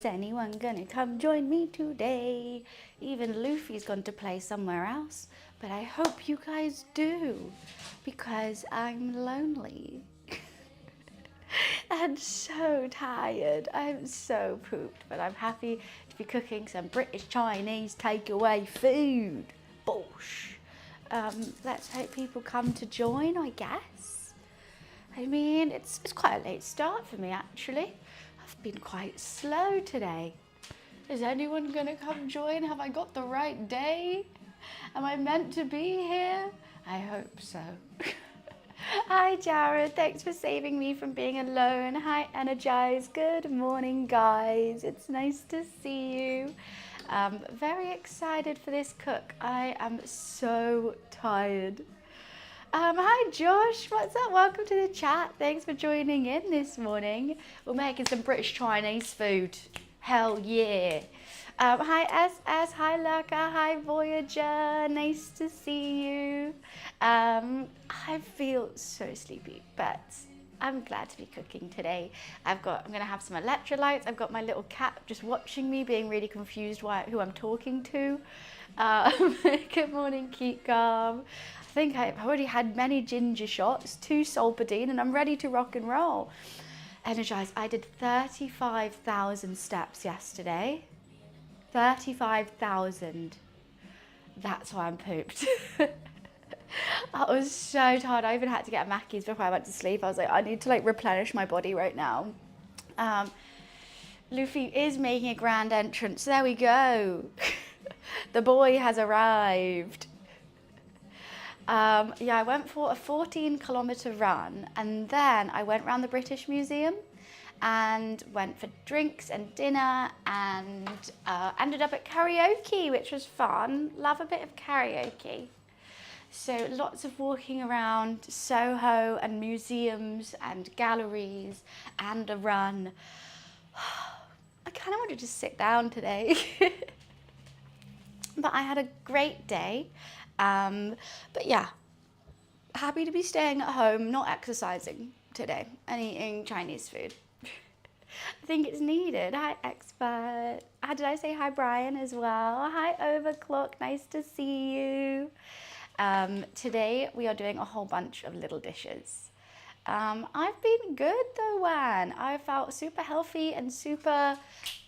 Is anyone gonna come join me today? Even Luffy's gone to play somewhere else, but I hope you guys do, because I'm lonely and so tired. I'm so pooped, but I'm happy to be cooking some British Chinese takeaway food. Bosh. Let's hope people come to join, I guess. I mean, it's quite a late start for me, actually. I've been quite slow today. Is anyone gonna come join? Have I got the right day? Am I meant to be here? I hope so. Hi Jared, thanks for saving me from being alone. Hi Energize, good morning guys. It's nice to see you. Very excited for this cook. I am so tired. Hi Josh, what's up? Welcome to the chat. Thanks for joining in this morning. We're making some British Chinese food. Hell yeah. Hi SS, hi Lurker, hi Voyager, nice to see you. I feel so sleepy, but I'm glad to be cooking today. I'm gonna have some electrolytes. I've got my little cat just watching me, being really confused who I'm talking to. Good morning, keep calm. I think I've already had many ginger shots, 2 Solpadeine, and I'm ready to rock and roll. Energize, I did 35,000 steps yesterday. 35,000. That's why I'm pooped. I was so tired. I even had to get a Mackey's before I went to sleep. I was like, I need to replenish my body right now. Luffy is making a grand entrance. There we go. The boy has arrived. Yeah, I went for a 14-kilometer run, and then I went around the British Museum and went for drinks and dinner, and ended up at karaoke, which was fun. Love a bit of karaoke. So lots of walking around Soho and museums and galleries and a run. I kind of want to just sit down today. But I had a great day. But yeah, happy to be staying at home, not exercising today and eating Chinese food. I think it's needed. Hi, expert. Did I say hi, Brian, as well? Hi, Overclock. Nice to see you. Today, we are doing a whole bunch of little dishes. I've been good, though, Wan. I felt super healthy and super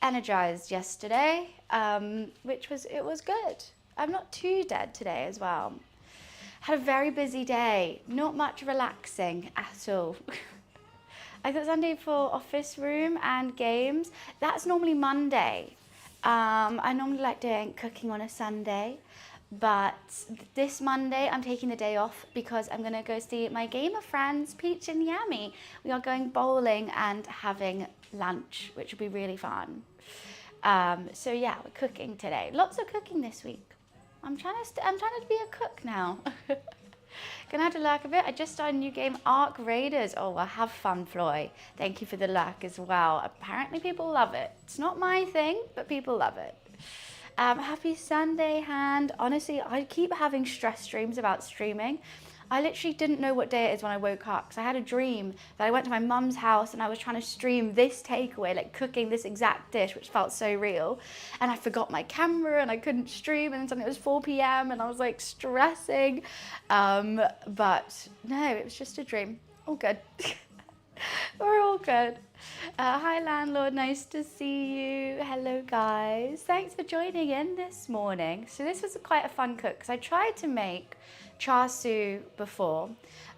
energized yesterday, it was good. I'm not too dead today as well. Had a very busy day. Not much relaxing at all. I got Sunday for office room and games. That's normally Monday. I normally like doing cooking on a Sunday, but this Monday I'm taking the day off because I'm gonna go see my gamer friends, Peach and Yami. We are going bowling and having lunch, which will be really fun. So yeah, we're cooking today. Lots of cooking this week. I'm trying to be a cook now. Gonna have to lurk a bit. I just started a new game, Ark Raiders. Oh, well, have fun, Floy. Thank you for the lurk as well. Apparently people love it. It's not my thing, but people love it. Happy Sunday, Hand. Honestly, I keep having stress dreams about streaming. I literally didn't know what day it is when I woke up, because I had a dream that I went to my mum's house and I was trying to stream this takeaway, cooking this exact dish, which felt so real. And I forgot my camera and I couldn't stream, and then suddenly it was 4 p.m. and I was stressing. But no, it was just a dream. All good. We're all good. Hi landlord, nice to see you. Hello guys. Thanks for joining in this morning. So this was quite a fun cook, because I tried to make char siu before,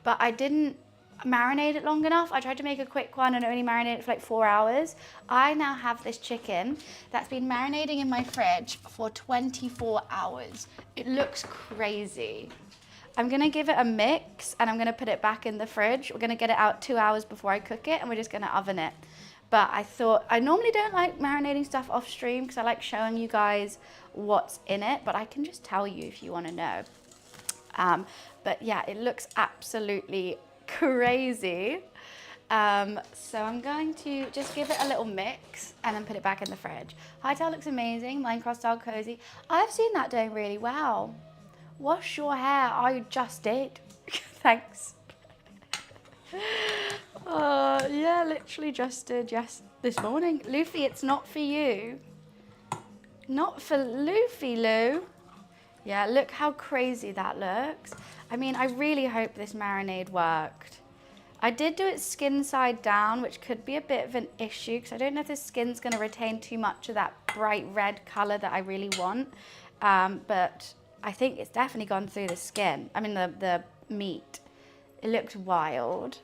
but I didn't marinate it long enough. I tried to make a quick one and only marinate it for 4 hours. I now have this chicken that's been marinating in my fridge for 24 hours. It looks crazy. I'm gonna give it a mix and I'm gonna put it back in the fridge. We're gonna get it out 2 hours before I cook it, and we're just gonna oven it. But I thought, I normally don't like marinating stuff off stream because I like showing you guys what's in it, but I can just tell you if you wanna know. But yeah, it looks absolutely crazy. So I'm going to just give it a little mix and then put it back in the fridge. Hightail looks amazing, Minecraft style cozy. I've seen that doing really well. Wash your hair, I just did. Thanks. Yeah, literally just did this morning. Luffy, it's not for you. Not for Luffy, Lou. Yeah, look how crazy that looks. I mean, I really hope this marinade worked. I did do it skin side down, which could be a bit of an issue because I don't know if the skin's going to retain too much of that bright red color that I really want. But I think it's definitely gone through the skin. I mean, the meat. It looks wild.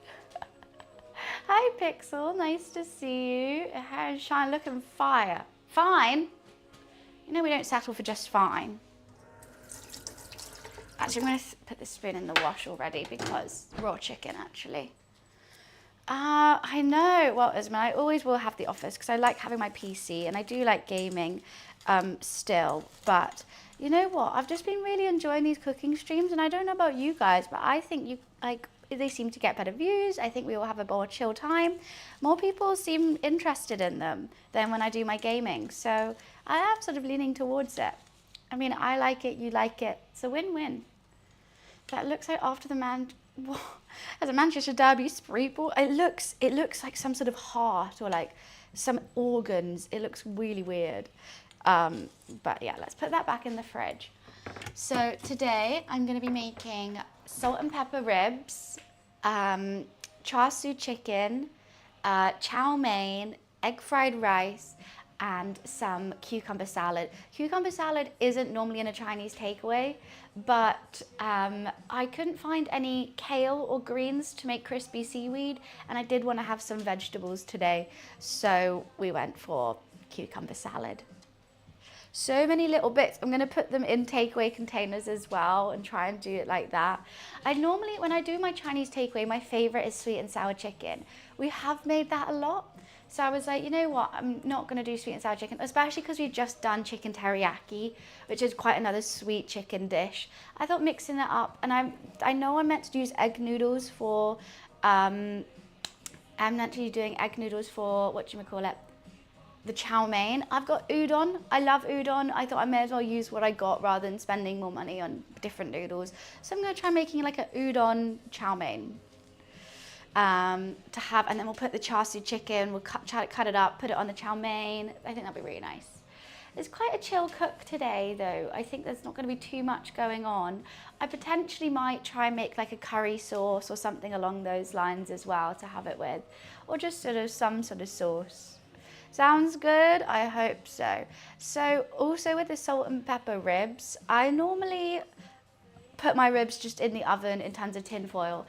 Hi, Pixel. Nice to see you. Hair and shine looking fire. Fine. You know we don't settle for just fine. Actually, I'm going to put the spoon in the wash already because raw chicken, actually. I know. Well, I always will have the office because I like having my PC and I do like gaming still. But you know what? I've just been really enjoying these cooking streams, and I don't know about you guys, but I think they seem to get better views. I think we all have a more chill time. More people seem interested in them than when I do my gaming. So I am sort of leaning towards it. I mean, I like it, you like it. It's a win-win. That looks like after the as a Manchester Derby spree ball. It looks like some sort of heart or like some organs. It looks really weird. But yeah, let's put that back in the fridge. So today I'm going to be making salt and pepper ribs, char siu chicken, chow mein, egg fried rice, and some cucumber salad. Cucumber salad isn't normally in a Chinese takeaway, but I couldn't find any kale or greens to make crispy seaweed, and I did want to have some vegetables today, so we went for cucumber salad. So many little bits. I'm going to put them in takeaway containers as well and try and do it like that. I normally, when I do my Chinese takeaway, my favorite is sweet and sour chicken. We have made that a lot. So I was like, you know what, I'm not going to do sweet and sour chicken, especially because we've just done chicken teriyaki, which is quite another sweet chicken dish. I thought mixing it up, and I know I'm meant to use egg noodles for, I'm meant to be doing egg noodles for, the chow mein. I've got udon. I love udon. I thought I may as well use what I got rather than spending more money on different noodles. So I'm going to try making like a udon chow mein. To have, and then we'll put the char siu chicken, we'll cut it up, put it on the chow mein. I think that'll be really nice. It's quite a chill cook today though. I think there's not going to be too much going on. I potentially might try and make like a curry sauce or something along those lines as well to have it with, or just sort of some sort of sauce. Sounds good? I hope so. So also with the salt and pepper ribs, I normally put my ribs just in the oven in tons of tin foil.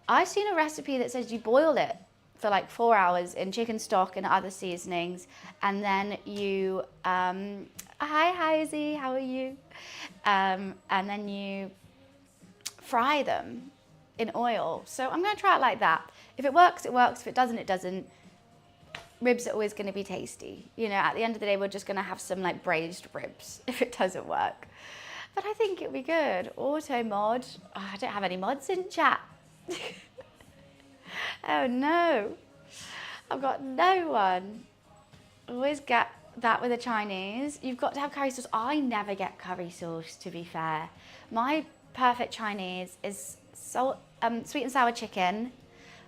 I've seen a recipe that says you boil it for like 4 hours in chicken stock and other seasonings, and then you, hi Heisey, how are you? And then you fry them in oil. So I'm going to try it like that. If it works, it works. If it doesn't, it doesn't. Ribs are always going to be tasty. You know, at the end of the day, we're just going to have some like braised ribs if it doesn't work. But I think it'll be good. Auto mod. Oh, I don't have any mods in chat. Oh no, I've got no one. Always get that with the Chinese. You've got to have curry sauce. I never get curry sauce, to be fair. My perfect Chinese is sweet and sour chicken,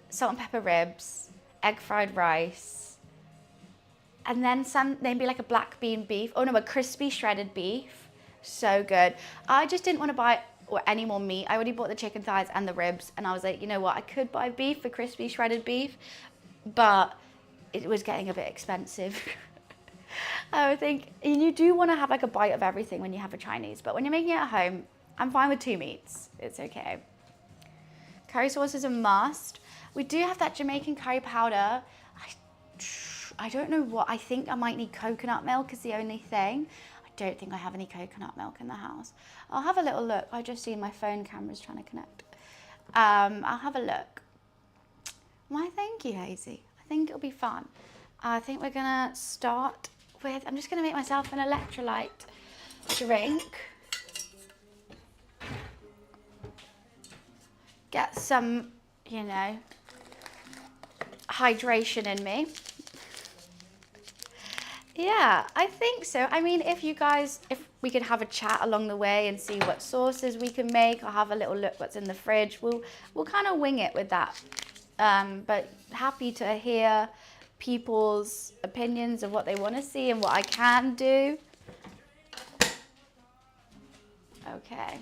salt and pepper ribs, egg fried rice, and then maybe like a black bean beef. Oh no, a crispy shredded beef. So good. I just didn't want to buy or any more meat. I already bought the chicken thighs and the ribs, and I was like, you know what, I could buy beef for crispy shredded beef, but it was getting a bit expensive. I think, and you do want to have like a bite of everything when you have a Chinese, but when you're making it at home, I'm fine with 2 meats. It's okay. Curry sauce is a must. We do have that Jamaican curry powder. I don't know what, I think I might need coconut milk is the only thing. Don't think I have any coconut milk in the house. I'll have a little look. I just see my phone camera's trying to connect. I'll have a look. Why, thank you, Hazy. I think it'll be fun. I think we're gonna start with, I'm just gonna make myself an electrolyte drink. Get some, you know, hydration in me. Yeah, I think so. I mean, if we could have a chat along the way and see what sauces we can make, I'll have a little look what's in the fridge. We'll kind of wing it with that. But happy to hear people's opinions of what they want to see and what I can do. Okay.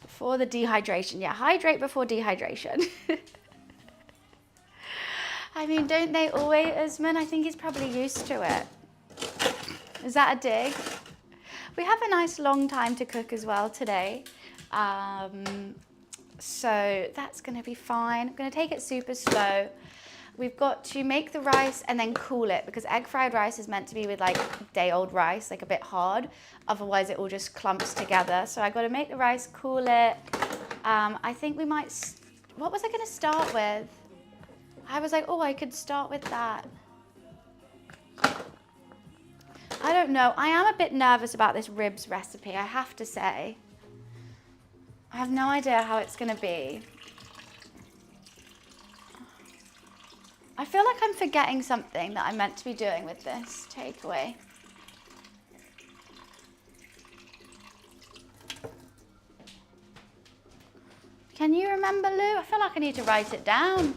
Before the dehydration. Yeah, hydrate before dehydration. I mean, don't they always, Usman? I think he's probably used to it. Is that a dig? We have a nice long time to cook as well today. So that's gonna be fine. I'm gonna take it super slow. We've got to make the rice and then cool it, because egg fried rice is meant to be with like day-old rice, like a bit hard. Otherwise it all just clumps together. So I gotta make the rice, cool it. I think we might, what was I gonna start with? I was like, oh, I could start with that. I don't know. I am a bit nervous about this ribs recipe, I have to say. I have no idea how it's gonna be. I feel like I'm forgetting something that I'm meant to be doing with this takeaway. Can you remember, Lou? I feel like I need to write it down.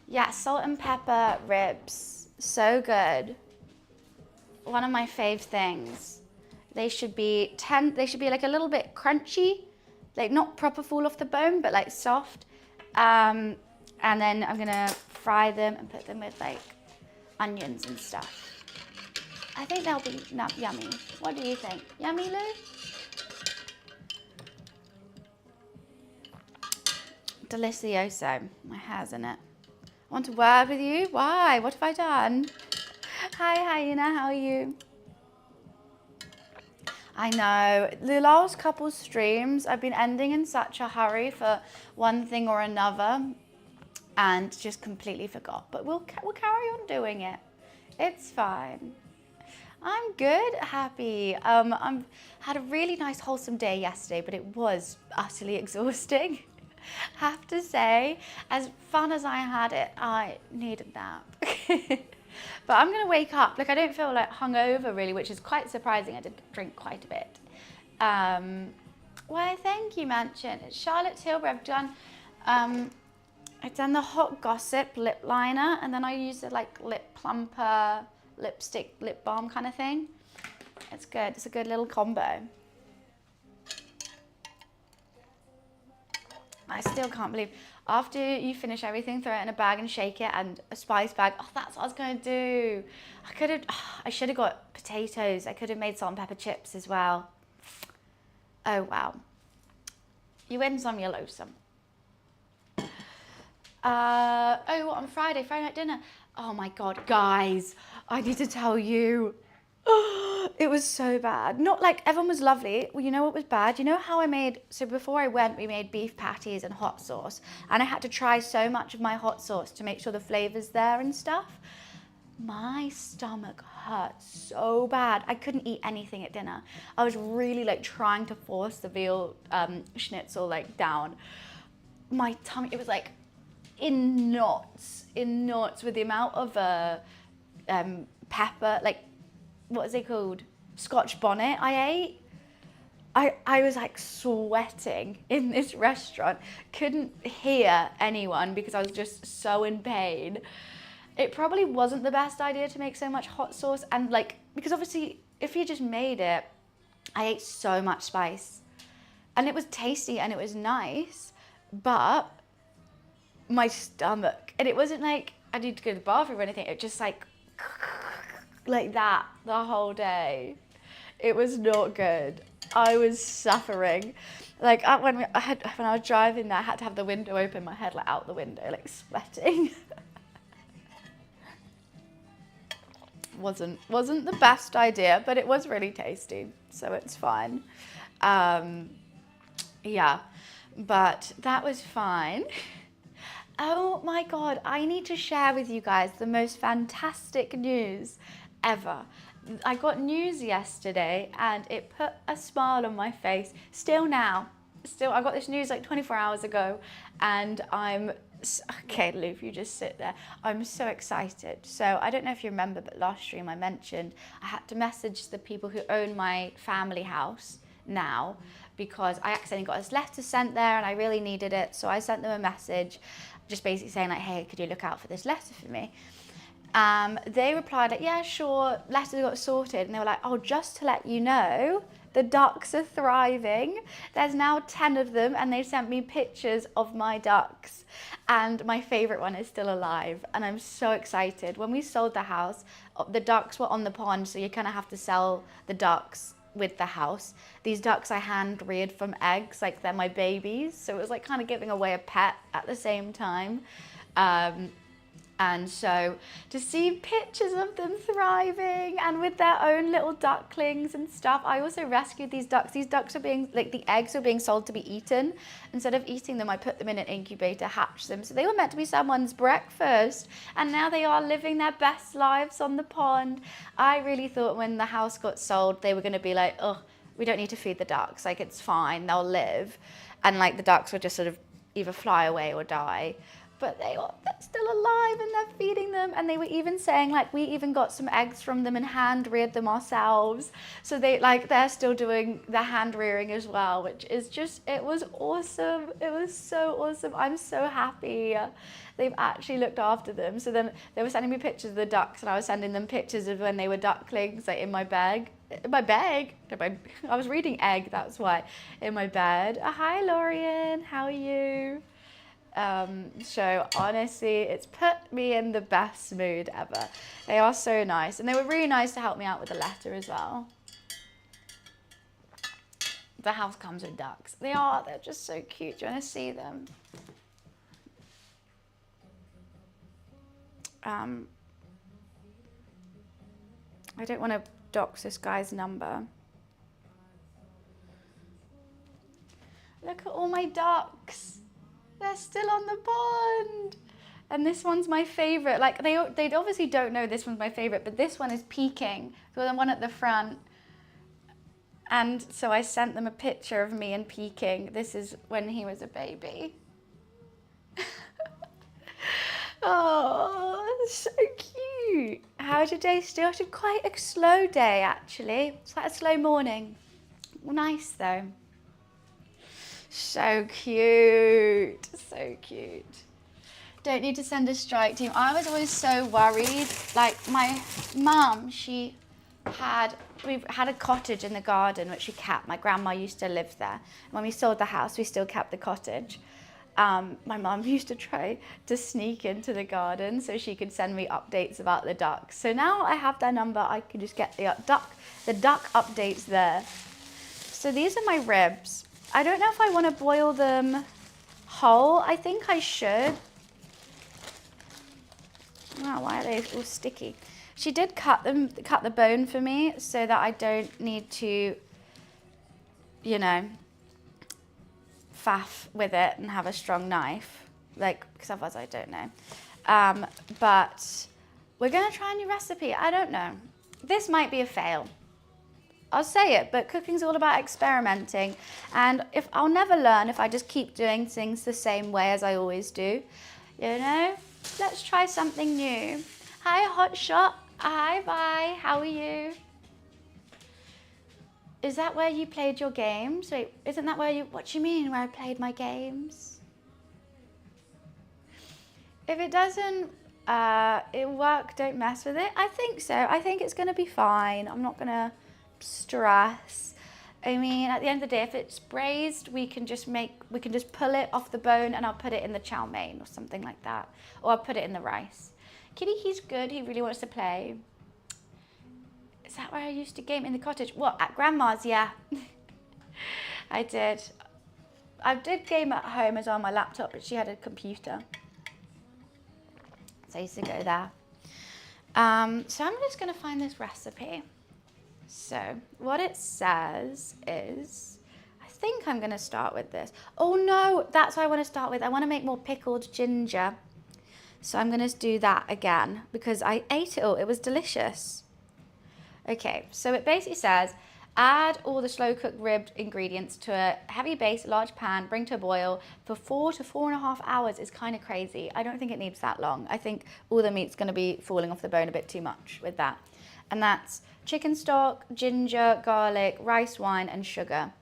Yeah, salt and pepper ribs. So good. One of my fave things. They should be like a little bit crunchy, like not proper fall off the bone, but like soft. And then I'm gonna fry them and put them with like onions and stuff. I think they'll be yummy. What do you think? Yummy, Lou? Delicioso. My hair's in it. I want to work with you. Why? What have I done? Hi, Hyena. How are you? I know. The last couple streams, I've been ending in such a hurry for one thing or another, and just completely forgot. But we'll carry on doing it. It's fine. I'm good, happy. I had a really nice wholesome day yesterday, but it was utterly exhausting. Have to say, as fun as I had it, I need a nap. But I'm gonna wake up. Like, I don't feel like hungover really, which is quite surprising. I did drink quite a bit. Why, thank you, Mansion. It's Charlotte Tilbury. I've done the Hot Gossip lip liner, and then I used the like lip plumper, lipstick, lip balm kind of thing. It's good. It's a good little combo. I still can't believe, after you finish everything, throw it in a bag and shake it, and a spice bag. Oh, that's what I was gonna do. I should have got potatoes. I could have made salt and pepper chips as well. Oh, wow. You win some, you lose some. On Friday night dinner. Oh my God, guys, I need to tell you. It was so bad. Not like, everyone was lovely. Well, you know what was bad? You know how so before I went, we made beef patties and hot sauce, and I had to try so much of my hot sauce to make sure the flavor's there and stuff. My stomach hurt so bad. I couldn't eat anything at dinner. I was really like trying to force the veal schnitzel like down. My tummy, it was like in knots with the amount of pepper, like, what is it called? Scotch bonnet I ate. I was like sweating in this restaurant. Couldn't hear anyone because I was just so in pain. It probably wasn't the best idea to make so much hot sauce, and like, because obviously if you just made it, I ate so much spice and it was tasty and it was nice, but my stomach, and it wasn't like I need to go to the bathroom or anything, it just like that the whole day. It was not good. I was suffering. Like when I was driving there, I had to have the window open, my head like out the window, like sweating. Wasn't the best idea, but it was really tasty, so it's fine. Yeah, but that was fine. Oh my God, I need to share with you guys the most fantastic news ever. I got news yesterday and it put a smile on my face. I got this news like 24 hours ago, and I'm Okay, Lou, you just sit there. I'm so excited. So I don't know if you remember, but last stream I mentioned I had to message the people who own my family house now because I accidentally got this letter sent there and I really needed it. So I sent them a message just basically saying like, hey, could you look out for this letter for me? They replied like, yeah, sure, letter got sorted. And they were like, oh, just to let you know, the ducks are thriving. There's now 10 of them and they sent me pictures of my ducks. And my favorite one is still alive. And I'm so excited. When we sold the house, the ducks were on the pond. So you kind of have to sell the ducks with the house. These ducks I hand reared from eggs, like they're my babies. So it was like kind of giving away a pet at the same time. And so to see pictures of them thriving and with their own little ducklings and stuff. I also rescued these ducks. These ducks are being, like the eggs are being sold to be eaten. Instead of eating them, I put them in an incubator, hatched them. So they were meant to be someone's breakfast. And now they are living their best lives on the pond. I really thought when the house got sold, they were going to be like, oh, we don't need to feed the ducks. Like, it's fine, they'll live. And like the ducks would just sort of either fly away or die. But they're still alive and they're feeding them. And they were even saying like, we even got some eggs from them and hand reared them ourselves. So they're still doing the hand rearing as well, which is just, it was awesome. It was so awesome. I'm so happy. They've actually looked after them. So then they were sending me pictures of the ducks and I was sending them pictures of when they were ducklings, like in my bag. In my bag? I was reading egg, that's why. In my bed. Hi, Lorian. How are you? So honestly, it's put me in the best mood ever. They are so nice. And they were really nice to help me out with the letter as well. The house comes with ducks. They're just so cute. Do you want to see them? I don't want to dox this guy's number. Look at all my ducks. They're still on the pond. And this one's my favorite. Like they obviously don't know this one's my favorite, but this one is peeking. So the one at the front. And so I sent them a picture of me and peeking. This is when he was a baby. Oh, so cute. How's your day? Started quite a slow day actually. It's like a slow morning. Nice though. So cute, so cute. Don't need to send a strike team. I was always so worried. Like my mum, we had a cottage in the garden which we kept. My grandma used to live there. When we sold the house, we still kept the cottage. My mum used to try to sneak into the garden so she could send me updates about the ducks. So now I have their number, I can just get the duck updates there. So these are my ribs. I don't know if I want to boil them whole. I think I should. Wow, why are they all sticky? She did cut the bone for me so that I don't need to, you know, faff with it and have a strong knife. Like, because otherwise I don't know. But we're going to try a new recipe. I don't know. This might be a fail. I'll say it, but cooking's all about experimenting. And I'll never learn if I just keep doing things the same way as I always do. You know? Let's try something new. Hi, Hotshot. Hi, bye. How are you? Is that where you played your games? Wait, isn't that where what do you mean, where I played my games? If it doesn't work, don't mess with it. I think so. I think it's going to be fine. I'm not going to stress. I mean, at the end of the day, if it's braised, we can just pull it off the bone and I'll put it in the chow mein or something like that. Or I'll put it in the rice. Kitty, he's good. He really wants to play. Is that where I used to game in the cottage? What, at grandma's? Yeah. I did. I did game at home as well on my laptop, but she had a computer. So I used to go there. So I'm just going to find this recipe. So what it says is, I think I'm going to start with this. Oh no, that's what I want to start with. I want to make more pickled ginger. So I'm going to do that again because I ate it all. It was delicious. Okay, so it basically says, Add all the slow cooked ribbed ingredients to a heavy base, large pan, bring to a boil for 4 to 4.5 hours. Is kind of crazy. I don't think it needs that long. I think all the meat's going to be falling off the bone a bit too much with that. And that's chicken stock, ginger, garlic, rice wine, and sugar.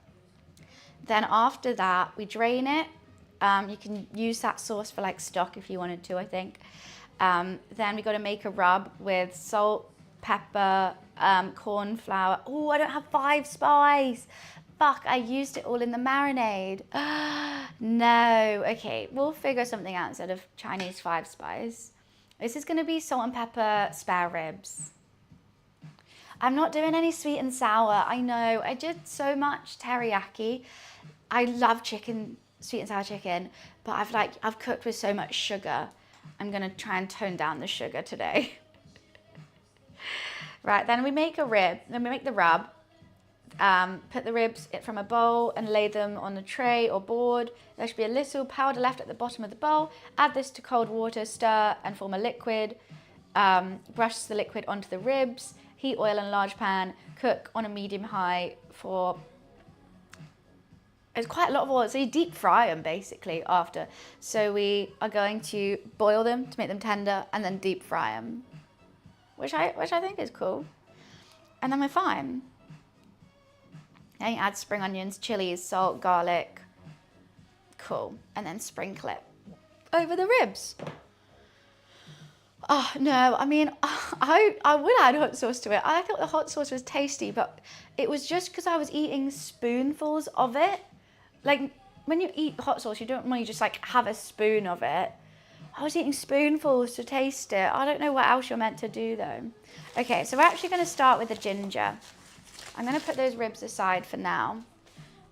Then after that, we drain it. You can use that sauce for like stock if you wanted to, I think. Then we got to make a rub with salt, pepper, corn flour. Oh, I don't have 5 spice. Fuck, I used it all in the marinade. No, okay, we'll figure something out instead of Chinese 5 spice. This is gonna be salt and pepper spare ribs. I'm not doing any sweet and sour. I know, I did so much teriyaki. I love chicken, sweet and sour chicken, but I've cooked with so much sugar. I'm gonna try and tone down the sugar today. Right, then we make a rib, then we make the rub. Put the ribs from a bowl and lay them on a tray or board. There should be a little powder left at the bottom of the bowl. Add this to cold water, stir and form a liquid. Brush the liquid onto the ribs. Heat oil in a large pan. Cook on a medium-high for... It's quite a lot of oil, so you deep fry them basically after. So we are going to boil them to make them tender and then deep fry them, which I think is cool. And then we're fine. Then you add spring onions, chilies, salt, garlic. Cool. And then sprinkle it over the ribs. Oh, no, I mean, I would add hot sauce to it. I thought the hot sauce was tasty, but it was just because I was eating spoonfuls of it. Like, when you eat hot sauce, you don't want to just, like, have a spoon of it. I was eating spoonfuls to taste it. I don't know what else you're meant to do, though. Okay, so we're actually going to start with the ginger. I'm going to put those ribs aside for now.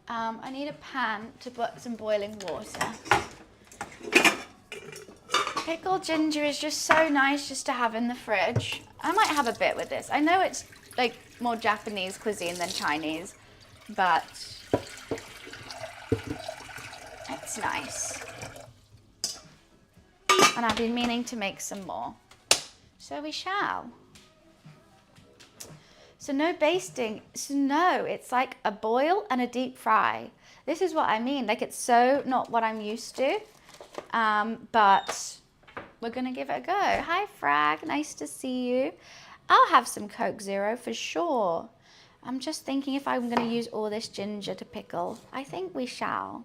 I need a pan to put some boiling water. Pickled ginger is just so nice just to have in the fridge. I might have a bit with this. I know it's like more Japanese cuisine than Chinese, but it's nice. And I've been meaning to make some more. So we shall. So no basting, so no, it's like a boil and a deep fry. This is what I mean, like it's so not what I'm used to, but we're gonna give it a go. Hi Frag, nice to see you. I'll have some Coke Zero for sure. I'm just thinking if I'm gonna use all this ginger to pickle. I think we shall.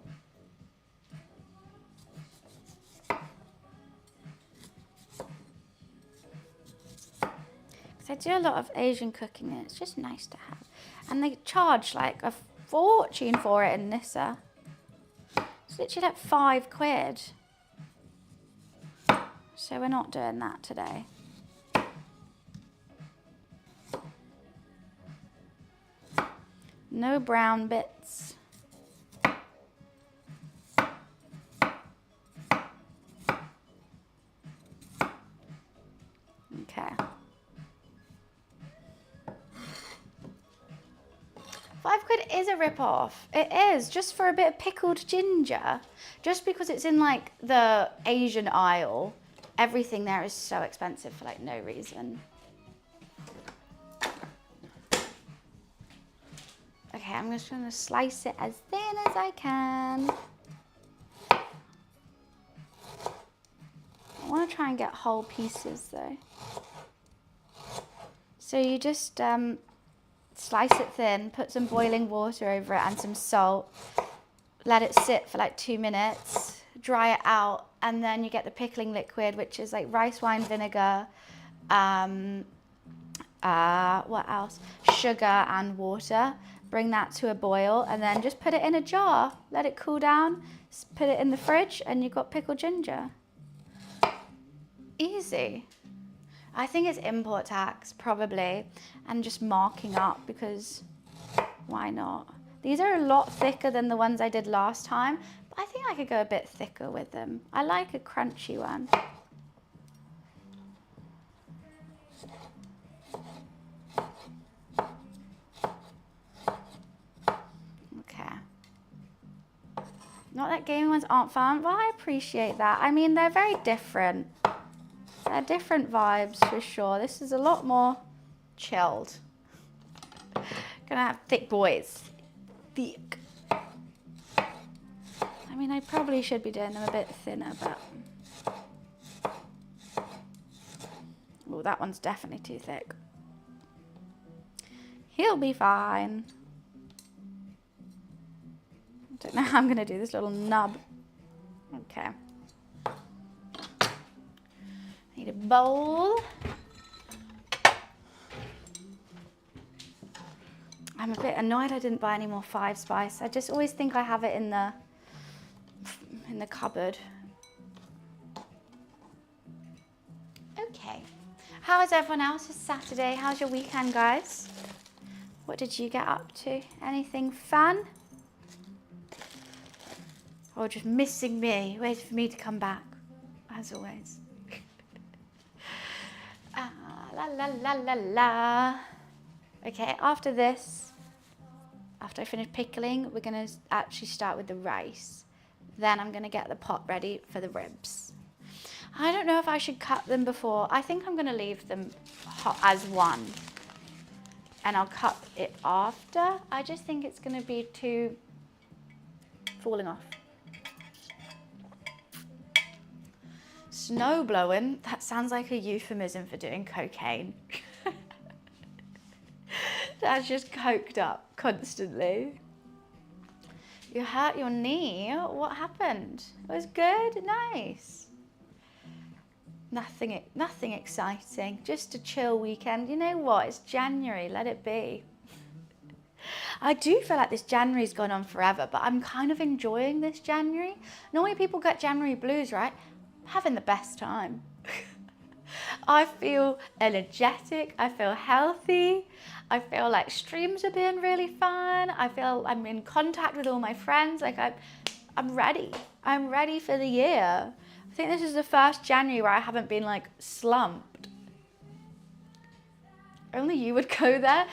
I do a lot of Asian cooking and it's just nice to have. And they charge like a fortune for it in Nissa. It's literally like £5. So we're not doing that today. No brown bits. Okay. £5 is a rip-off. It is, just for a bit of pickled ginger. Just because it's in like the Asian aisle, everything there is so expensive for like no reason. Okay, I'm just gonna slice it as thin as I can. I wanna try and get whole pieces though. So you just, slice it thin, put some boiling water over it and some salt. Let it sit for like 2 minutes, dry it out, and then you get the pickling liquid, which is like rice wine vinegar, what else? Sugar and water. Bring that to a boil and then just put it in a jar. Let it cool down, put it in the fridge, and you've got pickled ginger. Easy. I think it's import tax, probably, and just marking up because why not? These are a lot thicker than the ones I did last time, but I think I could go a bit thicker with them. I like a crunchy one. Okay. Not that gaming ones aren't fun, but I appreciate that. I mean, they're very different. They're different vibes for sure. This is a lot more chilled. Gonna have thick boys. Thick. I mean, I probably should be doing them a bit thinner, but... Oh, that one's definitely too thick. He'll be fine. I don't know how I'm gonna do this little nub. Okay. Need a bowl. I'm a bit annoyed I didn't buy any more 5 Spice. I just always think I have it in the cupboard. Okay. How is everyone else? It's Saturday. How's your weekend, guys? What did you get up to? Anything fun? Or just missing me, waiting for me to come back, as always. La la la la la. Okay, after this, after I finish pickling, we're gonna actually start with the rice. Then I'm gonna get the pot ready for the ribs. I don't know if I should cut them before. I think I'm gonna leave them hot as one. And I'll cut it after. I just think it's gonna be too falling off. Snow blowing, that sounds like a euphemism for doing cocaine. That's just coked up constantly. You hurt your knee? What happened? It was good? Nice. Nothing exciting, just a chill weekend. You know what, it's January, let it be. I do feel like this January's gone on forever, but I'm kind of enjoying this January. Normally people get January blues, right? I'm having the best time. I feel energetic, I feel healthy, I feel like streams are being really fun, I feel I'm in contact with all my friends, like I'm ready. I'm ready for the year. I think this is the first January where I haven't been like slumped. Only you would go there.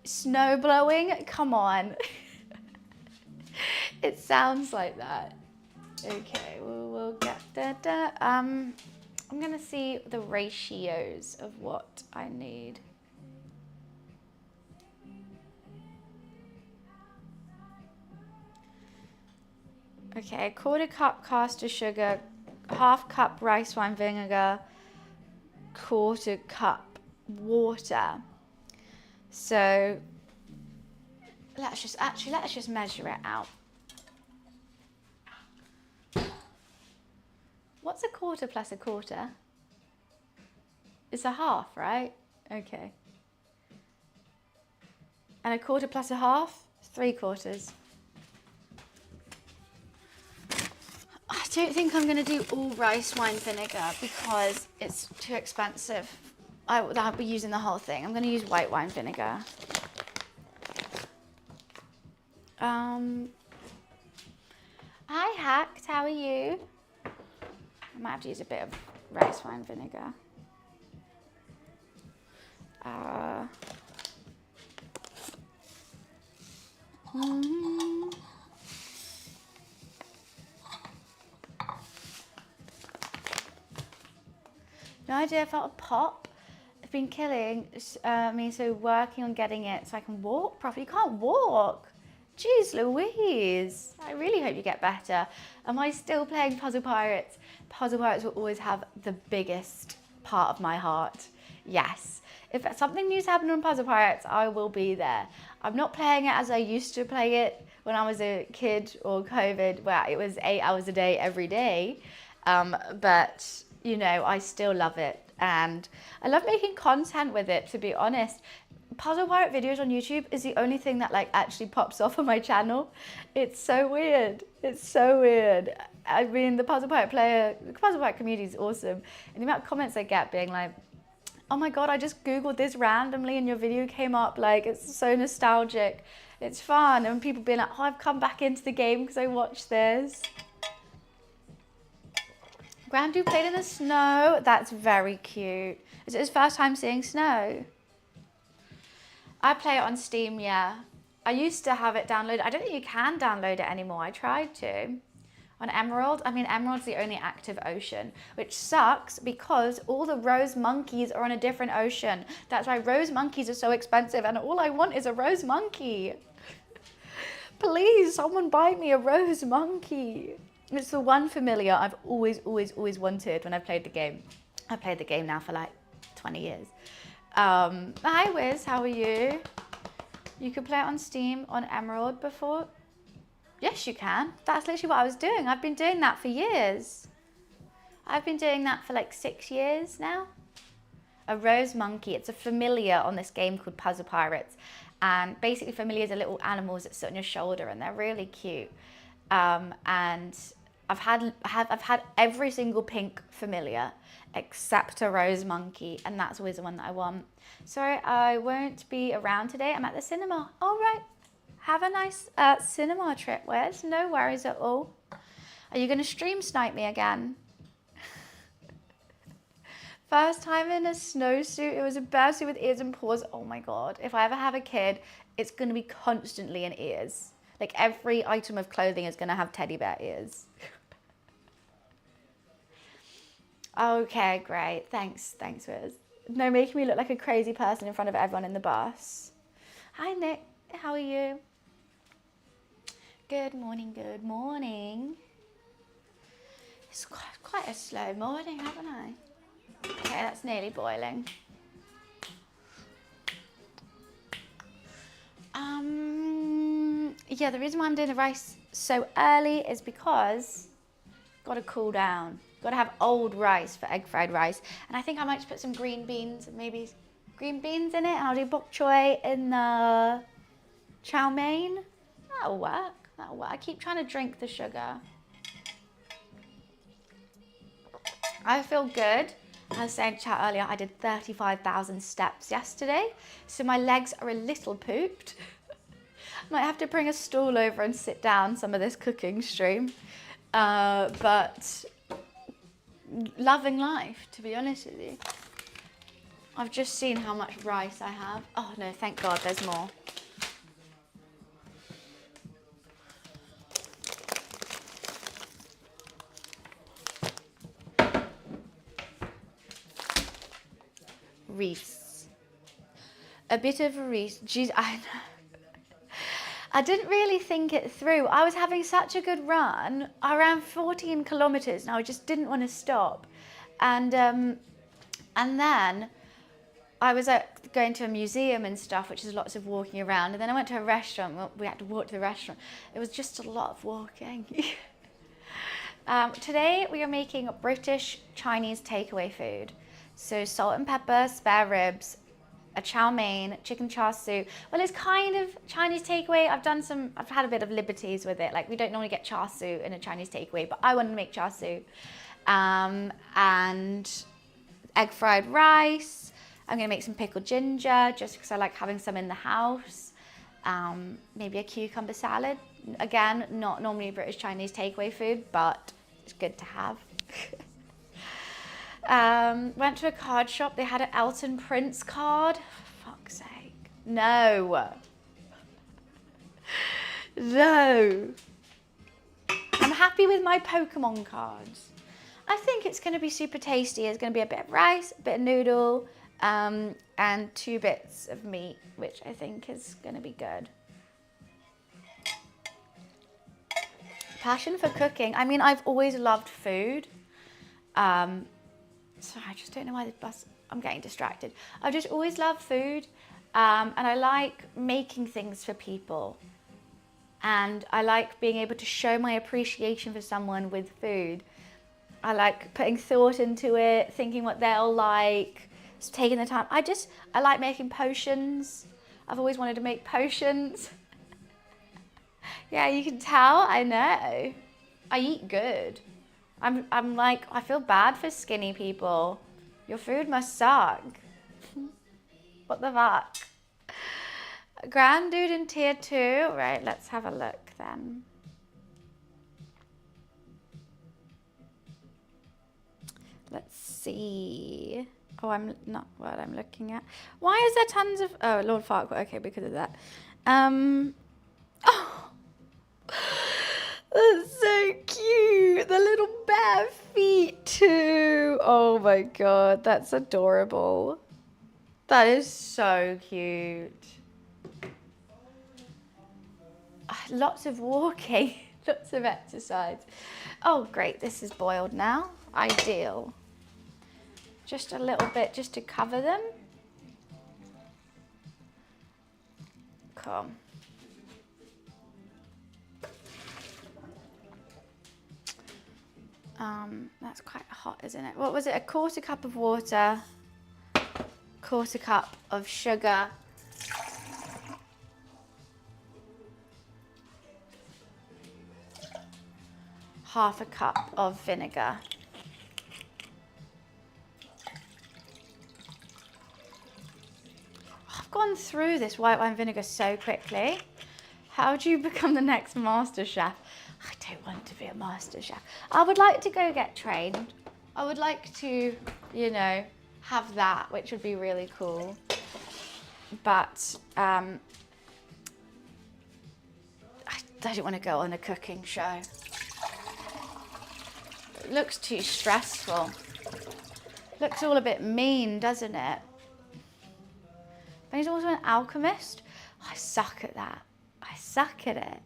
Snow blowing, come on. It sounds like that. Okay, we'll get that. I'm gonna see the ratios of what I need. Okay, 1/4 cup caster sugar, 1/2 cup rice wine vinegar, 1/4 cup water. So let's just measure it out. What's 1/4 plus 1/4? It's 1/2, right? Okay. And 1/4 plus 1/2? 3/4. I don't think I'm going to do all rice wine vinegar because it's too expensive. I'll be using the whole thing. I'm going to use white wine vinegar. Hi, Hacked. How are you? I might have to use a bit of rice wine vinegar. No idea if I'll pop. I've been killing me, so working on getting it so I can walk properly. You can't walk. Jeez Louise. I really hope you get better. Am I still playing Puzzle Pirates? Puzzle Pirates will always have the biggest part of my heart. Yes. If something new's happened on Puzzle Pirates, I will be there. I'm not playing it as I used to play it when I was a kid or COVID, where it was 8 hours a day every day. But, you know, I still love it. And I love making content with it, to be honest. Puzzle Pirate videos on YouTube is the only thing that like actually pops off on my channel. It's so weird. It's so weird. I mean, the Puzzle Pirate community is awesome. And the amount of comments I get being like, oh my God, I just Googled this randomly and your video came up. Like, it's so nostalgic. It's fun. And people being like, oh, I've come back into the game because I watched this. Grandu played in the snow. That's very cute. Is it his first time seeing snow? I play it on Steam, yeah. I used to have it downloaded. I don't think you can download it anymore. I tried to. On Emerald, I mean, Emerald's the only active ocean, which sucks because all the rose monkeys are on a different ocean. That's why rose monkeys are so expensive, and all I want is a rose monkey. Please, someone buy me a rose monkey. It's the one familiar I've always wanted when I played the game. I've played the game now for like 20 years. Hi Wiz, how are you? You could play it on Steam on Emerald before. Yes, you can. That's literally what I was doing. I've been doing that for years. I've been doing that for like 6 years now. A rose monkey. It's a familiar on this game called Puzzle Pirates. And basically familiars are little animals that sit on your shoulder and they're really cute. And I've had every single pink familiar except a rose monkey, and that's always the one that I want. Sorry, I won't be around today. I'm at the cinema. All right. Have a nice cinema trip, Wes. No worries at all. Are you going to stream snipe me again? First time in a snowsuit. It was a bear suit with ears and paws. Oh my God. If I ever have a kid, it's going to be constantly in ears. Like every item of clothing is going to have teddy bear ears. Okay, great. Thanks, Wiz. No, making me look like a crazy person in front of everyone in the bus. Hi, Nick. How are you? Good morning, good morning. It's quite a slow morning, haven't I? Okay, that's nearly boiling. Yeah, the reason why I'm doing the rice so early is because got to cool down. Got to have old rice for egg fried rice. And I think I might just put some green beans, maybe green beans in it. And I'll do bok choy in the chow mein. That'll work. That'll work. I keep trying to drink the sugar. I feel good. I was saying to chat earlier, I did 35,000 steps yesterday. So my legs are a little pooped. Might have to bring a stool over and sit down some of this cooking stream. But loving life, to be honest with you. I've just seen how much rice I have. Oh no, thank God there's more. Reese. A bit of a Reese. Jeez, I know. I didn't really think it through. I was having such a good run. I ran 14 kilometers and I just didn't want to stop. And then I was going to a museum and stuff, which is lots of walking around. And then I went to a restaurant. Well, we had to walk to the restaurant. It was just a lot of walking. Today we are making British Chinese takeaway food. So salt and pepper, spare ribs, a chow mein, chicken char siu. Well, it's kind of Chinese takeaway. I've had a bit of liberties with it. Like we don't normally get char siu in a Chinese takeaway, but I wanted to make char siu. And egg fried rice. I'm gonna make some pickled ginger just because I like having some in the house. Maybe a cucumber salad. Again, not normally British Chinese takeaway food, but it's good to have. Went to a card shop. They had an Elton Prince card. For fuck's sake. No. No. I'm happy with my Pokemon cards. I think it's going to be super tasty. It's going to be a bit of rice, a bit of noodle, and 2 bits of meat, which I think is going to be good. Passion for cooking. I mean, I've always loved food. Sorry, I just don't know why the bus, I'm getting distracted. I've just always loved food, and I like making things for people. And I like being able to show my appreciation for someone with food. I like putting thought into it, thinking what they'll like, just taking the time. I like making potions. I've always wanted to make potions. Yeah, you can tell, I know. I eat good. I'm like, I feel bad for skinny people. Your food must suck. What the fuck? Grand dude in tier 2. Right, let's have a look then. Let's see. Oh, I'm not what I'm looking at. Why is there tons of, oh, Lord Farquhar, okay, because of that. Oh, that's so cute. my God, that's adorable. That is so cute. Lots of walking, lots of exercise. Oh, great, this is boiled now. Ideal. Just a little bit just to cover them. Come. That's quite hot, isn't it? What was it? A quarter cup of water, quarter cup of sugar, half a cup of vinegar. I've gone through this white wine vinegar so quickly. How do you become the next master chef? I don't want to be a master chef. I would like to go get trained. I would like to, you know, have that, which would be really cool. But I don't want to go on a cooking show. It looks too stressful. Looks all a bit mean, doesn't it? But he's also an alchemist. I suck at that. I suck at it.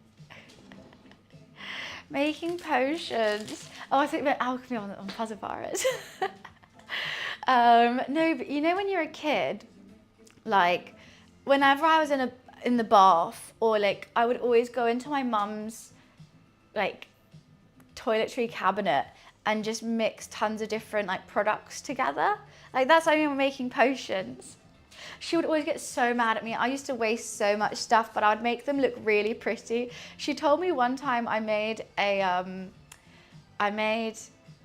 Making potions. Oh, I think about alchemy on puzzle bars. No, but you know when you're a kid, like whenever I was in the bath, or like I would always go into my mum's like toiletry cabinet and just mix tons of different like products together. Like that's how I remember making potions. She would always get so mad at me. I used to waste so much stuff, but I would make them look really pretty. She told me one time I made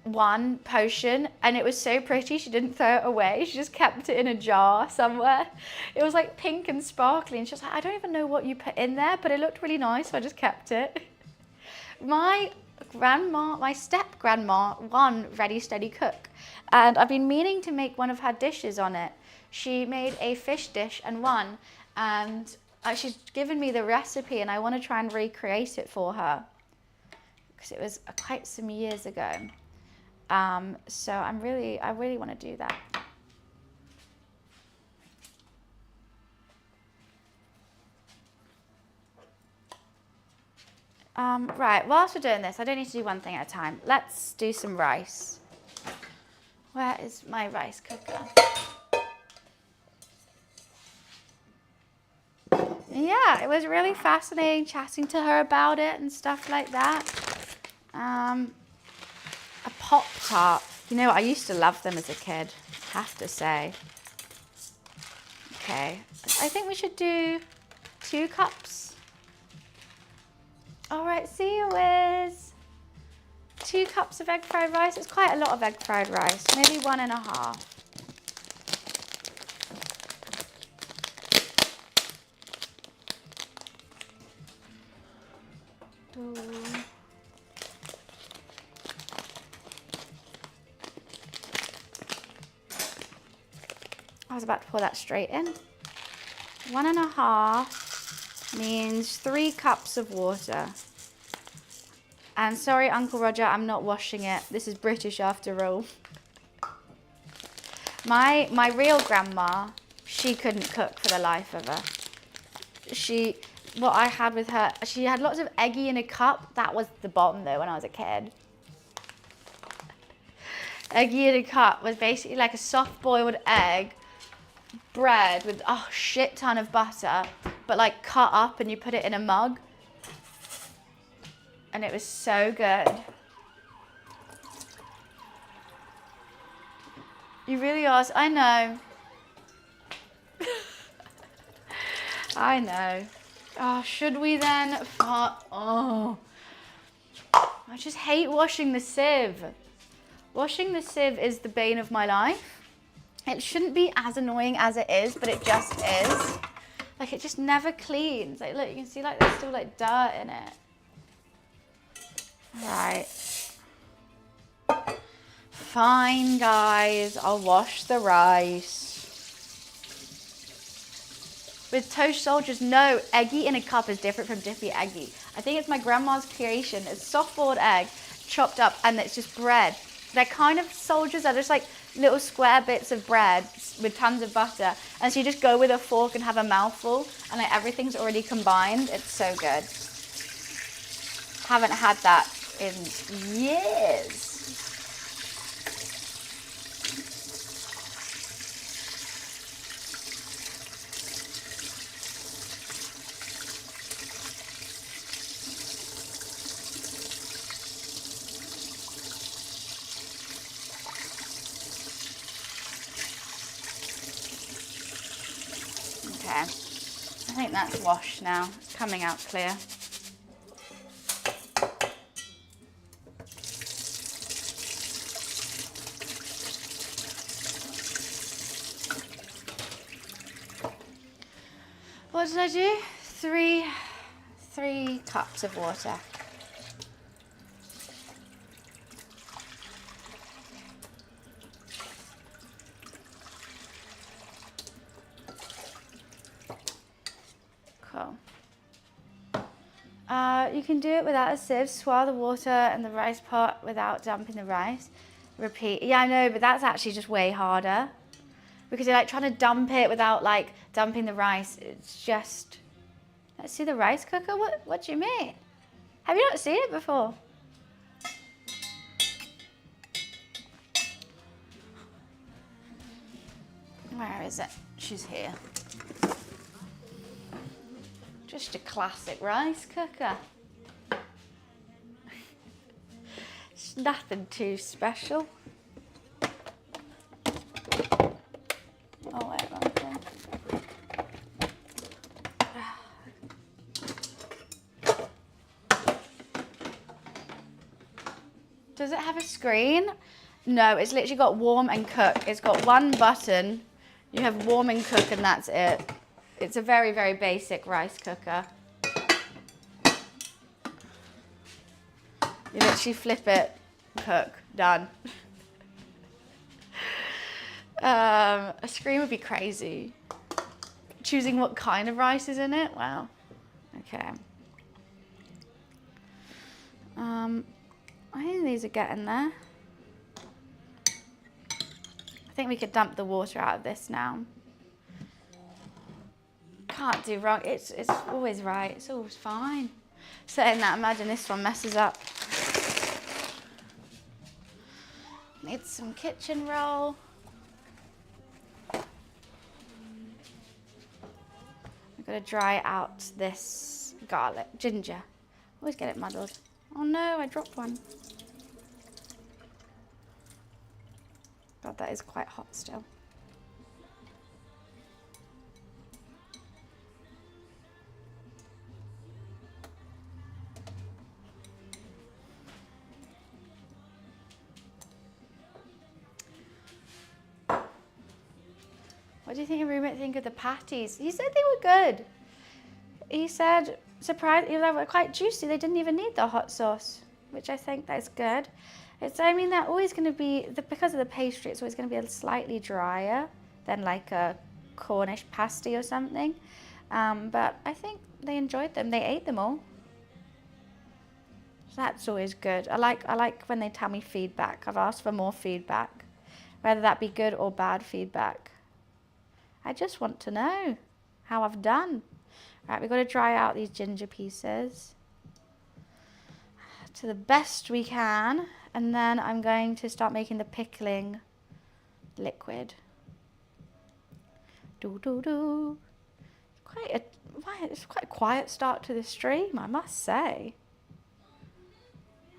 one potion and it was so pretty she didn't throw it away. She just kept it in a jar somewhere. It was like pink and sparkly and she was like, I don't even know what you put in there, but it looked really nice, so I just kept it. My step grandma won Ready Steady Cook, and I've been meaning to make one of her dishes on it. She made a fish dish and won, and she's given me the recipe and I want to try and recreate it for her because it was quite some years ago. So I really want to do that. Right, whilst we're doing this, I don't need to do one thing at a time. Let's do some rice. Where is my rice cooker? Yeah, it was really fascinating chatting to her about it and stuff like that. A Pop-Tart. You know what, I used to love them as a kid, I have to say. Okay, I think we should do 2 cups. All right, see you, Wiz. 2 cups of egg fried rice. It's quite a lot of egg fried rice, maybe 1.5. I was about to pour that straight in. 1.5 means 3 cups of water. And sorry, Uncle Roger, I'm not washing it. This is British after all. My real grandma, she couldn't cook for the life of her. What I had with her, she had lots of eggy in a cup. That was the bomb though when I was a kid. Eggy in a cup was basically like a soft boiled egg, bread with a shit ton of butter, but like cut up and you put it in a mug. And it was so good. You really are, I know. I know. Oh, should we then? Oh, I just hate washing the sieve. Washing the sieve is the bane of my life. It shouldn't be as annoying as it is, but it just is. Like, it just never cleans. Like, look, you can see like there's still like dirt in it. Right. Fine, guys, I'll wash the rice. With toast soldiers, no, eggy in a cup is different from dippy eggy. I think it's my grandma's creation. It's soft boiled egg, chopped up, and it's just bread. They're kind of soldiers. They're just like little square bits of bread with tons of butter. And so you just go with a fork and have a mouthful, and like everything's already combined. It's so good. Haven't had that in years. Okay, I think that's washed now. It's coming out clear. What did I do? Three cups of water. Cool. You can do it without a sieve. Swirl the water in the rice pot without dumping the rice. Repeat. Yeah, I know, but that's actually just way harder. Because you're like trying to dump it without like dumping the rice. It's just, let's see the rice cooker. What do you mean? Have you not seen it before? Where is it? She's here. Just a classic rice cooker. It's nothing too special. Oh, wait, one thing. Does it have a screen? No, it's literally got warm and cook. It's got one button. You have warm and cook, and that's it. It's a very, very basic rice cooker. You literally flip it, cook, done. A screen would be crazy. Choosing what kind of rice is in it? Wow. Okay. I think these are getting there. I think we could dump the water out of this now. Can't do wrong. It's always right. It's always fine. Saying that, imagine this one messes up. Need some kitchen roll. I've got to dry out this garlic, ginger. Always get it muddled. Oh no, I dropped one. God, that is quite hot still. What do you think your roommate think of the patties? He said they were good. He said, surprised, they were quite juicy. They didn't even need the hot sauce, which I think that's good. I mean, they're always going to be, because of the pastry, it's always going to be slightly drier than like a Cornish pasty or something. But I think they enjoyed them. They ate them all. So that's always good. I like when they tell me feedback. I've asked for more feedback, whether that be good or bad feedback. I just want to know how I've done. Right, we've got to dry out these ginger pieces to the best we can. And then I'm going to start making the pickling liquid. It's quite a quiet start to the stream, I must say.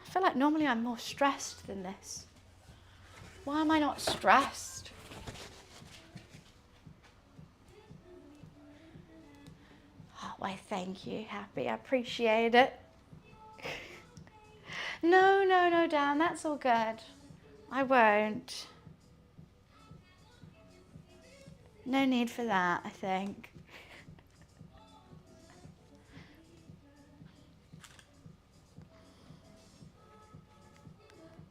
I feel like normally I'm more stressed than this. Why am I not stressed? Oh, why, thank you, Happy. I appreciate it. No, Dan, that's all good. I won't. No need for that, I think.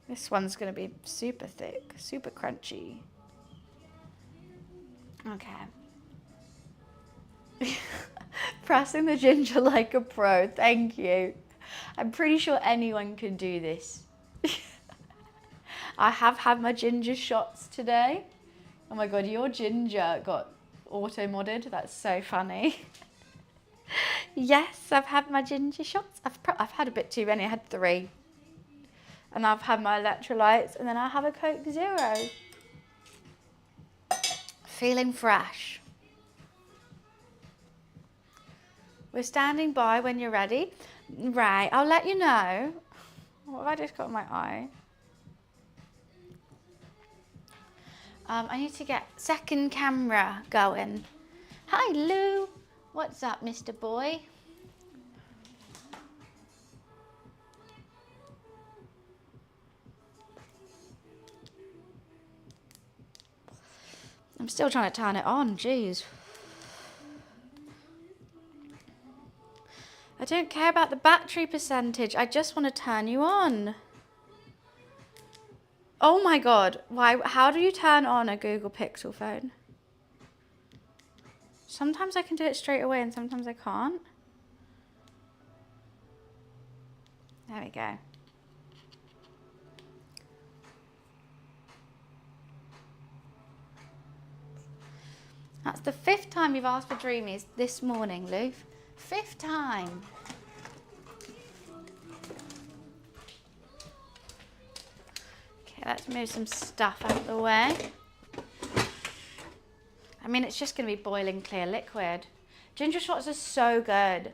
This one's going to be super thick, super crunchy. Okay. Pressing the ginger like a pro, thank you. I'm pretty sure anyone could do this. I have had my ginger shots today. Oh my God, your ginger got auto-modded. That's so funny. Yes, I've had my ginger shots. I've had a bit too many. I had 3. And I've had my electrolytes, and then I have a Coke Zero. Feeling fresh. We're standing by when you're ready. Right, I'll let you know. What have I just got in my eye? I need to get second camera going. Hi, Lou. What's up, Mr. Boy? I'm still trying to turn it on, jeez. I don't care about the battery percentage. I just want to turn you on. Oh my God. Why? How do you turn on a Google Pixel phone? Sometimes I can do it straight away and sometimes I can't. There we go. That's the 5th time you've asked for Dreamies this morning, Lou. 5th time. Okay, let's move some stuff out of the way. I mean, it's just going to be boiling clear liquid. Ginger shots are so good.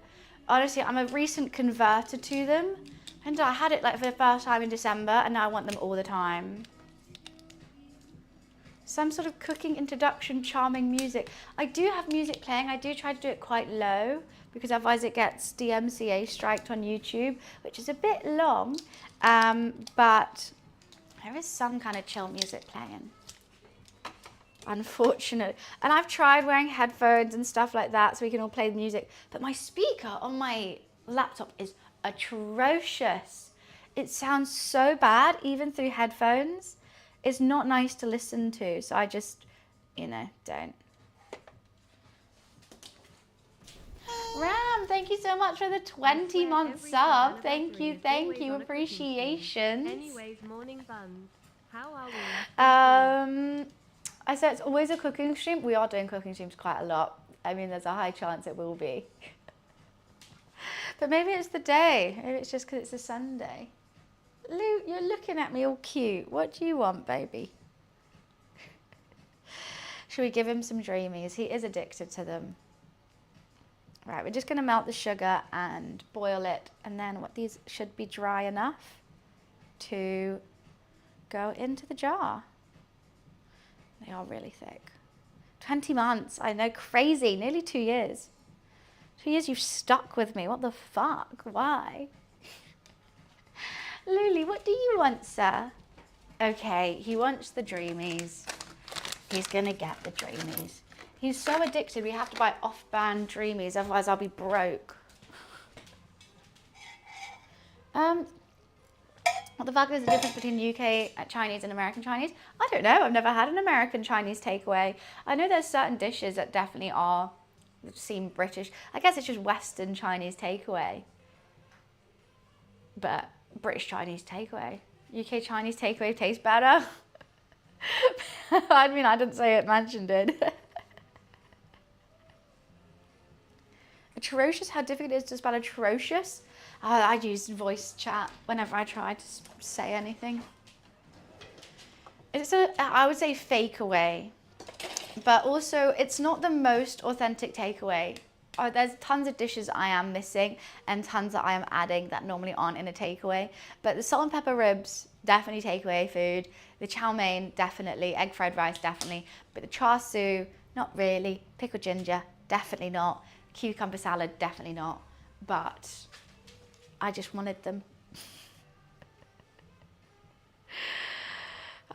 Honestly, I'm a recent converter to them. And I had it like for the first time in December, and now I want them all the time. Some sort of cooking introduction, charming music. I do have music playing. I do try to do it quite low because otherwise it gets DMCA striked on YouTube, which is a bit long. But there is some kind of chill music playing. Unfortunate. And I've tried wearing headphones and stuff like that so we can all play the music. But my speaker on my laptop is atrocious. It sounds so bad, even through headphones. It's not nice to listen to, so I just, you know, don't. Ram, thank you so much for the 20-month sub. Thank you, appreciation. Anyways, morning buns. How are we? I said it's always a cooking stream. We are doing cooking streams quite a lot. I mean, there's a high chance it will be. But maybe it's the day. Maybe it's just because it's a Sunday. Lou, you're looking at me all cute. What do you want, baby? Should we give him some Dreamies? He is addicted to them. Right, we're just going to melt the sugar and boil it. And then these should be dry enough to go into the jar. They are really thick. 20 months, I know, crazy, nearly 2 years. 2 years you've stuck with me, what the fuck, why? Luli, what do you want, sir? Okay, he wants the Dreamies. He's gonna get the Dreamies. He's so addicted, we have to buy off-brand Dreamies, otherwise I'll be broke. What the fuck is the difference between UK Chinese and American Chinese? I don't know, I've never had an American Chinese takeaway. I know there's certain dishes that definitely seem British. I guess it's just Western Chinese takeaway. But British Chinese takeaway. UK Chinese takeaway tastes better. I mean, I didn't say it, Mansion did. Atrocious, how difficult it is to spell atrocious. I use voice chat whenever I try to say anything. I would say fake away, but also it's not the most authentic takeaway. There's tons of dishes I am missing and tons that I am adding that normally aren't in a takeaway. But the salt and pepper ribs, definitely takeaway food. The chow mein, definitely. Egg fried rice, definitely. But the char siu, not really. Pickled ginger, definitely not. Cucumber salad, definitely not. But I just wanted them.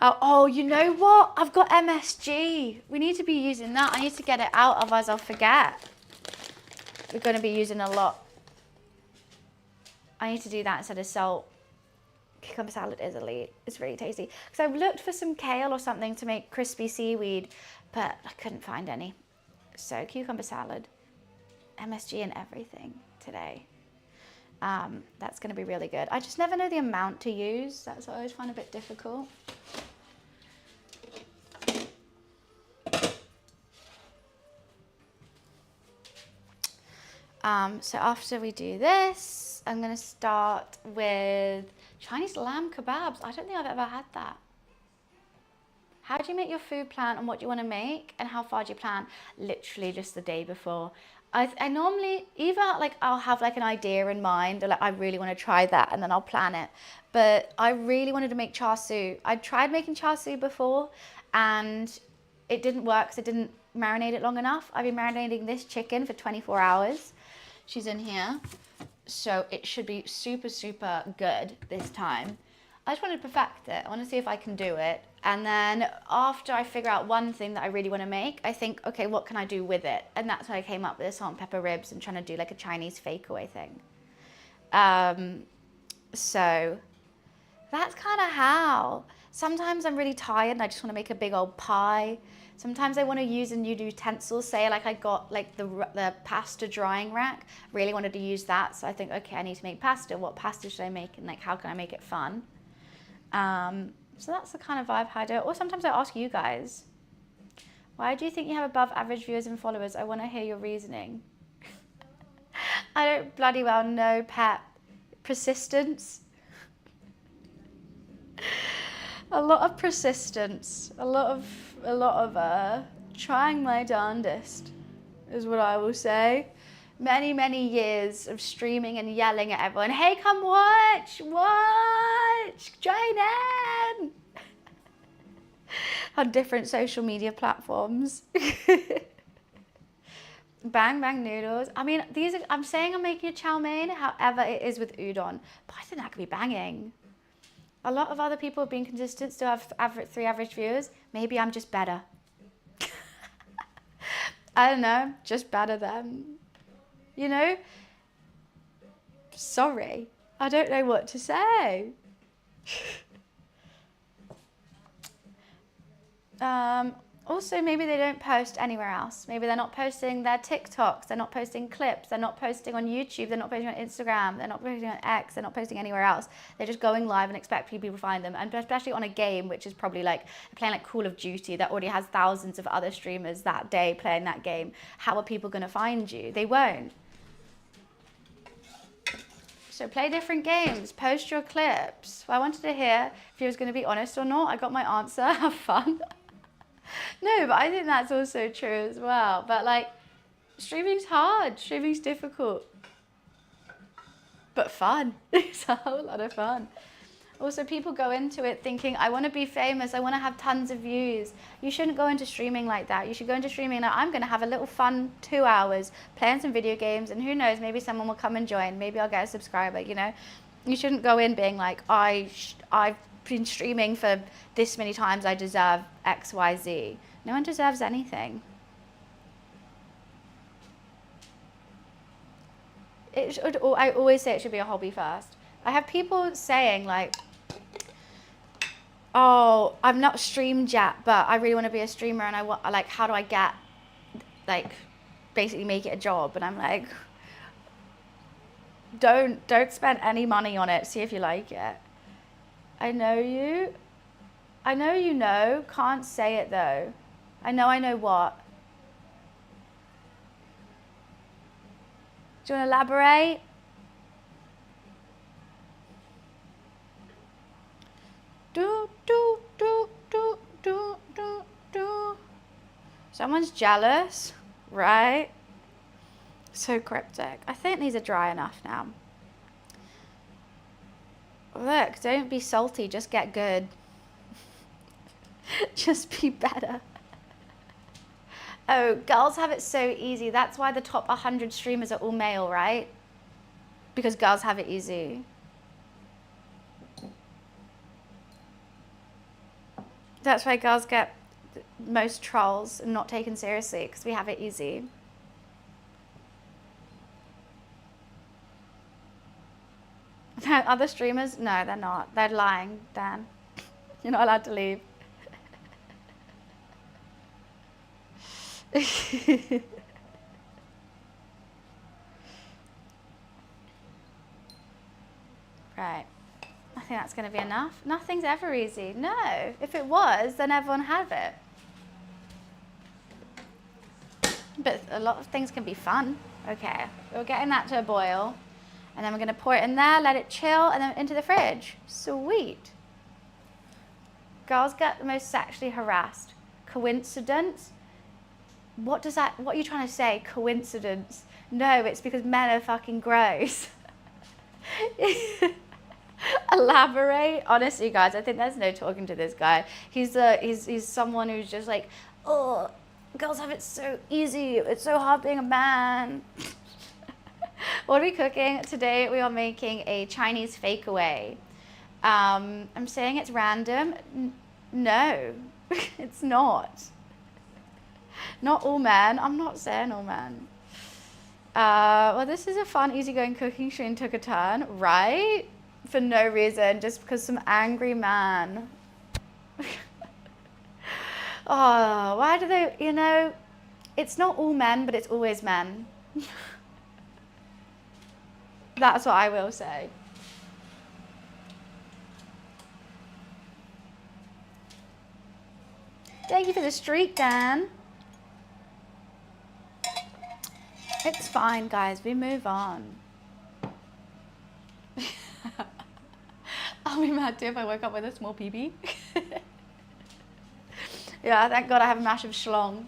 Oh, you know what? I've got MSG. We need to be using that. I need to get it out, otherwise I'll forget. We're going to be using a lot. I need to do that instead of salt. Cucumber salad is elite. It's really tasty. Because I've looked for some kale or something to make crispy seaweed, but I couldn't find any. So cucumber salad, MSG and everything today. That's going to be really good. I just never know the amount to use. That's what I always find a bit difficult. So after we do this, I'm gonna start with Chinese lamb kebabs. I don't think I've ever had that. How do you make your food plan and what do you want to make and how far do you plan? Literally just the day before. I normally either like I'll have like an idea in mind or like I really want to try that and then I'll plan it. But I really wanted to make char siu. I tried making char siu before and it didn't work because I didn't marinate it long enough. I've been marinating this chicken for 24 hours. She's in here. So it should be super, super good this time. I just want to perfect it. I want to see if I can do it. And then after I figure out one thing that I really want to make, I think, okay, what can I do with it? And that's when I came up with the salt and pepper ribs and trying to do like a Chinese fakeaway thing. So that's kind of how. Sometimes I'm really tired and I just want to make a big old pie. Sometimes I want to use a new utensil. Say like I got like the pasta drying rack. Really wanted to use that. So I think, okay, I need to make pasta. What pasta should I make? And like, how can I make it fun? So that's the kind of vibe I do. Or sometimes I ask you guys, why do you think you have above average viewers and followers? I want to hear your reasoning. I don't bloody well know, Pep. Persistence. A lot of persistence. A lot of trying my darndest is what I will say. Many, many years of streaming and yelling at everyone, hey, come watch, join in. On different social media platforms. Bang bang noodles. I mean, I'm saying I'm making a chow mein, however it is with udon, but I think that could be banging. A lot of other people have been consistent, still have 3 average viewers. Maybe I'm just better. I don't know, just better than, you know? Sorry, I don't know what to say. Also, maybe they don't post anywhere else. Maybe they're not posting their TikToks, they're not posting clips, they're not posting on YouTube, they're not posting on Instagram, they're not posting on X, they're not posting anywhere else. They're just going live and expect people to find them. And especially on a game, which is probably like playing like Call of Duty that already has thousands of other streamers that day playing that game. How are people gonna find you? They won't. So play different games, post your clips. I wanted to hear if you was gonna be honest or not. I got my answer, have fun. No, but I think that's also true as well. But like, streaming's hard, streaming's difficult. But fun, it's a whole lot of fun. Also, people go into it thinking, I want to be famous, I want to have tons of views. You shouldn't go into streaming like that. You should go into streaming like, I'm going to have a little fun 2 hours, playing some video games, and who knows, maybe someone will come and join, maybe I'll get a subscriber, you know? You shouldn't go in being like, I've been streaming for this many times, I deserve X, Y, Z. No one deserves anything. I always say it should be a hobby first. I have people saying like, oh, I've not streamed yet, but I really want to be a streamer and I want, like, how do I get, like, basically make it a job? And I'm like, don't spend any money on it, see if you like it. I know you know, can't say it though. I know what. Do you want to elaborate? Do. Someone's jealous, right? So cryptic. I think these are dry enough now. Look, don't be salty, just get good. Just be better. Oh, girls have it so easy. That's why the top 100 streamers are all male, right? Because girls have it easy. That's why girls get most trolls and not taken seriously, because we have it easy. Other streamers? No, they're not. They're lying, Dan. You're not allowed to leave. Right. I think that's going to be enough. Nothing's ever easy. No. If it was, then everyone had it. But a lot of things can be fun. Okay, we're getting that to a boil. And then we're gonna pour it in there, let it chill, and then into the fridge. Sweet. Girls get the most sexually harassed. Coincidence? What are you trying to say? Coincidence? No, it's because men are fucking gross. Elaborate. Honestly, guys, I think there's no talking to this guy. He's someone who's just like, oh, girls have it so easy. It's so hard being a man. What are we cooking? Today we are making a Chinese fakeaway. I'm saying it's random. No, it's not. Not all men. I'm not saying all men. Well, this is a fun, easygoing cooking stream took a turn, right? For no reason, just because some angry man. Oh, why do they, it's not all men, but it's always men. That's what I will say. Thank you for the streak, Dan. It's fine, guys. We move on. I'll be mad too if I woke up with a small PB. Yeah, thank God I have a massive schlong.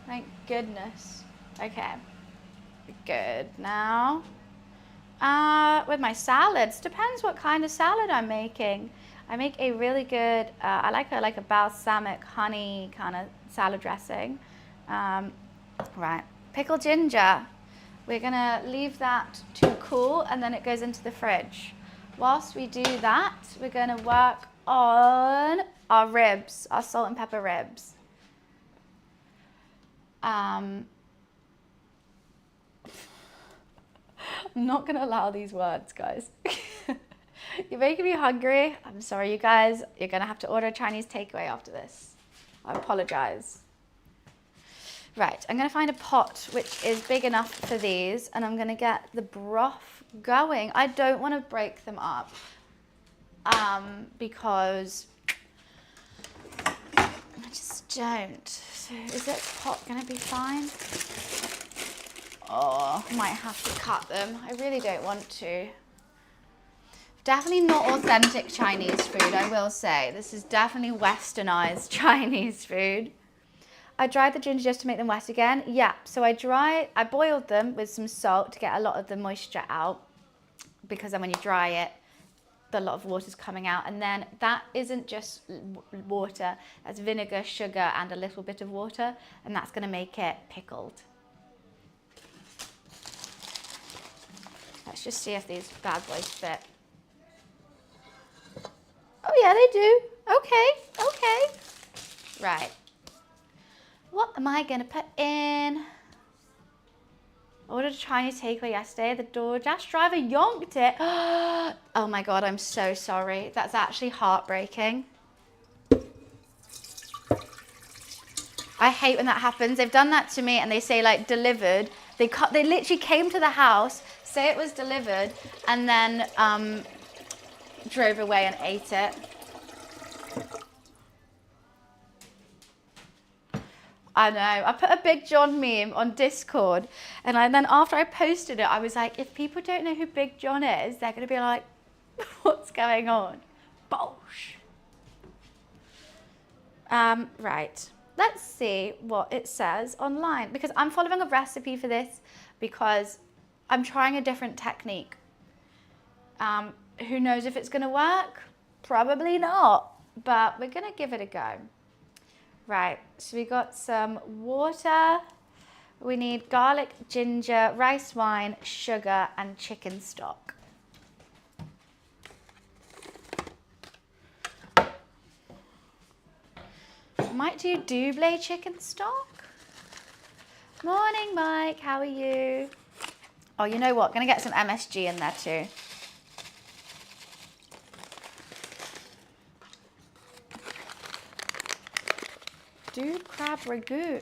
Thank goodness. Okay. Good. Now, with my salads, depends what kind of salad I'm making. I make a really good, I like a balsamic honey kind of salad dressing. Right, pickled ginger. We're gonna leave that to cool and then it goes into the fridge. Whilst we do that, we're gonna work on our ribs, our salt and pepper ribs. I'm not gonna allow these words, guys. You're making me hungry. I'm sorry, you guys. You're gonna have to order a Chinese takeaway after this. I apologize. Right, I'm gonna find a pot which is big enough for these and I'm gonna get the broth going. I don't wanna break them up because I just don't. So is this pot gonna be fine? Oh, I might have to cut them. I really don't want to. Definitely not authentic Chinese food, I will say. This is definitely westernized Chinese food. I dried the ginger just to make them wet again. Yeah, so I boiled them with some salt to get a lot of the moisture out, because then when you dry it, a lot of water's coming out. And then that isn't just water, that's vinegar, sugar, and a little bit of water, and that's gonna make it pickled. Let's just see if these bad boys fit. Oh yeah, they do. Okay, okay. Right. What am I gonna put in? I ordered a Chinese takeaway yesterday. The DoorDash driver yonked it. Oh my God, I'm so sorry. That's actually heartbreaking. I hate when that happens. They've done that to me and they say like delivered. They literally came to the house, say it was delivered, and then drove away and ate it. I know. I put a Big John meme on Discord, and then after I posted it, I was like, if people don't know who Big John is, they're going to be like, what's going on? Bosh. Right. Let's see what it says online, because I'm following a recipe for this because I'm trying a different technique. Who knows if it's going to work? Probably not, but we're going to give it a go. Right, so we got some water, we need garlic, ginger, rice wine, sugar, and chicken stock. Might do double chicken stock. Morning, Mike, how are you? Oh, you know what, gonna get some MSG in there too. Do crab ragu.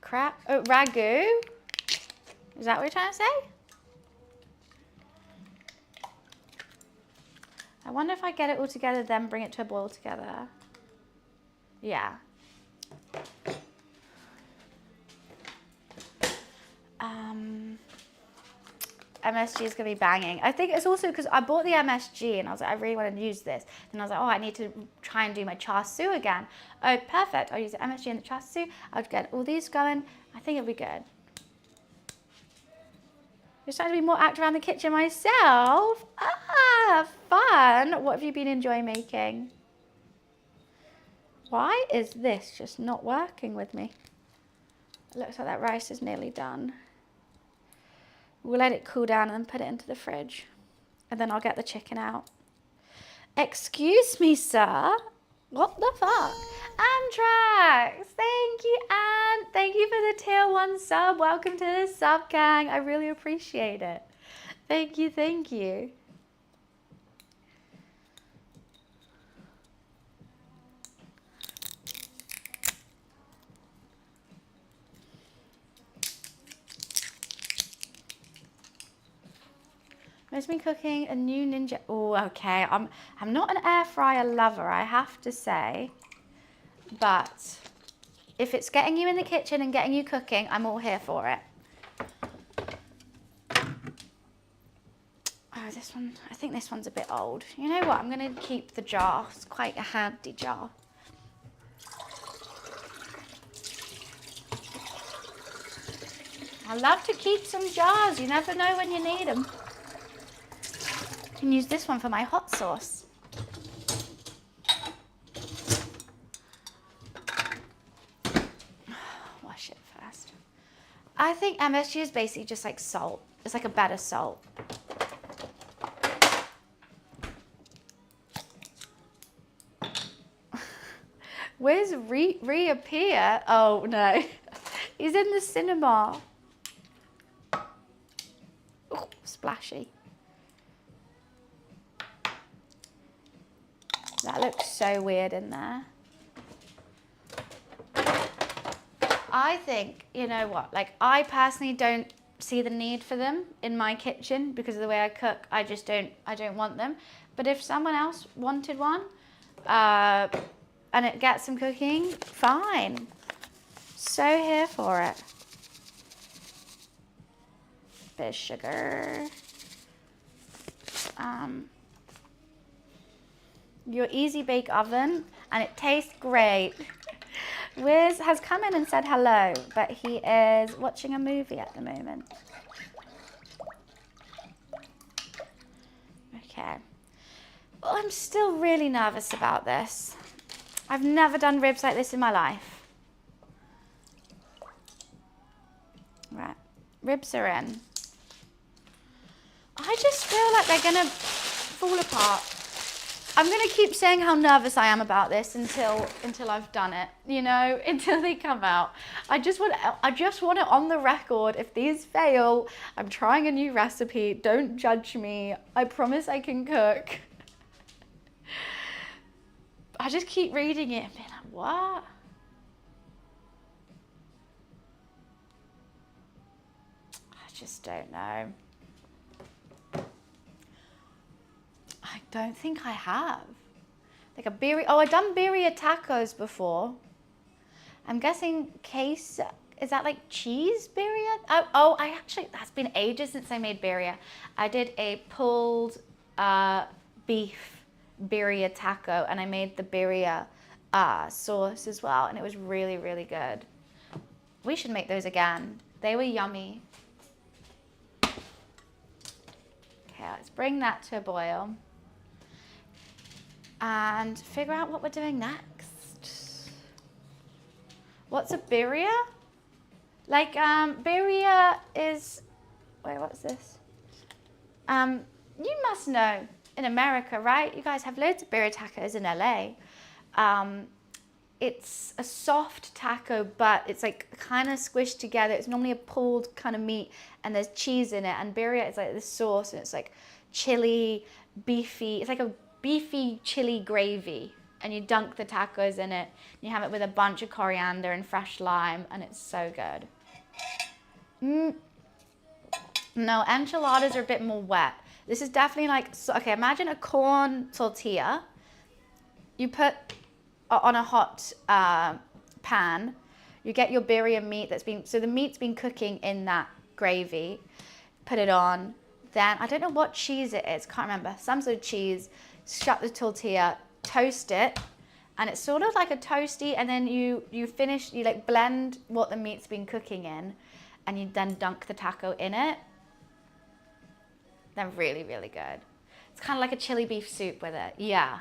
Ragu? Is that what you're trying to say? I wonder if I get it all together, then bring it to a boil together. Yeah. MSG is going to be banging. I think it's also because I bought the MSG and I was like, I really want to use this. Then I was like, oh, I need to try and do my char siu again. Oh, perfect. I'll use the MSG and the char siu. I'll get all these going. I think it'll be good. Just trying to be more active around the kitchen myself. Ah, fun. What have you been enjoying making? Why is this just not working with me? It looks like that rice is nearly done. We'll let it cool down and then put it into the fridge. And then I'll get the chicken out. Excuse me, sir. What the fuck? Antrax! Thank you, Anne. Thank you for the tier 1 sub. Welcome to the sub gang. I really appreciate it. Thank you, thank you. Most been cooking a new ninja. Oh, okay. I'm not an air fryer lover, I have to say. But if it's getting you in the kitchen and getting you cooking, I'm all here for it. Oh, this one, I think this one's a bit old. You know what? I'm going to keep the jar. It's quite a handy jar. I love to keep some jars. You never know when you need them. I can use this one for my hot sauce. Wash it first. I think MSG is basically just like salt. It's like a better salt. Where's reappear? Oh no, he's in the cinema. Oh, splashy. That looks so weird in there. I think, you know what, like I personally don't see the need for them in my kitchen because of the way I cook. I don't want them. But if someone else wanted one, and it gets some cooking, fine. So here for it. Bit of sugar. Your easy bake oven, and it tastes great. Wiz has come in and said hello, but he is watching a movie at the moment. Okay. Well, I'm still really nervous about this. I've never done ribs like this in my life. Right, ribs are in. I just feel like they're gonna fall apart. I'm gonna keep saying how nervous I am about this until I've done it, you know, until they come out. I just want it on the record. If these fail, I'm trying a new recipe. Don't judge me. I promise I can cook. I just keep reading it and being like, what? I just don't know. I don't think I have. Like a birria. Oh, I've done birria tacos before. I'm guessing queso. Is that like cheese birria? Oh, I actually, that's been ages since I made birria. I did a pulled beef birria taco, and I made the birria sauce as well, and it was really, really good. We should make those again. They were yummy. Okay, let's bring that to a boil and figure out what we're doing next. What's a birria? Like, birria is, wait, what's this? You must know, in America, right? You guys have loads of birria tacos in LA. It's a soft taco, but it's like kind of squished together. It's normally a pulled kind of meat, and there's cheese in it. And birria is like this sauce, and it's like chili, beefy. It's like a beefy chili gravy, and you dunk the tacos in it. And you have it with a bunch of coriander and fresh lime, and it's so good. No, enchiladas are a bit more wet. This is definitely like, okay, imagine a corn tortilla. You put on a hot pan, you get your birria meat that's been, so the meat's been cooking in that gravy, put it on. Then, I don't know what cheese it is, can't remember. Some sort of cheese, shut the tortilla, toast it, and it's sort of like a toasty, and then you like blend what the meat's been cooking in, and you then dunk the taco in it. They're really, really good. It's kind of like a chili beef soup with it. Yeah.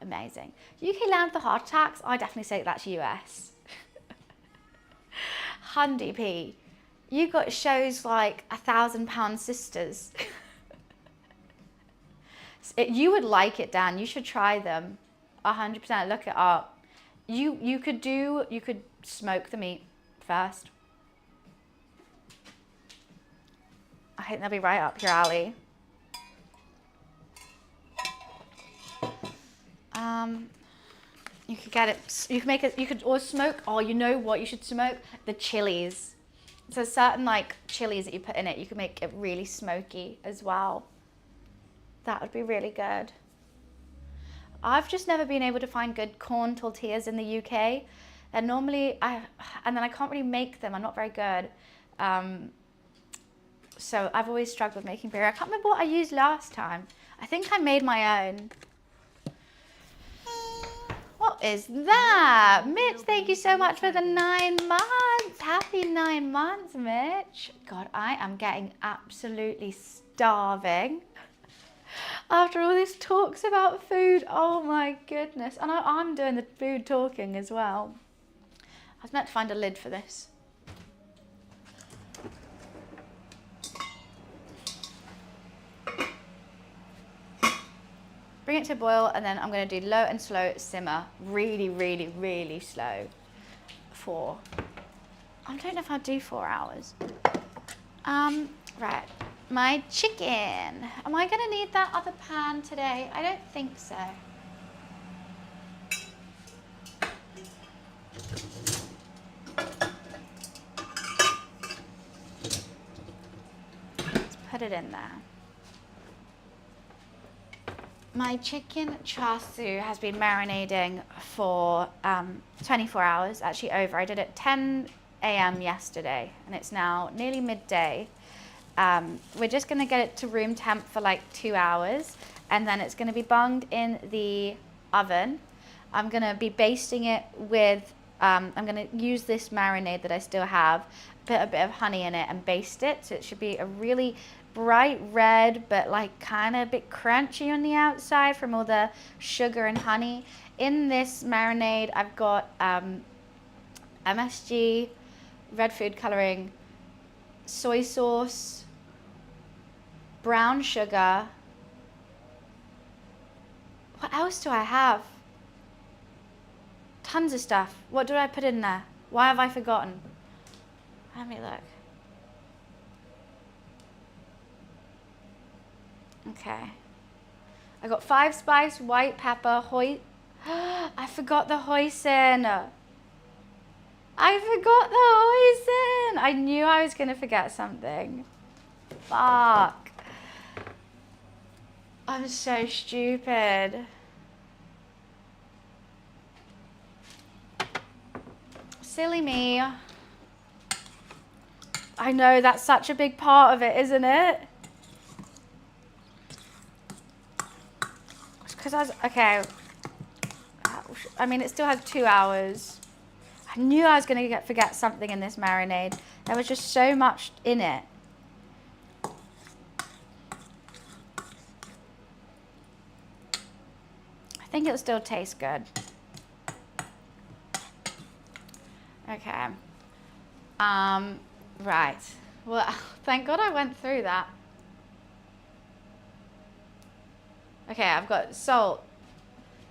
Amazing. UK land for heart attacks? I definitely say that's US. Hundy P. You got shows like 1,000-Pound Sisters. You would like it, Dan. You should try them. 100%. Look it up. You could smoke the meat first. I think they'll be right up your alley. You could get it. You can make it. You could or smoke. Oh, you know what? You should smoke the chilies. So certain like chilies that you put in it, you can make it really smoky as well. That would be really good. I've just never been able to find good corn tortillas in the UK. They're normally and then I can't really make them. I'm not very good. So I've always struggled making birria. I can't remember what I used last time. I think I made my own. What is that? Mitch, thank you so much for the 9 months. Happy 9 months, Mitch. God, I am getting absolutely starving. After all this talks about food, oh my goodness. And I'm doing the food talking as well. I was meant to find a lid for this. Bring it to a boil, and then I'm going to do low and slow simmer. Really, really, really slow for, I don't know if I'll do 4 hours. Right, my chicken. Am I going to need that other pan today? I don't think so. Let's put it in there. My chicken char siu has been marinating for 24 hours, actually over. I did it 10 a.m. yesterday, and it's now nearly midday. We're just going to get it to room temp for like 2 hours, and then it's going to be bunged in the oven. I'm going to be basting it with, I'm going to use this marinade that I still have, put a bit of honey in it and baste it, so it should be a really bright red, but like kind of a bit crunchy on the outside from all the sugar and honey. In this marinade, I've got MSG, red food coloring, soy sauce, brown sugar. What else do I have? Tons of stuff. What did I put in there? Why have I forgotten? Let me look. Okay. I got 5 spice, white pepper, I forgot the hoisin. I forgot the hoisin. I knew I was going to forget something. Fuck. I'm so stupid. Silly me. I know, that's such a big part of it, isn't it? Because I was, okay, I mean, it still has 2 hours. I knew I was going to forget something in this marinade. There was just so much in it. I think it'll still taste good. Okay. Right. Well, thank God I went through that. Okay, I've got salt,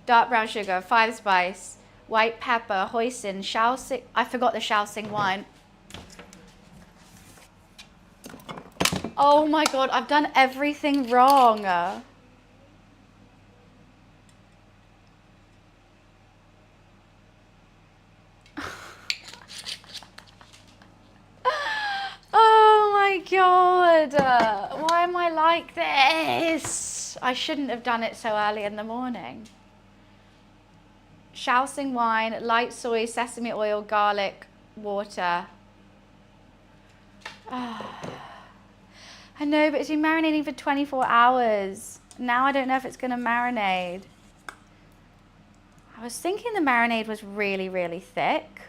dark brown sugar, 5 spice, white pepper, hoisin, Shaoxing. I forgot the Shaoxing wine. Oh my God, I've done everything wrong. Oh my God. Why am I like this? I shouldn't have done it so early in the morning. Shaoxing wine, light soy, sesame oil, garlic, water. I know, but it's been marinating for 24 hours. Now I don't know if it's going to marinate. I was thinking the marinade was really, really thick.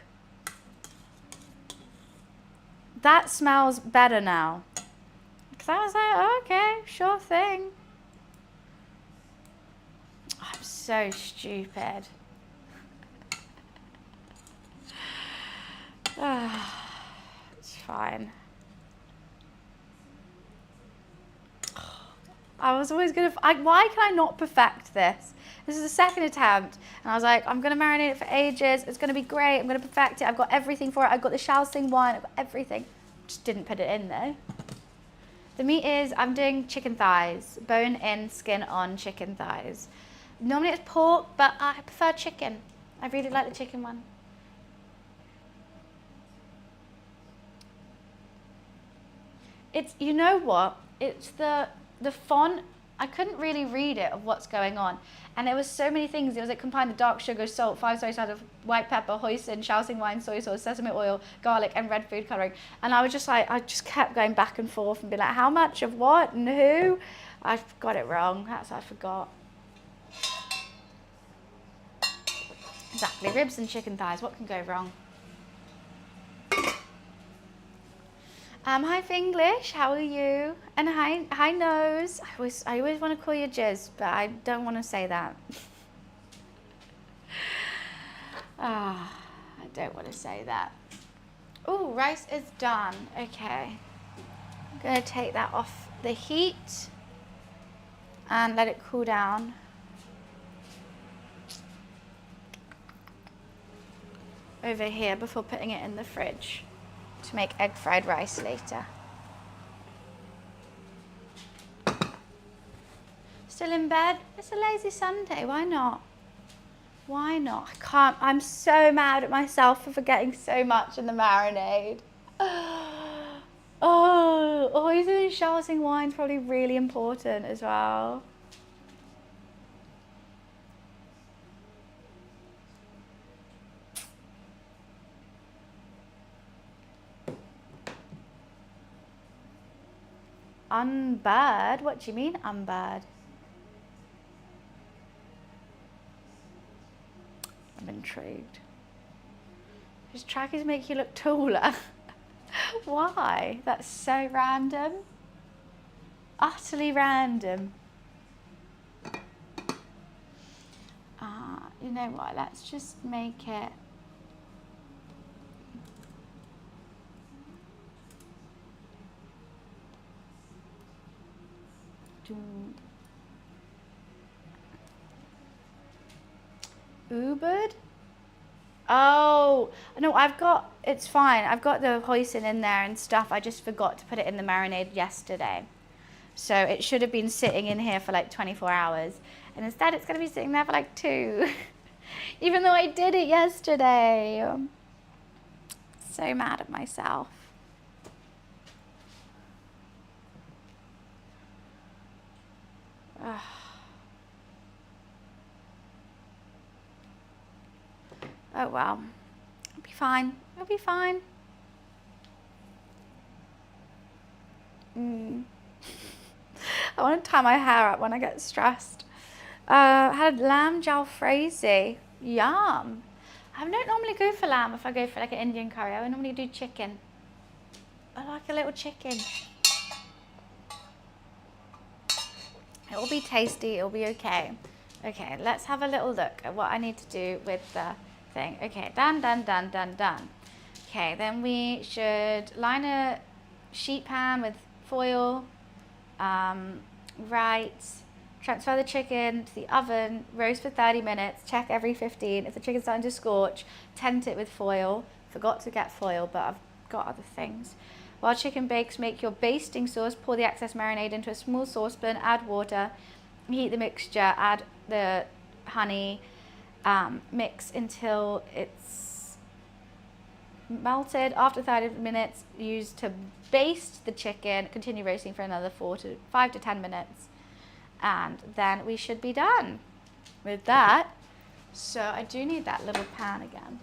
That smells better now. Because I was like, oh, okay, sure thing. Oh, I'm so stupid. It's fine. I was always going to, why can I not perfect this? This is the second attempt. And I was like, I'm going to marinate it for ages. It's going to be great. I'm going to perfect it. I've got everything for it. I've got the Shaoxing wine. I've got everything. Just didn't put it in though. The meat is, I'm doing chicken thighs. Bone in, skin on chicken thighs. Normally it's pork, but I prefer chicken. I really like the chicken one. It's, you know what? It's the font, I couldn't really read it of what's going on. And there was so many things. It was like combined the dark sugar, salt, 5 soy sauce, white pepper, hoisin, Shaoxing wine, soy sauce, sesame oil, garlic, and red food coloring. And I was just like, I just kept going back and forth and be like, how much of what and who? I got it wrong. That's what I forgot. Exactly, ribs and chicken thighs. What can go wrong? Hi Finglish, how are you? And hi Nose. I always want to call you Jizz, but I don't want to say that. I don't want to say that. Oh, rice is done. Okay. I'm going to take that off the heat and let it cool down. Over here before putting it in the fridge to make egg fried rice later. Still in bed? It's a lazy Sunday, why not? Why not? I can't, I'm so mad at myself for forgetting so much in the marinade. Oh, always in Shaoxing wine's probably really important as well. Unbad? What do you mean unbad? I'm intrigued. His trackies make you look taller. Why? That's so random. Utterly random. You know what? Let's just make it. Ubered? Oh, no, it's fine. I've got the hoisin in there and stuff. I just forgot to put it in the marinade yesterday. So it should have been sitting in here for like 24 hours. And instead it's going to be sitting there for like 2. Even though I did it yesterday. So mad at myself. Ugh. Oh well, it'll be fine. It'll be fine. I want to tie my hair up when I get stressed. I had lamb jalfrezi. Yum. I don't normally go for lamb if I go for like an Indian curry. I normally do chicken. I like a little chicken. It will be tasty. It will be okay. Okay, let's have a little look at what I need to do with the thing. Okay, done. Okay, then we should line a sheet pan with foil. Right. Transfer the chicken to the oven, roast for 30 minutes, check every 15. If the chicken's starting to scorch, tent it with foil. Forgot to get foil, but I've got other things. While chicken bakes, make your basting sauce. Pour the excess marinade into a small saucepan, add water, heat the mixture, add the honey, mix until it's melted. After 30 minutes, use to baste the chicken. Continue roasting for another 5 to 10 minutes. And then we should be done with that. So I do need that little pan again.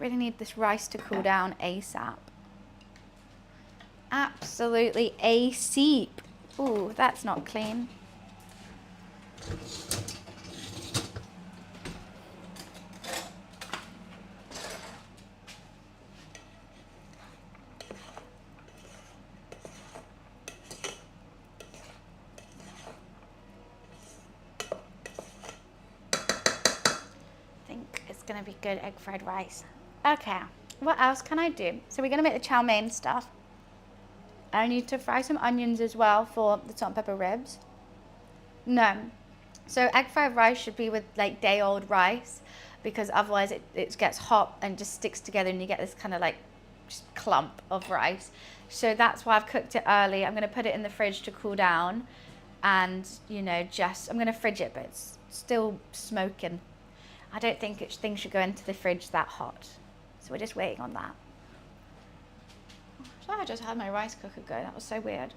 really need this rice to cool down ASAP. Absolutely ASAP. Ooh, that's not clean. Gonna be good egg fried rice. Okay, what else can I do? So we're gonna make the chow mein stuff. I need to fry some onions as well for the salt and pepper ribs. No, so egg fried rice should be with like day old rice, because otherwise it gets hot and just sticks together and you get this kind of like just clump of rice. So that's why I've cooked it early. I'm gonna put it in the fridge to cool down, and you know, I'm gonna fridge it, but it's still smoking. I don't think things should go into the fridge that hot. So we're just waiting on that. So I just had my rice cooker go. That was so weird.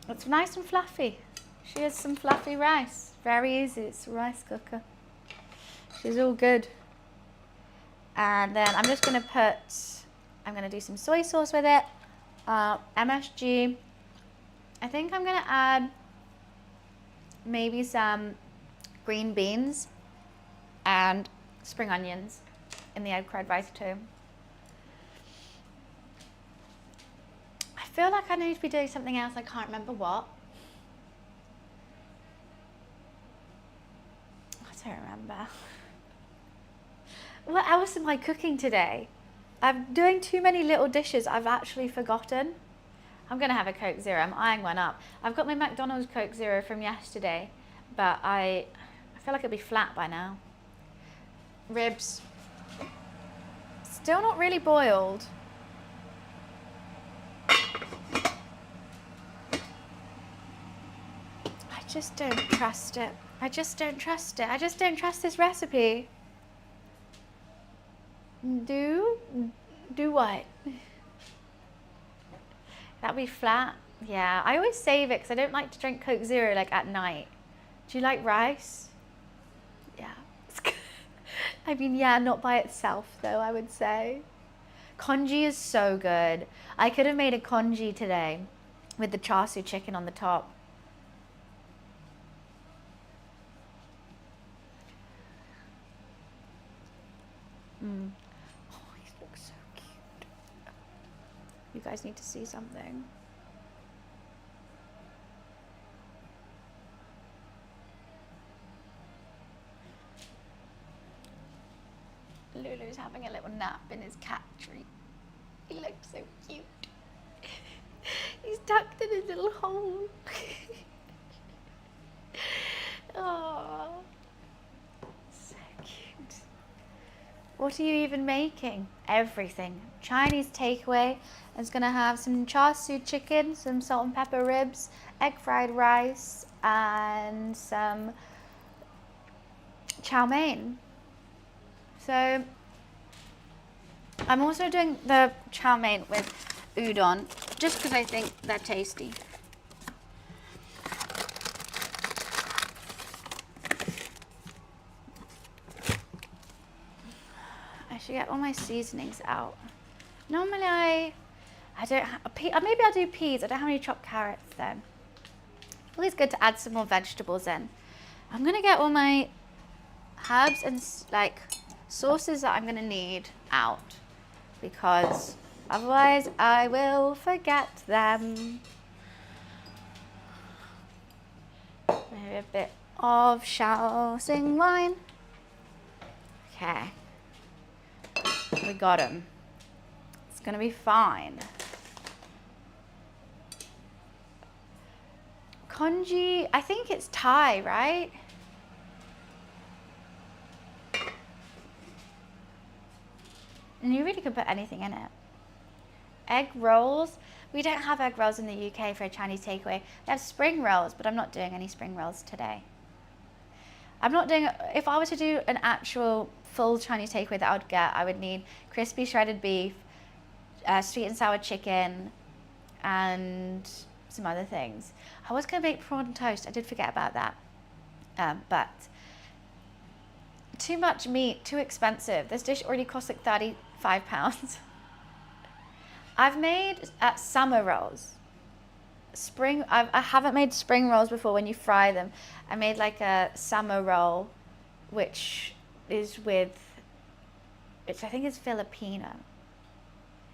It's nice and fluffy. She has some fluffy rice. Very easy. It's a rice cooker. She's all good. And then I'm just going to do some soy sauce with it. MSG. I think I'm going to add maybe some green beans and spring onions in the egg fried rice too. I feel like I need to be doing something else. I can't remember what. I don't remember. What else am I cooking today? I'm doing too many little dishes I've actually forgotten. I'm gonna have a Coke Zero. I'm eyeing one up. I've got my McDonald's Coke Zero from yesterday, but I feel like it'll be flat by now. Ribs, still not really boiled. I just don't trust it. I just don't trust this recipe. Do what? That'll be flat. Yeah, I always save it because I don't like to drink Coke Zero like at night. Do you like rice? Yeah. I mean, yeah, not by itself though, I would say. Congee is so good. I could have made a congee today with the char siu chicken on the top. Oh, he looks so cute. You guys need to see something. Lulu's having a little nap in his cat treat. He looks so cute. He's tucked in his little hole. Oh, so cute. What are you even making? Everything. Chinese takeaway. It's gonna have some char siu chicken, some salt and pepper ribs, egg fried rice, and some chow mein. So I'm also doing the chow mein with udon, just because I think they're tasty. I should get all my seasonings out. Normally I don't have, maybe I'll do peas. I don't have any chopped carrots though. Always good to add some more vegetables in. I'm gonna get all my herbs and like sauces that I'm gonna need out, because otherwise I will forget them. Maybe a bit of Shaoxing wine. Okay, we got them. It's gonna be fine. Congee, I think it's Thai, right? And you really could put anything in it. Egg rolls. We don't have egg rolls in the UK for a Chinese takeaway. They have spring rolls, but I'm not doing any spring rolls today. I'm not doing, if I were to do an actual full Chinese takeaway that I would get, I would need crispy shredded beef, sweet and sour chicken, and some other things. I was gonna make prawn toast. I did forget about that. But Too much meat, too expensive. This dish already costs like £35. I've made summer rolls. I haven't made spring rolls before when you fry them. I made like a summer roll, which I think is Filipino.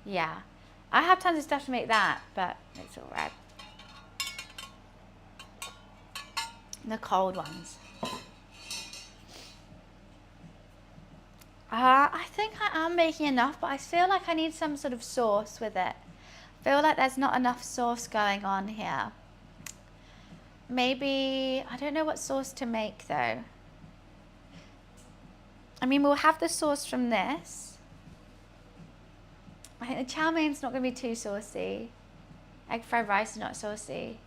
Yeah. I have tons of stuff to make that, but it's all right. The cold ones. I think I am making enough, but I feel like I need some sort of sauce with it. I feel like there's not enough sauce going on here. Maybe, I don't know what sauce to make though. I mean, we'll have the sauce from this. I think the chow mein's not going to be too saucy. Egg fried rice is not saucy.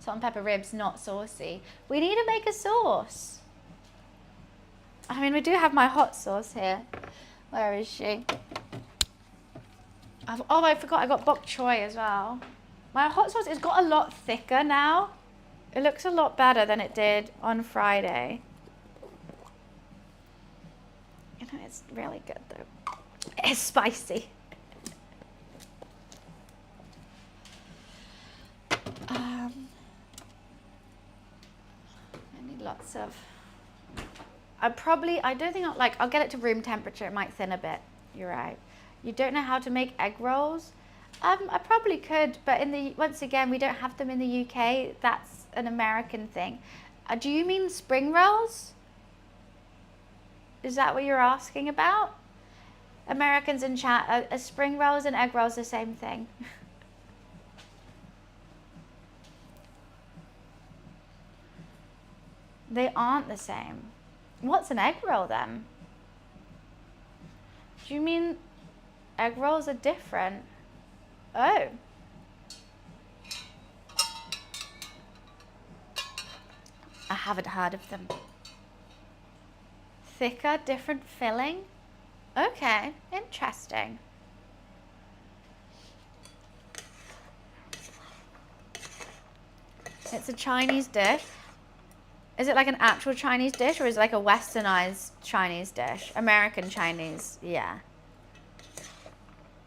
Salt and pepper ribs, not saucy. We need to make a sauce. I mean, we do have my hot sauce here. Where is she? Oh, I forgot I got bok choy as well. My hot sauce has got a lot thicker now. It looks a lot better than it did on Friday. You know, it's really good though. It's spicy. I need lots of... I don't think I'll get it to room temperature. It might thin a bit. You're right. You don't know how to make egg rolls? I probably could, but once again, we don't have them in the UK. That's an American thing. Do you mean spring rolls? Is that what you're asking about? Americans in chat, are spring rolls and egg rolls the same thing? They aren't the same. What's an egg roll then? Do you mean egg rolls are different? Oh. I haven't heard of them. Thicker, different filling? Okay, interesting. It's a Chinese dish. Is it like an actual Chinese dish or is it like a westernized Chinese dish? American Chinese, yeah.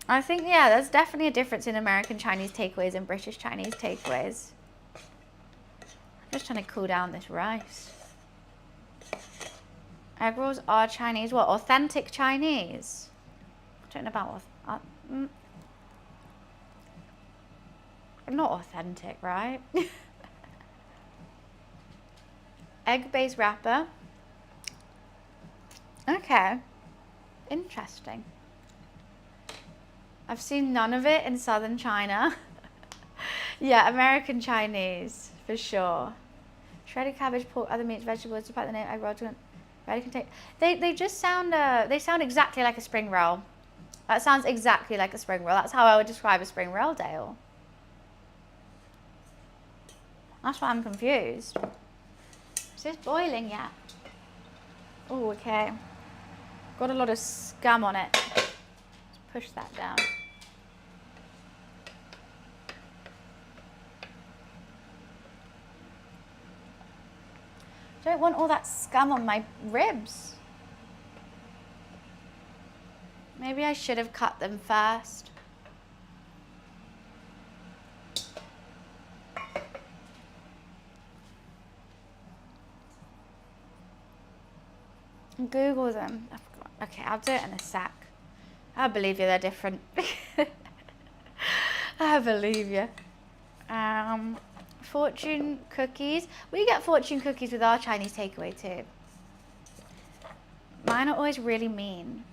I think, yeah, there's definitely a difference in American Chinese takeaways and British Chinese takeaways. I'm just trying to cool down this rice. Egg rolls are Chinese. What, authentic Chinese? I don't know about not authentic, right? Egg-based wrapper. Okay. Interesting. I've seen none of it in southern China. Yeah, American Chinese, for sure. Shredded cabbage, pork, other meats, vegetables, despite the name, egg roll, ready to take. They just sound, they sound exactly like a spring roll. That sounds exactly like a spring roll. That's how I would describe a spring roll, Dale. That's why I'm confused. Is this boiling yet? Oh, okay. Got a lot of scum on it. Let's push that down. Don't want all that scum on my ribs. Maybe I should have cut them first. Google them. Okay, I'll do it in a sec. I believe you, they're different. I believe you. Fortune cookies. We get fortune cookies with our Chinese takeaway too. Mine are always really mean.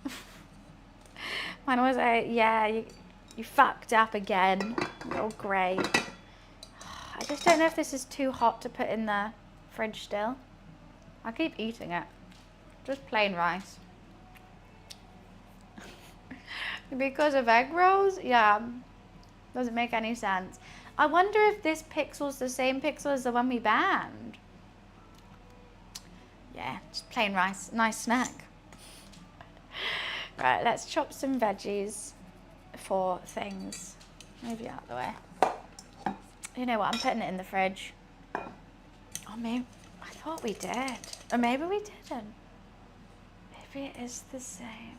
Mine are always like, yeah, you fucked up again. Oh, great. I just don't know if this is too hot to put in the fridge still. I keep eating it. Just plain rice. Because of egg rolls? Yeah. Doesn't make any sense. I wonder if this pixel's the same pixel as the one we banned. Yeah, just plain rice. Nice snack. Right, let's chop some veggies for things. Move you out of the way. You know what, I'm putting it in the fridge. Oh, maybe, I thought we did. Or maybe we didn't. Maybe it is the same.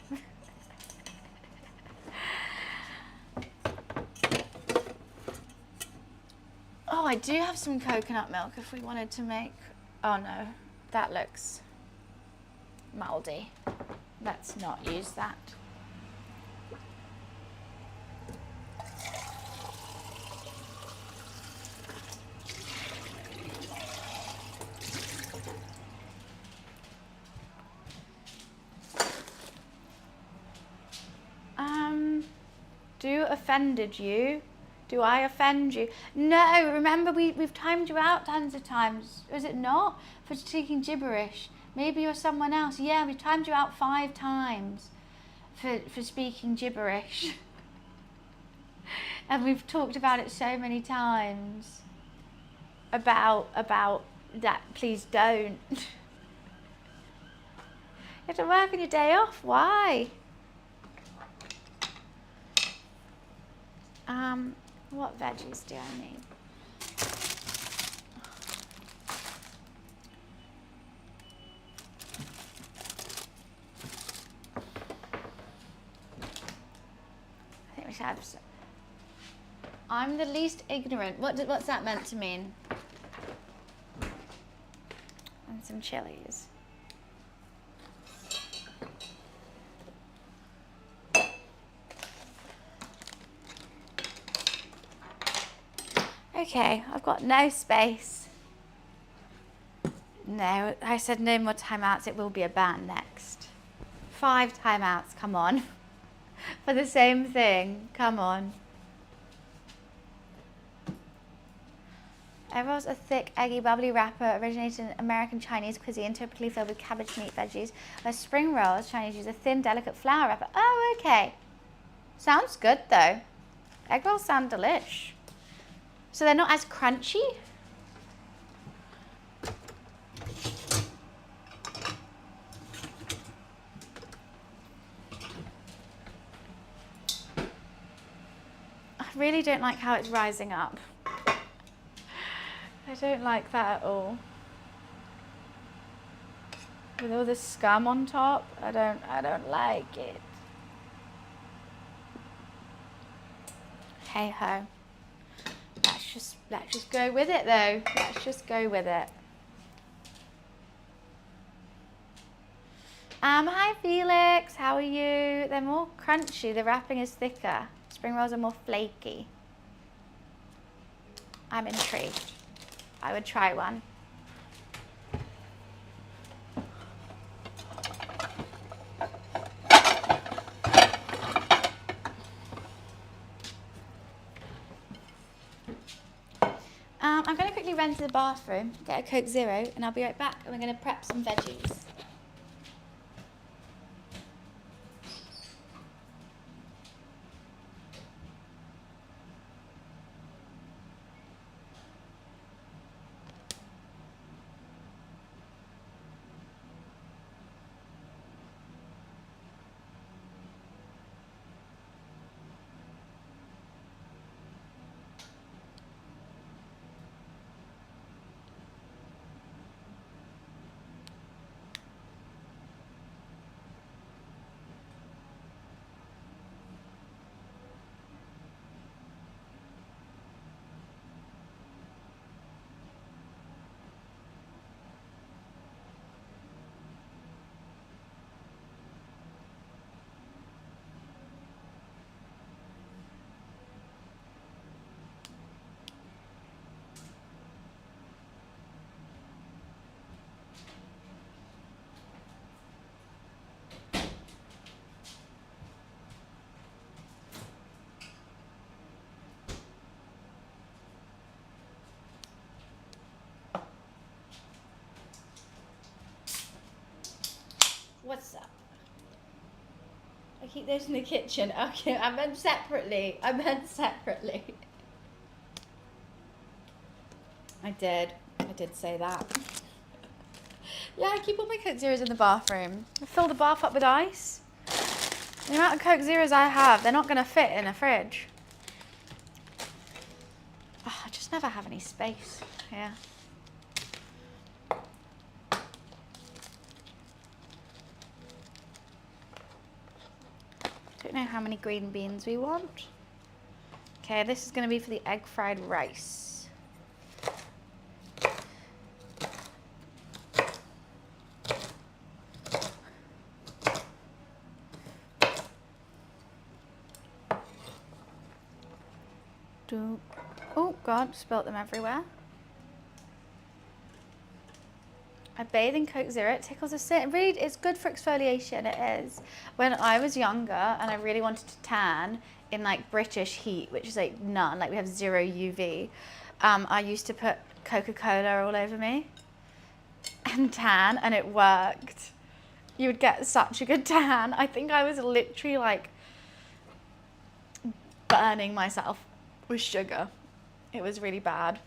Oh, I do have some coconut milk if we wanted to make... Oh no, that looks mouldy. Let's not use that. Do offended you? Do I offend you? No, remember we've timed you out tons of times. Was it not? For speaking gibberish. Maybe you're someone else. Yeah, we timed you out 5 times for speaking gibberish. And we've talked about it so many times. About that, please don't. You have to work on your day off. Why? What veggies do I need? I think we should have some. I'm the least ignorant. What's that meant to mean? And some chilies. Okay, I've got no space. No, I said no more timeouts. It will be a ban next. 5 timeouts, come on. For the same thing, come on. Egg rolls are thick, eggy, bubbly wrapper originated in American Chinese cuisine, typically filled with cabbage, meat, veggies. Where spring rolls, Chinese use a thin, delicate flour wrapper. Oh, okay. Sounds good though. Egg rolls sound delish. So they're not as crunchy? I really don't like how it's rising up. I don't like that at all. With all this scum on top, I don't like it. Hey ho. Let's just go with it though. Let's just go with it. Hi Felix, how are you? They're more crunchy, the wrapping is thicker. Spring rolls are more flaky. I'm intrigued. I would try one. I'm going to quickly run to the bathroom, get a Coke Zero, and I'll be right back. And we're going to prep some veggies. What's up? I keep those in the kitchen. Okay, I meant separately. I did say that. Yeah, I keep all my Coke Zeros in the bathroom. I fill the bath up with ice. The amount of Coke Zeros I have, they're not going to fit in a fridge. Oh, I just never have any space here. Don't know how many green beans we want. Okay, this is going to be for the egg fried rice. Oh God, spilt them everywhere. I bathe in Coke Zero. It tickles the skin. Really, it's good for exfoliation. It is. When I was younger and I really wanted to tan in like British heat, which is like none, like we have 0 UV, I used to put Coca-Cola all over me and tan, and it worked. You would get such a good tan. I think I was literally like burning myself with sugar. It was really bad.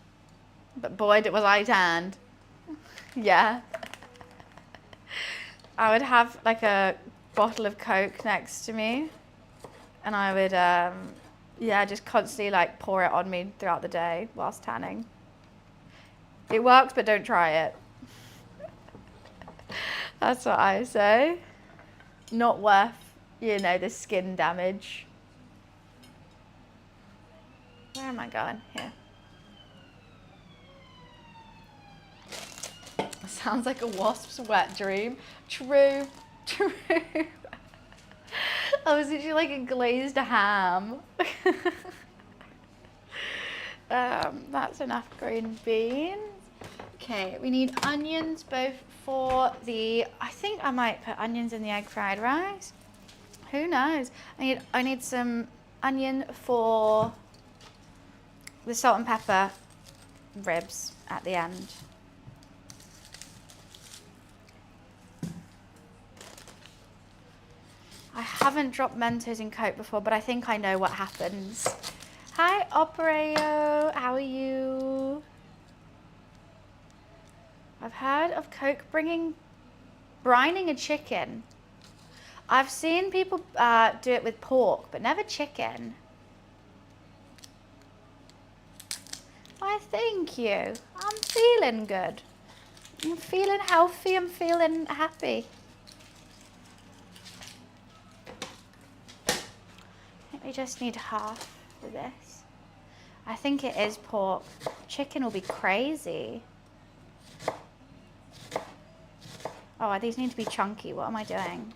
But boy, was I tanned. Yeah. I would have like a bottle of Coke next to me, and I would, yeah, just constantly like pour it on me throughout the day whilst tanning. It works, but don't try it. That's what I say. Not worth, you know, the skin damage. Where am I going? Here. Sounds like a wasp's wet dream. True, true. I was literally like a glazed ham. That's enough green beans. Okay, we need onions both for the, I think I might put onions in the egg fried rice. Who knows? I need some onion for the salt and pepper ribs at the end. I haven't dropped Mentos in Coke before, but I think I know what happens. Hi, Operayo. How are you? I've heard of Coke brining a chicken. I've seen people do it with pork, but never chicken. Why, thank you. I'm feeling good. I'm feeling healthy. I'm feeling happy. We just need half for this. I think it is pork. Chicken will be crazy. Oh, these need to be chunky. What am I doing?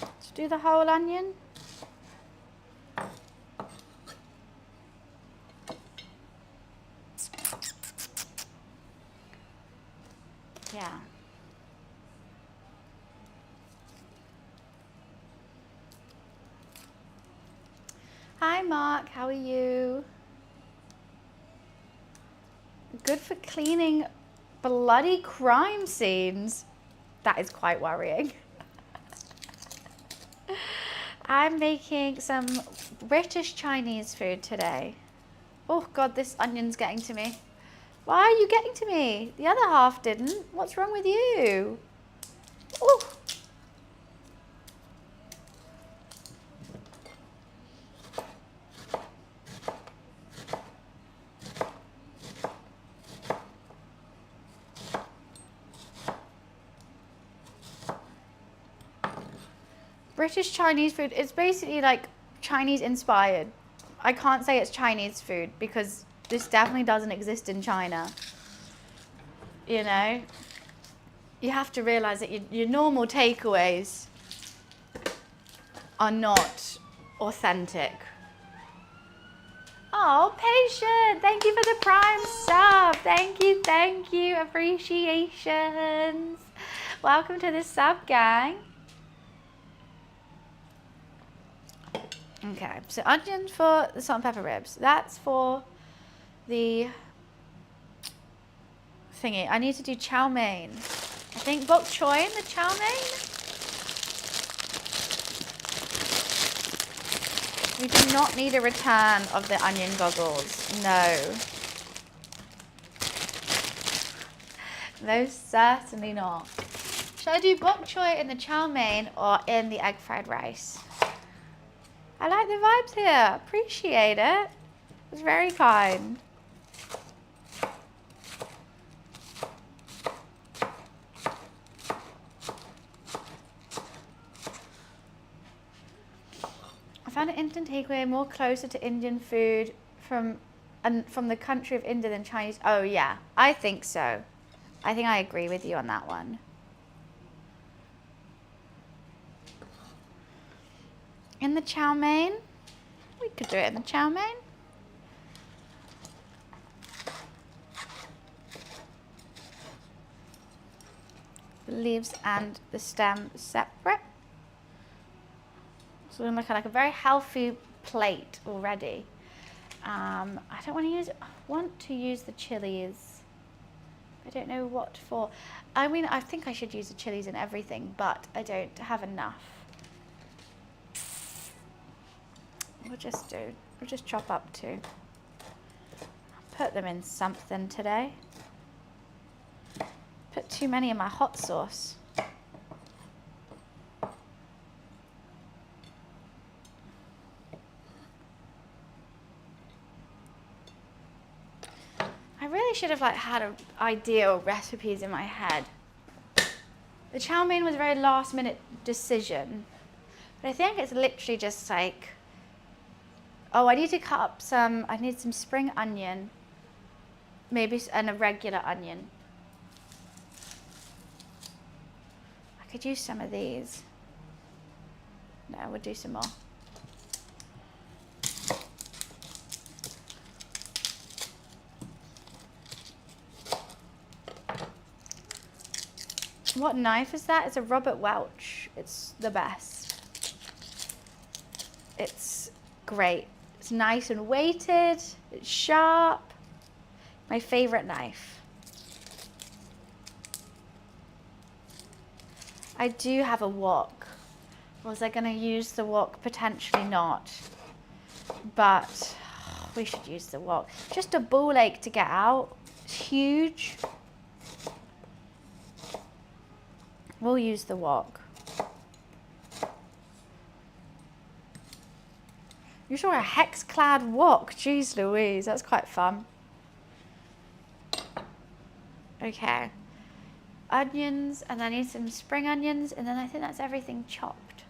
Let's do the whole onion. Yeah. Hi Mark, how are you? Good for cleaning bloody crime scenes. That is quite worrying. I'm making some British Chinese food today. Oh God, this onion's getting to me. Why are you getting to me? The other half didn't. What's wrong with you? Ooh. British Chinese food, it's basically like Chinese inspired. I can't say it's Chinese food because this definitely doesn't exist in China. You know, you have to realize that your normal takeaways are not authentic. Oh, Patient, thank you for the Prime sub. Thank you, appreciations. Welcome to the sub gang. Okay, so onions for the salt and pepper ribs. That's for the thingy. I need to do chow mein. I think bok choy in the chow mein. We do not need a return of the onion goggles. No. No, certainly not. Should I do bok choy in the chow mein or in the egg fried rice? I like the vibes here. Appreciate it. It's very kind. found an Indian takeaway more closer to Indian food from the country of India than Chinese. Oh yeah, I think so. I think I agree with you on that one. In the chow mein, we could do it in the chow mein. The leaves and the stem separate. So we're looking like a very healthy plate already. I don't want to use the chilies. I don't know what for. I mean, I think I should use the chilies in everything, but I don't have enough. We'll just chop up 2. I'll put them in something today. Put too many in my hot sauce. I really should have had an idea or recipes in my head. The chow mein was a very last minute decision. But I think it's literally just like, oh, I need to cut up I need some spring onion, maybe, and a regular onion. I could use some of these. No, we'll do some more. What knife is that? It's a Robert Welch. It's the best. It's great. It's nice and weighted. It's sharp. My favorite knife. I do have a wok. Was I going to use the wok? Potentially not. But we should use the wok. Just a ball ache to get out. It's huge. We'll use the wok. You saw a hex-clad wok. Jeez Louise, that's quite fun. Okay. Onions, and then I need some spring onions, and then I think that's everything chopped.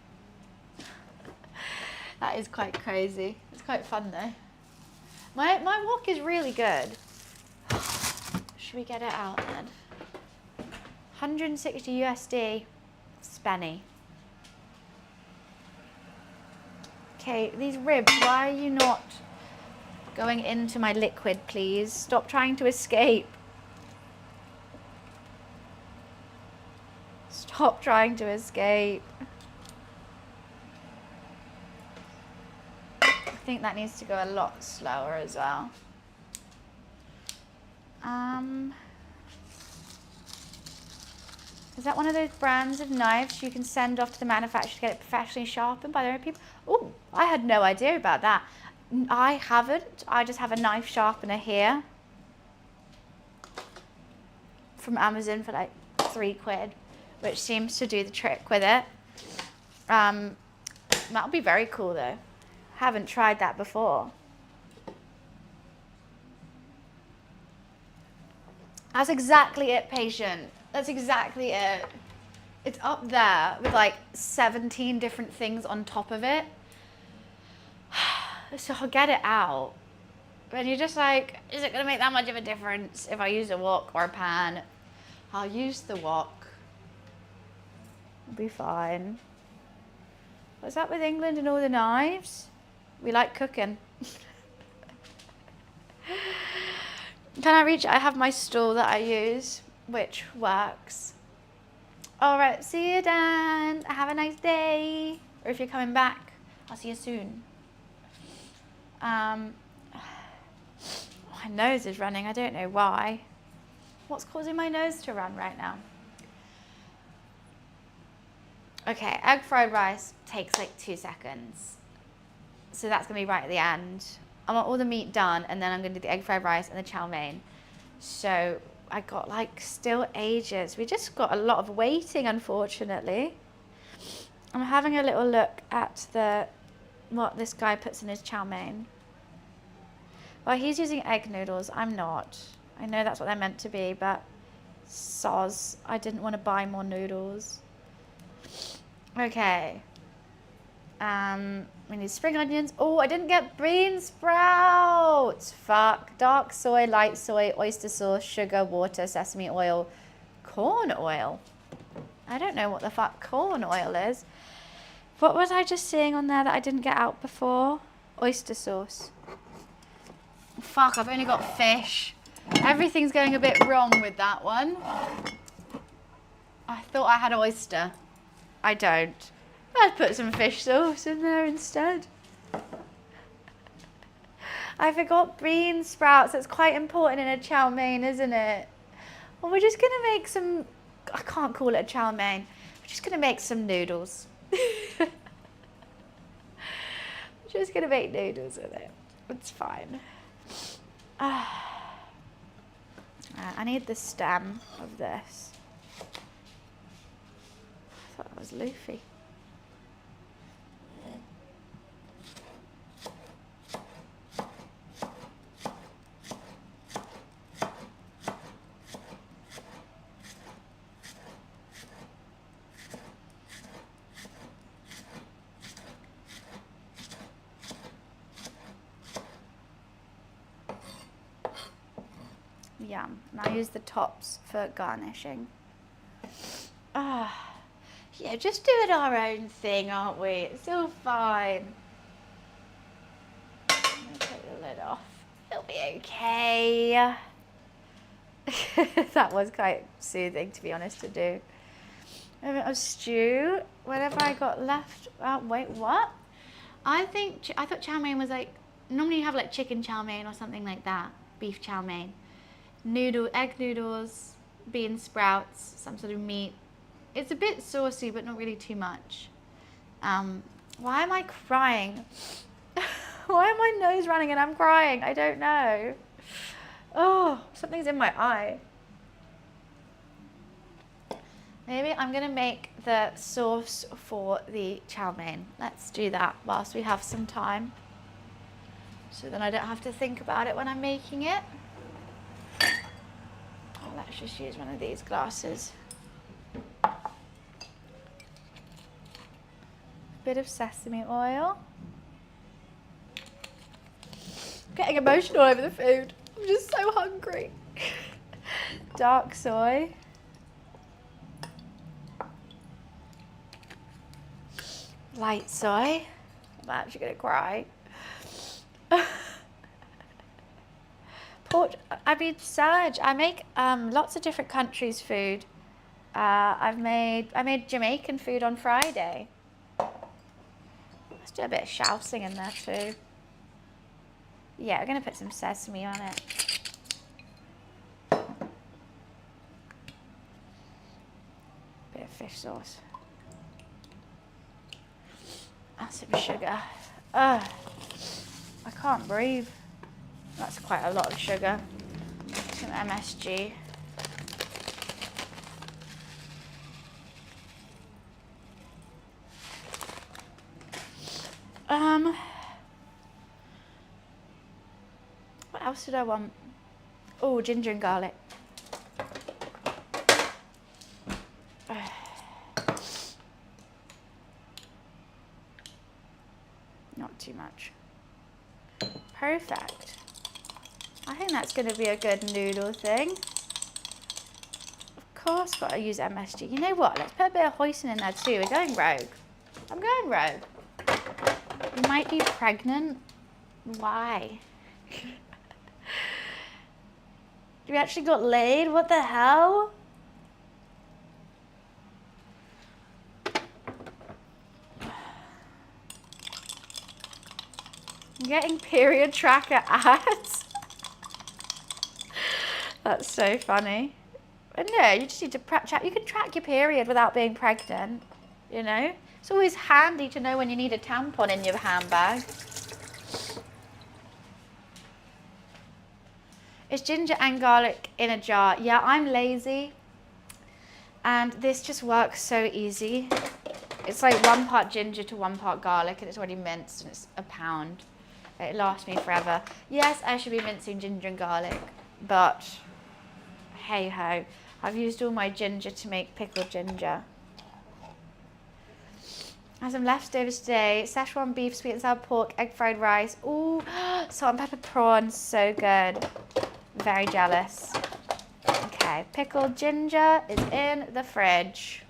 That is quite crazy. It's quite fun though. My wok is really good. Should we get it out then? 160 USD. Spenny. Okay, these ribs, why are you not going into my liquid, please? Stop trying to escape. Stop trying to escape. I think that needs to go a lot slower as well. Is that one of those brands of knives you can send off to the manufacturer to get it professionally sharpened by their own people? Oh, I had no idea about that. I haven't. I just have a knife sharpener here from Amazon for like £3, which seems to do the trick with it. That'll be very cool though. Haven't tried that before. That's exactly it, patient. That's exactly it. It's up there with like 17 different things on top of it. So I'll get it out. And you're just like, is it gonna make that much of a difference if I use a wok or a pan? I'll use the wok. It'll be fine. What's up with England and all the knives? We like cooking. Can I reach? I have my stool that I use, which works. All right, see you, Dan. Have a nice day. Or if you're coming back, I'll see you soon. My nose is running. I don't know why. What's causing my nose to run right now? Okay, egg fried rice takes like 2 seconds. So that's gonna be right at the end. I want all the meat done, and then I'm gonna do the egg fried rice and the chow mein. So I got like still ages. We just got a lot of waiting, unfortunately. I'm having a little look at what this guy puts in his chow mein. Well, he's using egg noodles. I'm not. I know that's what they're meant to be, but soz. I didn't want to buy more noodles. Okay. We need spring onions. Oh, I didn't get bean sprouts. Fuck. Dark soy, light soy, oyster sauce, sugar, water, sesame oil, corn oil. I don't know what the fuck corn oil is. What was I just seeing on there that I didn't get out before? Oyster sauce. Fuck, I've only got fish. Everything's going a bit wrong with that one. I thought I had oyster. I don't. I'd put some fish sauce in there instead. I forgot bean sprouts. That's quite important in a chow mein, isn't it? Well, we're just going to make some... I can't call it a chow mein. We're just going to make some noodles. We're just going to make noodles with it. It's fine. I need the stem of this. I thought that was Luffy. Yum. And I use the tops for garnishing. Yeah, just doing our own thing, aren't we? It's all fine. I'm gonna take the lid off. It'll be okay. That was quite soothing, to be honest, to do. A bit of stew. What have I got left? Wait, what? I thought chow mein was like, normally you have like chicken chow mein or something like that. Beef chow mein. Egg noodles, bean sprouts, some sort of meat. It's a bit saucy, but not really too much. Why am I crying? Why am my nose running and I'm crying? I don't know. Oh, something's in my eye. Maybe I'm gonna make the sauce for the chow mein. Let's do that whilst we have some time. So then I don't have to think about it when I'm making it. Let's just use one of these glasses. Bit of sesame oil. I'm getting emotional over the food. I'm just so hungry. Dark soy. Light soy. I'm actually gonna cry. Serge, I make lots of different countries' food. I made Jamaican food on Friday. Let's do a bit of shousing in there too. Yeah, we're gonna put some sesame on it. Bit of fish sauce. And some sugar. I can't breathe. That's quite a lot of sugar. Some MSG. What else did I want? Oh, ginger and garlic. Not too much. Perfect. I think that's going to be a good noodle thing. Of course, got to use MSG. You know what? Let's put a bit of hoisin in there too. We're going rogue. I'm going rogue. You might be pregnant. Why? You actually got laid? What the hell? I'm getting period tracker ads. That's so funny. But no, you just need to you can track your period without being pregnant, you know? It's always handy to know when you need a tampon in your handbag. It's ginger and garlic in a jar. Yeah, I'm lazy. And this just works so easy. It's like 1 part ginger to 1 part garlic and it's already minced and it's £1. It lasts me forever. Yes, I should be mincing ginger and garlic, but hey ho. I've used all my ginger to make pickled ginger. I have some leftovers today. Szechuan beef, sweet and sour pork, egg fried rice. Ooh, salt and pepper prawns, so good. Very jealous. Okay, pickled ginger is in the fridge.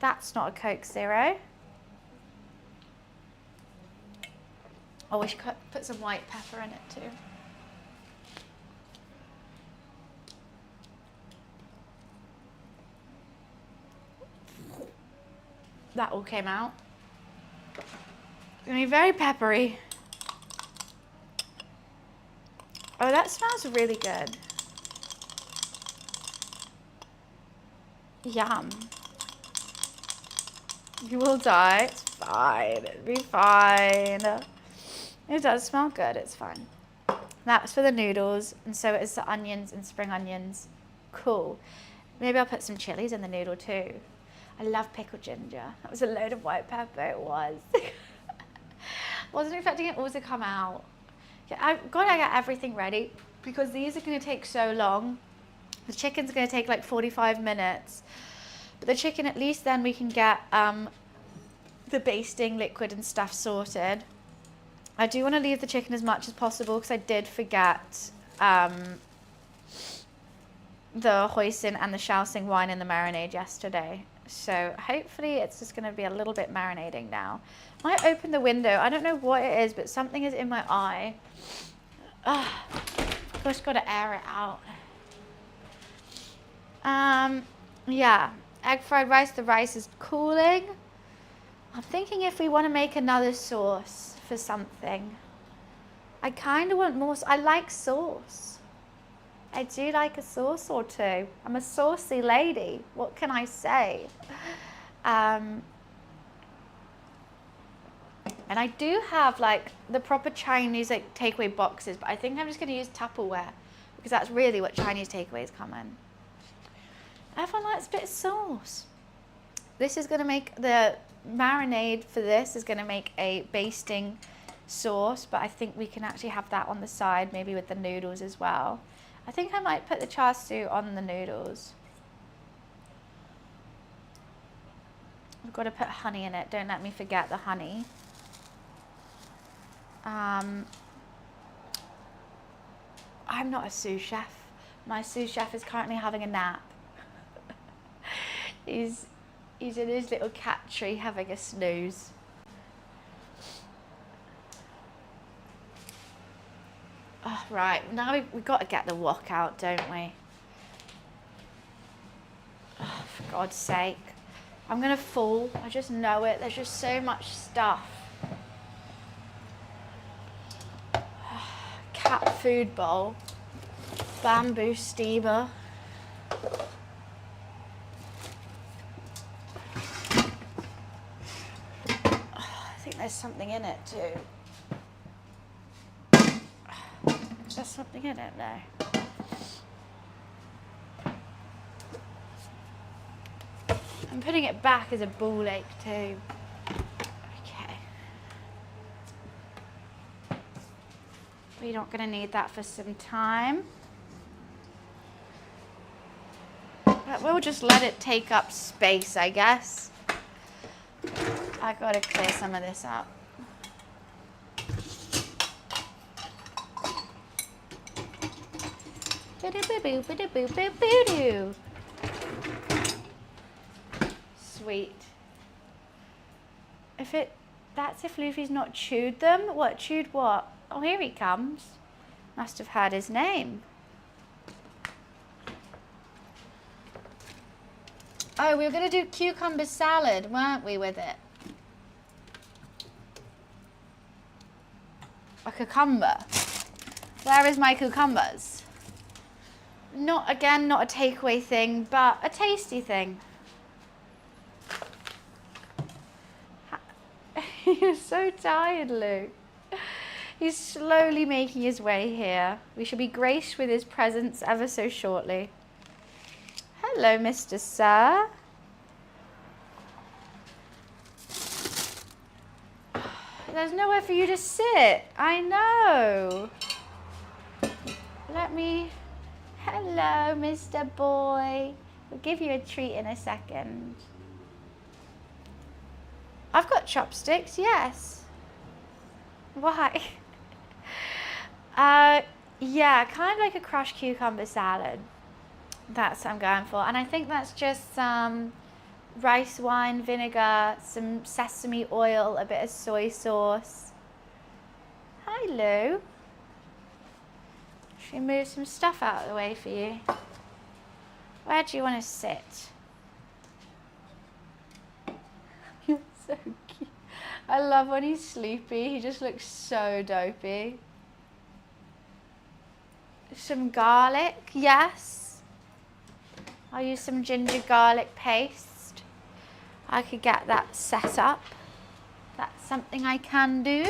That's not a Coke Zero. Oh, we should put some white pepper in it too. That all came out. It's gonna be very peppery. Oh, that smells really good. Yum. You will die. It's fine. It'll be fine. It does smell good. It's fine. That's for the noodles, and so is the onions and spring onions. Cool. Maybe I'll put some chilies in the noodle too. I love pickled ginger. That was a load of white pepper. It was. Wasn't expecting it all to come out. Yeah, I've got to get everything ready because these are going to take so long. The chicken's going to take like 45 minutes. But the chicken, at least then we can get the basting liquid and stuff sorted. I do want to leave the chicken as much as possible because I did forget the hoisin and the Shaoxing wine in the marinade yesterday. So hopefully it's just going to be a little bit marinating now. I might open the window. I don't know what it is, but something is in my eye. Just got to air it out. Yeah, egg fried rice. The rice is cooling. I'm thinking if we want to make another sauce for something. I kind of want more. I like sauce. I do like a sauce or two. I'm a saucy lady. What can I say? And I do have like the proper Chinese like takeaway boxes, but I think I'm just going to use Tupperware because that's really what Chinese takeaways come in. Everyone likes a bit of sauce. This is going to make the marinade for this is going to make a basting sauce, but I think we can actually have that on the side, maybe with the noodles as well. I think I might put the char siu on the noodles. I've got to put honey in it. Don't let me forget the honey. I'm not a sous chef. My sous chef is currently having a nap. He's in his little cat tree having a snooze. Oh, right, now we've got to get the wok out, don't we? Oh, for God's sake. I'm going to fall. I just know it. There's just so much stuff. Cat food bowl. Bamboo steamer. I think there's something in it too. There's something in it now. I'm putting it back as a ball ache too. Okay. We're not going to need that for some time. But we'll just let it take up space, I guess. I got to clear some of this up. Sweet. That's if Luffy's not chewed them. What, chewed what? Oh, here he comes. Must have heard his name. Oh, we were going to do cucumber salad, weren't we, with it? A cucumber. Where is my cucumbers? Not, again, not a takeaway thing, but a tasty thing. You're so tired, Luke. He's slowly making his way here. We shall be graced with his presence ever so shortly. Hello, Mr. Sir. There's nowhere for you to sit. I know. Let me... Hello, Mr. Boy. We'll give you a treat in a second. I've got chopsticks, yes. Why? Yeah, kind of like a crushed cucumber salad. That's what I'm going for. And I think that's just some rice wine vinegar, some sesame oil, a bit of soy sauce. Hi, Lou. Should we move some stuff out of the way for you? Where do you want to sit? You're so cute. I love when he's sleepy. He just looks so dopey. Some garlic, yes. I'll use some ginger garlic paste. I could get that set up. That's something I can do.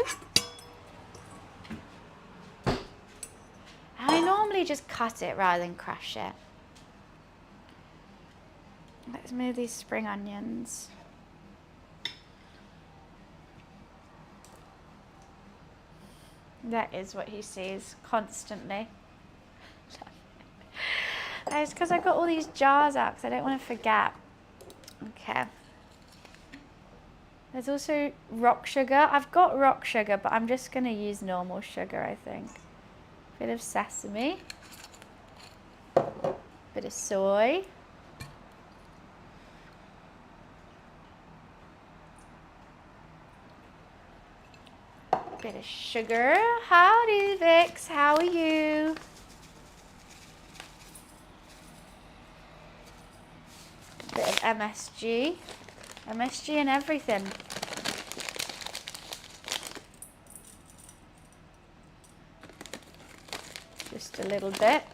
I normally just cut it rather than crush it. Let's move these spring onions. That is what he sees constantly. It's because I've got all these jars out because I don't want to forget. Okay. There's also rock sugar. I've got rock sugar, but I'm just going to use normal sugar, I think. Bit of sesame. Bit of soy. Bit of sugar. Howdy, Vix. How are you? Bit of MSG. MSG and everything. Just a little bit.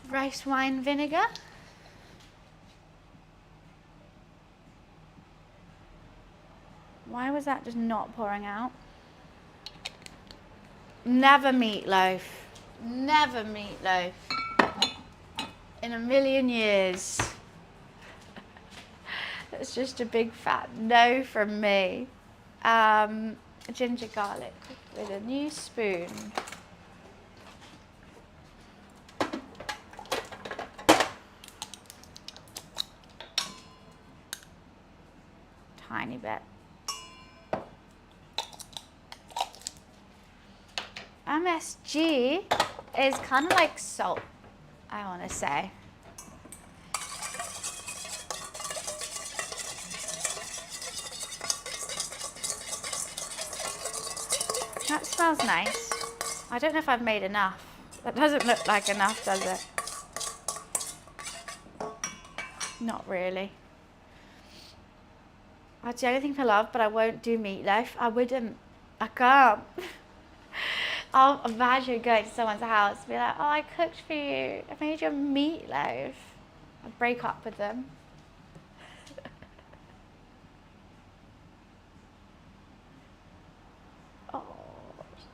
Rice wine vinegar. Why was that just not pouring out? Never meatloaf. Never meatloaf. In a million years. That's just a big fat no from me. Ginger garlic with a new spoon. Tiny bit. MSG is kind of like salt, I want to say. That smells nice. I don't know if I've made enough. That doesn't look like enough, does it? Not really. That's the only thing I love, but I won't do meatloaf. I wouldn't. I can't. I'll imagine going to someone's house and be like, oh, I cooked for you. I made you a meatloaf. I'd break up with them. Oh,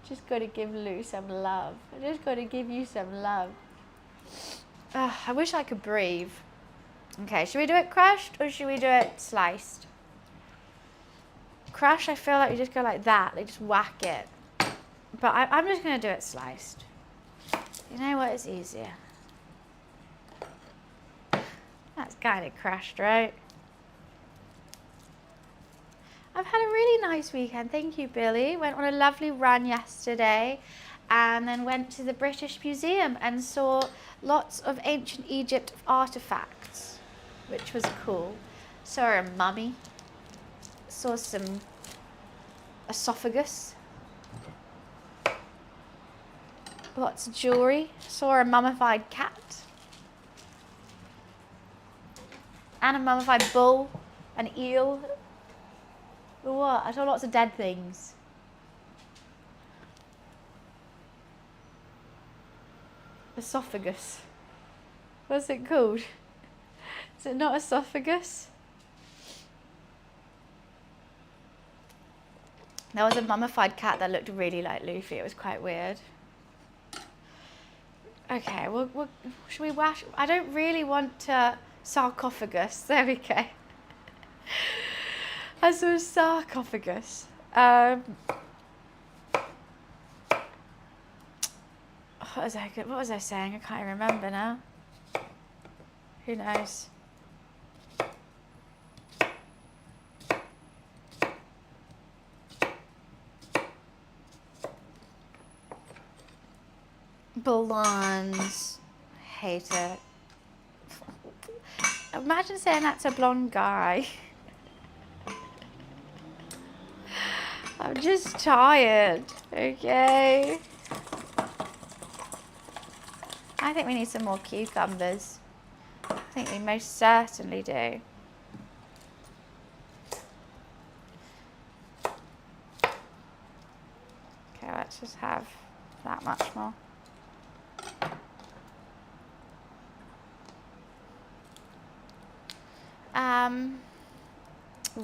just got to give Lou some love. I just got to give you some love. I wish I could breathe. Okay, should we do it crushed or should we do it sliced? Crush, I feel like you just go like that. They just whack it. But I'm just going to do it sliced. You know what? It's easier. That's kind of crushed, right? I've had a really nice weekend. Thank you, Billy. Went on a lovely run yesterday and then went to the British Museum and saw lots of ancient Egypt artifacts, which was cool. Saw a mummy. Saw some esophagus. Lots of jewellery. Saw a mummified cat. And a mummified bull. An eel. What? I saw lots of dead things. Esophagus. What's it called? Is it not esophagus? There was a mummified cat that looked really like Luffy. It was quite weird. Okay, should we wash? I don't really want sarcophagus. There we go. I saw a sarcophagus. What was I saying? I can't remember now. Who knows? Blondes. Hate it. Imagine saying that to a blonde guy. I'm just tired, okay? I think we need some more cucumbers. I think we most certainly do. Okay, let's just have that much more.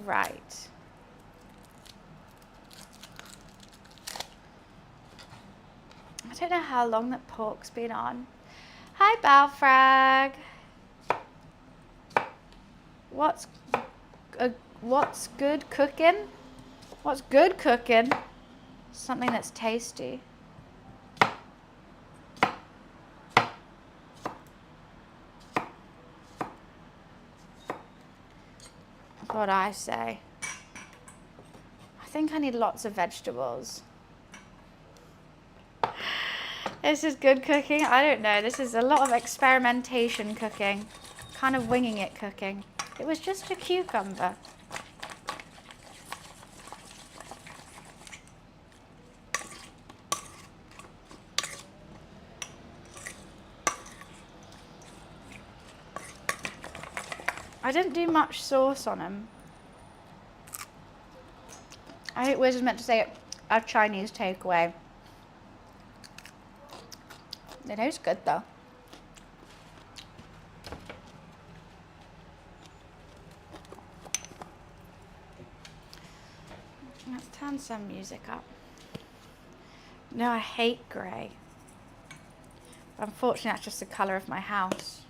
Right. I don't know how long that pork's been on. Hi, Balfrag. What's good cooking? What's good cooking? Something that's tasty. That's what I say. I think I need lots of vegetables. This is good cooking. I don't know. This is a lot of experimentation cooking. Kind of winging it cooking. It was just a cucumber. I didn't do much sauce on them. I think we're just meant to say a Chinese takeaway. It tastes good though. Let's turn some music up. No, I hate grey. Unfortunately, that's just the colour of my house.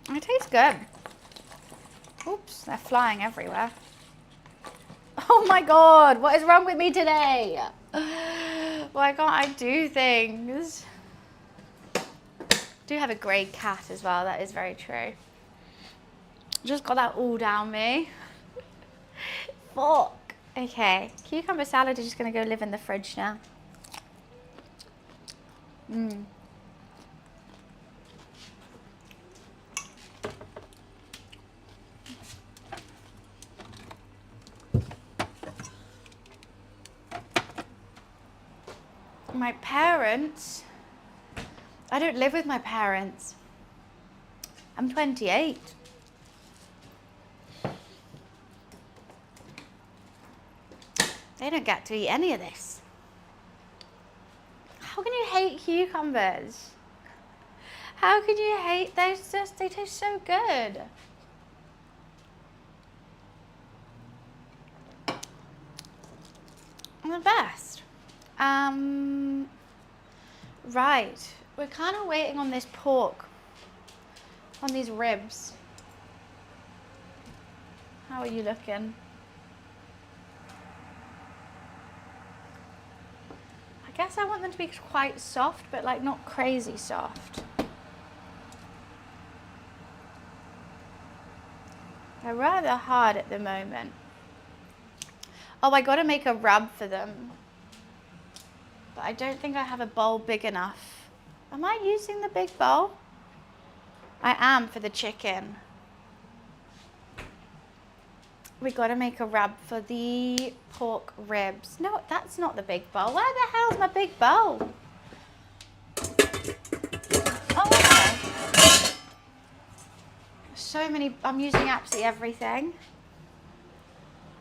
It tastes good. Oops, they're flying everywhere. Oh my god, what is wrong with me today? Why can't I do things? I do have a grey cat as well, that is very true. Just got that all down me. Fuck. Okay, cucumber salad is just going to go live in the fridge now. My parents, I don't live with my parents. I'm 28. They don't get to eat any of this. How can you hate cucumbers? How can you hate those? They taste so good. I'm the best. Right. We're kind of waiting on this pork, on these ribs. How are you looking? I guess I want them to be quite soft, but like not crazy soft. They're rather hard at the moment. Oh, I gotta make a rub for them. But I don't think I have a bowl big enough. Am I using the big bowl? I am for the chicken. We gotta make a rub for the pork ribs. No, that's not the big bowl. Where the hell's my big bowl? Oh, okay. So many, I'm using absolutely everything.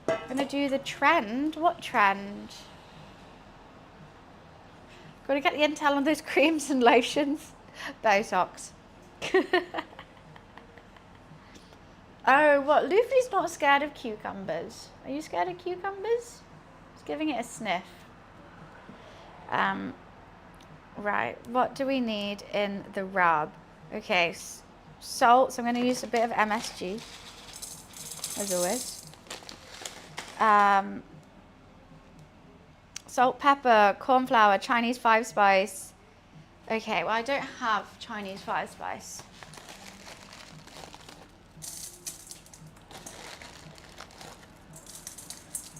I'm gonna do the trend. What trend? Gotta get the intel on those creams and lotions. Botox. Oh, what? Luffy's not scared of cucumbers. Are you scared of cucumbers? Just giving it a sniff. Right, what do we need in the rub? Okay, salt. So I'm going to use a bit of MSG, as always. Salt, pepper, corn flour, Chinese 5-spice. Okay, well I don't have Chinese 5-spice.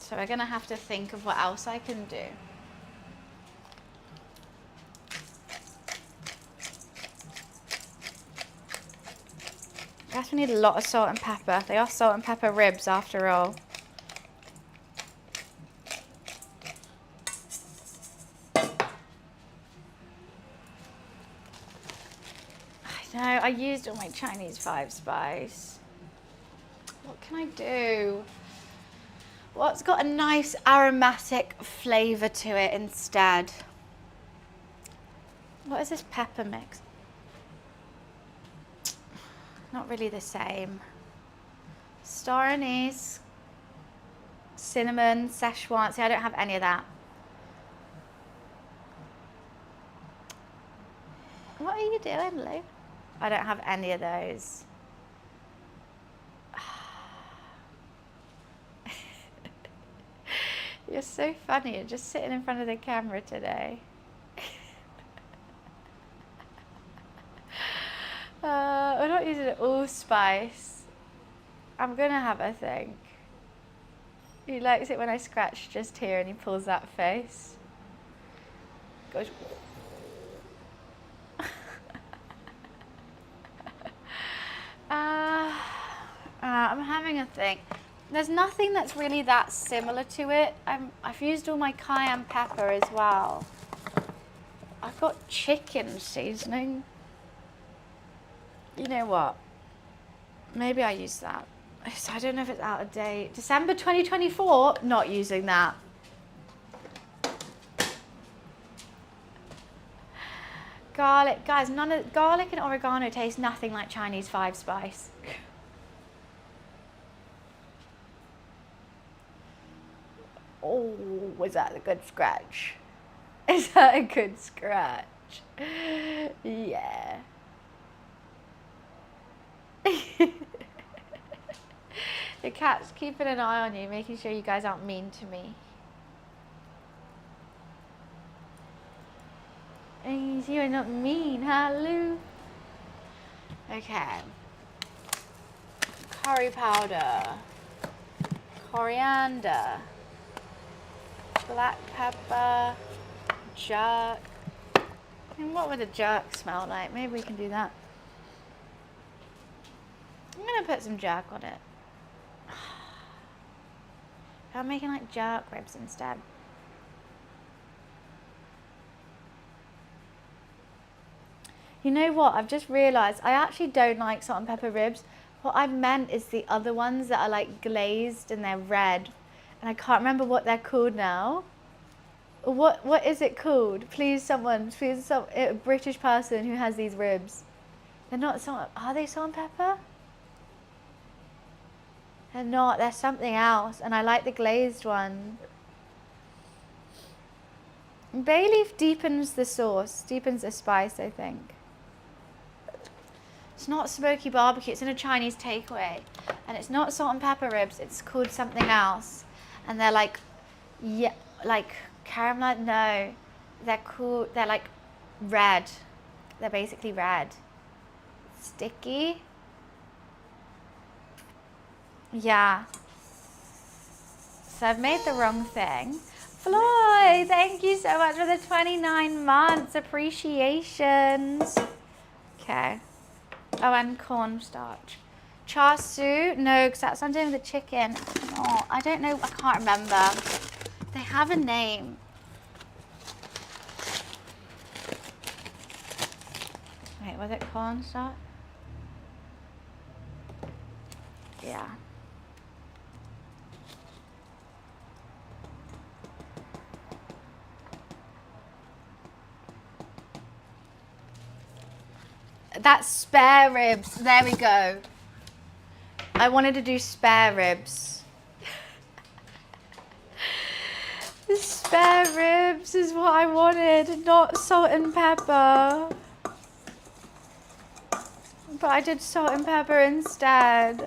So we're gonna have to think of what else I can do. guess we need a lot of salt and pepper. They are salt and pepper ribs after all. I know, I used all my Chinese 5 spice. What can I do? What's got a nice aromatic flavour to it instead? What is this pepper mix? Not really the same. Star anise, cinnamon, Szechuan. See, I don't have any of that. What are you doing, Lou? I don't have any of those. You're so funny. You're just sitting in front of the camera today. We're not using allspice. I'm gonna have a think. He likes it when I scratch just here and he pulls that face. Goes. I'm having a think. There's nothing that's really that similar to it. I've used all my cayenne pepper as well. I've got chicken seasoning. You know what? Maybe I use that. I don't know if it's out of date. December 2024, not using that. Garlic, guys, garlic and oregano taste nothing like Chinese 5 spice. Oh, was that a good scratch? Is that a good scratch? Yeah. The cat's keeping an eye on you, making sure you guys aren't mean to me. You're not mean, huh, Lou? Okay. Curry powder. Coriander. Black pepper. Jerk. And what would a jerk smell like? Maybe we can do that. I'm gonna put some jerk on it. I'm making like jerk ribs instead. You know what? I've just realised I actually don't like salt and pepper ribs. What I meant is the other ones that are like glazed and they're red. And I can't remember what they're called now. What is it called? Please someone, a British person who has these ribs. They're not salt, are they salt and pepper? They're not, they're something else. And I like the glazed one. Bay leaf deepens the sauce, deepens the spice, I think. It's not smoky barbecue, it's in a Chinese takeaway. And it's not salt and pepper ribs, it's called something else. And they're like, yeah, like caramel, no. They're cool, they're like red. They're basically red. Sticky. Yeah. So I've made the wrong thing. Floyd, thank you so much for the 29 months. Appreciations. Okay. Oh, and cornstarch. Char siu? No, because that's I'm doing with the chicken. Oh, I don't know. I can't remember. They have a name. Wait, was it cornstarch? Yeah. That's spare ribs. There we go. I wanted to do spare ribs. The spare ribs is what I wanted, not salt and pepper. But I did salt and pepper instead.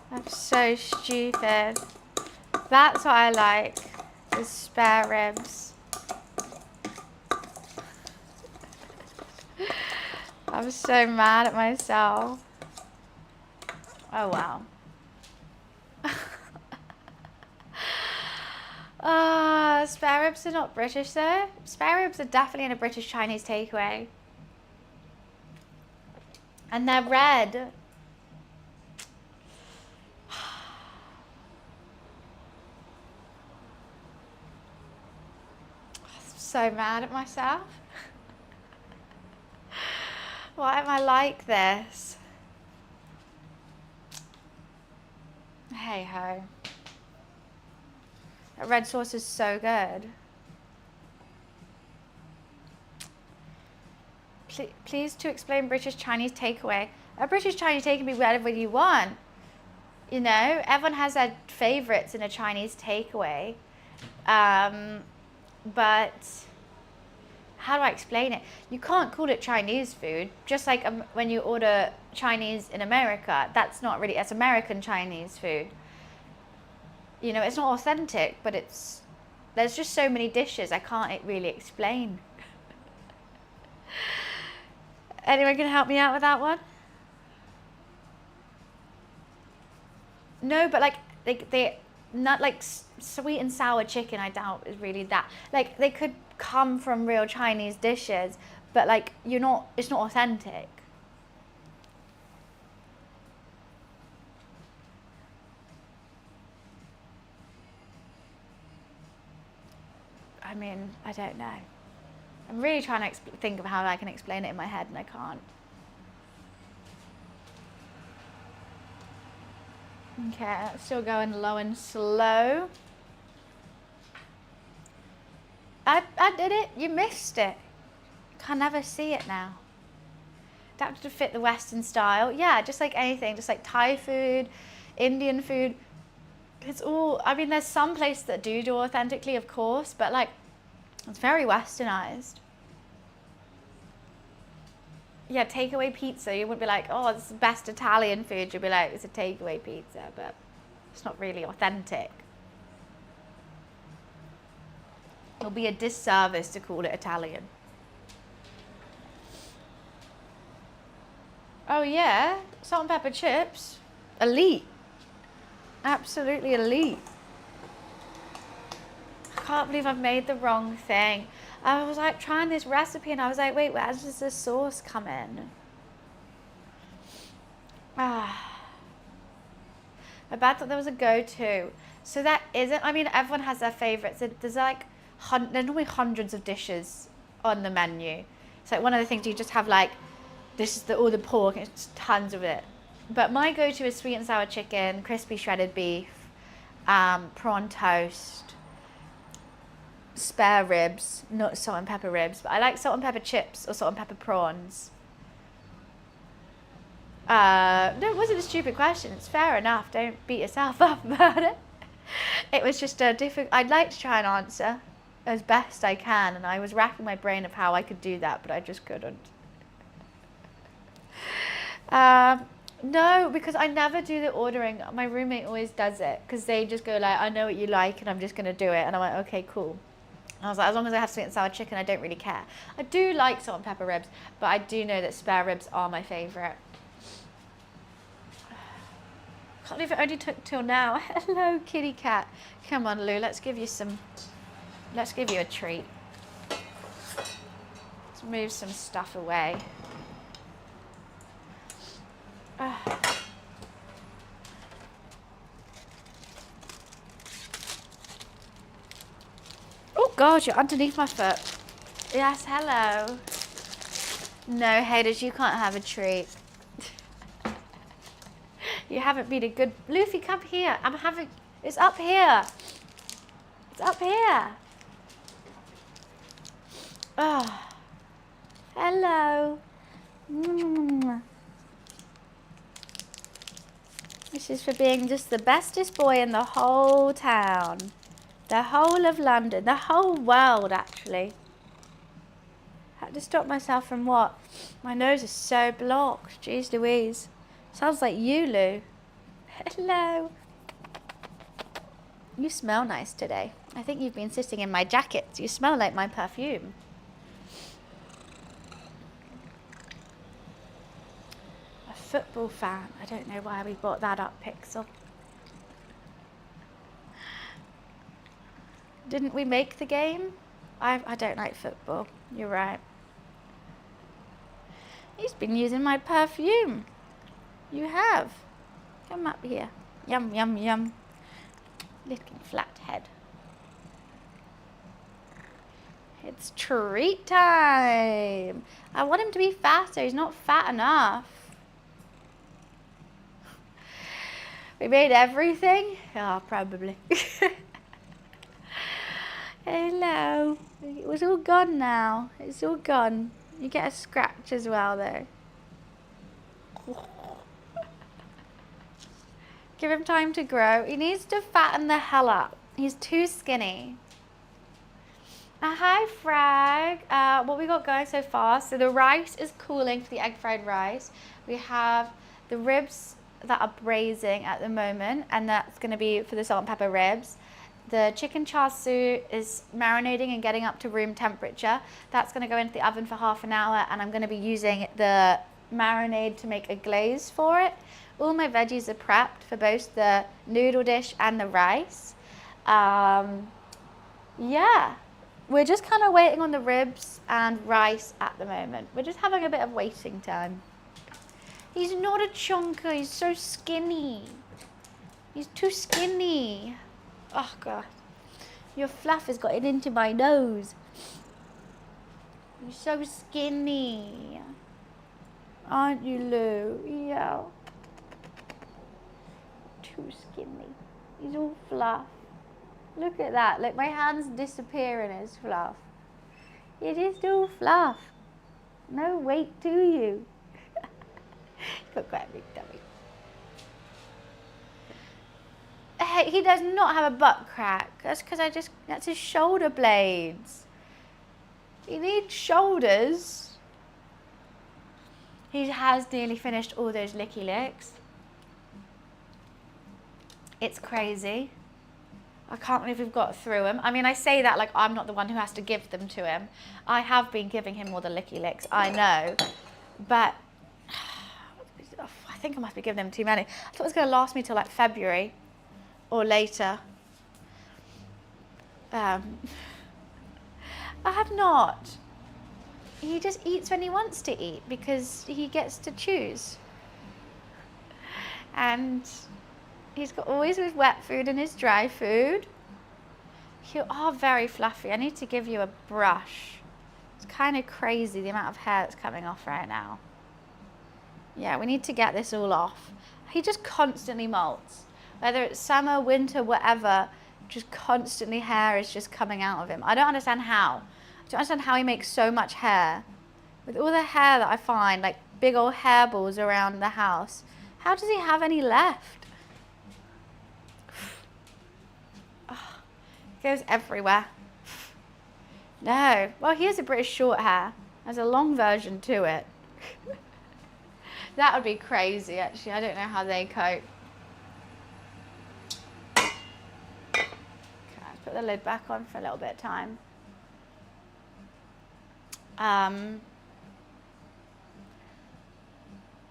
I'm so stupid. That's what I like, is spare ribs. I'm so mad at myself. Oh wow. Spare ribs are not British though. Spare ribs are definitely in a British Chinese takeaway. And they're red. I'm so mad at myself. Why am I like this? Hey ho. That red sauce is so good. Please to explain British Chinese takeaway. A British Chinese takeaway can be whatever you want. You know, everyone has their favorites in a Chinese takeaway. But how do I explain it? You can't call it Chinese food. Just like when you order Chinese in America, that's American Chinese food. You know, it's not authentic, but there's just so many dishes I can't really explain. Anyone can help me out with that one? No, but like they not like sweet and sour chicken, I doubt is really that. Like they could come from real Chinese dishes, but like it's not authentic. I mean, I don't know. I'm really trying to think of how I can explain it in my head, and I can't. Okay, still going low and slow. I did it. You missed it. Can never see it now. Adapted to fit the Western style. Yeah, just like anything. Just like Thai food, Indian food. It's all, I mean, there's some places that do authentically, of course, but like, it's very westernized. Yeah, takeaway pizza. You wouldn't be like, oh, this is the best Italian food. You'd be like, it's a takeaway pizza, but it's not really authentic. It'll be a disservice to call it Italian. Oh yeah, salt and pepper chips. Elite. Absolutely elite. I can't believe I've made the wrong thing. I was like trying this recipe and I was like, wait, where does the sauce come in? My bad thought there was a go-to. So that isn't, I mean, everyone has their favorites. There's like, there's normally hundreds of dishes on the menu. It's like one of the things you just have like, this is all the pork, and it's tons of it. But my go-to is sweet and sour chicken, crispy shredded beef, prawn toast, spare ribs, not salt and pepper ribs, but I like salt and pepper chips or salt and pepper prawns. No, it wasn't a stupid question. It's fair enough. Don't beat yourself up about it. It was just a difficult, I'd like to try and answer as best I can, and I was racking my brain of how I could do that, but I just couldn't. No, because I never do the ordering. My roommate always does it, because they just go like, I know what you like, and I'm just going to do it. And I'm like, okay, cool. And I was like, as long as I have sweet and sour chicken, I don't really care. I do like salt and pepper ribs, but I do know that spare ribs are my favourite. Can't believe it only took till now. Hello, kitty cat. Come on, Lou, let's give you a treat. Let's move some stuff away. Oh God, you're underneath my foot. Yes, hello. No, haters, you can't have a treat. You haven't been a good... Luffy, come here. It's up here. It's up here. Oh. Hello. This is for being just the bestest boy in the whole town. The whole of London. The whole world, actually. Had to stop myself from what? My nose is so blocked. Jeez Louise. Sounds like you, Lou. Hello. You smell nice today. I think you've been sitting in my jacket. You smell like my perfume. A football fan. I don't know why we brought that up, Pixel. Didn't we make the game? I don't like football. You're right. He's been using my perfume. You have. Come up here. Yum, yum, yum. Little flat head. It's treat time. I want him to be faster. He's not fat enough. We made everything? Oh, probably. Hello. It was all gone now. It's all gone. You get a scratch as well, though. Give him time to grow. He needs to fatten the hell up. He's too skinny. Hi, Frag. What we got going so far? So the rice is cooling for the egg fried rice. We have the ribs that are braising at the moment, and that's going to be for the salt and pepper ribs. The chicken char siu is marinating and getting up to room temperature. That's going to go into the oven for half an hour, and I'm going to be using the marinade to make a glaze for it. All my veggies are prepped for both the noodle dish and the rice. Yeah, we're just kind of waiting on the ribs and rice at the moment. We're just having a bit of waiting time. He's not a chonker, he's so skinny. He's too skinny. Oh God, your fluff has gotten into my nose. You're so skinny. Aren't you, Lou? Yeah. Too skinny. He's all fluff. Look at that. Look, my hands disappear in his fluff. It is all fluff. No weight to you. Got quite a big tummy. Hey, he does not have a butt crack. That's because that's his shoulder blades. He needs shoulders. He has nearly finished all those licky licks. It's crazy. I can't believe we've got through him. I mean, I say that like I'm not the one who has to give them to him. I have been giving him all the licky licks, I know. But I think I must be giving him too many. I thought it was going to last me till like February or later. I have not. He just eats when he wants to eat because he gets to choose. And he's got always his wet food and his dry food. You are very fluffy. I need to give you a brush. It's kind of crazy the amount of hair that's coming off right now. Yeah, we need to get this all off. He just constantly molts. Whether it's summer, winter, whatever, just constantly hair is just coming out of him. I don't understand how. I don't understand how he makes so much hair. With all the hair that I find, like big old hairballs around the house, how does he have any left? Oh, it goes everywhere. No. Well, he has a British short hair. There's a long version to it. That would be crazy, actually. I don't know how they cope. Okay, let's put the lid back on for a little bit of time.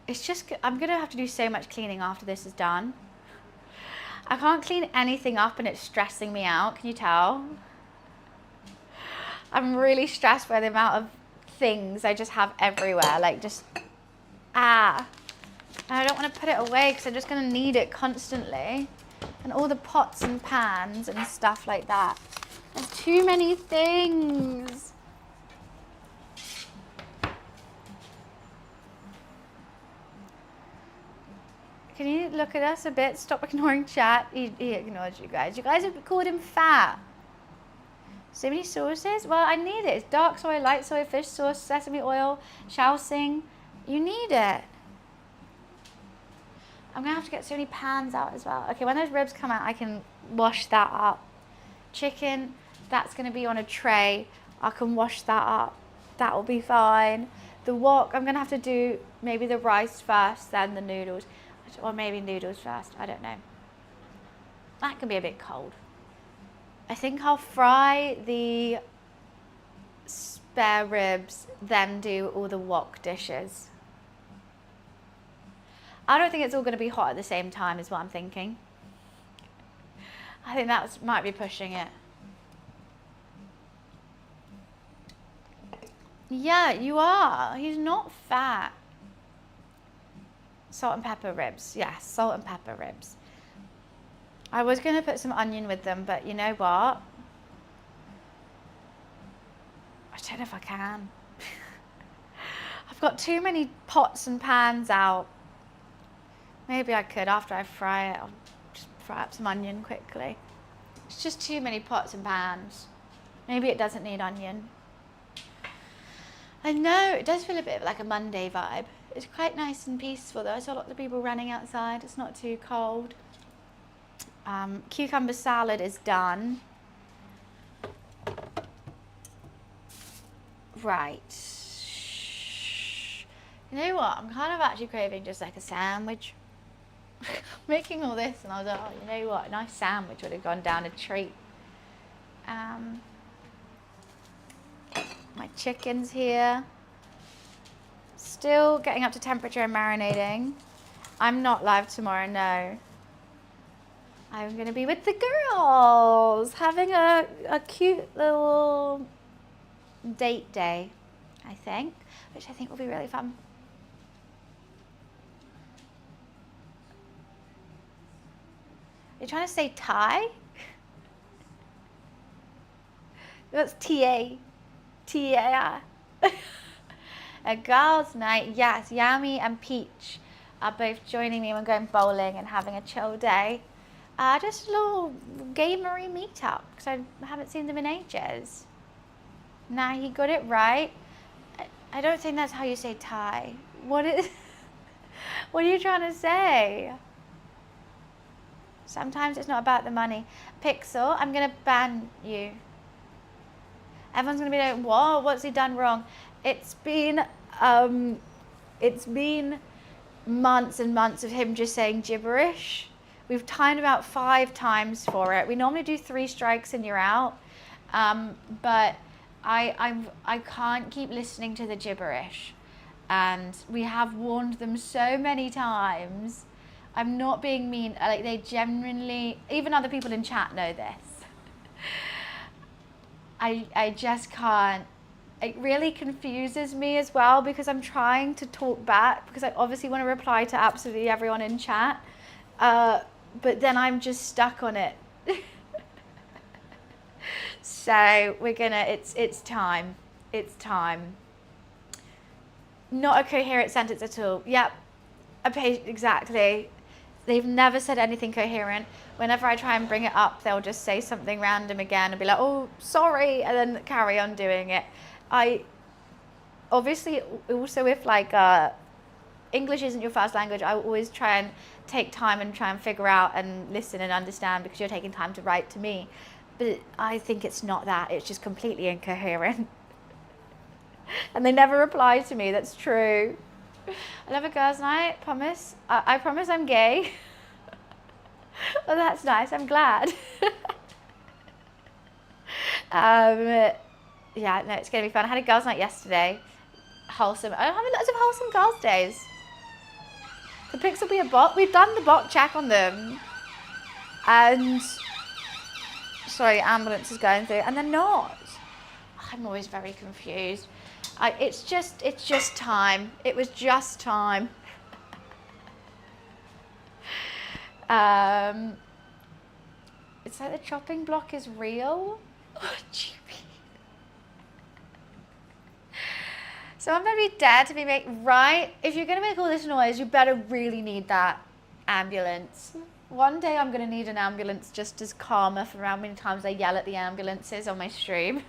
It's just, I'm going to have to do so much cleaning after this is done. I can't clean anything up and it's stressing me out. Can you tell? I'm really stressed by the amount of things I just have everywhere. Like just, and I don't want to put it away because I'm just going to need it constantly. And all the pots and pans and stuff like that. There's too many things. Can you look at us a bit? Stop ignoring chat. He ignores you guys. You guys have called him fat. So many sauces? Well, I need it. It's dark soy, light soy, fish sauce, sesame oil, shaoxing. You need it. I'm going to have to get so many pans out as well. Okay, when those ribs come out, I can wash that up. Chicken, that's going to be on a tray. I can wash that up. That will be fine. The wok, I'm going to have to do maybe the rice first, then the noodles. Or maybe noodles first. I don't know. That can be a bit cold. I think I'll fry the spare ribs, then do all the wok dishes. I don't think it's all going to be hot at the same time is what I'm thinking. I think that might be pushing it. Yeah, you are. He's not fat. Salt and pepper ribs. Yes, salt and pepper ribs. I was going to put some onion with them, but you know what? I don't know if I can. I've got too many pots and pans out. Maybe I could after I fry it. I'll just fry up some onion quickly. It's just too many pots and pans. Maybe it doesn't need onion. I know, it does feel a bit like a Monday vibe. It's quite nice and peaceful though. I saw lots of people running outside. It's not too cold. Cucumber salad is done. Right. You know what? I'm kind of actually craving just like a sandwich. Making all this and I was like, oh, you know what? A nice sandwich would have gone down a treat. My chicken's here. Still getting up to temperature and marinating. I'm not live tomorrow, no. I'm going to be with the girls, having a cute little date day, I think, which I think will be really fun. You're trying to say Thai? That's T-A. T-A. A girls' night, yes. Yami and Peach are both joining me. We're going bowling and having a chill day. Just a little gamery meetup because I haven't seen them in ages. Nah, he got it right. I don't think that's how you say Thai. What are you trying to say? Sometimes it's not about the money. Pixel, I'm going to ban you. Everyone's going to be like, whoa, what's he done wrong? It's been months and months of him just saying gibberish. We've timed about 5 times for it. We normally do 3 strikes and you're out. But I can't keep listening to the gibberish. And we have warned them so many times. I'm not being mean, like they genuinely, even other people in chat know this. I just can't. It really confuses me as well because I'm trying to talk back because I obviously want to reply to absolutely everyone in chat. But then I'm just stuck on it. So we're gonna, it's time. It's time. Not a coherent sentence at all. Yep, exactly. They've never said anything coherent. Whenever I try and bring it up, they'll just say something random again and be like, oh, sorry, and then carry on doing it. I obviously also if like English isn't your first language, I always try and take time and try and figure out and listen and understand because you're taking time to write to me. But I think it's not that. It's just completely incoherent. And they never reply to me. That's true. I love a girls' night. Promise. I promise I'm gay. Well, that's nice. I'm glad. Yeah, no, it's going to be fun. I had a girls' night yesterday. Wholesome. I'm having lots of wholesome girls' days. The pics will be a bot. We've done the bot check on them. And, sorry, ambulance is going through. And they're not. I'm always very confused. It's just time. It was just time. It's like the chopping block is real. What do you mean? So I'm going to be dead to be making, right? If you're going to make all this noise, you better really need that ambulance. One day I'm going to need an ambulance just as karma for how many times I yell at the ambulances on my stream.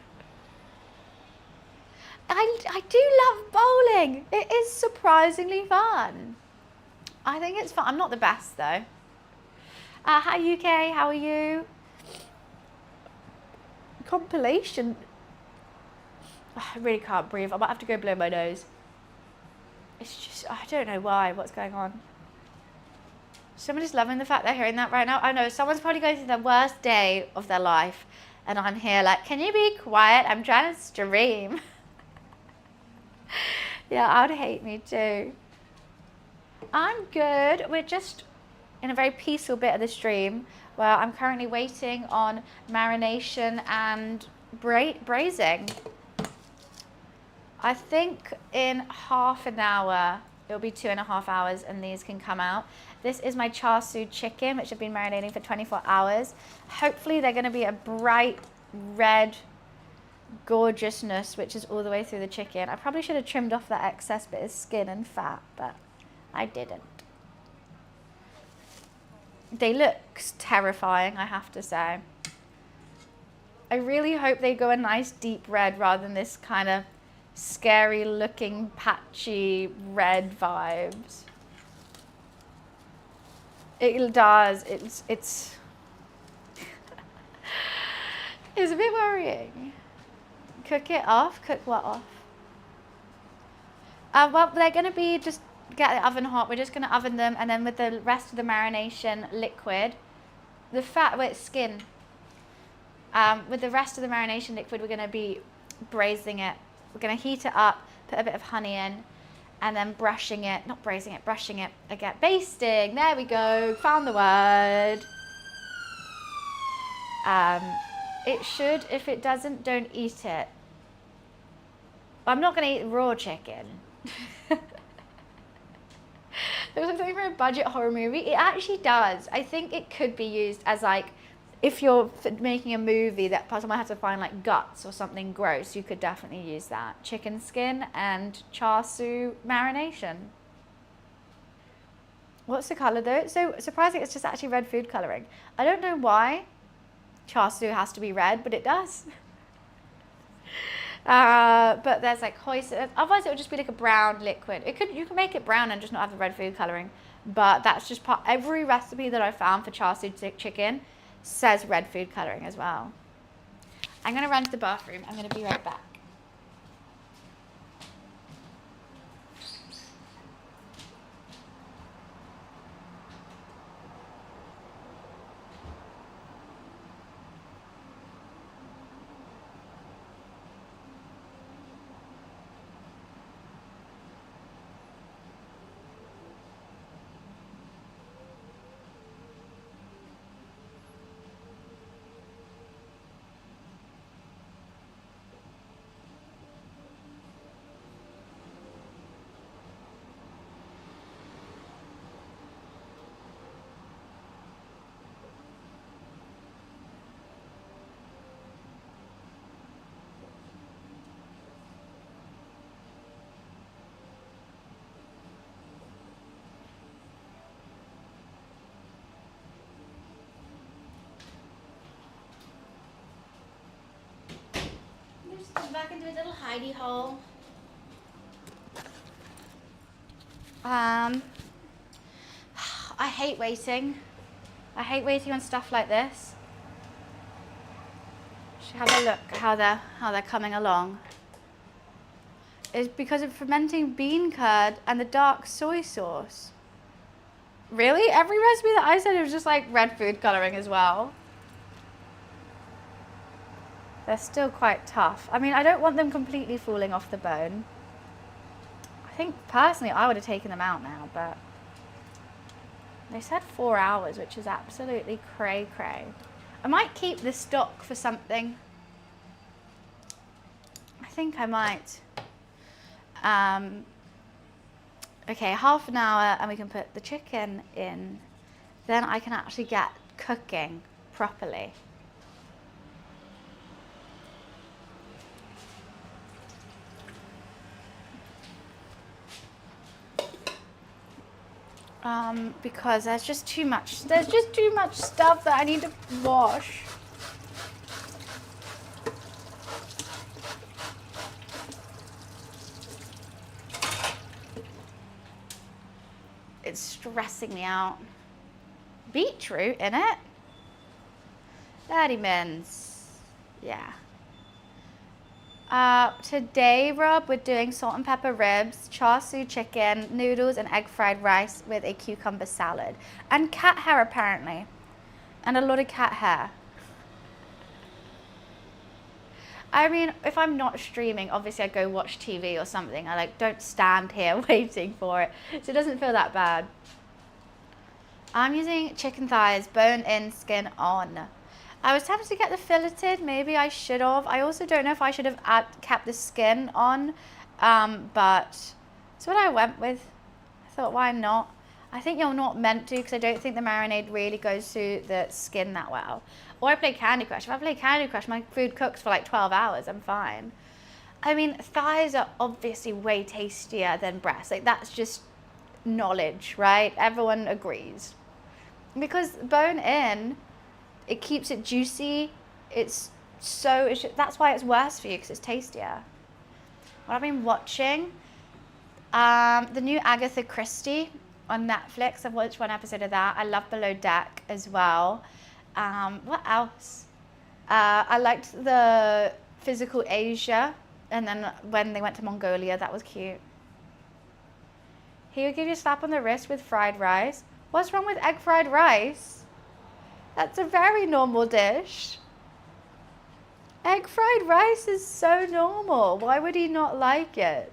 I do love bowling. It is surprisingly fun. I think it's fun. I'm not the best though. Hi UK, how are you? Compilation. I really can't breathe. I might have to go blow my nose. It's just, I don't know why, what's going on. Someone is loving the fact they're hearing that right now. I know, someone's probably going through the worst day of their life. And I'm here like, can you be quiet? I'm trying to stream. Yeah, I would hate me too. I'm good. We're just in a very peaceful bit of the stream where I'm currently waiting on marination and braising. I think in half an hour, it'll be 2.5 hours and these can come out. This is my char siu chicken, which I've been marinating for 24 hours. Hopefully they're gonna be a bright red gorgeousness, which is all the way through the chicken. I probably should have trimmed off that excess bit of skin and fat, but I didn't. They look terrifying, I have to say. I really hope they go a nice deep red rather than this kind of scary looking patchy red vibes. It does. It's it's a bit worrying. Cook it off. Cook what off? Well, they're going to be just get the oven hot. We're just going to oven them, and then with the rest of the marination liquid, the fat, well, it's skin. With the rest of the marination liquid, we're going to be braising it. We're going to heat it up, put a bit of honey in, and then brushing it, not braising it, brushing it again. Basting, there we go, found the word. It should, if it doesn't, don't eat it. I'm not going to eat raw chicken. It looks like for a budget horror movie. It actually does. I think it could be used as like, if you're making a movie that someone has to find like guts or something gross, you could definitely use that. Chicken skin and char siu marination. What's the color though? It's so surprising, it's just actually red food coloring. I don't know why char siu has to be red, but it does. But there's like hoisin. Otherwise it would just be like a brown liquid. You can make it brown and just not have the red food coloring. But that's just part, every recipe that I found for char siu chicken says red food coloring as well. I'm going to run to the bathroom. I'm going to be right back. Back into a little hidey hole. I hate waiting. I hate waiting on stuff like this. Should have a look how they're coming along. It's because of fermenting bean curd and the dark soy sauce. Really? Every recipe that I said was just like red food coloring as well. They're still quite tough. I mean, I don't want them completely falling off the bone. I think, personally, I would have taken them out now, but they said 4 hours, which is absolutely cray-cray. I might keep this stock for something. I think I might. Okay, half an hour, and we can put the chicken in. Then I can actually get cooking properly. Because there's just too much stuff that I need to wash. It's stressing me out. Beetroot in it? Daddy mins. Yeah. Today, Rob, we're doing salt and pepper ribs, char siu chicken, noodles, and egg fried rice with a cucumber salad. And cat hair, apparently. And a lot of cat hair. I mean, if I'm not streaming, obviously I go watch TV or something. I don't stand here waiting for it. So it doesn't feel that bad. I'm using chicken thighs, bone in, skin on. I was tempted to get the filleted, maybe I should have. I also don't know if I should have kept the skin on But that's what I went with. I thought, why not? I think you're not meant to, because I don't think the marinade really goes through the skin that well. Or I play Candy Crush. If I play Candy Crush, my food cooks for like 12 hours. I'm fine. I mean, thighs are obviously way tastier than breasts. Like, that's just knowledge, right? Everyone agrees. Because bone in, it keeps it juicy. That's why it's worse for you, because it's tastier. What I've been watching, the new Agatha Christie on Netflix. I've watched one episode of that. I love Below Deck as well. What else? I liked the Physical Asia, and then when they went to Mongolia, that was cute. He would give you a slap on the wrist with fried rice. What's wrong with egg fried rice? That's a very normal dish. Egg fried rice is so normal. Why would he not like it?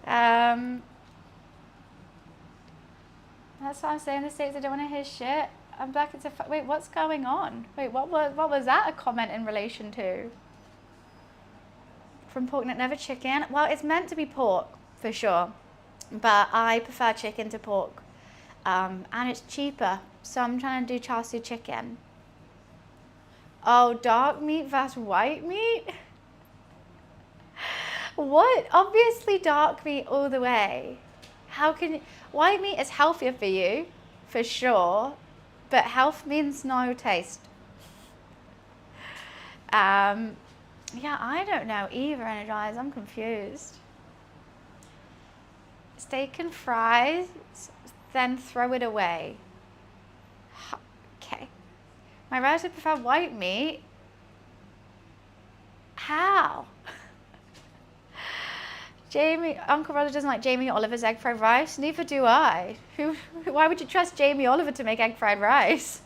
That's what I'm saying. In the States, I don't want to hear shit. I'm back into... Wait, what's going on? Wait, what was that a comment in relation to? From pork, never chicken. Well, it's meant to be pork, for sure. But I prefer chicken to pork. And it's cheaper. So I'm trying to do char siu chicken. Oh, dark meat versus white meat? What? Obviously dark meat all the way. How can you... White meat is healthier for you, for sure. But health means no taste. Yeah, I don't know either, Energize. I'm confused. Steak and fries, then throw it away. Okay. My relatives prefer white meat. How? Uncle Roger doesn't like Jamie Oliver's egg fried rice. Neither do I. Why would you trust Jamie Oliver to make egg fried rice?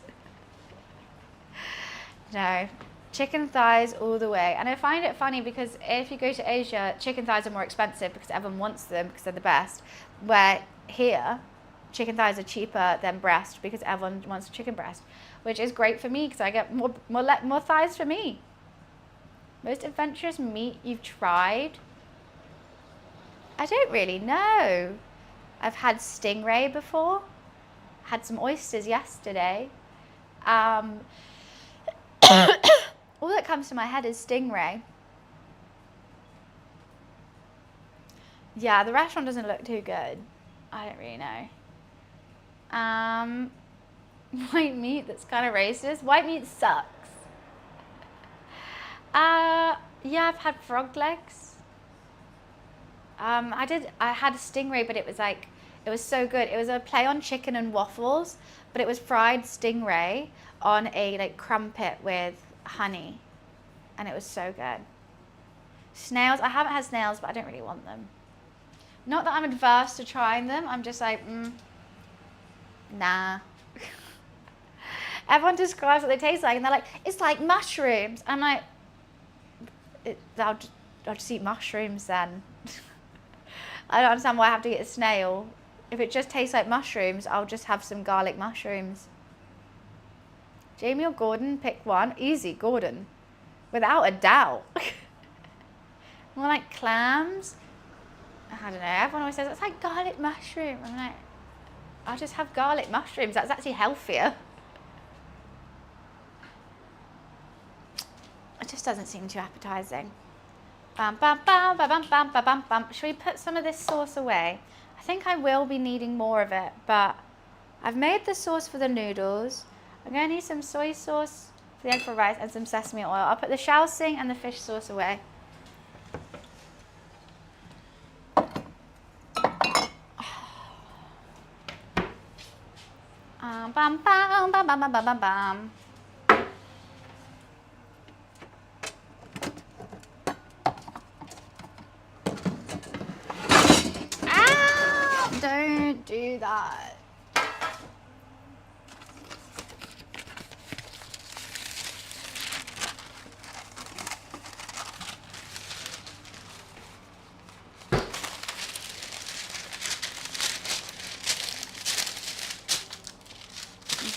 No. Chicken thighs all the way. And I find it funny because if you go to Asia, chicken thighs are more expensive because everyone wants them because they're the best. Where here, chicken thighs are cheaper than breast because everyone wants a chicken breast, which is great for me because I get more thighs for me. Most adventurous meat you've tried? I don't really know. I've had stingray before. Had some oysters yesterday. All that comes to my head is stingray. Yeah, the restaurant doesn't look too good. I don't really know. White meat, that's kind of racist. White meat sucks. Yeah, I've had frog legs. I had a stingray, but it was so good. It was a play on chicken and waffles, but it was fried stingray on a crumpet with honey, and it was so good. Snails, I haven't had snails, but I don't really want them. Not that I'm adverse to trying them, I'm just like, nah. Everyone describes what they taste like, and they're like, it's like mushrooms. I'm like, I'll just eat mushrooms then. I don't understand why I have to get a snail. If it just tastes like mushrooms, I'll just have some garlic mushrooms. Jamie or Gordon, pick one. Easy, Gordon. Without a doubt. More like clams. I don't know, everyone always says, it's like garlic mushroom. I'm like, I'll just have garlic mushrooms. That's actually healthier. It just doesn't seem too appetizing. Bam, bam, bam, bam, bam, bam, bam, bam. Should we put some of this sauce away? I think I will be needing more of it, but I've made the sauce for the noodles. I'm going to need some soy sauce for the egg fried rice and some sesame oil. I'll put the shaoxing and the fish sauce away. Bam, bam, bam, bam, bam, bam, bam, bam. Don't do that.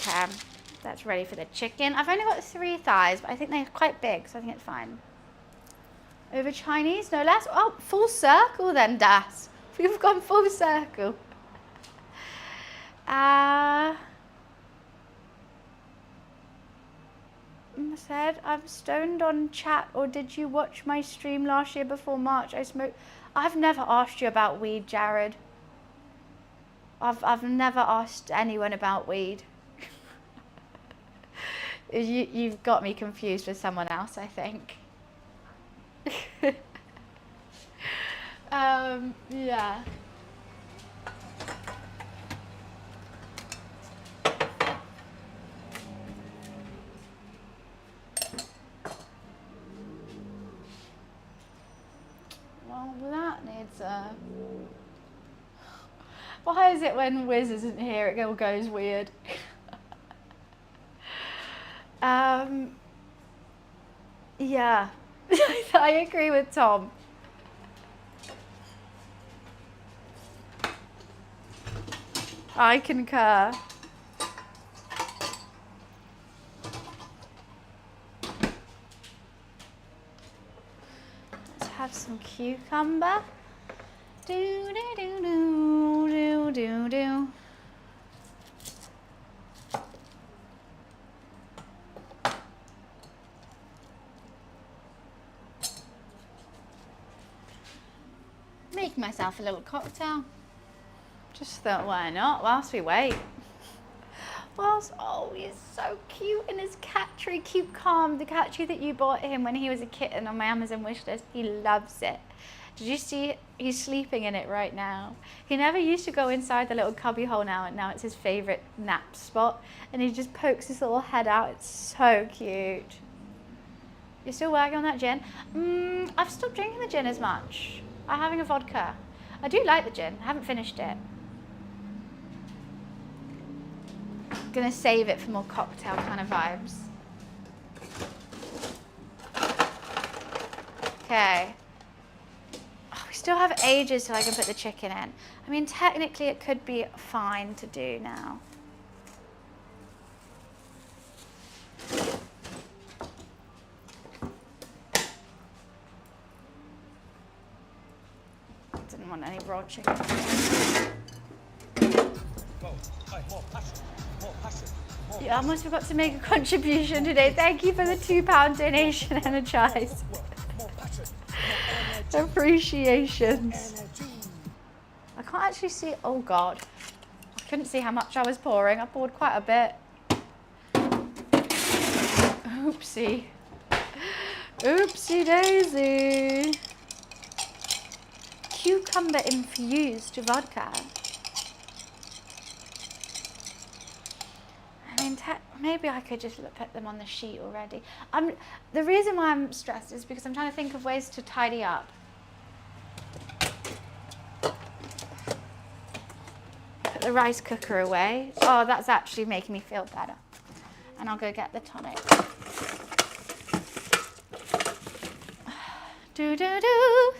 Okay, that's ready for the chicken. I've only got 3 thighs, but I think they're quite big, so I think it's fine. Over Chinese, no less. Oh, full circle then, Das. We've gone full circle. Said, I'm stoned on chat, or did you watch my stream last year before March? I smoked. I've never asked you about weed, Jared. I've never asked anyone about weed. You've got me confused with someone else, I think. Yeah. Well, that needs a... Why is it when Wiz isn't here, it all goes weird? Yeah, I agree with Tom. I concur. Let's have some cucumber. Do do do do do do do. Make myself a little cocktail. Just thought, why not? Whilst we wait. Whilst, oh, he's so cute in his cat tree. Cute Calm, the cat tree that you bought him when he was a kitten on my Amazon wish list. He loves it. Did you see? He's sleeping in it right now. He never used to go inside the little cubby hole now, and now it's his favorite nap spot. And he just pokes his little head out. It's so cute. You're still working on that gin? I've stopped drinking the gin as much. I'm having a vodka. I do like the gin. I haven't finished it. I'm gonna save it for more cocktail kind of vibes. Okay. Oh, we still have ages till I can put the chicken in. I mean, technically it could be fine to do now. Didn't want any raw chicken. Yeah, I almost forgot to make a contribution today. Thank you for the £2 donation, Energize. Appreciations. I can't actually see, oh God. I couldn't see how much I was pouring. I poured quite a bit. Oopsie. Oopsie daisy. Cucumber infused vodka. I mean, maybe I could just put them on the sheet already. The reason why I'm stressed is because I'm trying to think of ways to tidy up. Put the rice cooker away. Oh, that's actually making me feel better. And I'll go get the tonic. Do do do.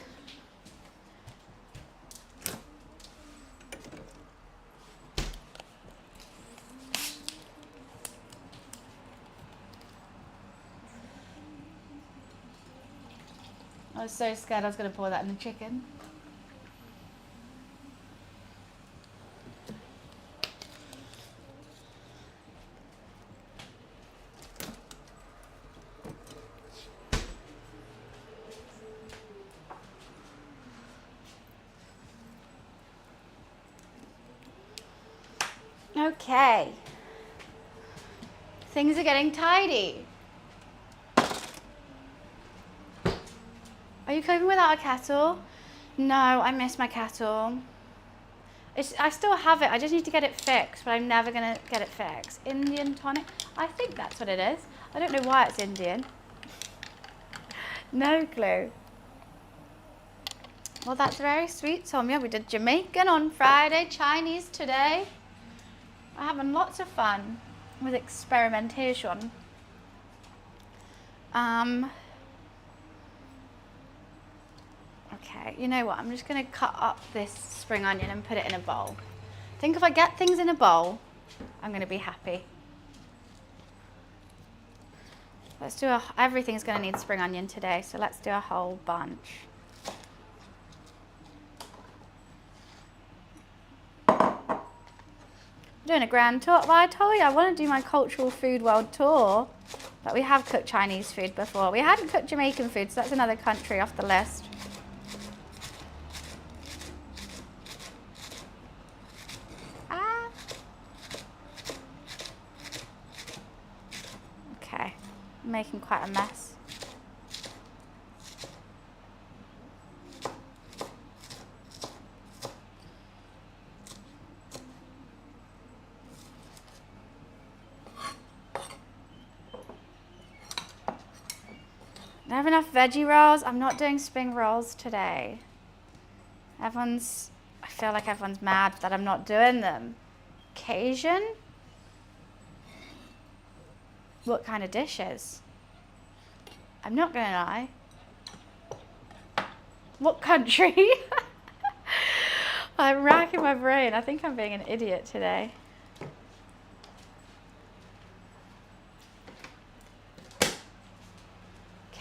I was so scared I was going to pour that in the chicken. Okay. Things are getting tidy. Are you cooking without a kettle? No, I miss my kettle. I still have it, I just need to get it fixed, but I'm never gonna get it fixed. Indian tonic? I think that's what it is. I don't know why it's Indian. No clue. Well, that's very sweet, Tom. Yeah, we did Jamaican on Friday, Chinese today. We're having lots of fun with experimentation. Okay, you know what? I'm just going to cut up this spring onion and put it in a bowl. I think if I get things in a bowl, I'm going to be happy. Let's do everything's going to need spring onion today, so let's do a whole bunch. Doing a grand tour. Well, I told you I want to do my cultural food world tour, but we have cooked Chinese food before. We hadn't cooked Jamaican food, so that's another country off the list. Okay, I'm making quite a mess. I have enough veggie rolls. I'm not doing spring rolls today. I feel like everyone's mad that I'm not doing them. Cajun? What kind of dishes? I'm not gonna lie. What country? I'm racking my brain. I think I'm being an idiot today.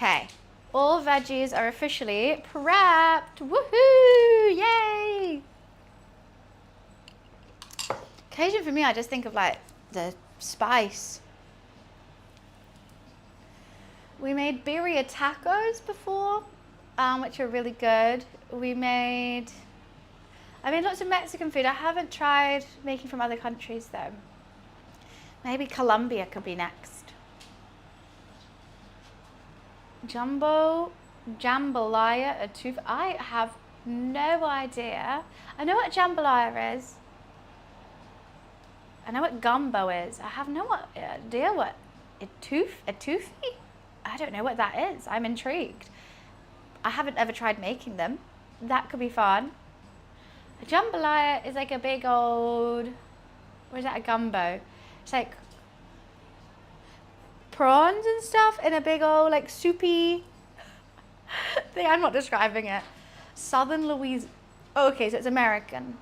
Okay, all veggies are officially prepped. Woohoo! Yay! Cajun for me, I just think of like the spice. We made birria tacos before, which are really good. I made lots of Mexican food. I haven't tried making from other countries though. Maybe Colombia could be next. Jambalaya, I have no idea. I know what jambalaya is. I know what gumbo is. I have no idea what etouffee? I don't know what that is. I'm intrigued. I haven't ever tried making them. That could be fun. A jambalaya is like a big old, or is that a gumbo? It's like prawns and stuff in a big old like soupy thing. I'm not describing it. Southern Louisiana. Oh, okay, so it's American.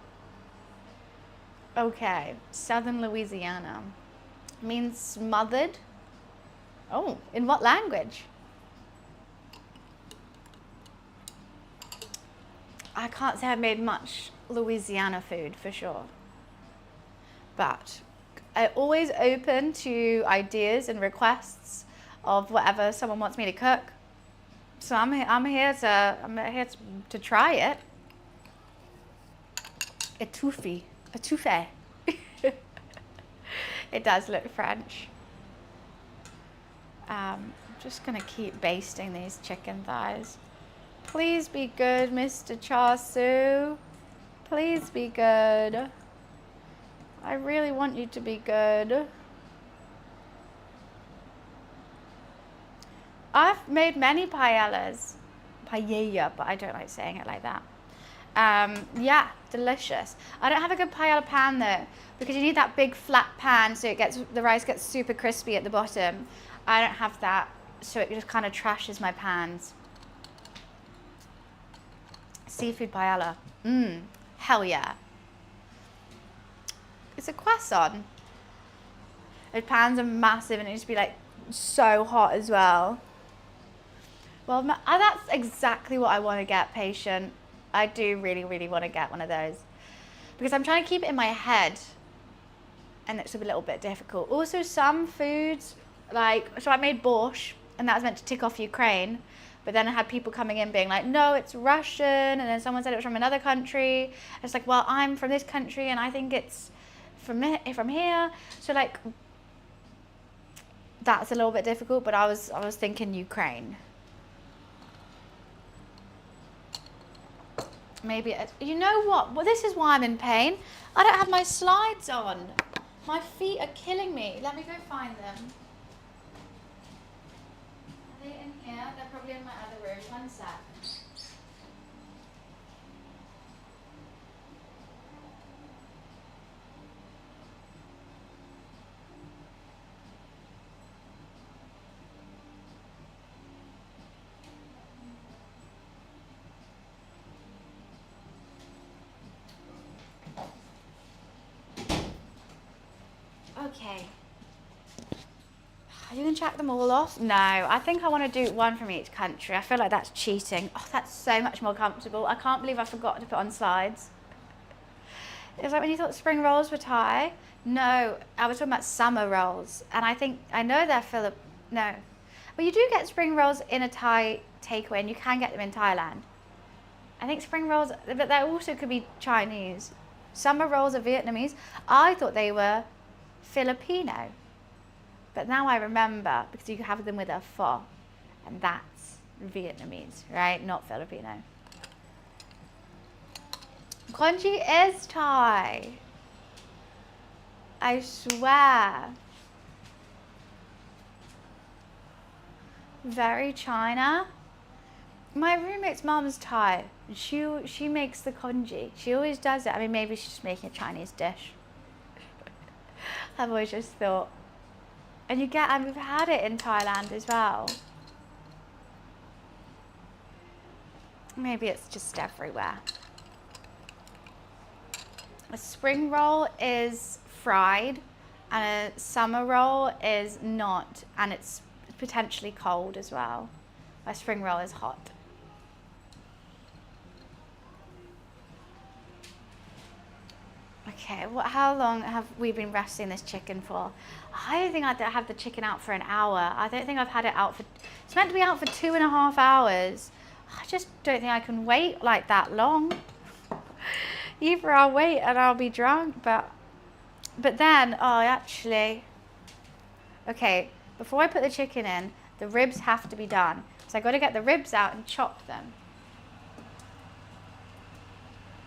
Okay, Southern Louisiana. Means smothered. Oh, in what language? I can't say I've made much Louisiana food for sure. But I'm always open to ideas and requests of whatever someone wants me to cook. So I'm here to try it. Etouffee. It does look French. Just gonna keep basting these chicken thighs. Please be good, Mr. Chasu. Please be good. I really want you to be good. I've made many paellas. Paella, but I don't like saying it like that. Yeah, delicious. I don't have a good paella pan though, because you need that big flat pan so the rice gets super crispy at the bottom. I don't have that, so it just kind of trashes my pans. Seafood paella. Hell yeah. It's a croissant. The pans are massive and it needs to be like so hot as well. Well, that's exactly what I want to get, patient. I do really, really want to get one of those. Because I'm trying to keep it in my head. And it's a little bit difficult. Also, some foods, so I made borscht, and that was meant to tick off Ukraine. But then I had people coming in being like, no, it's Russian. And then someone said it was from another country. And it's like, well, I'm from this country, and I think it's from here. So, like, that's a little bit difficult. But I was thinking Ukraine. Maybe, you know what? Well, this is why I'm in pain. I don't have my slides on. My feet are killing me. Let me go find them. Are they in here? They're probably in my other room. One sec. Okay. Are you going to check them all off? No, I think I want to do one from each country. I feel like that's cheating. Oh, that's so much more comfortable. I can't believe I forgot to put on slides. It's like when you thought spring rolls were Thai. No, I was talking about summer rolls. And I know they're no. Well, you do get spring rolls in a Thai takeaway, and you can get them in Thailand. I think spring rolls, but they also could be Chinese. Summer rolls are Vietnamese. I thought they were Filipino. But now I remember, because you have them with a pho, and that's Vietnamese, right? Not Filipino. Congee is Thai. I swear. Very China. My roommate's mom's Thai. She makes the congee. She always does it. I mean, maybe she's just making a Chinese dish. I've always just thought. And we've had it in Thailand as well. Maybe it's just everywhere. A spring roll is fried, and a summer roll is not, and it's potentially cold as well. A spring roll is hot. Okay, how long have we been resting this chicken for? I don't think I'd have the chicken out for an hour. I don't think I've had it out for, it's meant to be out for 2.5 hours. I just don't think I can wait like that long. Either I'll wait and I'll be drunk, but then, actually, okay, before I put the chicken in, the ribs have to be done. So I got to get the ribs out and chop them.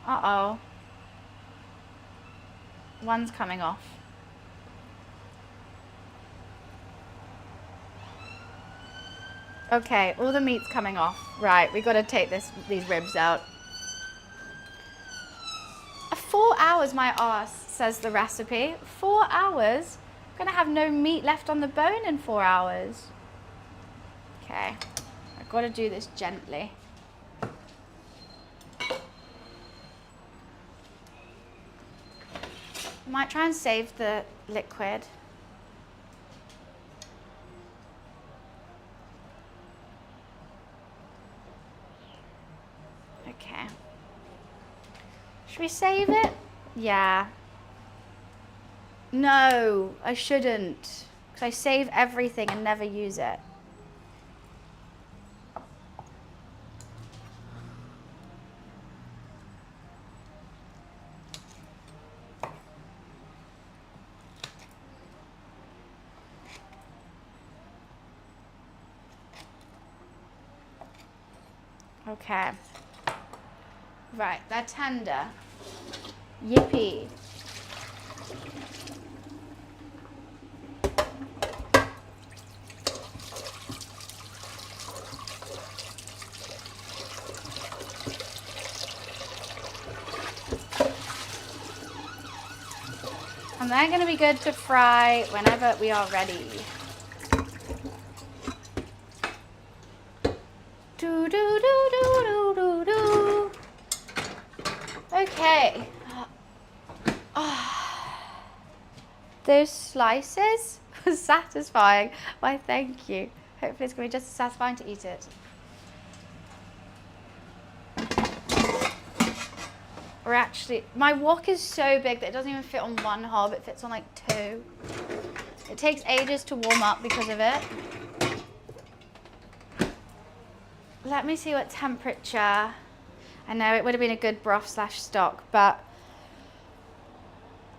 Uh-oh. One's coming off. Okay, all the meat's coming off. Right, we got to take these ribs out. 4 hours, my ass, says the recipe. 4 hours? I'm gonna have no meat left on the bone in 4 hours. Okay, I've got to do this gently. I might try and save the liquid. Okay. Should we save it? Yeah. No, I shouldn't. Because I save everything and never use it. Okay. Right, they're tender. Yippee. And they're going to be good to fry whenever we are ready. Do, do, do, do, do, do, do. Okay. Those slices were satisfying. Why, thank you. Hopefully it's going to be just as satisfying to eat it. Or actually, my wok is so big that it doesn't even fit on one hob. It fits on like 2. It takes ages to warm up because of it. Let me see what temperature. I know it would have been a good broth / stock, but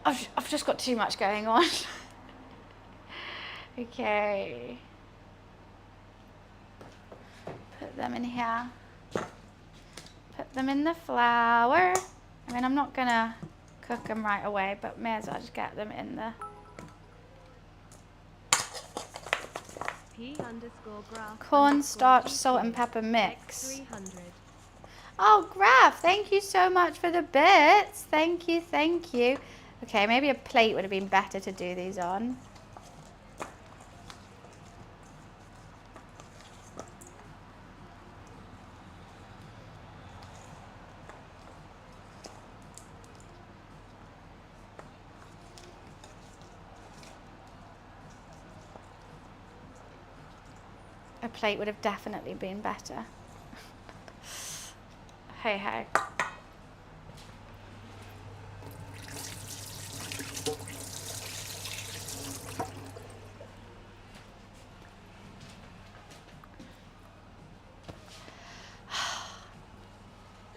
I've just got too much going on. Okay. Put them in here. Put them in the flour. I mean, I'm not gonna cook them right away, but may as well just get them in the... Cornstarch, salt and pepper mix. Oh, Graf, thank you so much for the bits. Thank you, thank you. Okay, maybe a plate would have been better to do these on. A plate would have definitely been better. Hey, hey.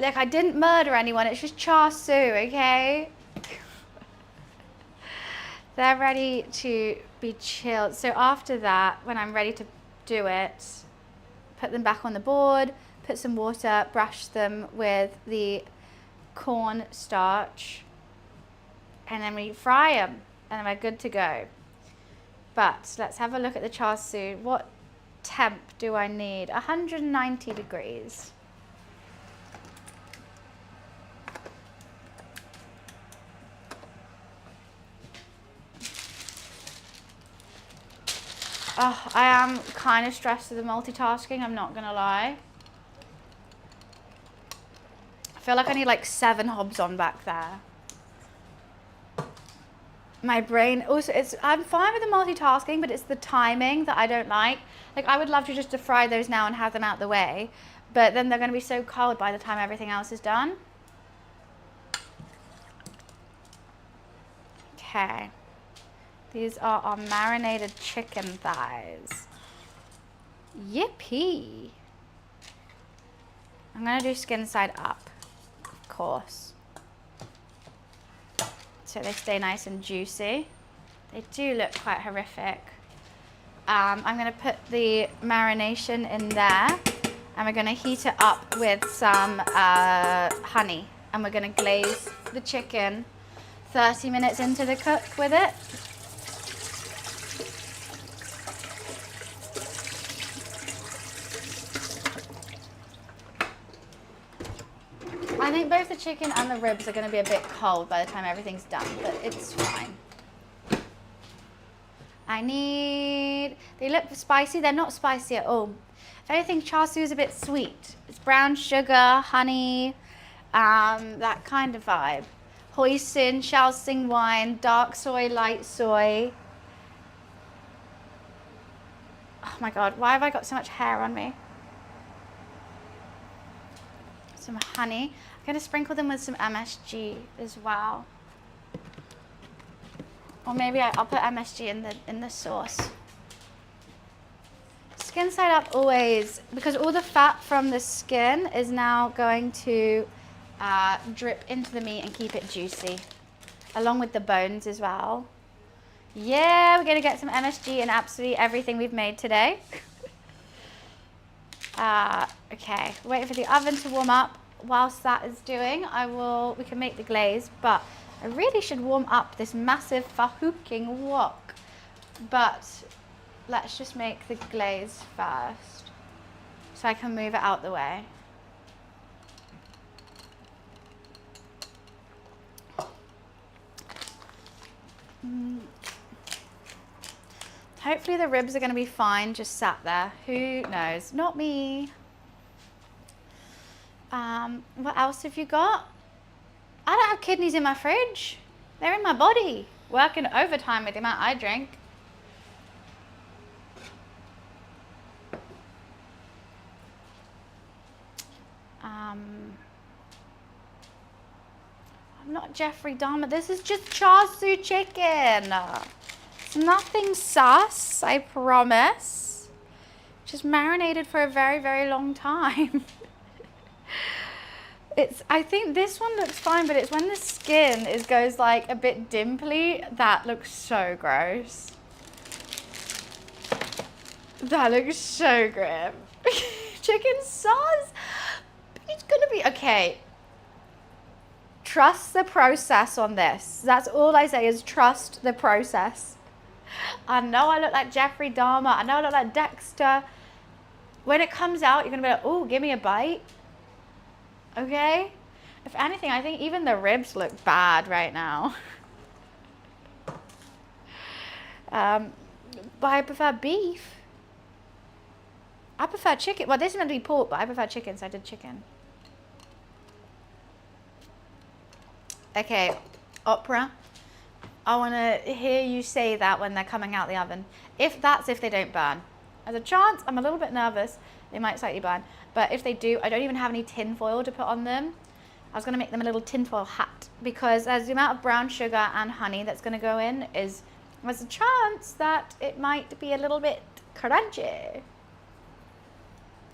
Look, I didn't murder anyone. It's just char siu, okay? They're ready to be chilled. So after that, when I'm ready to do it, put them back on the board, put some water, brush them with the corn starch, and then we fry them, and then we're good to go. But let's have a look at the char siu. What temp do I need? 190 degrees. Oh, I am kind of stressed with the multitasking, I'm not gonna lie. I feel like I need like 7 hobs on back there. My brain also, I'm fine with the multitasking, but it's the timing that I don't like. Like, I would love to just to fry those now and have them out the way, but then they're gonna be so cold by the time everything else is done. Okay. These are our marinated chicken thighs. Yippee. I'm gonna do skin side up, of course. So they stay nice and juicy. They do look quite horrific. I'm gonna put the marination in there, and we're gonna heat it up with some honey. And we're gonna glaze the chicken 30 minutes into the cook with it. I think both the chicken and the ribs are going to be a bit cold by the time everything's done, but it's fine. They look spicy, they're not spicy at all. If anything, char siu is a bit sweet. It's brown sugar, honey, that kind of vibe. Hoisin, Shaoxing wine, dark soy, light soy. Oh my God, why have I got so much hair on me? Some honey. I'm going to sprinkle them with some MSG as well. Or maybe I'll put MSG in the sauce. Skin side up always, because all the fat from the skin is now going to drip into the meat and keep it juicy, along with the bones as well. Yeah, we're going to get some MSG in absolutely everything we've made today. Okay, wait for the oven to warm up. Whilst that is doing, we can make the glaze, but I really should warm up this massive fahooking wok. But let's just make the glaze first, so I can move it out the way. Hopefully the ribs are going to be fine, just sat there. Who knows? Not me. What else have you got? I don't have kidneys in my fridge. They're in my body, working overtime with the amount I drink. I'm not Jeffrey Dahmer. This is just char siu chicken. It's nothing sus, I promise. Just marinated for a very, very long time. I think this one looks fine, but it's when the skin goes like a bit dimply, that looks so gross. That looks so grim. Chicken sauce? It's gonna be, okay. Trust the process on this. That's all I say is trust the process. I know I look like Jeffrey Dahmer. I know I look like Dexter. When it comes out, you're gonna be like, oh, give me a bite. Okay? If anything, I think even the ribs look bad right now. But I prefer beef. I prefer chicken. Well, this is meant to be pork, but I prefer chicken, so I did chicken. Okay, opera. I want to hear you say that when they're coming out the oven. If they don't burn. There's a chance, I'm a little bit nervous, they might slightly burn. But if they do, I don't even have any tin foil to put on them. I was gonna make them a little tinfoil hat because as the amount of brown sugar and honey that's gonna go in there's a chance that it might be a little bit crunchy.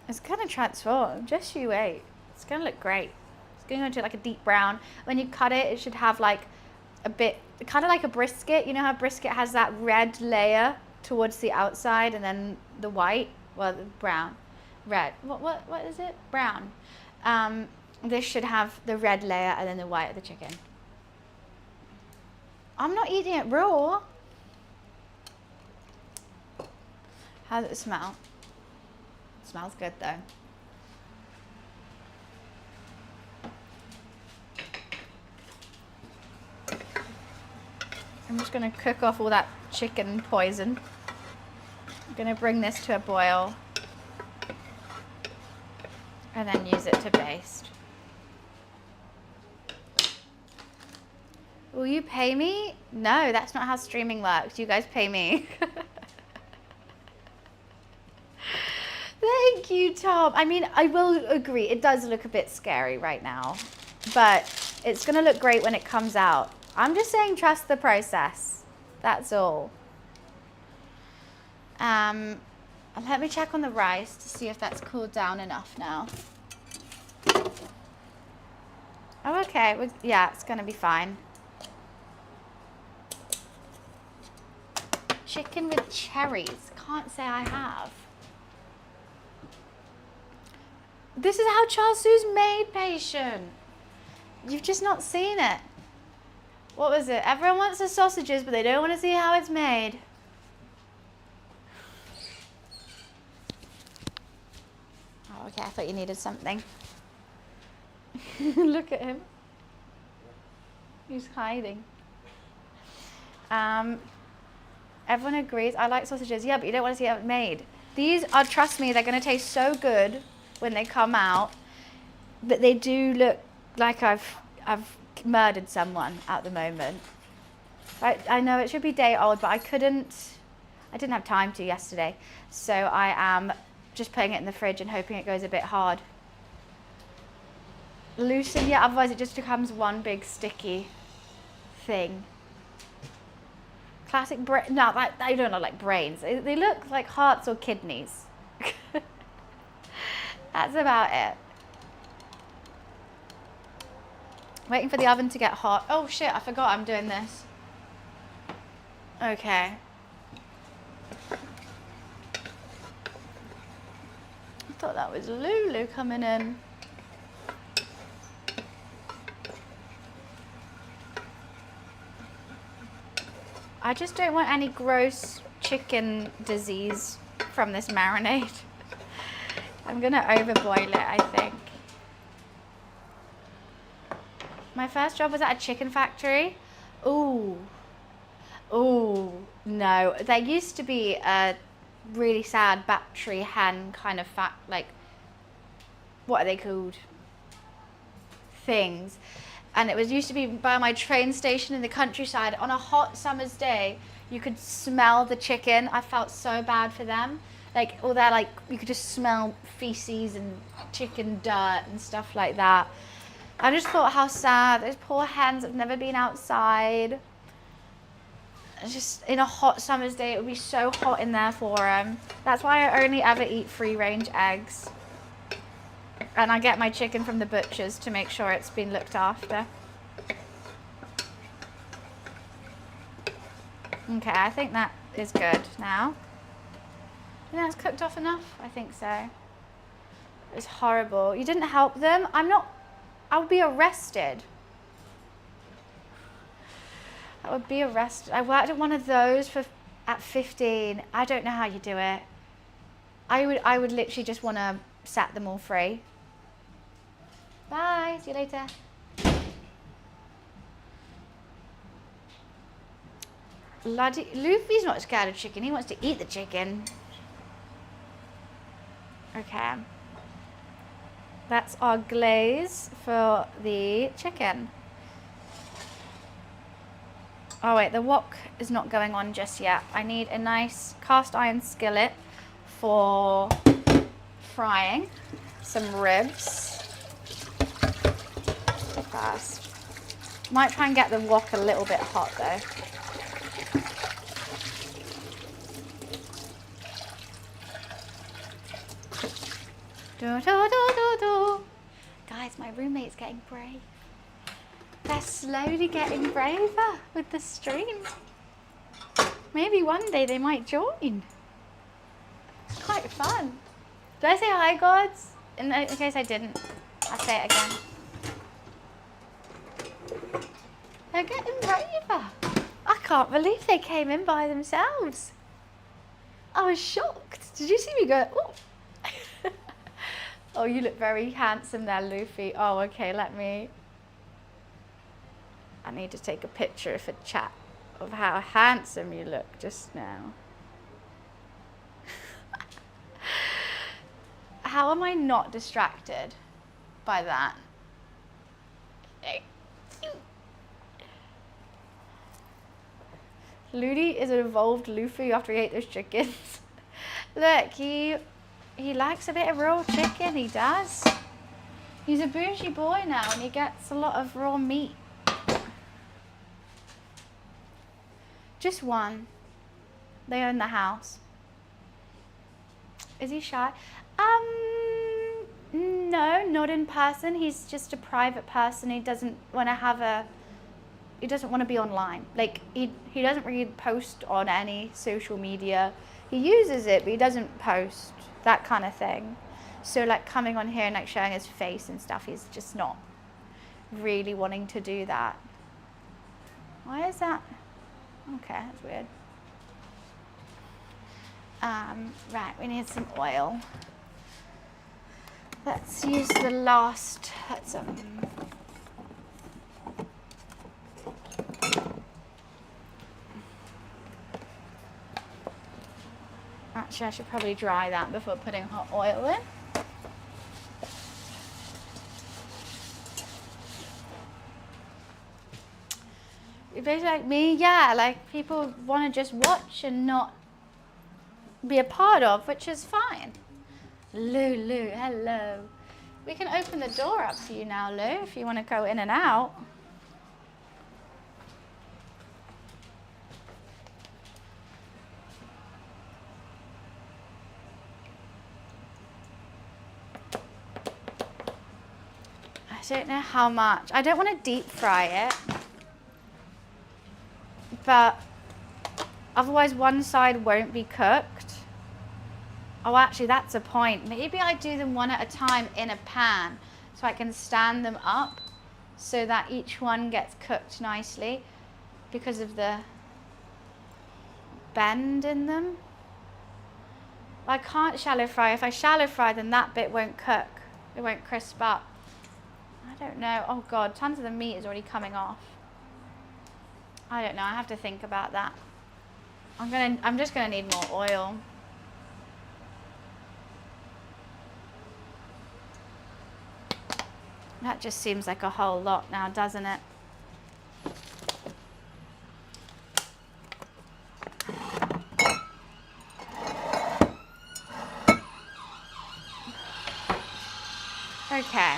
It's gonna transform, just you wait. It's gonna look great. It's going into like a deep brown. When you cut it, it should have like a bit, kind of like a brisket. You know how brisket has that red layer towards the outside and then the white? Well, the brown, red. What is it? Brown. This should have the red layer and then the white of the chicken. I'm not eating it raw. How does it smell? It smells good though. I'm just going to cook off all that chicken poison. I'm going to bring this to a boil and then use it to baste. Will you pay me? No, that's not how streaming works. You guys pay me. Thank you, Tom. I mean, I will agree. It does look a bit scary right now, but it's going to look great when it comes out. I'm just saying trust the process. That's all. Let me check on the rice to see if that's cooled down enough now. Oh, okay. Well, yeah, it's going to be fine. Chicken with cherries. Can't say I have. This is how char siu's made, patient. You've just not seen it. What was it? Everyone wants the sausages, but they don't want to see how it's made. Oh, okay. I thought you needed something. Look at him. He's hiding. Everyone agrees. I like sausages. Yeah, but you don't want to see how it's made. These are, trust me, they're going to taste so good when they come out. But they do look like I've murdered someone at the moment. I know it should be day old, but I didn't have time to yesterday. So I am just putting it in the fridge and hoping it goes a bit hard. Loosen, yeah, otherwise it just becomes one big sticky thing. Classic no, they don't look like brains. They look like hearts or kidneys. That's about it. Waiting for the oven to get hot. Oh shit, I forgot I'm doing this. Okay. I thought that was Lulu coming in. I just don't want any gross chicken disease from this marinade. I'm gonna overboil it, I think. My first job was at a chicken factory. Ooh. Ooh, no. There used to be a really sad battery hen kind of like, what are they called? Things. And it used to be by my train station in the countryside. On a hot summer's day, you could smell the chicken. I felt so bad for them. Like, all that, like, you could just smell feces and chicken dirt and stuff like that. I just thought how sad. Those poor hens have never been outside. It's just, in a hot summer's day, it would be so hot in there for them. That's why I only ever eat free-range eggs. And I get my chicken from the butchers to make sure it's been looked after. Okay, I think that is good now. You know, it's cooked off enough? I think so. It's horrible. You didn't help them? I would be arrested. I would be arrested. I worked at one of those at 15. I don't know how you do it. I would literally just want to set them all free. Bye. See you later. Luffy's not scared of chicken. He wants to eat the chicken. Okay. That's our glaze for the chicken. Oh wait, the wok is not going on just yet. I need a nice cast iron skillet for frying some ribs first. Might try and get the wok a little bit hot though. Do, do, do, do, do. Guys, my roommate's getting brave. They're slowly getting braver with the stream. Maybe one day they might join. It's quite fun. Did I say hi, gods? In case I didn't, I'll say it again. They're getting braver. I can't believe they came in by themselves. I was shocked. Did you see me go, oh? Oh, you look very handsome there, Luffy. Oh, okay, I need to take a picture for chat of how handsome you look just now. How am I not distracted by that? Ludi is an evolved Luffy after he ate those chickens. Look, he likes a bit of raw chicken, he does. He's a bougie boy now and he gets a lot of raw meat. Just one. They own the house. Is he shy? No, not in person. He's just a private person. He doesn't want to be online. Like, he doesn't really post on any social media. He uses it, but he doesn't post, that kind of thing. So, like, coming on here and, like, showing his face and stuff, he's just not really wanting to do that. Why is that? Okay, that's weird. Right, we need some oil. Let's use the last, actually, I should probably dry that before putting hot oil in. You're basically like me, yeah, like people want to just watch and not be a part of, which is fine. Lou, hello. We can open the door up for you now, Lou, if you want to go in and out. I don't know how much. I don't want to deep fry it, but otherwise one side won't be cooked. Oh, actually, that's a point. Maybe I do them one at a time in a pan so I can stand them up so that each one gets cooked nicely because of the bend in them. I can't shallow fry. If I shallow fry, then that bit won't cook. It won't crisp up. I don't know. Oh, God, tons of the meat is already coming off. I don't know. I have to think about that. I'm just gonna need more oil. That just seems like a whole lot now, doesn't it? Okay.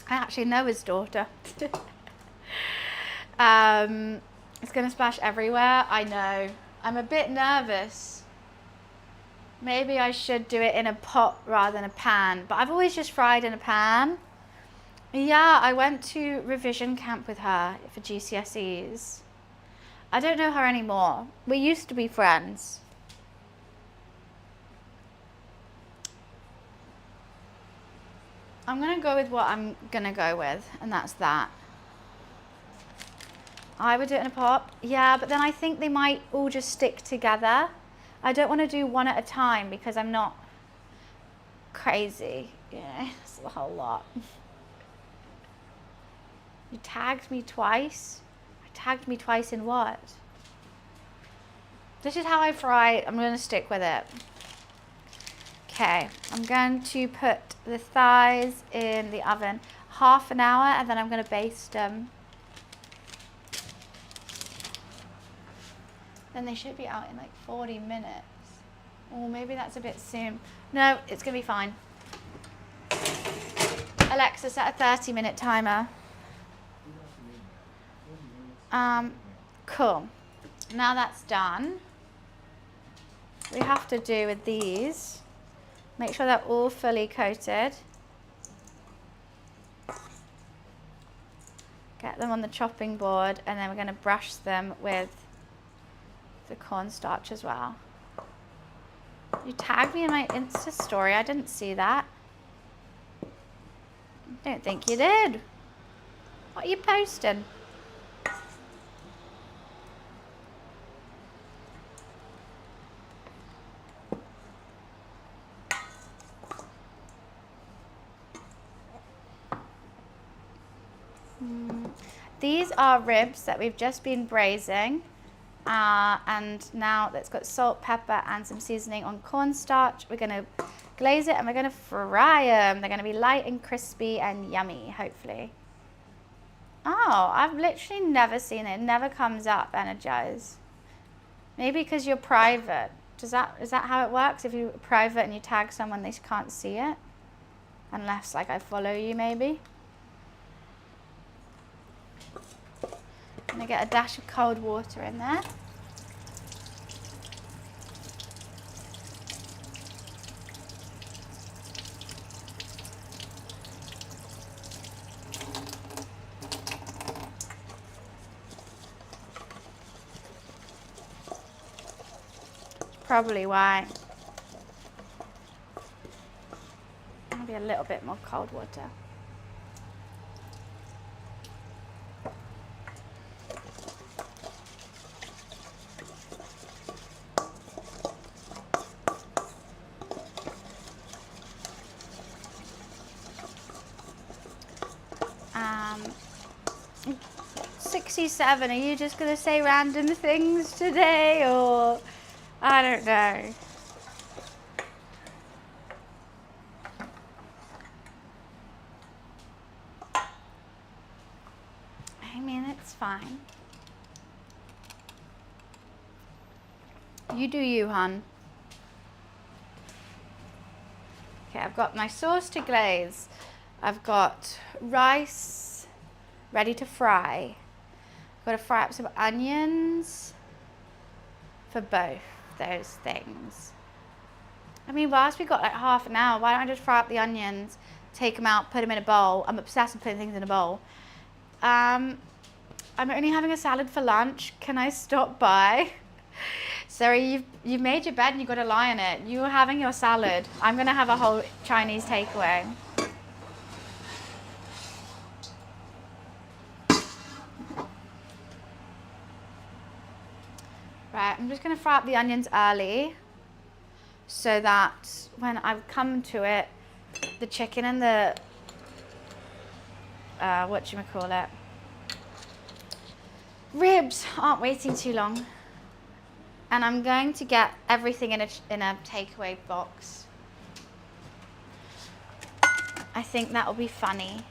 I actually know his daughter. It's gonna splash everywhere. I know. I'm a bit nervous. Maybe I should do it in a pot rather than a pan, but I've always just fried in a pan. Yeah, I went to revision camp with her for GCSEs. I don't know her anymore. We used to be friends. I'm gonna go with what I'm gonna go with, and that's that. I would do it in a pot. Yeah, but then I think they might all just stick together. I don't want to do one at a time because I'm not crazy. Yeah, it's a whole lot. You tagged me twice? I tagged me twice in what? This is how I fry. I'm going to stick with it. Okay, I'm going to put the thighs in the oven half an hour and then I'm going to baste them. then they should be out in like 40 minutes. Or maybe that's a bit soon. No, it's gonna be fine. Alexa, set a 30-minute timer. Cool. Now that's done, we have to do with these, make sure they're all fully coated. Get them on the chopping board, and then we're going to brush them with the cornstarch as well. You tagged me in my Insta story. I didn't see that. I don't think you did. What are you posting? These are ribs that we've just been braising, and now that's got salt, pepper, and some seasoning on cornstarch. We're going to glaze it and we're going to fry them. They're going to be light and crispy and yummy, hopefully. Oh, I've literally never seen it. It never comes up, Energize. Maybe because you're private. Is that how it works? If you're private and you tag someone, they can't see it? Unless, like, I follow you, maybe. I'm going to get a dash of cold water in there. Probably why. Maybe a little bit more cold water. Um, 67, are you just going to say random things today, or I don't know. I mean, it's fine. You do you, hun. Okay, I've got my sauce to glaze. I've got rice ready to fry. I've got to fry up some onions for both those things. I mean, whilst we've got like half an hour, why don't I just fry up the onions, take them out, put them in a bowl. I'm obsessed with putting things in a bowl. I'm only having a salad for lunch. Can I stop by? Sorry, you've made your bed and you've got to lie in it. You were having your salad. I'm going to have a whole Chinese takeaway. Right, I'm just going to fry up the onions early so that when I come to it, the chicken and the, whatchamacallit, ribs aren't waiting too long. And I'm going to get everything in a takeaway box. I think that will be funny.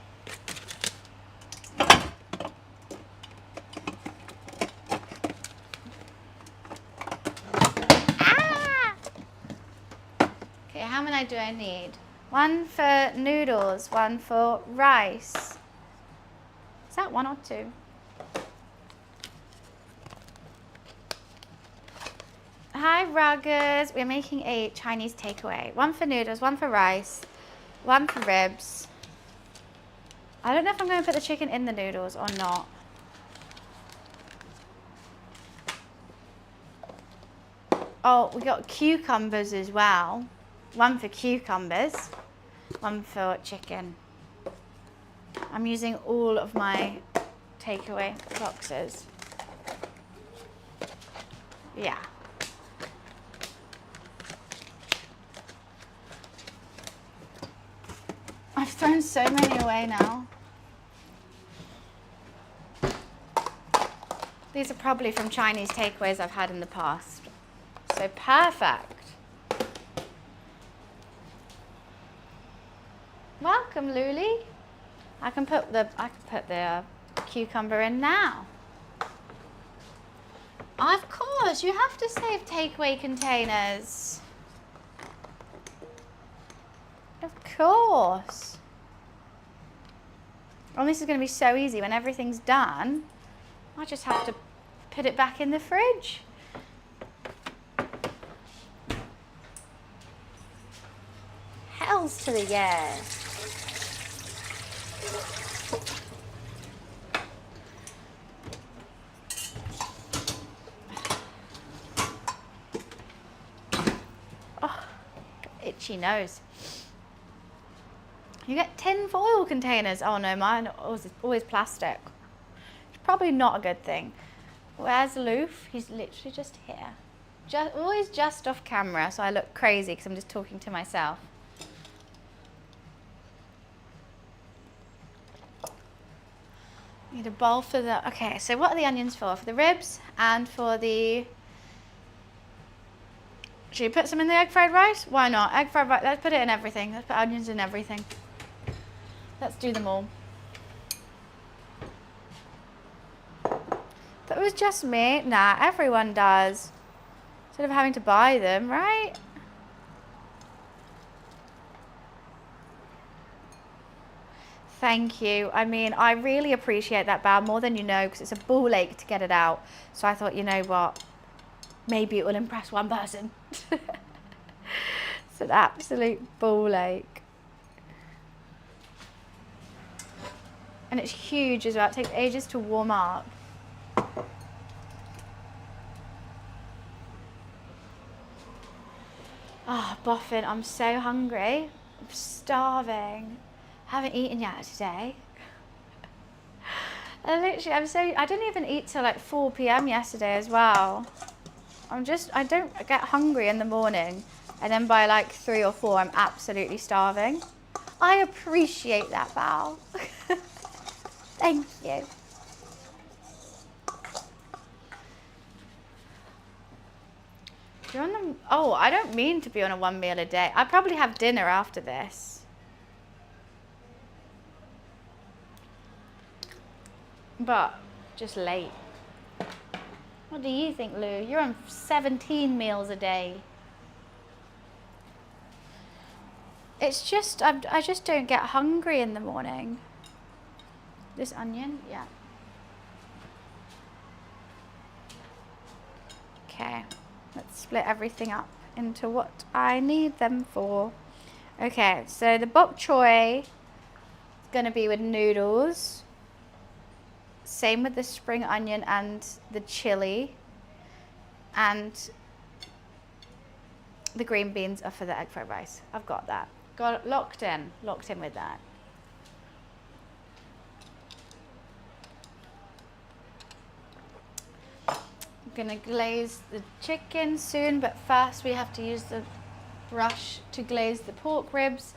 Okay, how many do I need? One for noodles, one for rice. Is that one or two? Hi, Ruggers. We're making a Chinese takeaway. One for noodles, one for rice, one for ribs. I don't know if I'm going to put the chicken in the noodles or not. Oh, we got cucumbers as well. One for cucumbers, one for chicken. I'm using all of my takeaway boxes. Yeah. I've thrown so many away now. These are probably from Chinese takeaways I've had in the past. So perfect. Welcome, Luli. I can put the cucumber in now. Of course. course, you have to save takeaway containers. Of course. Oh, this is going to be so easy. When everything's done, I just have to put it back in the fridge. Hells to the yeah. Oh, itchy nose. You get tin foil containers. Oh no, mine is always plastic. It's probably not a good thing. Where's Loof? He's literally just here. Always just off camera, so I look crazy because I'm just talking to myself. Need a bowl for the, okay, so what are the onions for? For the ribs and for the, should you put some in the egg fried rice? Why not? Egg fried rice, let's put it in everything. Let's put onions in everything. Let's do them all. That was just me? Nah, everyone does. Instead of having to buy them, right? Thank you. I mean, I really appreciate that, Bao, more than you know, because it's a ball ache to get it out. So I thought, you know what? Maybe it will impress one person. It's an absolute ball ache. And it's huge as well. It takes ages to warm up. Oh, boffin, I'm so hungry. I'm starving. Haven't eaten yet today. And literally, I didn't even eat till like 4 p.m. yesterday as well. I don't get hungry in the morning. And then by like 3 or 4, I'm absolutely starving. I appreciate that, Val. Thank you. You're on the, oh, I don't mean to be on a 1 meal a day. I probably have dinner after this. But just late. What do you think, Lou? You're on 17 meals a day. It's just, I just don't get hungry in the morning. This onion, yeah. Okay, let's split everything up into what I need them for. Okay, so the bok choy is gonna be with noodles. Same with the spring onion and the chili. And the green beans are for the egg fried rice. I've got that. Got it locked in with that. I'm gonna glaze the chicken soon, but first we have to use the brush to glaze the pork ribs.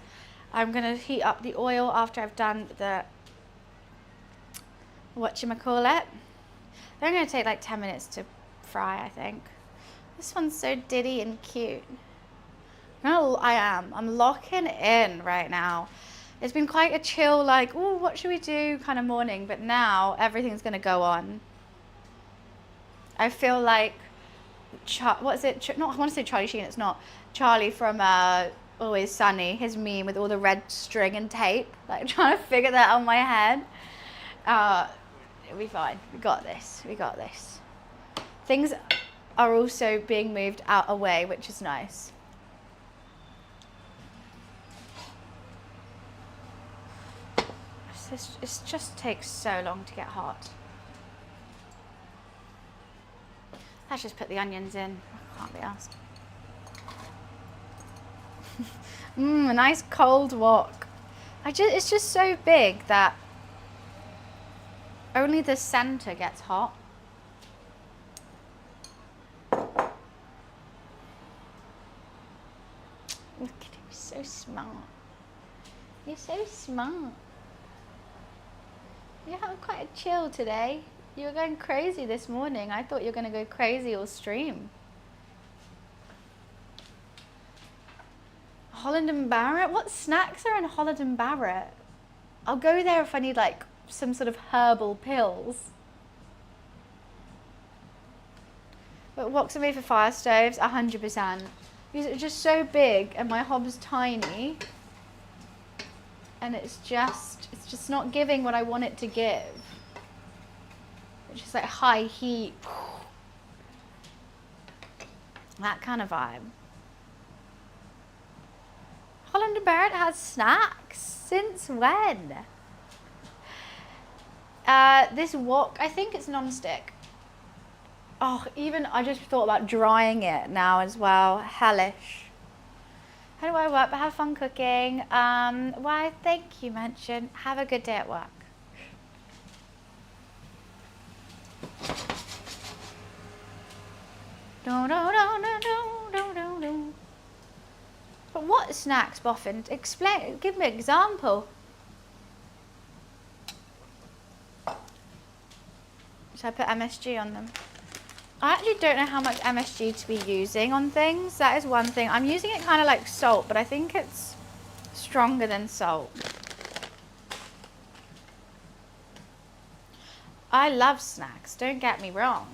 I'm gonna heat up the oil after I've done the, whatchamacallit. They're gonna take like 10 minutes to fry, I think. This one's so diddy and cute. No, I'm locking in right now. It's been quite a chill, like, oh, what should we do kind of morning, but now everything's gonna go on. I feel like, what is it? I want to say Charlie Sheen, it's not. Charlie from Always Sunny, his meme with all the red string and tape, like trying to figure that out in my head. It'll be fine. We got this. We got this. Things are also being moved out away, which is nice. It just takes so long to get hot. Let's just put the onions in. I can't be asked. A nice cold wok. It's just so big that only the center gets hot. Look at him, so smart. You're so smart. You're having quite a chill today. You were going crazy this morning. I thought you were going to go crazy all stream. Holland and Barrett? What snacks are in Holland and Barrett? I'll go there if I need like some sort of herbal pills. But what's made for fire stoves? 100%. Because it's just so big and my hob's tiny. And it's just not giving what I want it to give. It's just like high heat. That kind of vibe. Hollander Barrett has snacks? Since when? This wok, I think it's non-stick. Oh, even I just thought about drying it now as well. Hellish. How do I work? But have fun cooking. Why, thank you, Mention. Have a good day at work. But what snacks, Boffin? Explain. Give me an example. Should I put MSG on them? I actually don't know how much MSG to be using on things. That is one thing. I'm using it kind of like salt, but I think it's stronger than salt. I love snacks, don't get me wrong.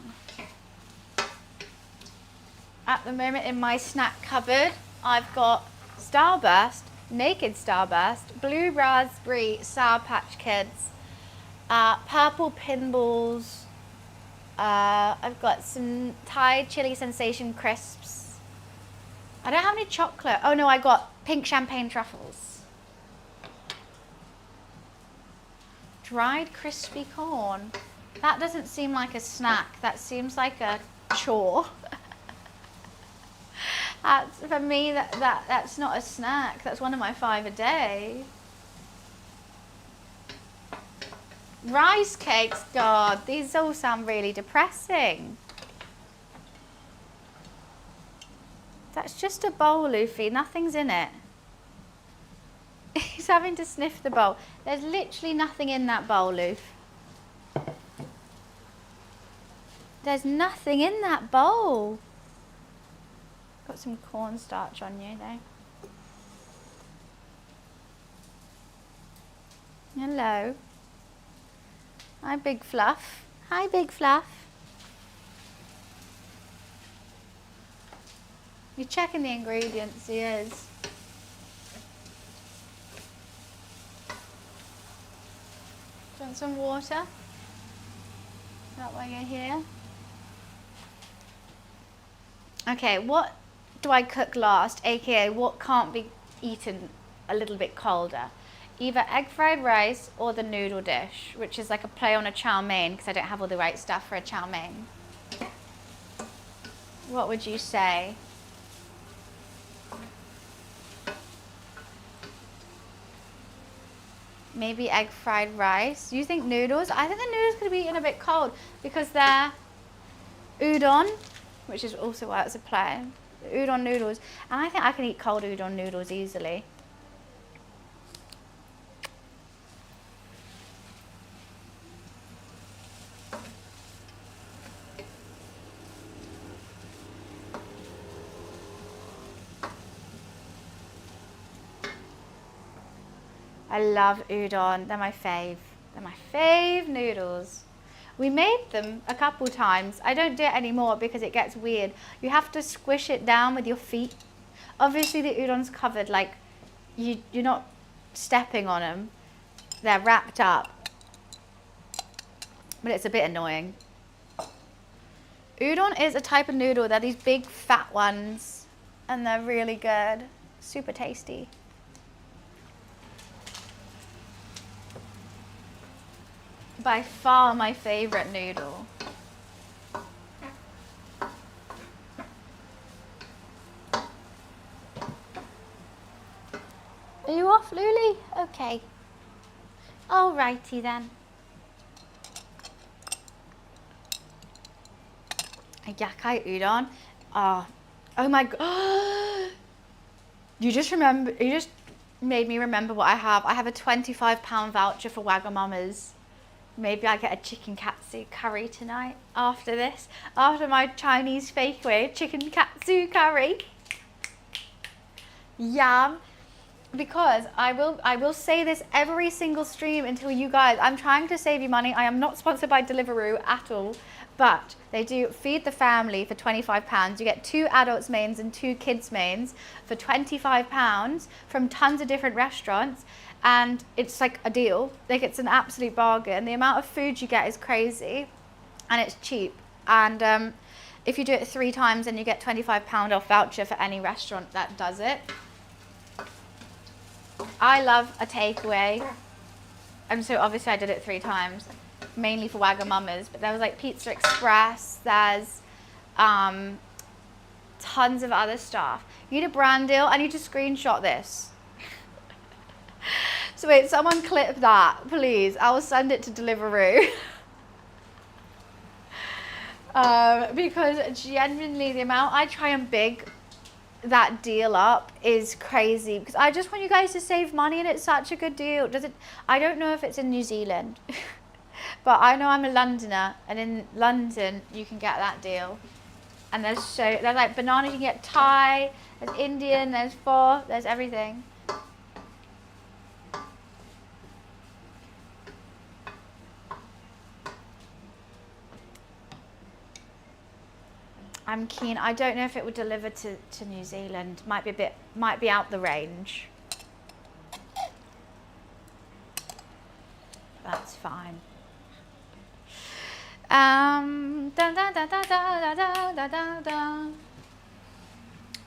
At the moment in my snack cupboard, I've got Starburst, Naked Starburst, Blue Raspberry Sour Patch Kids, purple pinballs. I've got some Thai chili sensation crisps. I don't have any chocolate. Oh no, I got pink champagne truffles. Dried crispy corn. That doesn't seem like a snack. That seems like a chore. For me, that's not a snack. That's one of my 5 a day. Rice cakes, God, these all sound really depressing. That's just a bowl, Luffy, nothing's in it. He's having to sniff the bowl. There's literally nothing in that bowl, Luff. There's nothing in that bowl. Got some cornstarch on you, though. Hello. Hi, Big Fluff. Hi, Big Fluff. You're checking the ingredients, he is. Do you want some water? Is that why you're here? Okay, what do I cook last? AKA, what can't be eaten a little bit colder? Either egg fried rice or the noodle dish, which is like a play on a chow mein because I don't have all the right stuff for a chow mein. What would you say? Maybe egg fried rice. You think noodles? I think the noodles could be eaten a bit cold because they're udon, which is also why it's a play. Udon noodles. And I think I can eat cold udon noodles easily. I love udon. They're my fave. They're my fave noodles. We made them a couple times. I don't do it anymore because it gets weird. You have to squish it down with your feet. Obviously the udon's covered, like you're not stepping on them. They're wrapped up. But it's a bit annoying. Udon is a type of noodle. They're these big fat ones and they're really good. Super tasty. By far my favorite noodle. Are you off, Luli? Okay. Alrighty then. A yakai udon. Oh my god. You just made me remember what I have. I have a £25 voucher for Wagamama's. Maybe I get a chicken katsu curry tonight after this. After my Chinese fakeaway chicken katsu curry. Yum. because I will say this every single stream until you guys, I'm trying to save you money. I am not sponsored by Deliveroo at all, but they do feed the family for £25. You get 2 adults mains and 2 kids mains for £25 from tons of different restaurants, and it's like a deal. Like, it's an absolute bargain. The amount of food you get is crazy, and it's cheap. And if you do it 3 times, then you get £25 off voucher for any restaurant that does it. I love a takeaway, and so obviously I did it 3 times, mainly for Wagamamas, but there was like Pizza Express, there's tons of other stuff. You need a brand deal. I need to screenshot this. So wait, someone clip that, please. I will send it to Deliveroo. Because genuinely the amount I try and big that deal up is crazy, because I just want you guys to save money, and it's such a good deal. I don't know if it's in New Zealand, but I know I'm a Londoner, and in London you can get that deal. And there's like bananas, you can get Thai, there's Indian, there's pho, there's everything. I'm keen. I don't know if it would deliver to New Zealand. Might be out the range. That's fine.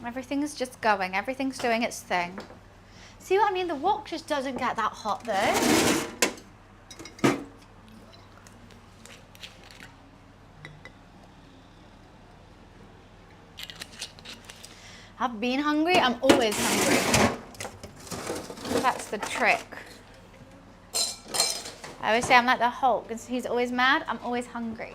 Everything's just going. Everything's doing its thing. See what I mean? The wok just doesn't get that hot though. I've been hungry, I'm always hungry. That's the trick. I always say I'm like the Hulk, and he's always mad, I'm always hungry.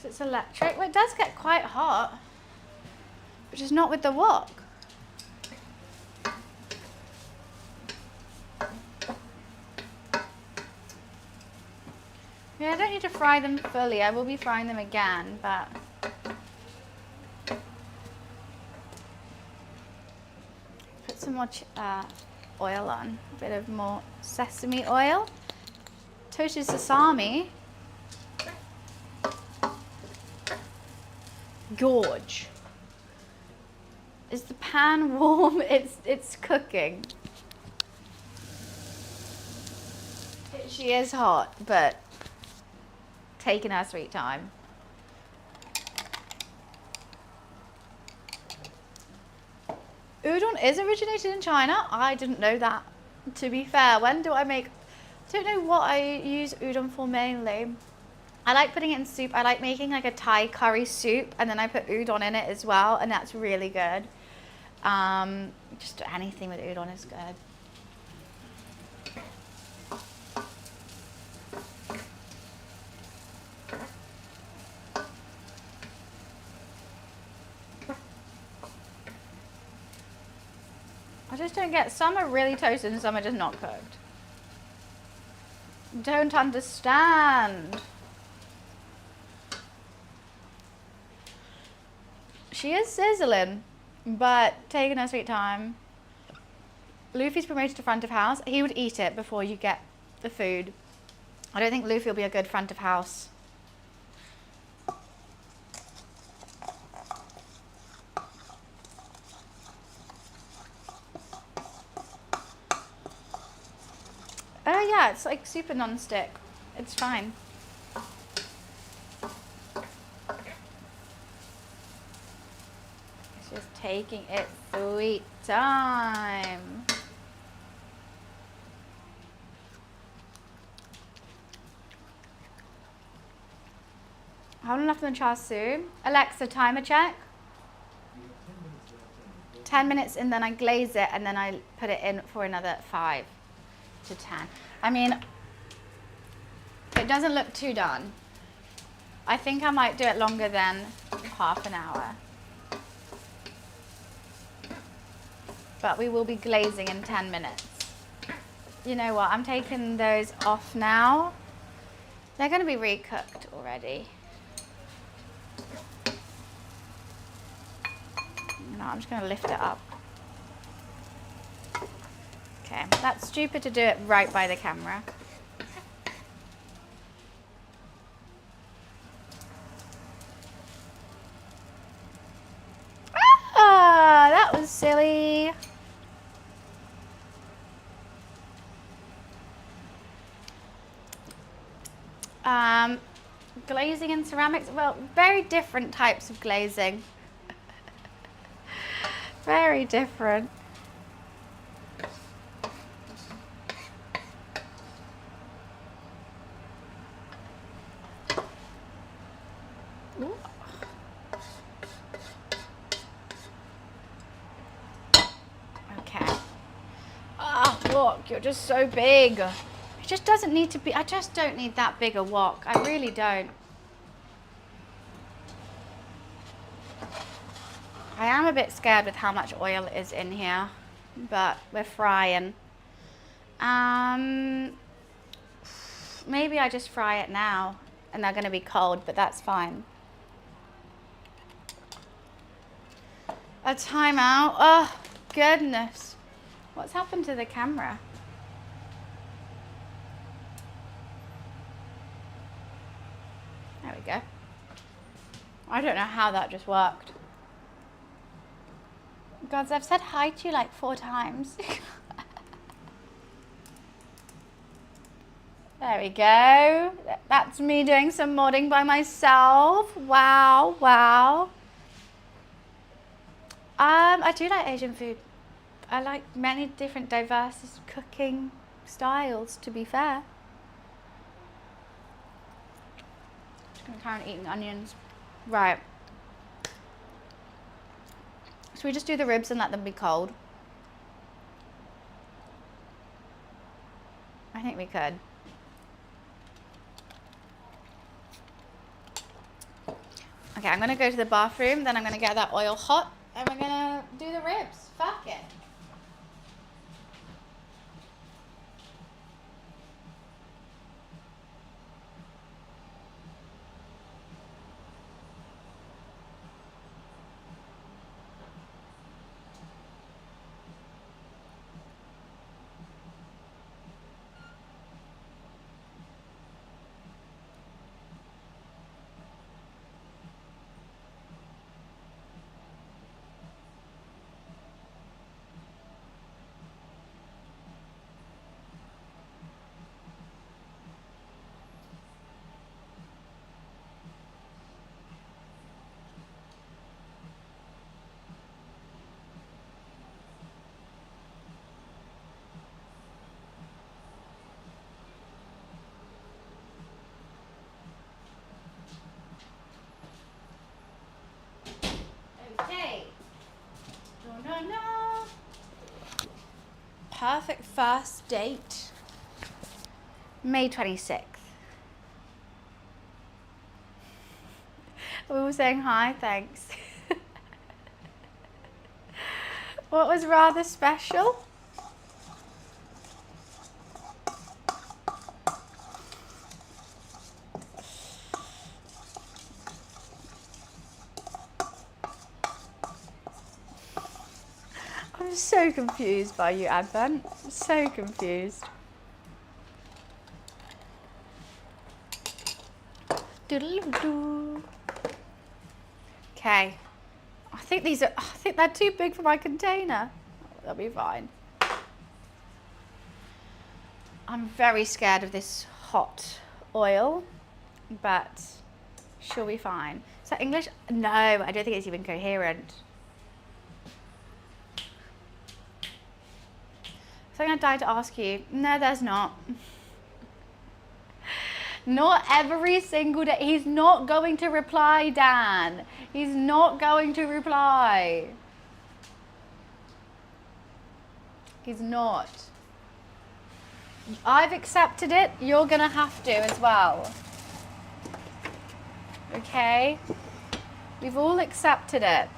It's electric. Well, it does get quite hot, but just not with the wok. Yeah, I don't need to fry them fully. I will be frying them again, but put some more oil on. A bit of more sesame oil. Toasted sesame. Gorge. Is the pan warm? It's cooking. She is hot, but taking her sweet time. Udon is originated in China. I didn't know that, to be fair. When do I make... I don't know what I use udon for mainly. I like putting it in soup. I like making like a Thai curry soup, and then I put udon in it as well, and that's really good. Just anything with udon is good. I just don't get, some are really toasted and some are just not cooked. Don't understand. She is sizzling, but taking her sweet time. Luffy's promoted to front of house. He would eat it before you get the food. I don't think Luffy will be a good front of house. Oh yeah, it's like super non-stick. It's fine. Just taking its sweet time. How long left on the char siu? Alexa, timer check. 10 minutes and then I glaze it and then I put it in for another 5 to 10. I mean, it doesn't look too done. I think I might do it longer than half an hour. But we will be glazing in 10 minutes. You know what, I'm taking those off now. They're gonna be recooked already. No, I'm just gonna lift it up. Okay, that's stupid to do it right by the camera. Ah, that was silly. Glazing in ceramics, well, very different types of glazing. Very different. Ooh. Okay. Ah, look, you're just so big. It just doesn't need to be, I just don't need that big a wok. I really don't. I am a bit scared with how much oil is in here, but we're frying. Maybe I just fry it now and they're gonna be cold, but that's fine. A timeout, oh goodness. What's happened to the camera? There we go. I don't know how that just worked. Guys, I've said hi to you like 4 times. There we go. That's me doing some modding by myself. Wow, wow. I do like Asian food. I like many different diverse cooking styles, to be fair. Just gonna carry on eating onions. Right. Should we just do the ribs and let them be cold? I think we could. Okay, I'm gonna go to the bathroom, then I'm gonna get that oil hot, and we're gonna do the ribs. Fuck it. Okay. No. Perfect first date. May 26th. We were saying hi, thanks. What was rather special? I'm so confused by you, Advent. I'm so confused. Doodle-doo. Okay. I think they're too big for my container. That'll be fine. I'm very scared of this hot oil, but she'll be fine. Is that English? No, I don't think it's even coherent. Something I died to ask you. No, there's not. Not every single day. He's not going to reply, Dan. He's not going to reply. He's not. I've accepted it. You're going to have to as well. Okay? We've all accepted it.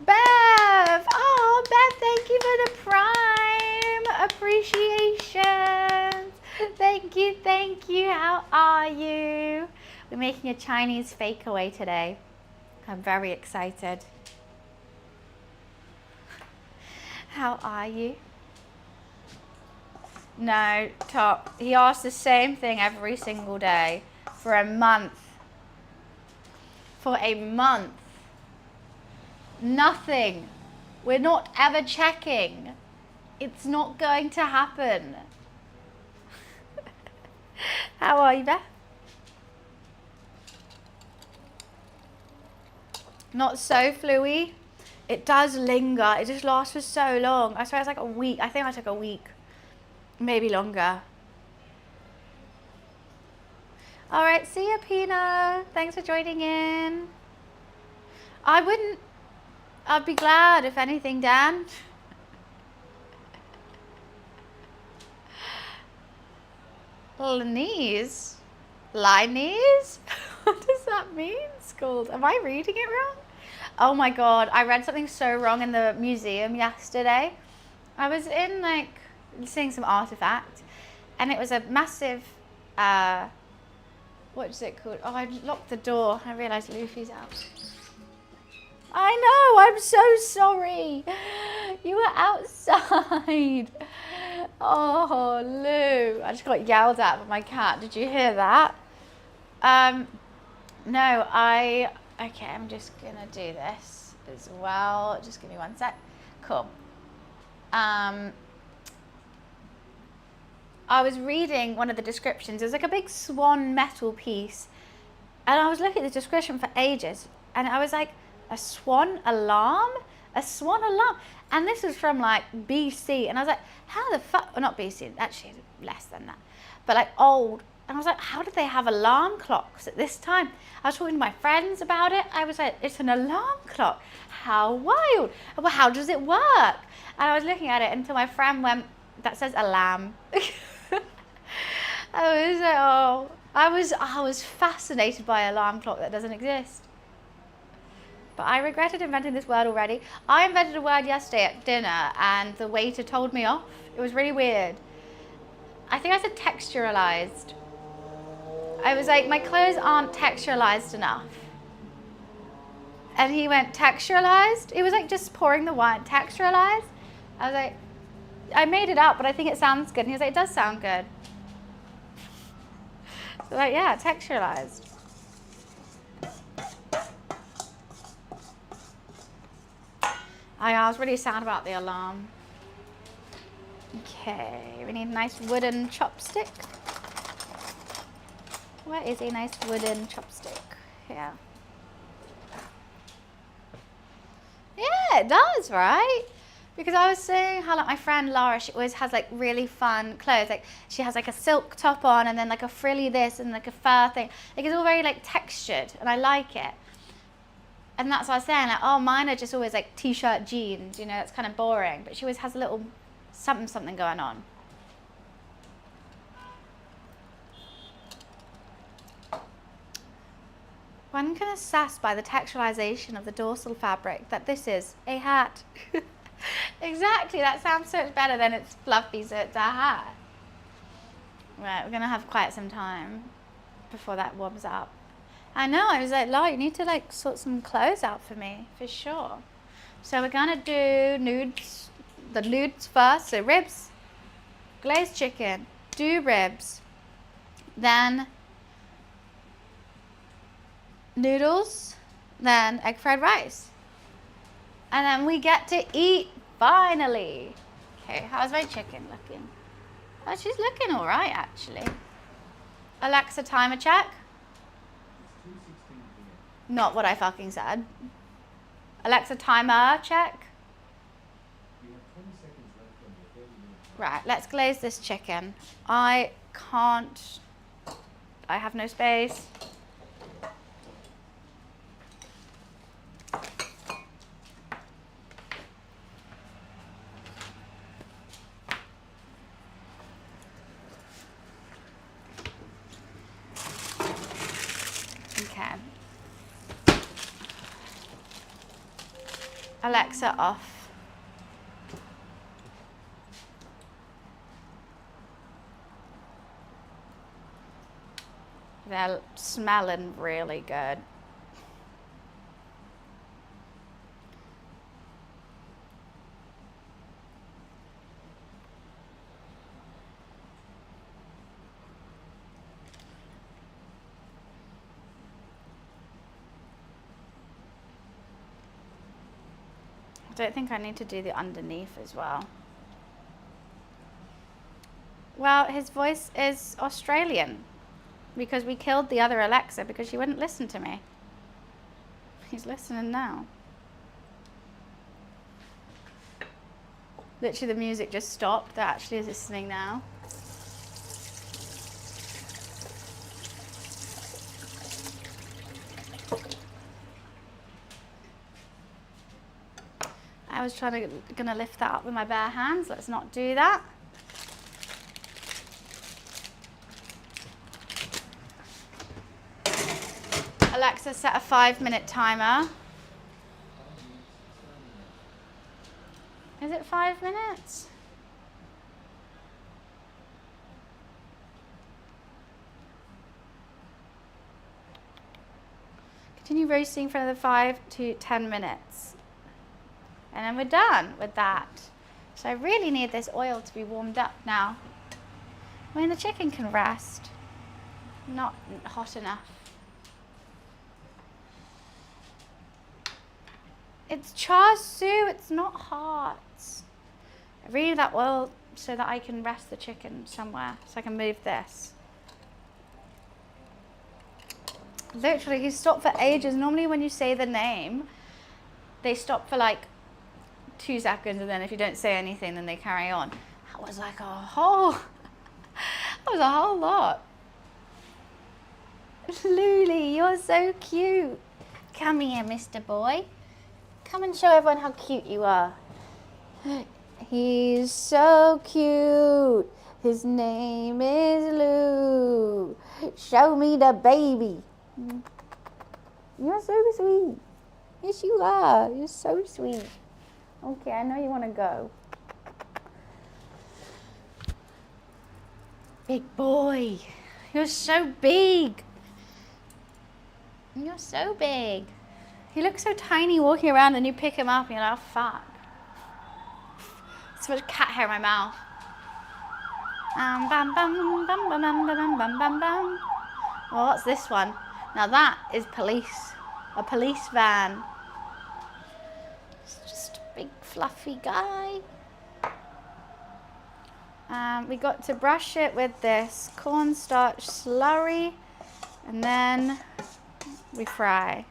Bev! Oh, Bev, thank you for the prime. Appreciation. Thank you. How are you? We're making a Chinese fake away today. I'm very excited. How are you? No, Top. He asks the same thing every single day for a month. For a month. Nothing. We're not ever checking. It's not going to happen. How are you, Beth? Not so fluey. It does linger. It just lasts for so long. I swear it's like a week. I think I took a week. Maybe longer. All right, see ya, Pina. Thanks for joining in. I'd be glad if anything, Dan. Linese? Linese? What does that mean? It's called. Am I reading it wrong? Oh my God, I read something so wrong in the museum yesterday. I was in like seeing some artifact and it was a massive, what is it called? Oh, I locked the door. I realized Luffy's out. I know, I'm so sorry. You were outside. Oh, Lou. I just got yelled at by my cat. Did you hear that? No, okay, I'm just gonna do this as well. Just give me one sec. Cool. I was reading one of the descriptions. It was like a big swan metal piece. And I was looking at the description for ages. And I was like, a swan alarm? A swan alarm? And this was from like BC. And I was like, how the fuck? Well, not BC, actually less than that. But like old. And I was like, how did they have alarm clocks at this time? I was talking to my friends about it. I was like, it's an alarm clock. How wild. Well, how does it work? And I was looking at it until my friend went, that says alarm. I was like, oh, I was fascinated by alarm clock that doesn't exist. But I regretted inventing this word already. I invented a word yesterday at dinner and the waiter told me off. It was really weird. I think I said texturalized. I was like, my clothes aren't texturalized enough. And he went, texturalized? It was like just pouring the wine, texturalized? I was like, I made it up, but I think it sounds good. And he was like, it does sound good. So like, yeah, texturalized. I was really sad about the alarm. Okay, we need a nice wooden chopstick. Where is a nice wooden chopstick? Here. Yeah, it does, right? Because I was saying how like my friend Laura, she always has like really fun clothes. Like she has like a silk top on and then like a frilly this and like a fur thing. Like it's all very like textured and I like it. And that's what I was saying, like, oh, mine are just always like t-shirt jeans, you know, that's kind of boring. But she always has a little something going on. One can assess by the texturization of the dorsal fabric that this is a hat. Exactly, that sounds so much better than it's fluffy, so it's a hat. Right, we're gonna have quite some time before that warms up. I know, I was like, Laura, you need to like sort some clothes out for me, for sure. So we're gonna do nudes, the nudes first, so ribs, glazed chicken, do ribs, then noodles, then egg fried rice. And then we get to eat, finally. Okay, how's my chicken looking? Oh, she's looking all right, actually. Alexa, timer check. Not what I fucking said. Alexa, timer check. Right, let's glaze this chicken. I can't, I have no space. Okay. Alexa off. They're smelling really good. I don't think I need to do the underneath as well. Well, his voice is Australian because we killed the other Alexa because she wouldn't listen to me. He's listening now. Literally the music just stopped. They're actually listening now. I was gonna lift that up with my bare hands. Let's not do that. Alexa, set a 5-minute timer. Is it 5 minutes? Continue roasting for another 5 to 10 minutes. And then we're done with that. So I really need this oil to be warmed up now. I mean, the chicken can rest. Not hot enough. It's char siu, it's not hot. I really need that oil so that I can rest the chicken somewhere. So I can move this. Literally, he stopped for ages. Normally when you say the name, they stop for like 2 seconds, and then if you don't say anything, then they carry on. That was like a whole, that was a whole lot. Luli, you're so cute. Come here, Mr. Boy. Come and show everyone how cute you are. He's so cute. His name is Lou. Show me the baby. You're so sweet. Yes, you are. You're so sweet. Okay, I know you want to go. Big boy. You're so big. You're so big. He looks so tiny walking around, and you pick him up and you're like, oh, fuck. So much cat hair in my mouth. Bam, bam, bam, bam, bam, bam, bam, bam, bam. Well, what's this one? Now that is police. A police van. It's just a big fluffy guy. We got to brush it with this cornstarch slurry, and then we fry.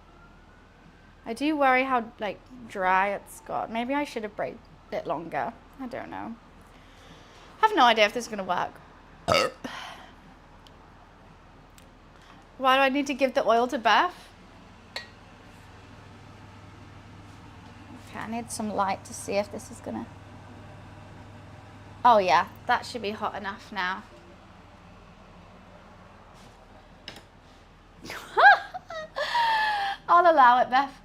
I do worry how like dry it's got. Maybe I should have braited it longer. I don't know. I have no idea if this is gonna work. Why do I need to give the oil to Beth? Okay, I need some light to see if this is gonna... Oh yeah, that should be hot enough now. I'll allow it, Beth.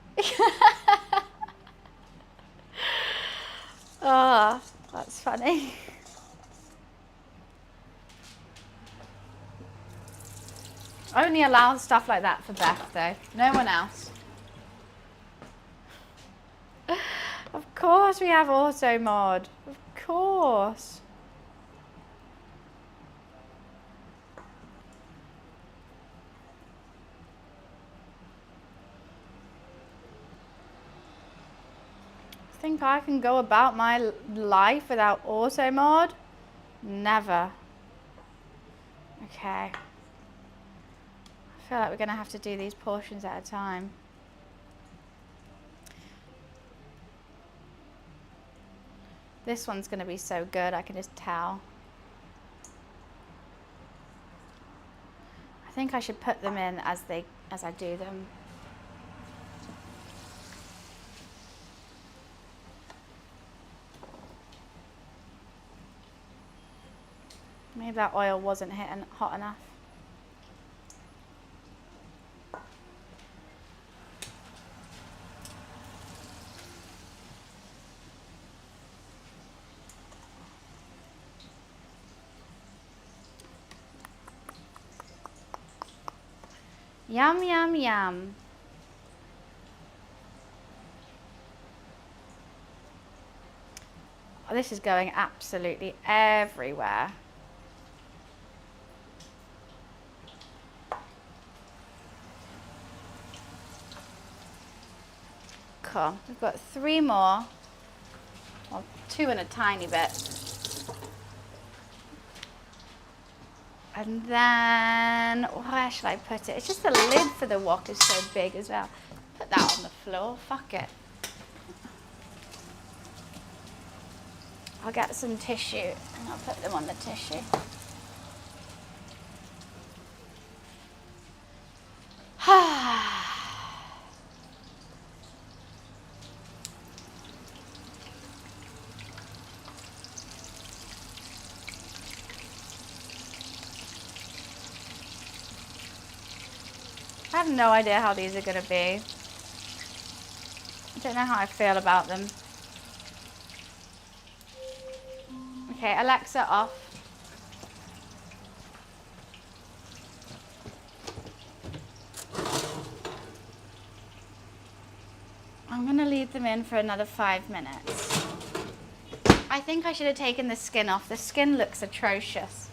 Oh, that's funny. I only allow stuff like that for Beth, though. No one else. Of course we have auto mod. Of course. Think I can go about my life without auto mod? Never. Okay. I feel like we're gonna have to do these portions at a time. This one's going to be so good, I can just tell. I think I should put them in as I do them. Maybe that oil wasn't hitting hot enough. Yum, yum, yum. Oh, this is going absolutely everywhere. Cool. We've got 3 more. Well, 2 and a tiny bit. And then, where should I put it? It's just the lid for the wok is so big as well. Put that on the floor, fuck it. I'll get some tissue and I'll put them on the tissue. I have no idea how these are going to be. I don't know how I feel about them. Okay, Alexa off. I'm going to leave them in for another 5 minutes. I think I should have taken the skin off. The skin looks atrocious.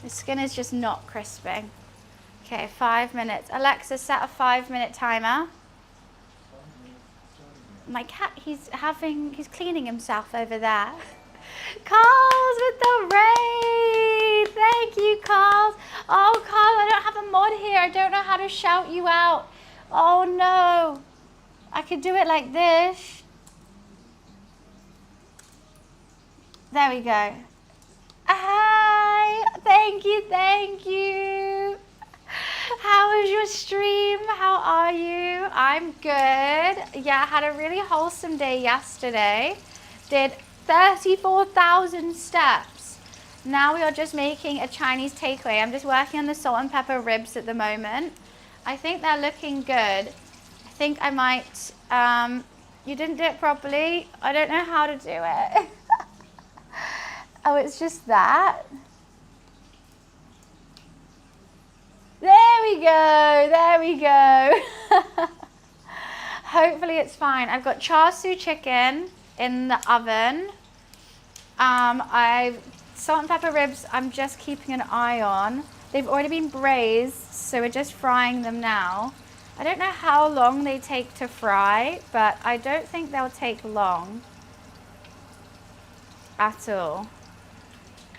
The skin is just not crisping. Okay, 5 minutes. Alexa, set a 5-minute timer. My cat, he's cleaning himself over there. Carl's with the raid. Thank you, Carl. Oh, Carl, I don't have a mod here. I don't know how to shout you out. Oh, no. I could do it like this. There we go. Hi. Thank you, thank you. How was your stream? How are you? I'm good. Yeah, I had a really wholesome day yesterday. Did 34,000 steps. Now we are just making a Chinese takeaway. I'm just working on the salt and pepper ribs at the moment. I think they're looking good. I think I might, you didn't do it properly. I don't know how to do it. Oh, it's just that. There we go, there we go. Hopefully it's fine. I've got char siu chicken in the oven. Salt and pepper ribs, I'm just keeping an eye on. They've already been braised, so we're just frying them now. I don't know how long they take to fry, but I don't think they'll take long at all.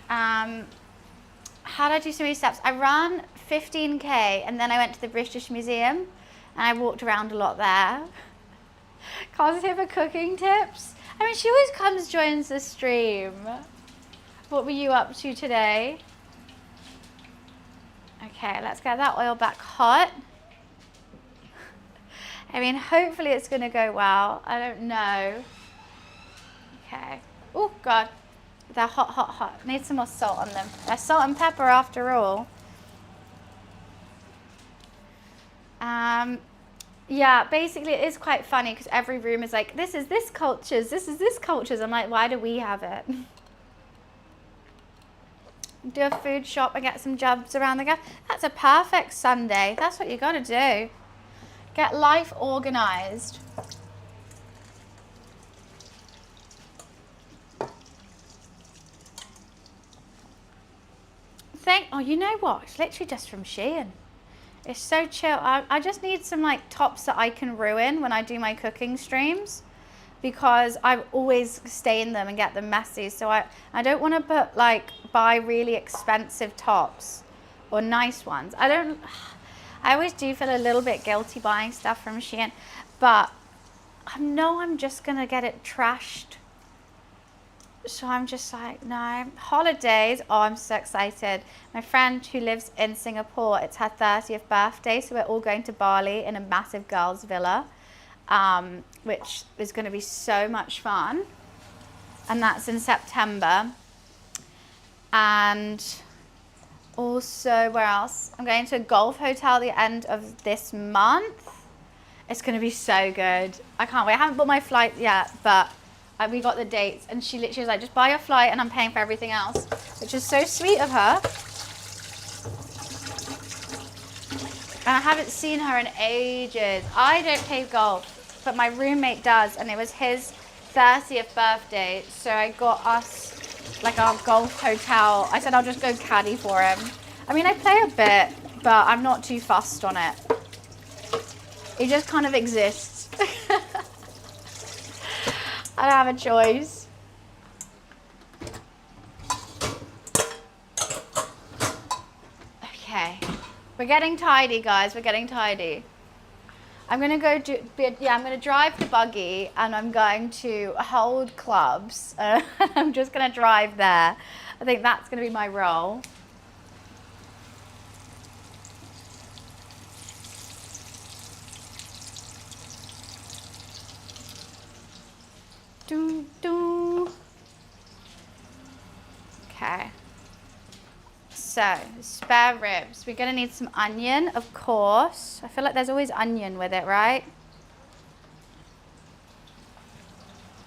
How did I do so many steps? I ran 15K and then I went to the British Museum and I walked around a lot there. Carl's here for cooking tips. I mean, she always comes, joins the stream. What were you up to today? Okay, let's get that oil back hot. I mean, hopefully it's gonna go well. I don't know. Okay. Oh, God. They're hot, hot, hot. Need some more salt on them. They're salt and pepper after all. Yeah, basically it is quite funny because every room is like, this is this culture's, this is this culture's. I'm like, why do we have it? Do a food shop and get some jobs around the gap. That's a perfect Sunday. That's what you gotta do. Get life organized. Oh, you know what? It's literally just from Shein. It's so chill. I just need some like tops that I can ruin when I do my cooking streams because I always stay in them and get them messy. So I don't want to put buy really expensive tops or nice ones. I always do feel a little bit guilty buying stuff from Shein, but I know I'm just gonna get it trashed. So I'm just like, no. Holidays, oh, I'm so excited. My friend who lives in Singapore, it's her 30th birthday, so we're all going to Bali in a massive girls' villa, which is gonna be so much fun. And that's in September. And also, where else? I'm going to a golf hotel at the end of this month. It's going to be so good. I can't wait. I haven't bought my flight yet, but we got the dates. And she literally was like, just buy your flight and I'm paying for everything else, which is so sweet of her. And I haven't seen her in ages. I don't play golf, but my roommate does. And it was his 30th birthday. So I got us like our golf hotel. I said I'll just go caddy for him. I mean, I play a bit, but I'm not too fussed on it. It just kind of exists. I don't have a choice. Okay, we're getting tidy, guys. We're getting tidy. I'm gonna go I'm gonna drive the buggy and I'm going to hold clubs. I'm just gonna drive there. I think that's gonna be my role. Doo, doo. Okay. So, spare ribs. We're gonna need some onion, of course. I feel like there's always onion with it, right?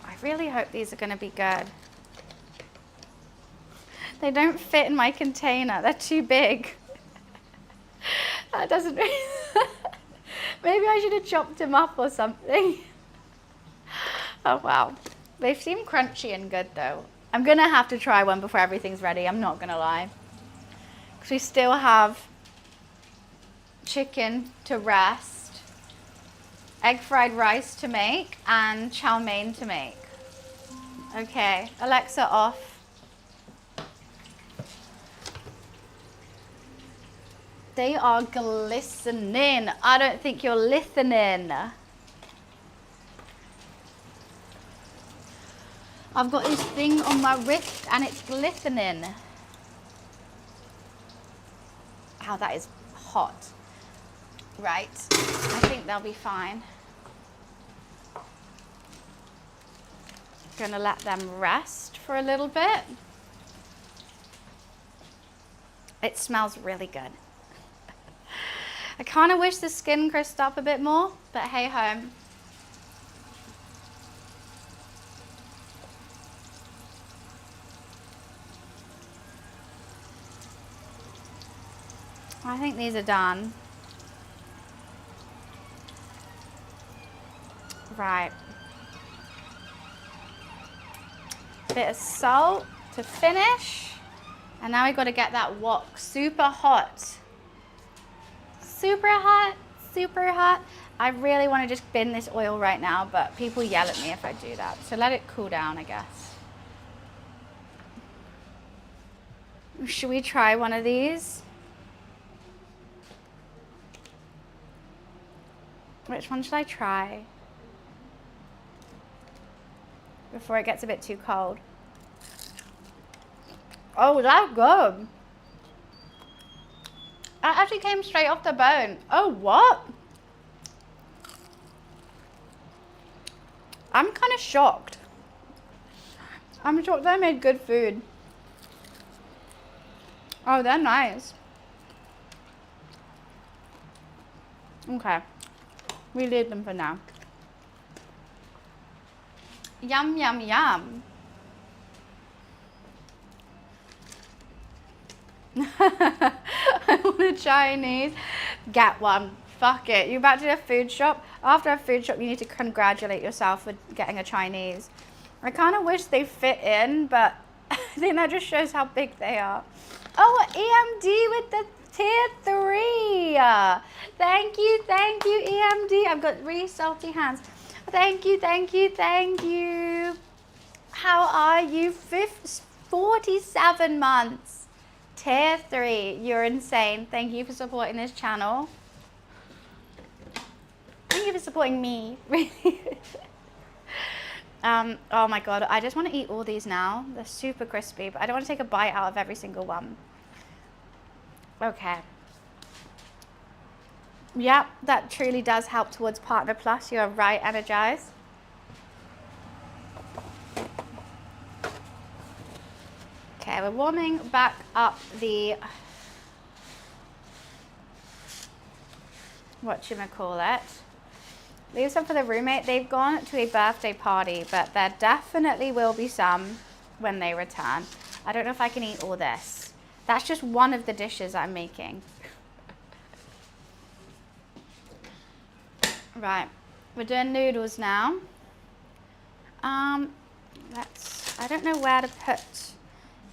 I really hope these are gonna be good. They don't fit in my container. They're too big. That doesn't... Maybe I should have chopped them up or something. Oh, wow. They seem crunchy and good, though. I'm gonna have to try one before everything's ready. I'm not gonna lie. Because we still have chicken to rest, egg fried rice to make, and chow mein to make. Okay, Alexa off. They are glistening. I don't think you're listening. I've got this thing on my wrist and it's glistening. Wow, that is hot. Right, I think they'll be fine. Gonna let them rest for a little bit. It smells really good. I kind of wish the skin crisped up a bit more, but hey ho. I think these are done. Right. Bit of salt to finish. And now we've got to get that wok super hot. Super hot, super hot. I really want to just bin this oil right now, but people yell at me if I do that. So let it cool down, I guess. Should we try one of these? Which one should I try? Before it gets a bit too cold. Oh, that's good. That actually came straight off the bone. Oh, what? I'm kind of shocked. I'm shocked they made good food. Oh, they're nice. Okay. We leave them for now. Yum, yum, yum. I want a Chinese. Get one. Fuck it. You're about to do a food shop. After a food shop, you need to congratulate yourself for getting a Chinese. I kind of wish they fit in, but I think that just shows how big they are. Oh, EMD with the tier 3. Thank you, EMD. I've got really salty hands. Thank you, thank you, thank you. How are you? 47 months. Tier 3. You're insane. Thank you for supporting this channel. Thank Thank you for supporting me. Oh my god, I just want to eat all these now. They're super crispy, but I don't want to take a bite out of every single one. Okay. Yep, that truly does help towards Partner Plus. You are right, Energize. Okay, we're warming back up the, whatchamacallit. Leave some for the roommate. They've gone to a birthday party, but there definitely will be some when they return. I don't know if I can eat all this. That's just one of the dishes I'm making. Right, we're doing noodles now. I don't know where to put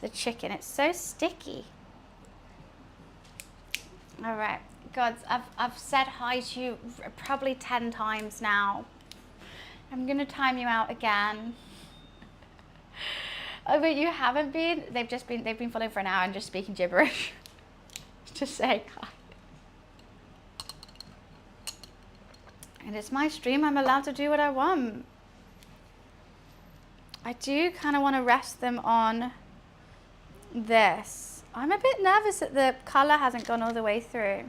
the chicken. It's so sticky. All right, gods, I've said hi to you probably 10 times now. I'm gonna time you out again. Oh, but you haven't been? They've been following for an hour and just speaking gibberish. Just saying hi. And it's my stream, I'm allowed to do what I want. I do kind of want to rest them on this. I'm a bit nervous that the color hasn't gone all the way through.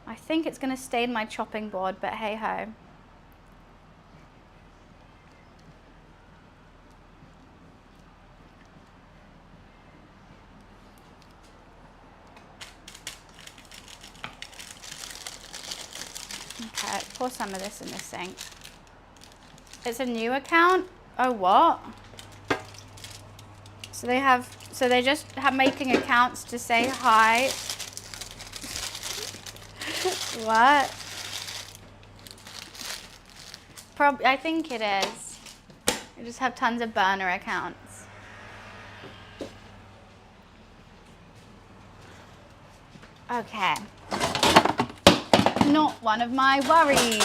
I think it's going to stain my chopping board, but hey ho. Okay, pour some of this in the sink. It's a new account? Oh, what? So they just have making accounts to say hi. What? I think it is. They just have tons of burner accounts. Okay. Not one of my worries.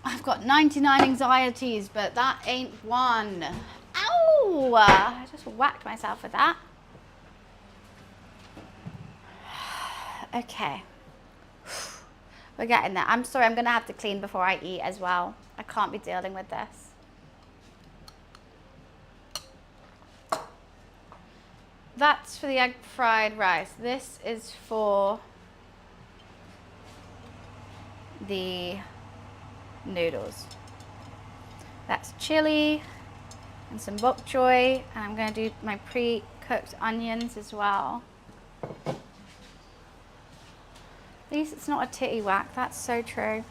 I've got 99 anxieties, but that ain't one. Ow! I just whacked myself with that. Okay. We're getting there. I'm sorry, I'm going to have to clean before I eat as well. I can't be dealing with this. That's for the egg fried rice. This is for the noodles. That's chili and some bok choy, and I'm going to do my pre-cooked onions as well. At least it's not a titty whack. That's so true.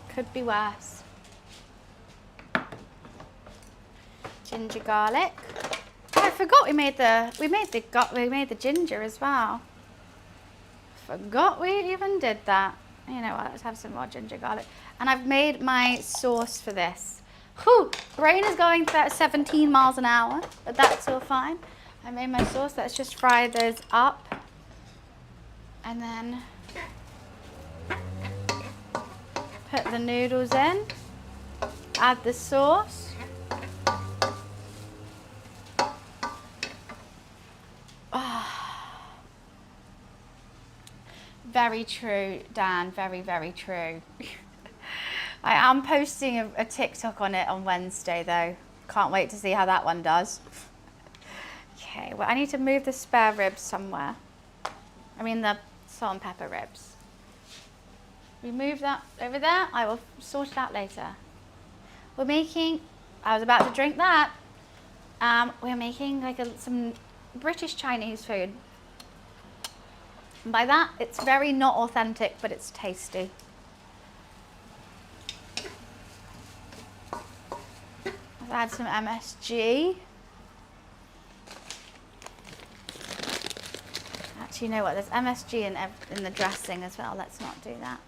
Could be worse. Ginger garlic. Oh, I forgot we made the ginger as well. Forgot we even did that. You know what? Let's have some more ginger garlic. And I've made my sauce for this. Whew, rain is going 17 miles an hour, but that's all fine. I made my sauce. Let's just fry those up. And then put the noodles in. Add the sauce. Very true, Dan. Very, very true. I am posting a TikTok on it on Wednesday, though. Can't wait to see how that one does. Okay, well, I need to move the spare ribs somewhere. I mean, the salt and pepper ribs. We move that over there. I will sort it out later. We're making, I was about to drink that. We're making like some British Chinese food. And by that, it's very not authentic, but it's tasty. I've add some MSG. Actually, you know what? There's MSG in the dressing as well. Let's not do that.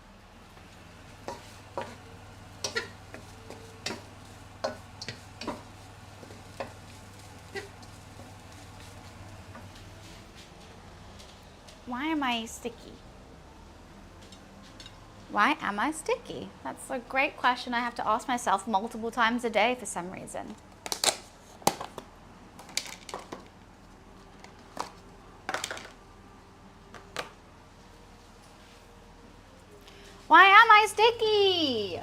Why am I sticky? Why am I sticky? That's a great question I have to ask myself multiple times a day for some reason. sticky.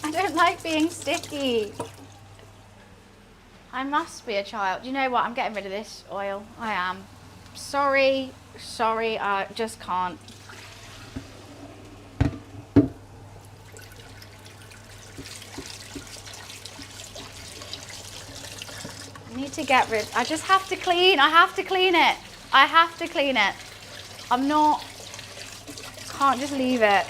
I don't like being sticky. I must be a child. You know what? I'm getting rid of this oil. I am. Sorry, I just can't. I need to get rid. I just have to clean. I have to clean it. I have to clean it. I'm not. Can't just leave it.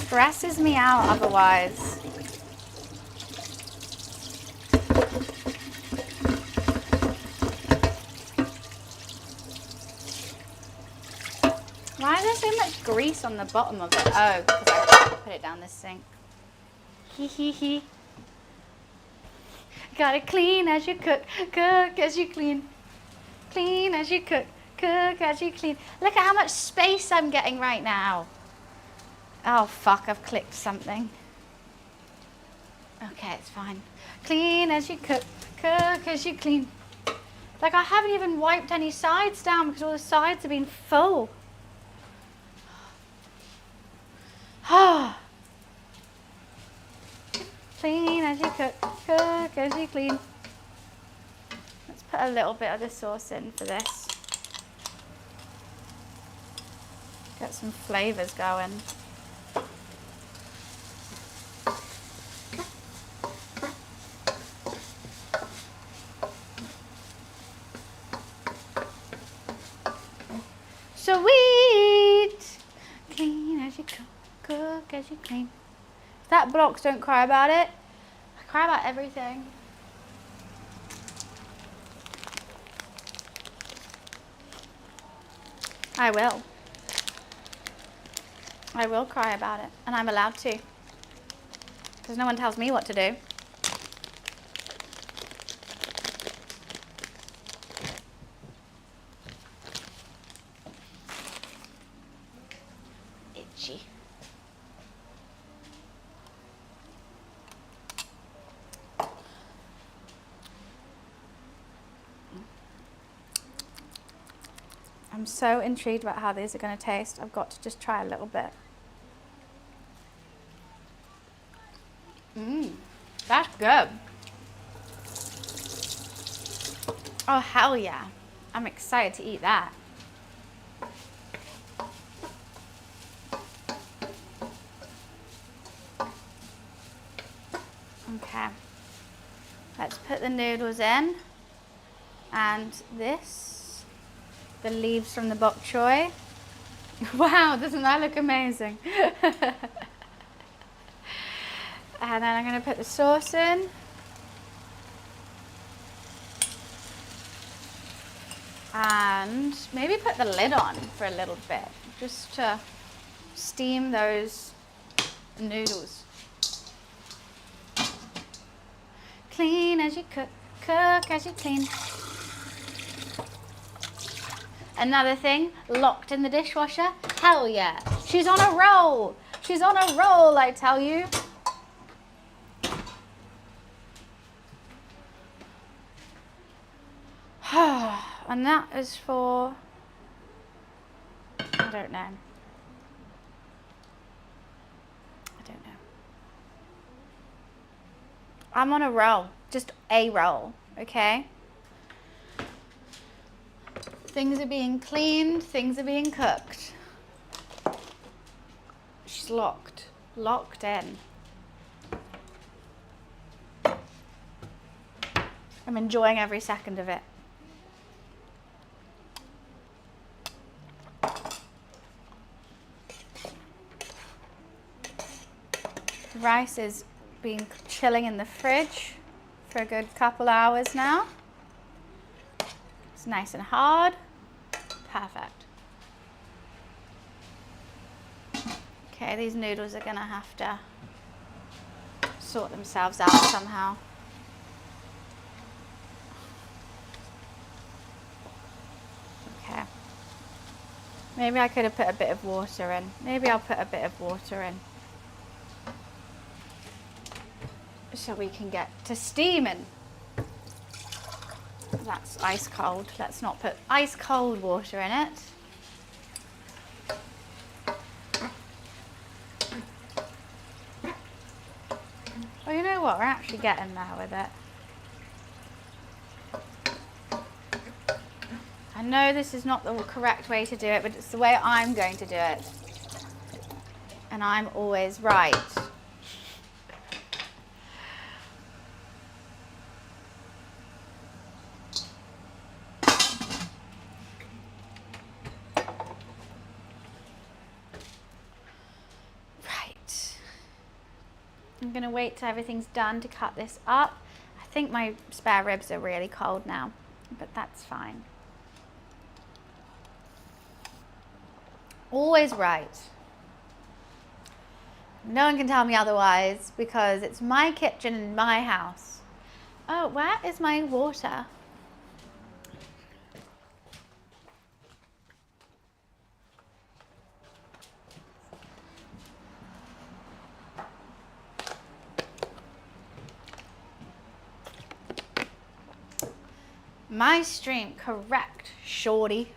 Stresses me out otherwise. Why is there so much grease on the bottom of it? Oh, because I put it down the sink. Hee. Gotta clean as you cook, cook as you clean. Clean as you cook, cook as you clean. Look at how much space I'm getting right now. Oh fuck, I've clicked something. Okay, it's fine. Clean as you cook, cook as you clean. Like I haven't even wiped any sides down because all the sides have been full. Clean as you cook, cook as you clean. Let's put a little bit of the sauce in for this. Get some flavours going. Sweet! Clean as you cook, cook as you clean. That blocks, don't cry about it. I cry about everything. I will. I will cry about it, and I'm allowed to. Because no one tells me what to do. Itchy. I'm so intrigued about how these are going to taste. I've got to just try a little bit. That's good. Oh, hell yeah. I'm excited to eat that. Okay. Let's put the noodles in. And this, the leaves from the bok choy. Wow, doesn't that look amazing? And then I'm going to put the sauce in. And maybe put the lid on for a little bit, just to steam those noodles. Clean as you cook, cook as you clean. Another thing, locked in the dishwasher. Hell yeah, she's on a roll. She's on a roll, I tell you. And that is for, I don't know. I'm on a roll, just a roll, okay? Things are being cleaned, things are being cooked. She's locked in. I'm enjoying every second of it. The rice is been chilling in the fridge for a good couple hours now. It's nice and hard. Perfect. Okay, these noodles are gonna have to sort themselves out somehow. Okay. Maybe I could have put a bit of water in. Maybe I'll put a bit of water in, so we can get to steaming. that's ice cold. Let's not put ice cold water in it. Well, you know what? We're actually getting there with it. I know this is not the correct way to do it, but it's the way I'm going to do it. And I'm always right. I'm going to wait till everything's done to cut this up. I think my spare ribs are really cold now, but that's fine. Always right. No one can tell me otherwise because it's my kitchen and my house. Oh, where is my water? My stream, correct, shorty.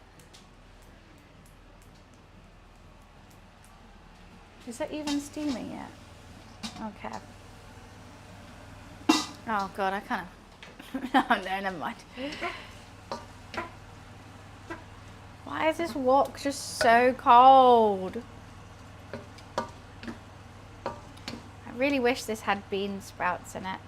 Is it even steaming yet? Okay. Oh God, I kind of, no, never mind. Why is this wok just so cold? I really wish this had bean sprouts in it.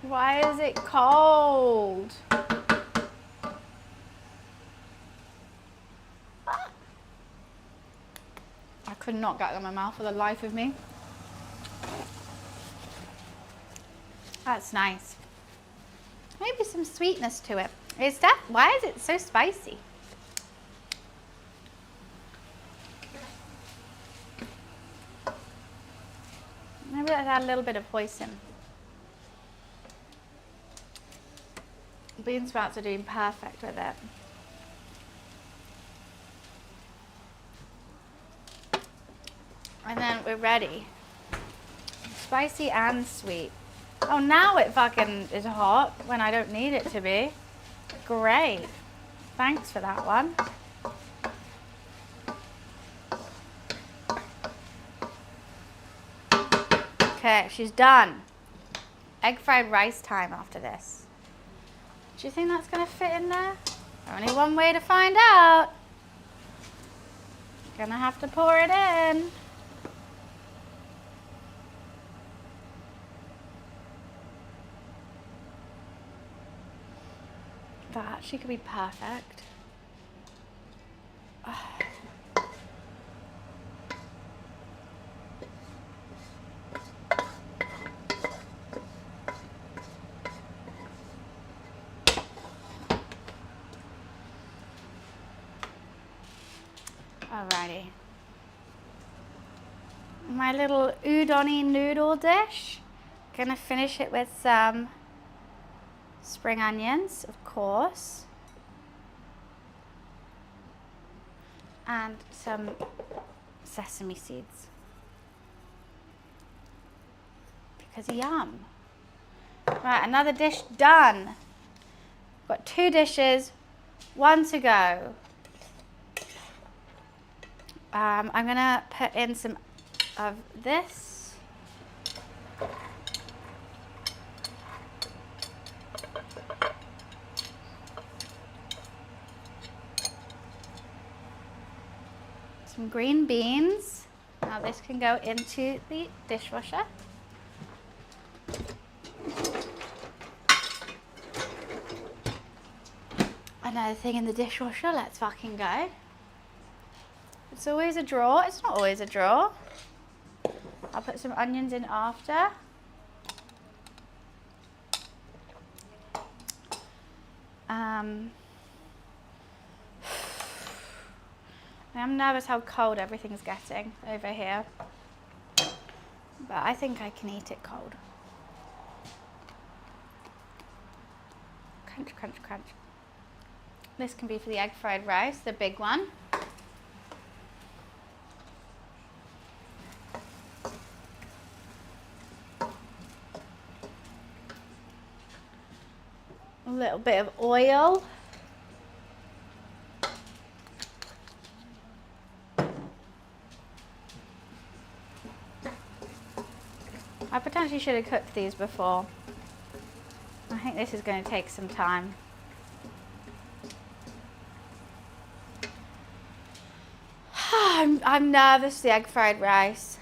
Why is it cold? I could not get it in my mouth for the life of me. That's nice. Maybe some sweetness to it. Is that, why is it so spicy? Maybe let's add a little bit of hoisin. Bean sprouts are doing perfect with it. And then we're ready. Spicy and sweet. Oh, now it fucking is hot when I don't need it to be. Great. Thanks for that one. Okay, she's done. Egg fried rice time after this. Do you think that's going to fit in there? Only one way to find out. Gonna have to pour it in. That actually could be perfect. Alrighty. My little udon-y noodle dish. Gonna finish it with some spring onions, of course. And some sesame seeds. Because yum. Right, another dish done. Got 2 dishes, 1 to go. I'm gonna put in some of this. Some green beans. Now this can go into the dishwasher. Another thing in the dishwasher, let's fucking go. It's always a drawer. It's not always a drawer. I'll put some onions in after. I'm nervous how cold everything's getting over here. But I think I can eat it cold. Crunch, crunch, crunch. This can be for the egg fried rice, the big one. little bit of oil. I potentially should have cooked these before. I think this is going to take some time. I'm nervous, the egg fried rice.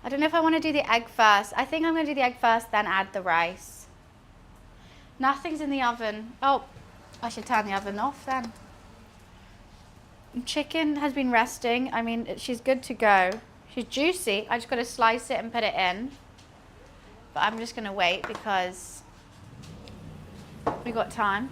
I don't know if I want to do the egg first. I think I'm going to do the egg first, then add the rice. Nothing's in the oven. Oh, I should turn the oven off then. Chicken has been resting. I mean, she's good to go. She's juicy. I just got to slice it and put it in. But I'm just going to wait because we got time.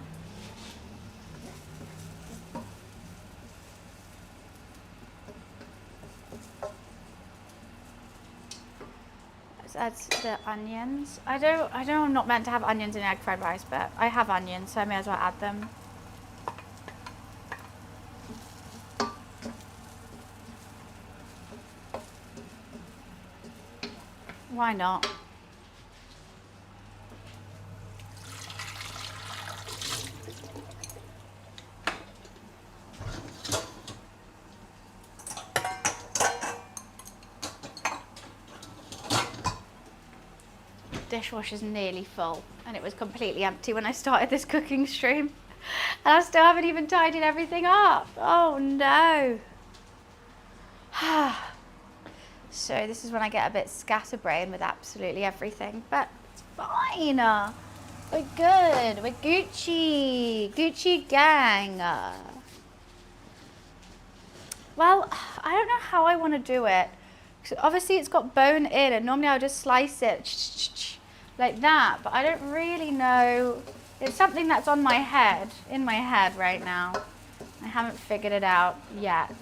Let's add the onions. I know I'm not meant to have onions in egg fried rice, but I have onions, so I may as well add them. Why not? Dishwasher's nearly full and it was completely empty when I started this cooking stream and I still haven't even tidied everything up. Oh no. So this is when I get a bit scatterbrained with absolutely everything, but it's fine. We're good. We're Gucci. Gucci gang. Well, I don't know how I want to do it. Obviously it's got bone in and normally I'll just slice it like that, but I don't really know. It's something that's on my head, in my head right now. I haven't figured it out yet.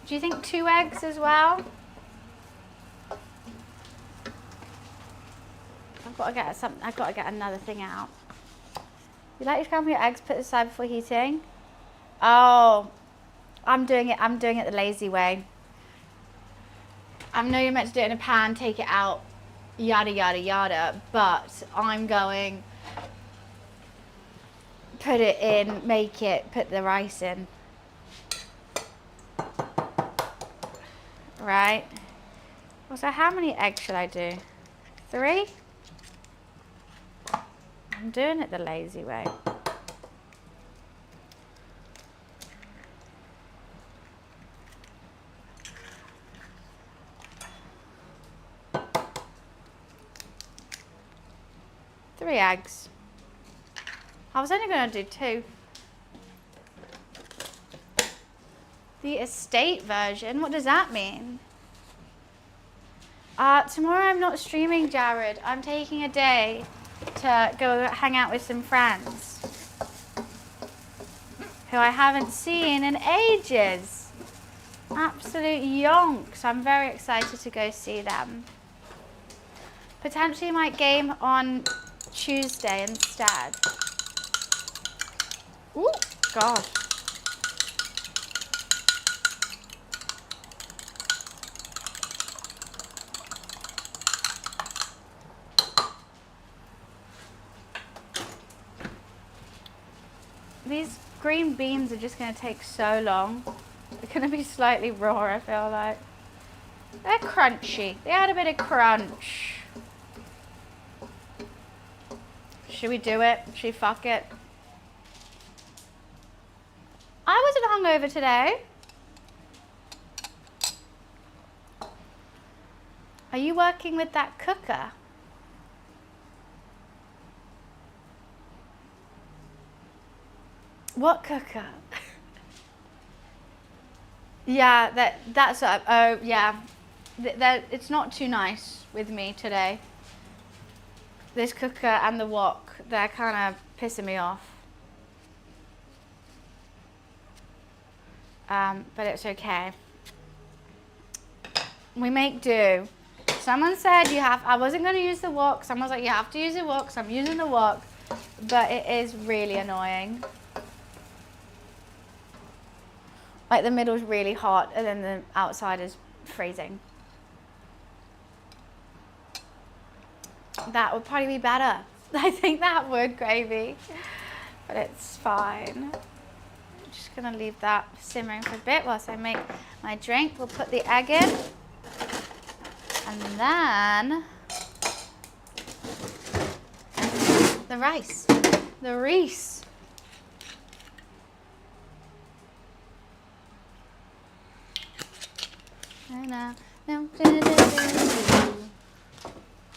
Do you think 2 eggs as well? I've got to get another thing out. You like to scramble your eggs, put it aside before heating? Oh, I'm doing it the lazy way. I know you're meant to do it in a pan, take it out, yada, yada, yada, but I'm going, put it in, make it, put the rice in. Right. So how many eggs should I do? 3? I'm doing it the lazy way. Three eggs. I was only going to do 2. The estate version? What does that mean? Tomorrow I'm not streaming, Jared. I'm taking a day to go hang out with some friends who I haven't seen in ages. Absolute yonks. I'm very excited to go see them. Potentially might game on Tuesday instead. Ooh, gosh. These green beans are just going to take so long. They're going to be slightly raw, I feel like. They're crunchy. They add a bit of crunch. Should we do it? Should we fuck it? I wasn't hungover today. Are you working with that cooker? What cooker? Yeah, that's oh yeah. It's not too nice with me today. This cooker and the wok, they're kind of pissing me off. But it's okay. We make do. Someone said I wasn't going to use the wok. Someone was like, you have to use the wok, so I'm using the wok. But it is really annoying. Like the middle's really hot and then the outside is freezing. That would probably be better. I think that would, gravy, but it's fine. I'm just gonna leave that simmering for a bit whilst I make my drink. We'll put the egg in, and then the rice, the reese.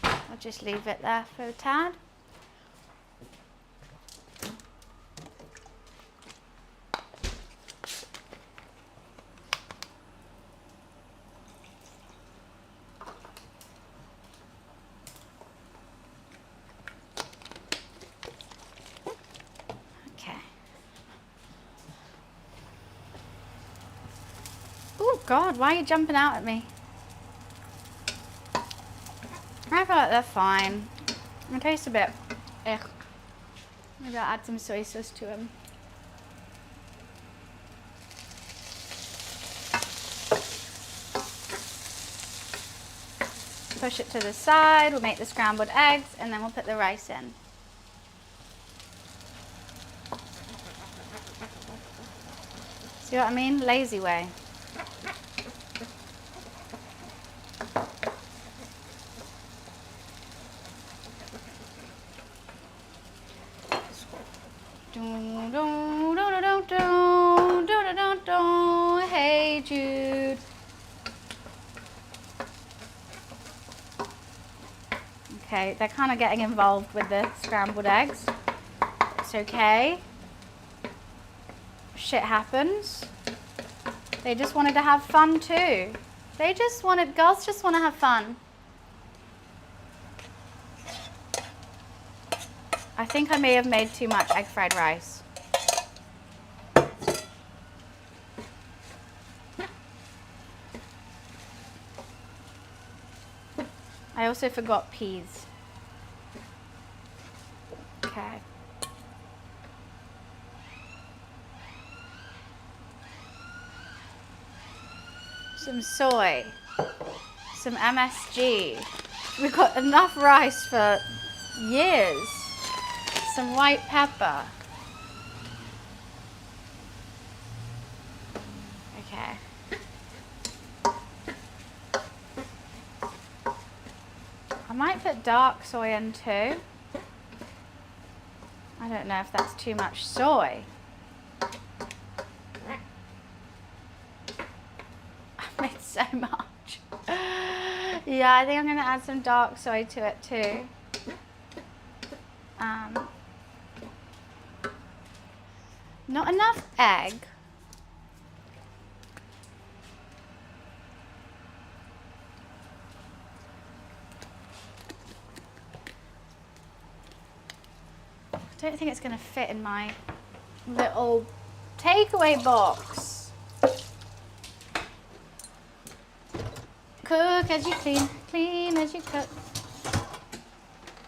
I'll just leave it there for a tad. Okay. Oh God, why are you jumping out at me? I feel like they're fine. They taste a bit, ugh. Maybe I'll add some soy sauce to them. Push it to the side, we'll make the scrambled eggs, and then we'll put the rice in. See what I mean? Lazy way. Hey Jude. Okay, they're kind of getting involved with the scrambled eggs. It's okay. Shit happens. They just wanted to have fun too. Girls just want to have fun. I think I may have made too much egg fried rice. I also forgot peas. Okay. Some soy. Some MSG. We've got enough rice for years. Some white pepper. Okay. I might put dark soy in too. I don't know if that's too much soy. I've made so much. Yeah, I think I'm going to add some dark soy to it too. Not enough egg. I don't think it's going to fit in my little takeaway box. Cook as you clean, clean as you cook.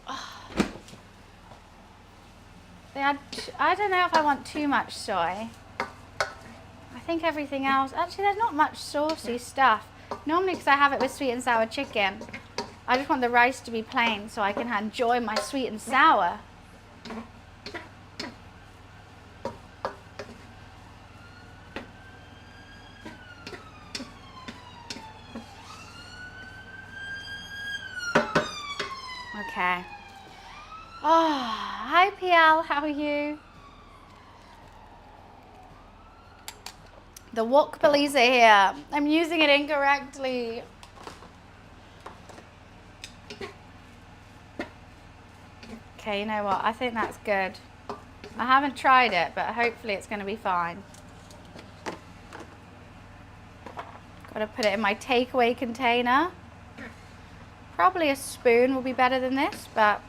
Oh. I don't know if I want too much soy. I think everything else, actually there's not much saucy stuff. Normally because I have it with sweet and sour chicken, I just want the rice to be plain so I can enjoy my sweet and sour. Okay. Oh, hi PL, how are you? The wok police are here. I'm using it incorrectly. Okay, you know what? I think that's good. I haven't tried it, but hopefully it's going to be fine. Got to put it in my takeaway container. Probably a spoon will be better than this, but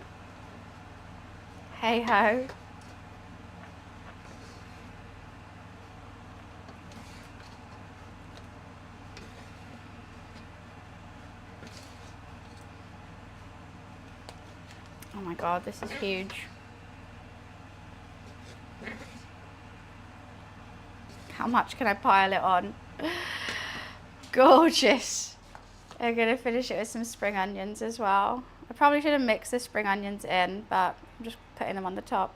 hey ho. Oh my God, this is huge. How much can I pile it on? Gorgeous. I'm gonna finish it with some spring onions as well. I probably should have mixed the spring onions in, but I'm just putting them on the top.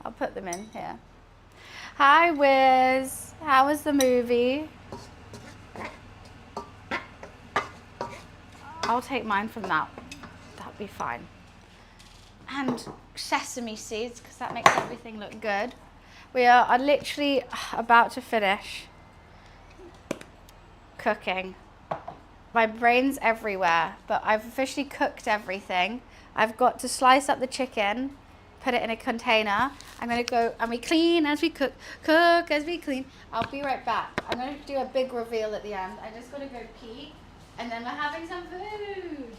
I'll put them in here. Hi Wiz, how was the movie? I'll take mine from that. That'll be fine. And sesame seeds, because that makes everything look good. We are literally about to finish cooking. My brain's everywhere, but I've officially cooked everything. I've got to slice up the chicken, put it in a container. I'm gonna go, and we clean as we cook, cook as we clean. I'll be right back. I'm gonna do a big reveal at the end. I just gotta go pee, and then we're having some food.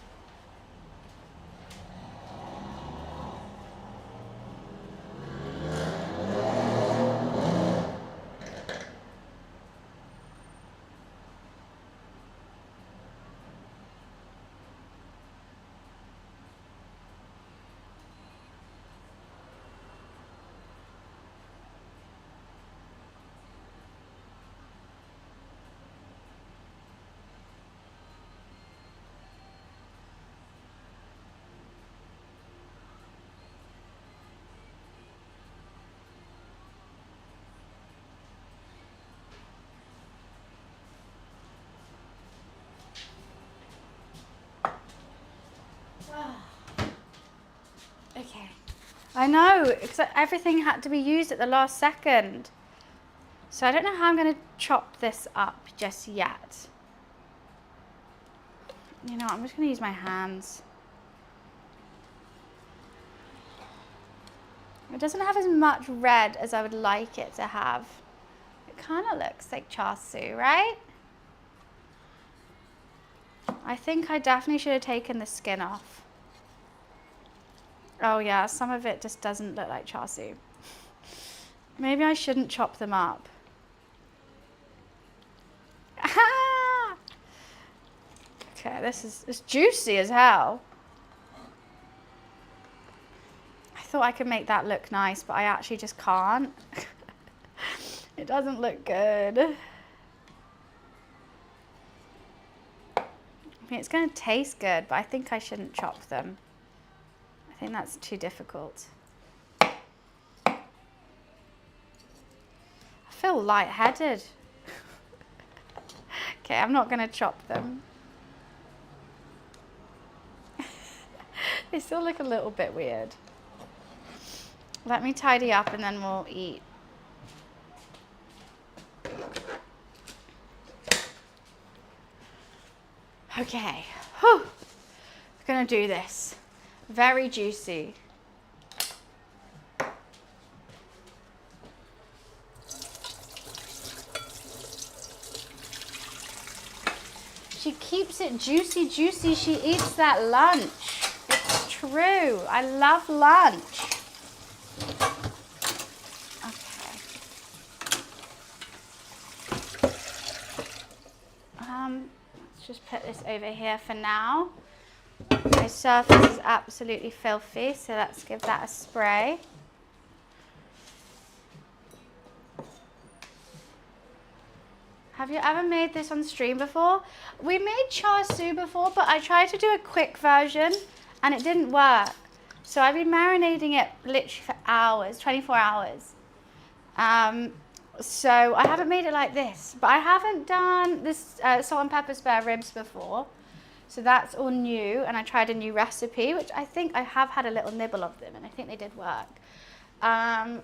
Okay. I know, except everything had to be used at the last second. So I don't know how I'm going to chop this up just yet. You know, I'm just going to use my hands. It doesn't have as much red as I would like it to have. It kind of looks like char siu, right? I think I definitely should have taken the skin off. Oh yeah, some of it just doesn't look like char siu. Maybe I shouldn't chop them up. Okay, it's juicy as hell. I thought I could make that look nice, but I actually just can't. It doesn't look good. I mean, it's going to taste good, but I think I shouldn't chop them. I think that's too difficult. I feel lightheaded. Okay, I'm not going to chop them. They still look a little bit weird. Let me tidy up and then we'll eat. Okay, whew. We're gonna do this. Very juicy. She keeps it juicy, juicy. She eats that lunch. It's true. I love lunch. Let's just put this over here for now. My surface is absolutely filthy, so let's give that a spray. Have you ever made this on stream before? We made char siu before, but I tried to do a quick version and it didn't work. So I've been marinating it literally for hours, 24 hours. So I haven't made it like this, but I haven't done this salt and pepper spare ribs before. So that's all new, and I tried a new recipe, which I think I have had a little nibble of them, and I think they did work.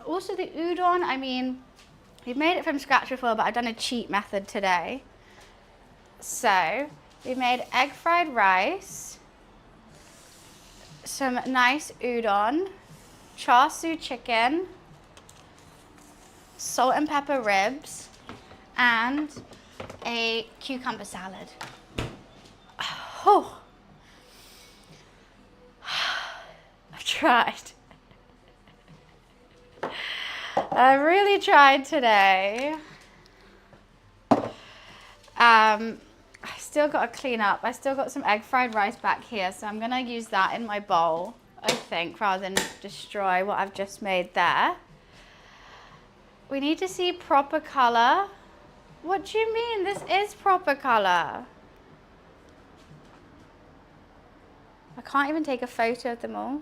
Also the udon, I mean, we've made it from scratch before, but I've done a cheat method today. So we made egg fried rice, some nice udon, char siu chicken, salt and pepper ribs, and a cucumber salad. Oh, I've tried. I really tried today. I still got to clean up. I still got some egg fried rice back here, so I'm gonna use that in my bowl, I think, rather than destroy what I've just made there. We need to see proper color. What do you mean? This is proper color. I can't even take a photo of them all.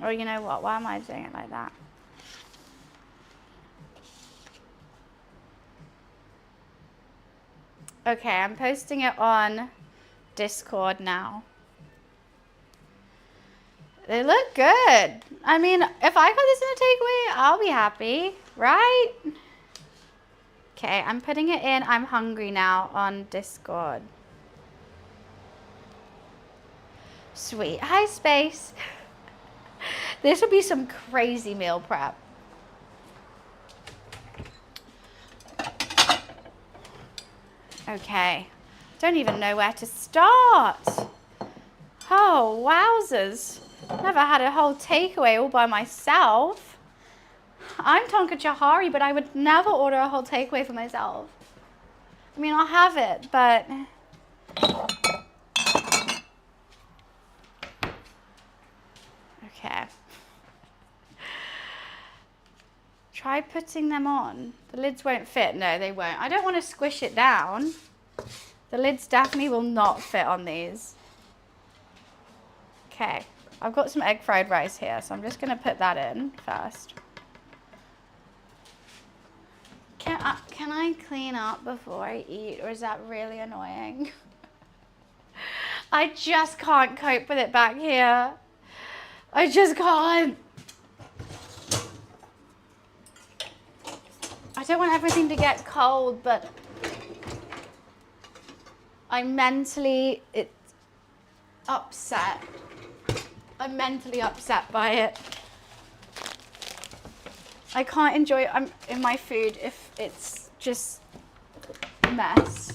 Or you know what? Why am I doing it like that? Okay, I'm posting it on Discord now. They look good. I mean, if I got this in a takeaway, I'll be happy, right? Okay, I'm putting it in I'm hungry now on Discord. Sweet. Hi, Space. This will be some crazy meal prep. Okay. Don't even know where to start. Oh, wowzers. Never had a whole takeaway all by myself. I'm Tonka Chahari, but I would never order a whole takeaway for myself. I mean, I'll have it, but... Okay. Try putting them on. The lids won't fit. No, they won't. I don't want to squish it down. The lids definitely will not fit on these. Okay. I've got some egg fried rice here, so I'm just going to put that in first. Can I clean up before I eat, or is that really annoying? I just can't cope with it back here. I just can't. I don't want everything to get cold, but I'm mentally upset. I'm mentally upset by it. I can't enjoy in my food if it's just a mess.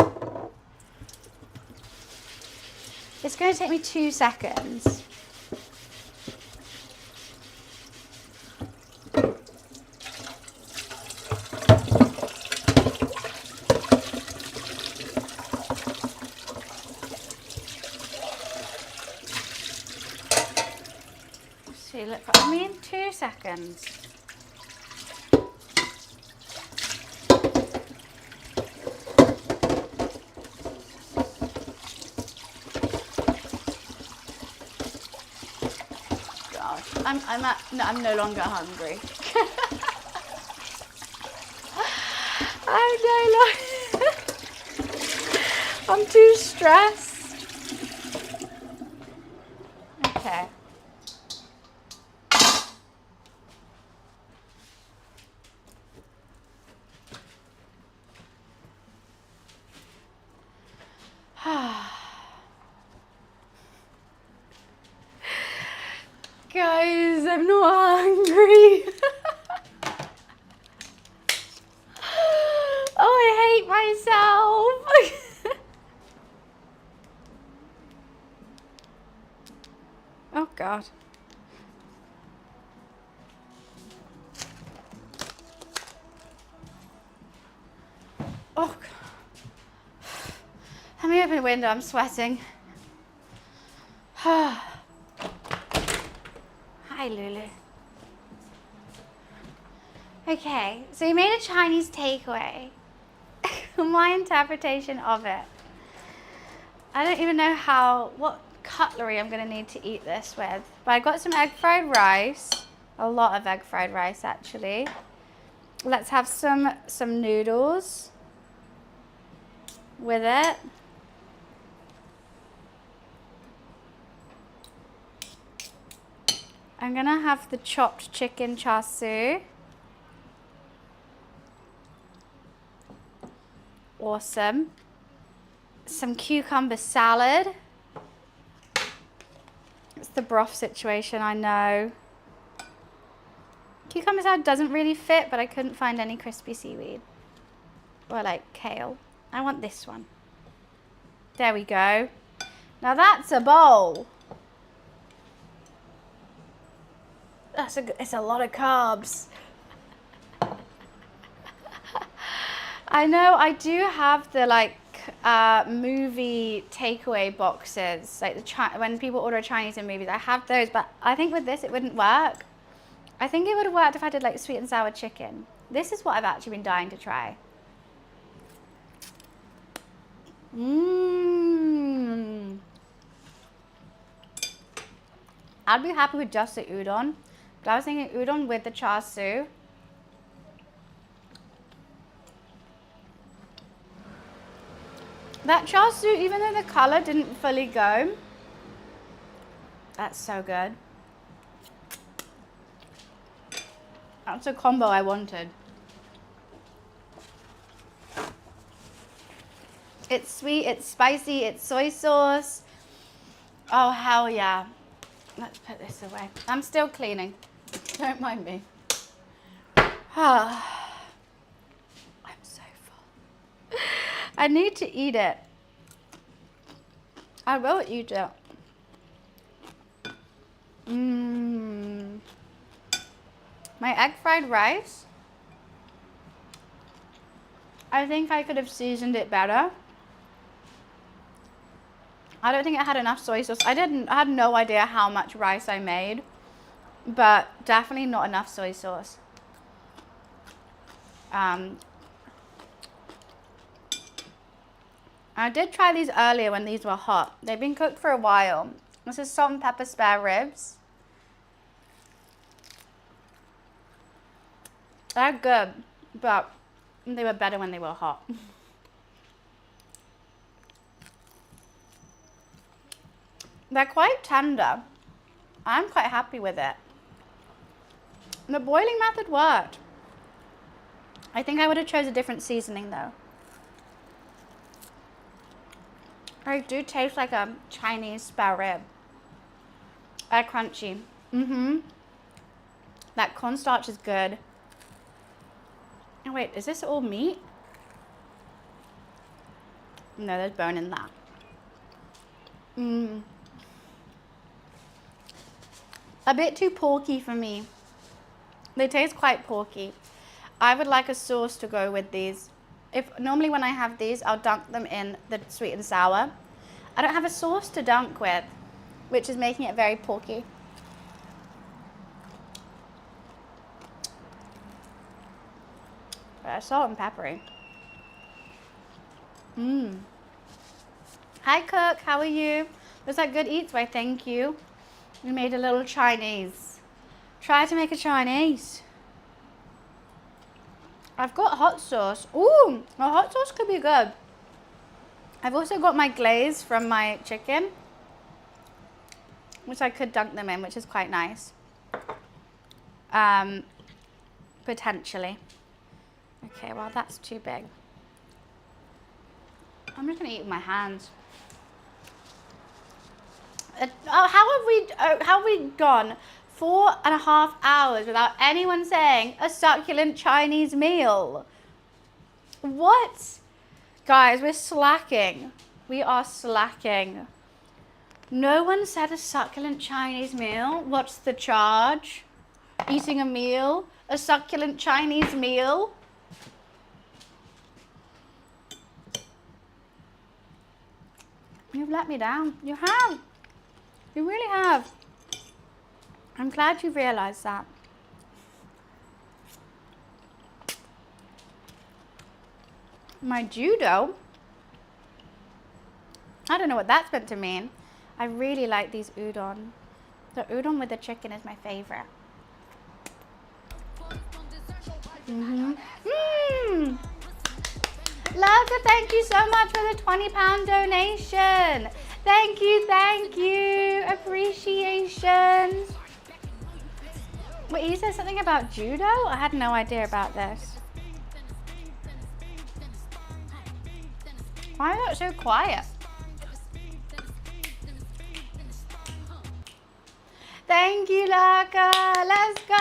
It's going to take me 2 seconds. See, look, I mean 2 seconds. I'm no longer hungry. I'm too stressed. Okay. Guys, I'm not hungry. Oh, I hate myself. Oh, God. Oh, God. Let me open the window. I'm sweating. Hi, Lulu. Okay, so you made a Chinese takeaway. My interpretation of it. I don't even know what cutlery I'm going to need to eat this with. But I got some egg fried rice. A lot of egg fried rice, actually. Let's have some noodles with it. I'm going to have the chopped chicken char siu. Awesome. Some cucumber salad. It's the broth situation, I know. Cucumber salad doesn't really fit, but I couldn't find any crispy seaweed. Or like kale. I want this one. There we go. Now that's a bowl. It's a lot of carbs. I know I do have the movie takeaway boxes, like when people order Chinese in movies. I have those, but I think with this it wouldn't work. I think it would have worked if I did like sweet and sour chicken. This is what I've actually been dying to try. Mmm. I'd be happy with just the udon, but I was thinking udon with the char siu. That char siu, even though the color didn't fully go, that's so good. That's a combo I wanted. It's sweet, it's spicy, it's soy sauce. Oh, hell yeah. Let's put this away. I'm still cleaning. Don't mind me. I'm so full. I need to eat it. I will eat it. Mmm. My egg fried rice. I think I could have seasoned it better. I don't think it had enough soy sauce. I had no idea how much rice I made, but definitely not enough soy sauce. I did try these earlier when these were hot. They've been cooked for a while. This is salt and pepper spare ribs. They're good, but they were better when they were hot. They're quite tender. I'm quite happy with it. The boiling method worked. I think I would have chose a different seasoning though. They do taste like a Chinese spare rib. They're crunchy. That cornstarch is good. Oh wait, is this all meat? No, there's bone in that. A bit too porky for me. They taste quite porky. I would like a sauce to go with these. Normally when I have these, I'll dunk them in the sweet and sour. I don't have a sauce to dunk with, which is making it very porky. But salt and peppery. Hi Cook, how are you? Was that good eats? Why, thank you. We made a little Chinese. Try to make a Chinese. I've got hot sauce. Ooh, a hot sauce could be good. I've also got my glaze from my chicken, which I could dunk them in, which is quite nice. Potentially. Okay, well that's too big. I'm just gonna eat with my hands. How have we gone 4.5 hours without anyone saying a succulent Chinese meal? What? Guys, we're slacking. We are slacking. No one said a succulent Chinese meal. What's the charge? Eating a meal? A succulent Chinese meal? You've let me down. You have. You really have. I'm glad you realized that. My judo? I don't know what that's meant to mean. I really like these udon. The udon with the chicken is my favorite. Love, thank you so much for the £20 donation. Thank you. Appreciation. Wait, you said something about judo? I had no idea about this. Why is that so quiet? Thank you, Laka. Let's go.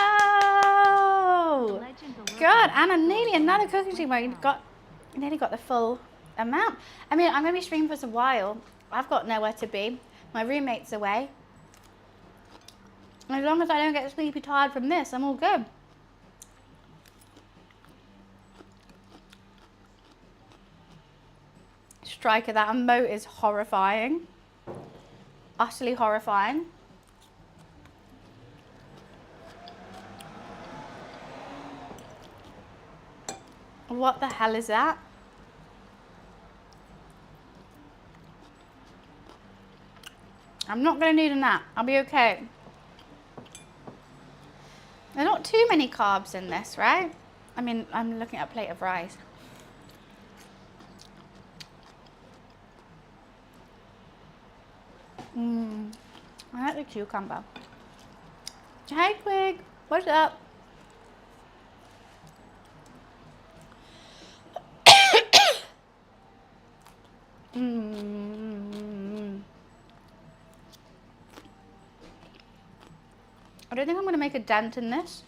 God, Anna, nearly another cooking team where you nearly got the full amount. I mean, I'm going to be streaming for a while. I've got nowhere to be. My roommate's away. As long as I don't get sleepy tired from this, I'm all good. Striker, that emote is horrifying. Utterly horrifying. What the hell is that? I'm not going to need a nap. I'll be okay. There are not too many carbs in this, right? I mean, I'm looking at a plate of rice. I like the cucumber. Hey, Quig. What's up? I don't think I'm going to make a dent in this.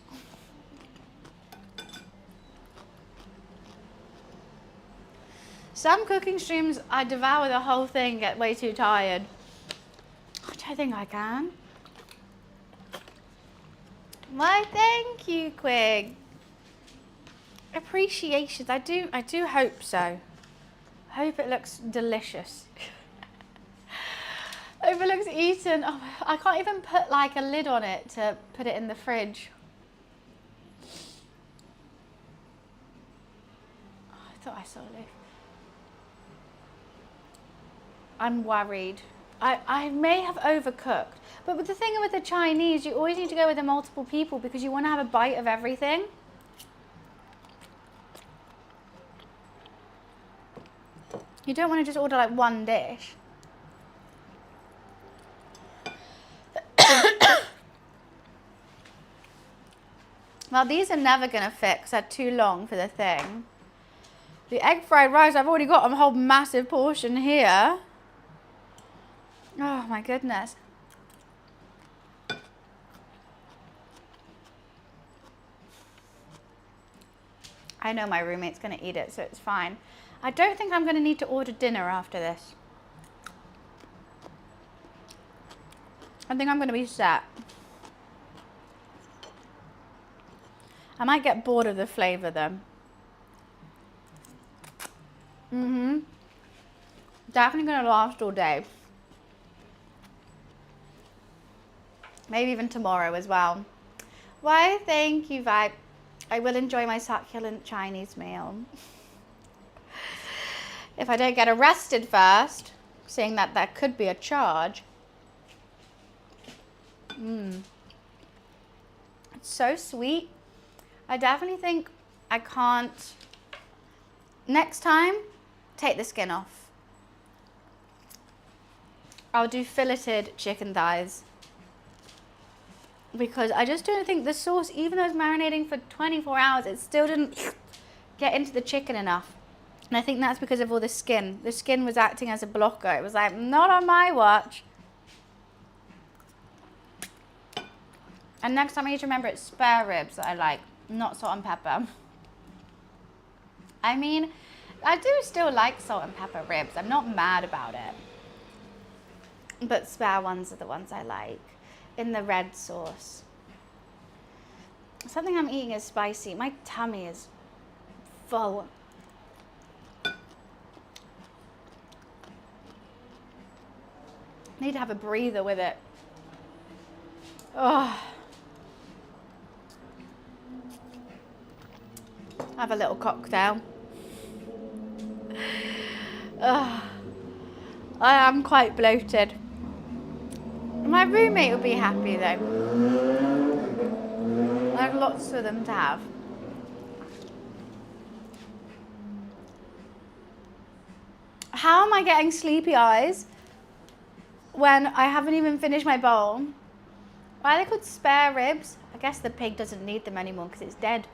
Some cooking streams, I devour the whole thing, get way too tired. I don't think I can. Why, thank you, Quig. Appreciations. I do hope so. I hope it looks delicious. I hope it looks eaten. Oh, I can't even put like a lid on it to put it in the fridge. Oh, I thought I saw a leaf. I'm worried. I may have overcooked. But with the thing with the Chinese, you always need to go with the multiple people because you want to have a bite of everything. You don't want to just order like one dish. Well, these are never going to fit because they're too long for the thing. The egg fried rice, I've already got a whole massive portion here. Oh my goodness. I know my roommate's going to eat it, so it's fine. I don't think I'm going to need to order dinner after this. I think I'm going to be set. I might get bored of the flavour though. Definitely going to last all day. Maybe even tomorrow as well. Why, thank you, Vibe. I will enjoy my succulent Chinese meal. If I don't get arrested first, seeing that that could be a charge. It's so sweet. I definitely think I can't. Next time, take the skin off. I'll do filleted chicken thighs. Because I just don't think the sauce, even though it's marinating for 24 hours, it still didn't get into the chicken enough. And I think that's because of all the skin. The skin was acting as a blocker. It was like, not on my watch. And next time I need to remember it's spare ribs that I like, not salt and pepper. I mean, I do still like salt and pepper ribs. I'm not mad about it. But spare ones are the ones I like. In the red sauce. Something I'm eating is spicy. My tummy is full. Need to have a breather with it. Oh. Have a little cocktail. Oh. I am quite bloated. My roommate will be happy though. I have lots for them to have. How am I getting sleepy eyes when I haven't even finished my bowl? Why are they called spare ribs? I guess the pig doesn't need them anymore because it's dead.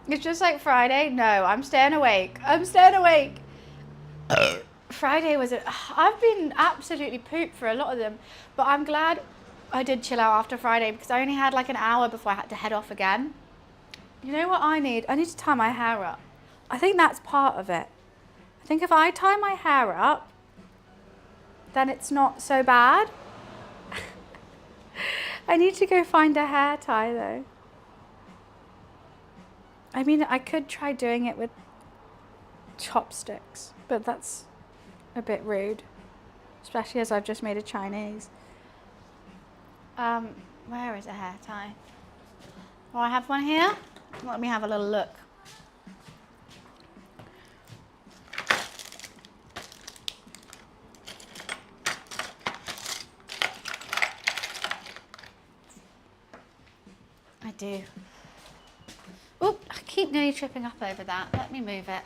It's just like Friday. No, I'm staying awake. I'm staying awake. Friday was I've been absolutely pooped for a lot of them, but I'm glad I did chill out after Friday because I only had like an hour before I had to head off again. You know what I need? I need to tie my hair up. I think that's part of it. I think if I tie my hair up, then it's not so bad. I need to go find a hair tie though. I mean, I could try doing it with chopsticks, but that's a bit rude, especially as I've just made a Chinese. Where is a hair tie? Oh, I have one here. Let me have a little look. I do. Oh, I keep nearly tripping up over that. Let me move it.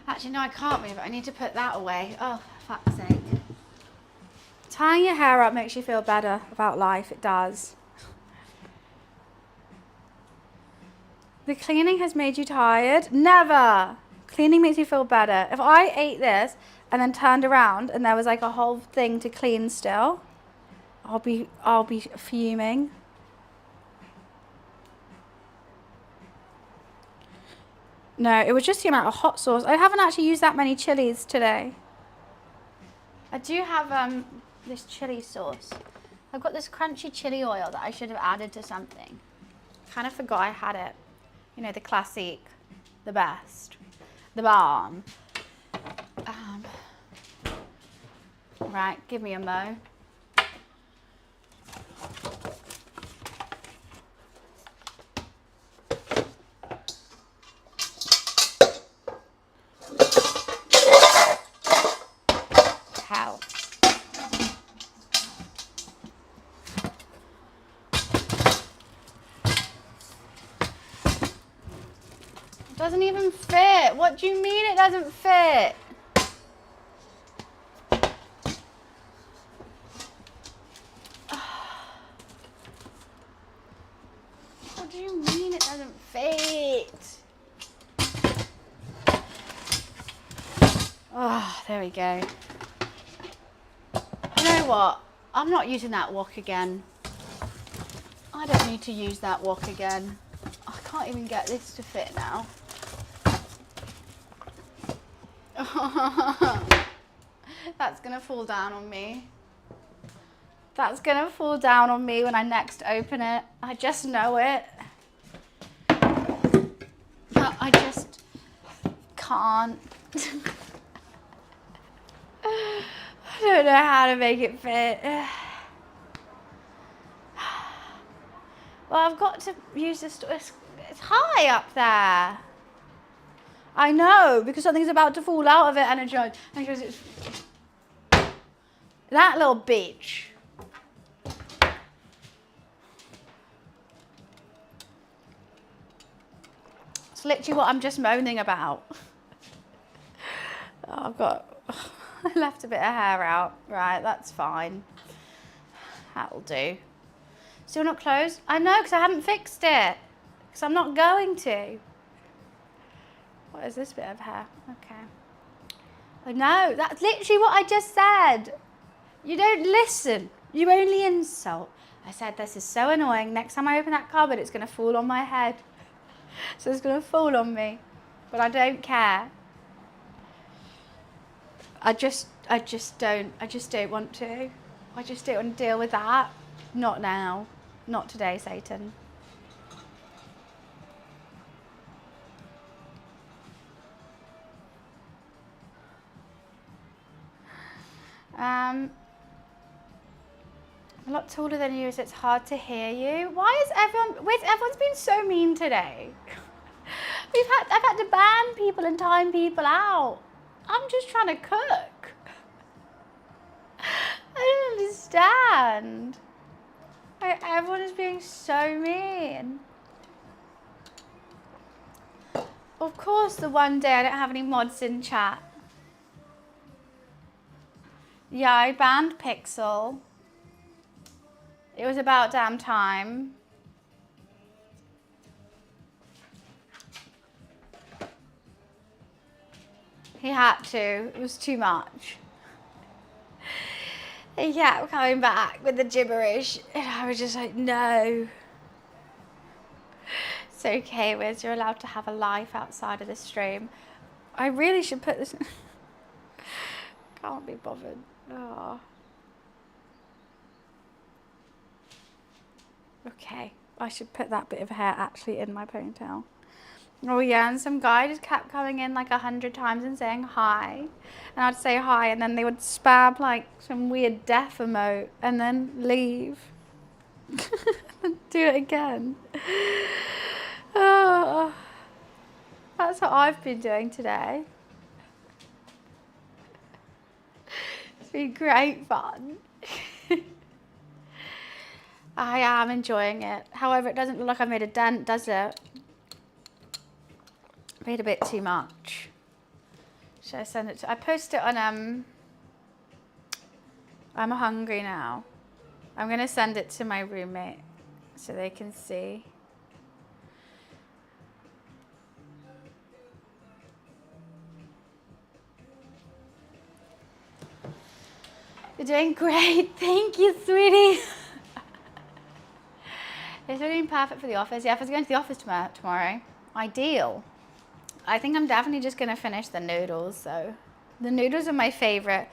Actually, no, I can't move it. I need to put that away. Oh, for fuck's sake. Tying your hair up makes you feel better about life. It does. The cleaning has made you tired? Never! Cleaning makes you feel better. If I ate this and then turned around and there was like a whole thing to clean still, I'll be fuming. No, it was just the amount of hot sauce. I haven't actually used that many chilies today. I do have this chili sauce. I've got this crunchy chili oil that I should have added to something. Kind of forgot I had it. You know, the classic, the best, the bomb. Right, give me a mo. How? It doesn't even fit. What do you mean it doesn't fit? What do you mean it doesn't fit? Oh, there we go. You know what? I'm not using that wok again. I don't need to use that wok again. I can't even get this to fit now. That's gonna fall down on me. That's gonna fall down on me when I next open it. I just know it. But I just can't. I don't know how to make it fit. Well, I've got to use this. It's high up there. I know, because something's about to fall out of it, and it goes, that little bitch. It's literally what I'm just moaning about. Oh, I left a bit of hair out. Right, that's fine. That'll do. Still not closed? I know, because I haven't fixed it. Because I'm not going to. What is this bit of hair? Okay. I know, that's literally what I just said. You don't listen. You only insult. I said, this is so annoying. Next time I open that cupboard, it's going to fall on my head. So it's going to fall on me. But I don't care. I just don't want to. I just don't want to deal with that. Not now. Not today, Satan. I'm a lot taller than you, so it's hard to hear you. Why is everyone's been so mean today? I've had to ban people and time people out. I'm just trying to cook. I don't understand. Everyone is being so mean. Of course, the one day I don't have any mods in chat. Yeah, I banned Pixel. It was about damn time. He had to. It was too much. He kept coming back with the gibberish, and I was just like, no. It's okay, Wiz. You're allowed to have a life outside of the stream. I really should put this. Can't be bothered. Oh. Okay, I should put that bit of hair actually in my ponytail. Oh yeah, and some guy just kept coming in like 100 times and saying hi. And I'd say hi, and then they would spam like some weird death emote and then leave. Do it again. Oh, that's what I've been doing today. It's been great fun. I am enjoying it. However, it doesn't look like I made a dent, does it? Made a bit too much. Should I send it to... I posted it on... I'm hungry now. I'm going to send it to my roommate so they can see. You're doing great. Thank you, sweetie. It's really been perfect for the office. Yeah, if I was going to the office tomorrow, ideal. I think I'm definitely just going to finish the noodles, so. The noodles are my favorite.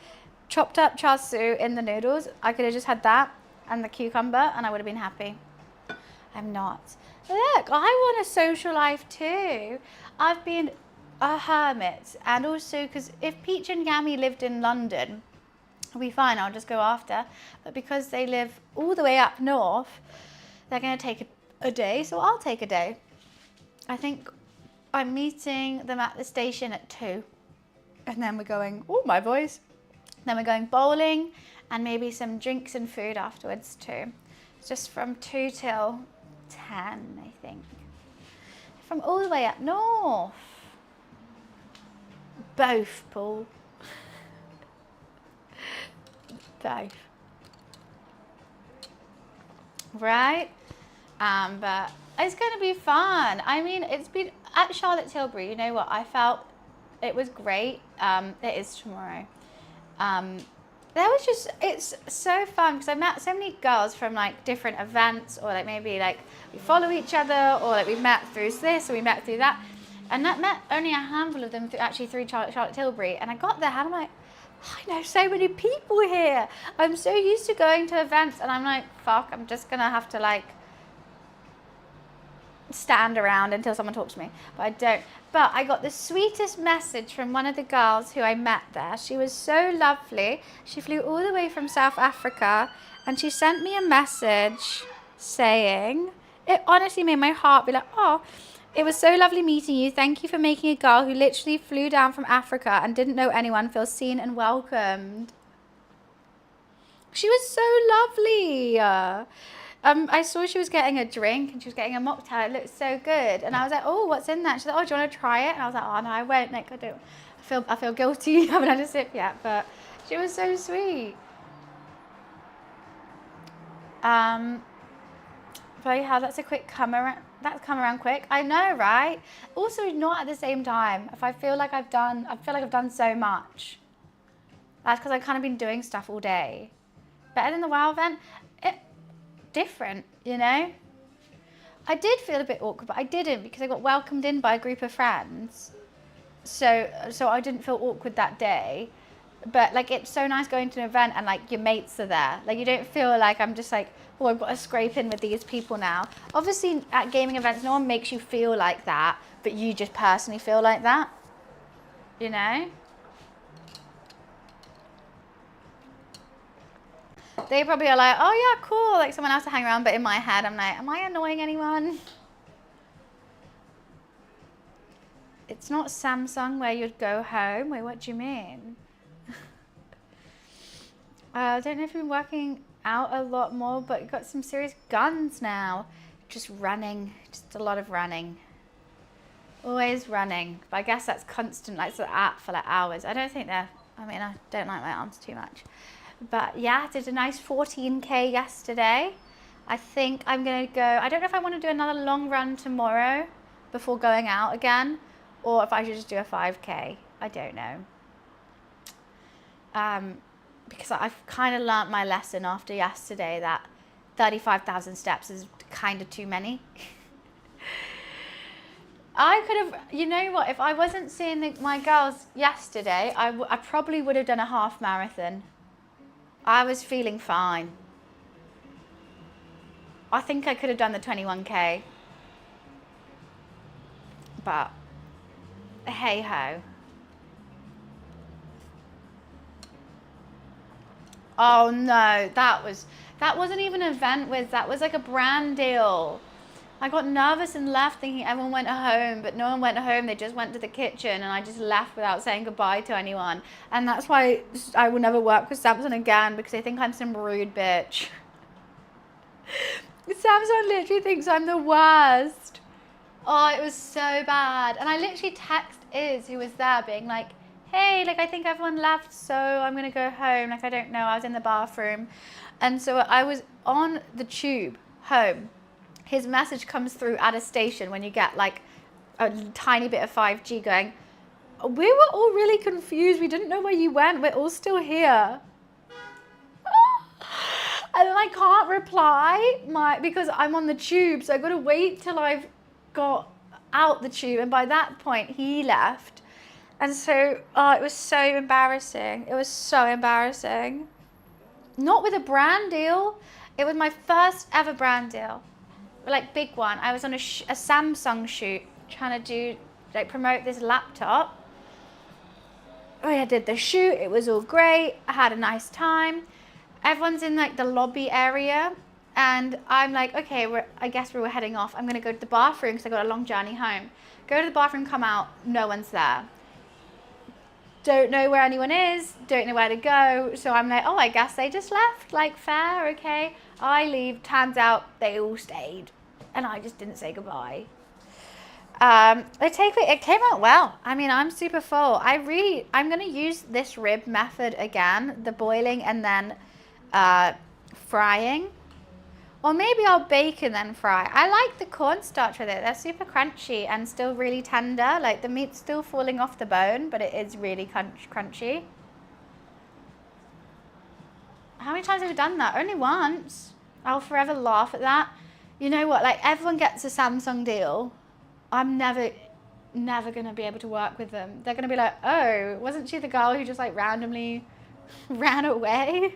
Chopped up char siu in the noodles. I could have just had that and the cucumber and I would have been happy. I'm not. Look, I want a social life too. I've been a hermit, and also because if Peach and Yami lived in London, it'll be fine, I'll just go after. But because they live all the way up north, they're going to take a day, so I'll take a day. I think I'm meeting them at the station at 2. And then we're going, oh, my voice. Then we're going bowling and maybe some drinks and food afterwards too. It's just from 2 till 10, I think. From all the way up north. Both, Paul. Both. Right? But it's going to be fun. I mean, it's been at Charlotte Tilbury. You know what? I felt it was great. It is tomorrow. There was just, it's so fun because I met so many girls from like different events, or like maybe like we follow each other, or like we met through this or we met through that. And that met only a handful of them through Charlotte Tilbury. And I got there and I'm like, I know so many people here. I'm so used to going to events and I'm like, fuck, I'm just going to have to like stand around until someone talks to me. But I don't. But I got the sweetest message from one of the girls who I met there. She was so lovely. She flew all the way from South Africa and she sent me a message saying, it honestly made my heart be like, oh, it was so lovely meeting you. Thank you for making a girl who literally flew down from Africa and didn't know anyone feel seen and welcomed. She was so lovely. I saw she was getting a drink and she was getting a mocktail. It looked so good. And I was like, oh, what's in that? She's like, oh, do you want to try it? And I was like, oh, no, I won't. Like, I feel guilty. I haven't had a sip yet, but she was so sweet. But yeah, that's a quick come around. That's come around quick. I know, right? Also, not at the same time. If I feel like I've done so much. That's because I've kind of been doing stuff all day. Better than the WoW event. Different, you know? I did feel a bit awkward, but I didn't because I got welcomed in by a group of friends. So I didn't feel awkward that day. But like, it's so nice going to an event and like your mates are there. Like, you don't feel like I'm just like, oh, I've got to scrape in with these people now. Obviously at gaming events, no one makes you feel like that, but you just personally feel like that, you know? They probably are like, oh yeah, cool, like someone else to hang around, but in my head, I'm like, am I annoying anyone? It's not Samsung where you'd go home. Wait, what do you mean? I don't know if you've been working out a lot more, but you've got some serious guns now. Just running, just a lot of running. Always running. But I guess that's constant, like sort of app for like hours. I don't like my arms too much. But yeah, I did a nice 14K yesterday. I think I'm going to go, I don't know if I want to do another long run tomorrow before going out again, or if I should just do a 5K. I don't know. Because I've kind of learnt my lesson after yesterday that 35,000 steps is kind of too many. I could have, you know what, if I wasn't seeing my girls yesterday, I probably would have done a half marathon. I was feeling fine. I think I could have done the 21K. But, hey ho. Oh no, that wasn't even an event with, that was like a brand deal. I got nervous and left thinking everyone went home, but no one went home. They just went to the kitchen and I just left without saying goodbye to anyone. And that's why I will never work with Samsung again, because they think I'm some rude bitch. Samsung literally thinks I'm the worst. Oh, it was so bad. And I literally text Iz, who was there, being like, hey, like I think everyone left, so I'm gonna go home. Like I don't know, I was in the bathroom. And so I was on the tube home. His message comes through at a station when you get like a tiny bit of 5G going, we were all really confused. We didn't know where you went. We're all still here. And then I can't reply because I'm on the tube. So I've got to wait till I've got out the tube. And by that point, he left. And so it was so embarrassing. It was so embarrassing. Not with a brand deal. It was my first ever brand deal. Like big one. I was on a Samsung shoot trying to do like promote this laptop. I did the shoot. It was all great. I had a nice time. Everyone's in like the lobby area, and I'm like, okay, I guess we were heading off. I'm gonna go to the bathroom because I got a long journey home. Go to the bathroom, come out, no one's there. Don't know where anyone is. Don't know where to go. So I'm like, oh, I guess they just left. Like fair, okay. I leave. Turns out they all stayed, and I just didn't say goodbye. It came out well. I mean, I'm super full. I'm gonna use this rib method again, the boiling and then frying, or maybe I'll bake and then fry. I like the cornstarch with it. They're super crunchy and still really tender. Like the meat's still falling off the bone, but it is really crunchy. How many times have we done that? Only once. I'll forever laugh at that. You know what? Like everyone gets a Samsung deal. I'm never gonna be able to work with them. They're gonna be like, oh, wasn't she the girl who just like randomly ran away?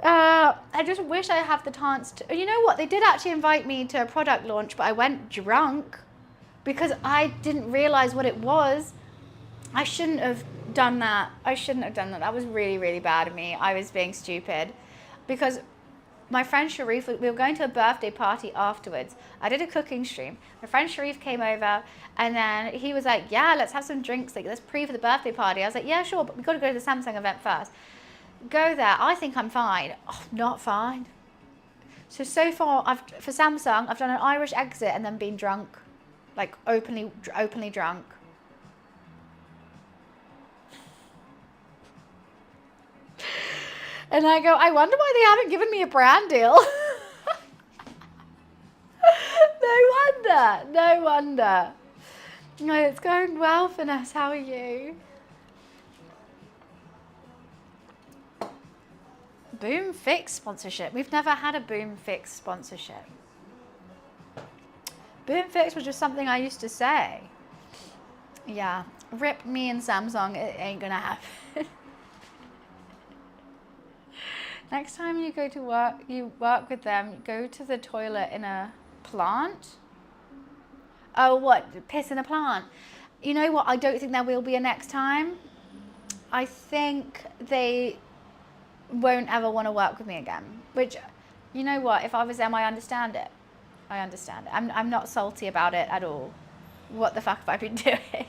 I just wish I had the chance to. You know what? They did actually invite me to a product launch, but I went drunk because I didn't realize what it was. I shouldn't have done that. That was really, really bad of me. I was being stupid because my friend Sharif, we were going to a birthday party afterwards. I did a cooking stream. My friend Sharif came over and then he was like, yeah, let's have some drinks. Like, let's pre for the birthday party. I was like, yeah, sure, but we've got to go to the Samsung event first. Go there. I think I'm fine. Oh, not fine. So far, for Samsung, I've done an Irish exit and then been drunk. Like, openly drunk. And I go, I wonder why they haven't given me a brand deal. No wonder. No, it's going well, Finesse. How are you? Boom Fix sponsorship. We've never had a Boom Fix sponsorship. Boom Fix was just something I used to say. Yeah, rip me and Samsung. It ain't gonna happen. Next time you go to work, you work with them, go to the toilet in a plant. Oh, what? Piss in a plant. You know what? I don't think there will be a next time. I think they won't ever want to work with me again. Which, you know what? If I was them, I understand it. I'm not salty about it at all. What the fuck have I been doing?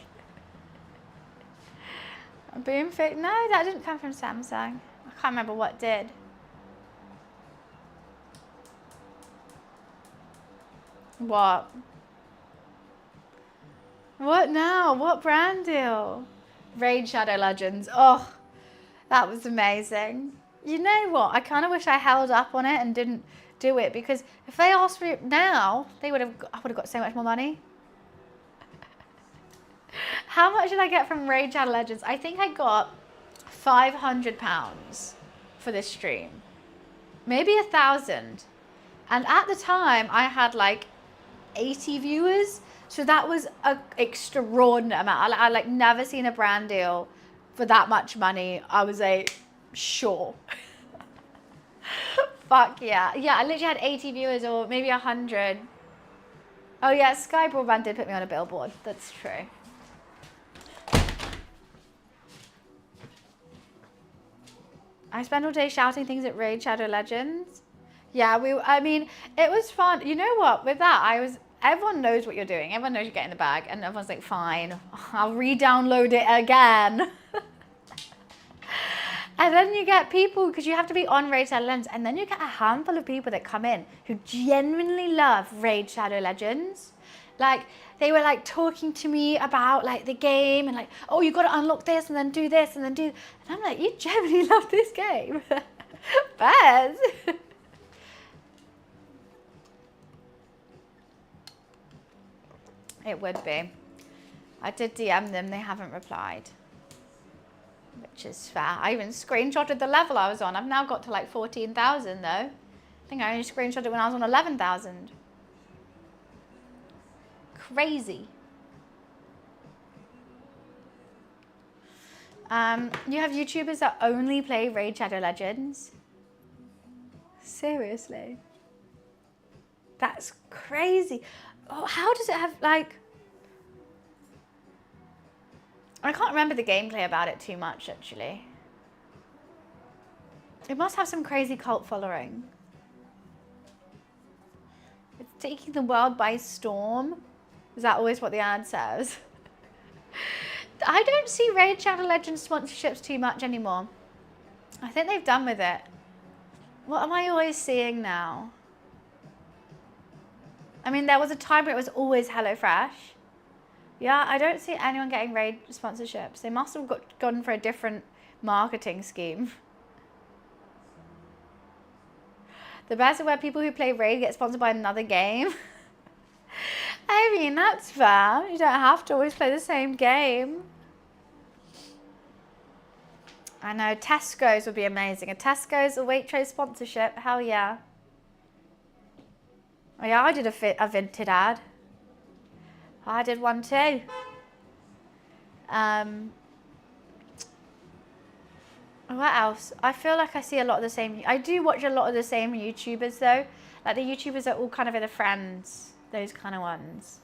Boom Fix? No, that didn't come from Samsung. I can't remember what did. What? What now? What brand deal? Raid Shadow Legends. Oh, that was amazing. You know what? I kind of wish I held up on it and didn't do it, because if they asked for it now, I would have got so much more money. How much did I get from Raid Shadow Legends? I think I got £500 for this stream. Maybe 1,000. And at the time, I had like 80 viewers. So that was an extraordinary amount. I like never seen a brand deal for that much money. I was like, sure. Fuck yeah. Yeah, I literally had 80 viewers, or maybe 100. Oh yeah, Sky Broadband did put me on a billboard. That's true. I spend all day shouting things at Raid Shadow Legends. Yeah, I mean, it was fun. You know what? With that, everyone knows what you're doing. Everyone knows you're getting the bag. And everyone's like, fine, I'll re-download it again. And then you get people, because you have to be on Raid Shadow Legends, and then you get a handful of people that come in who genuinely love Raid Shadow Legends. Like, they were like talking to me about like the game and like, oh, you got to unlock this and then do this and then do. And I'm like, you genuinely love this game. Bez. It would be. I did DM them, they haven't replied. Which is fair. I even screenshotted the level I was on. I've now got to like 14,000 though. I think I only screenshotted it when I was on 11,000. Crazy. You have YouTubers that only play Raid Shadow Legends? Seriously? That's crazy. Oh, how does it have like... I can't remember the gameplay about it too much actually. It must have some crazy cult following. It's taking the world by storm. Is that always what the ad says? I don't see Raid Shadow Legends sponsorships too much anymore. I think they've done with it. What am I always seeing now? I mean, there was a time where it was always HelloFresh. Yeah, I don't see anyone getting Raid sponsorships. They must have gone for a different marketing scheme. The best are where people who play Raid get sponsored by another game. I mean, that's fair. You don't have to always play the same game. I know, Tesco's would be amazing. A Tesco's or Waitrose sponsorship, hell yeah. Oh yeah, I did a Vinted ad. I did one too. What else? I feel like I see a lot of the same. I do watch a lot of the same YouTubers though. Like the YouTubers are all kind of in the Friends, those kind of ones.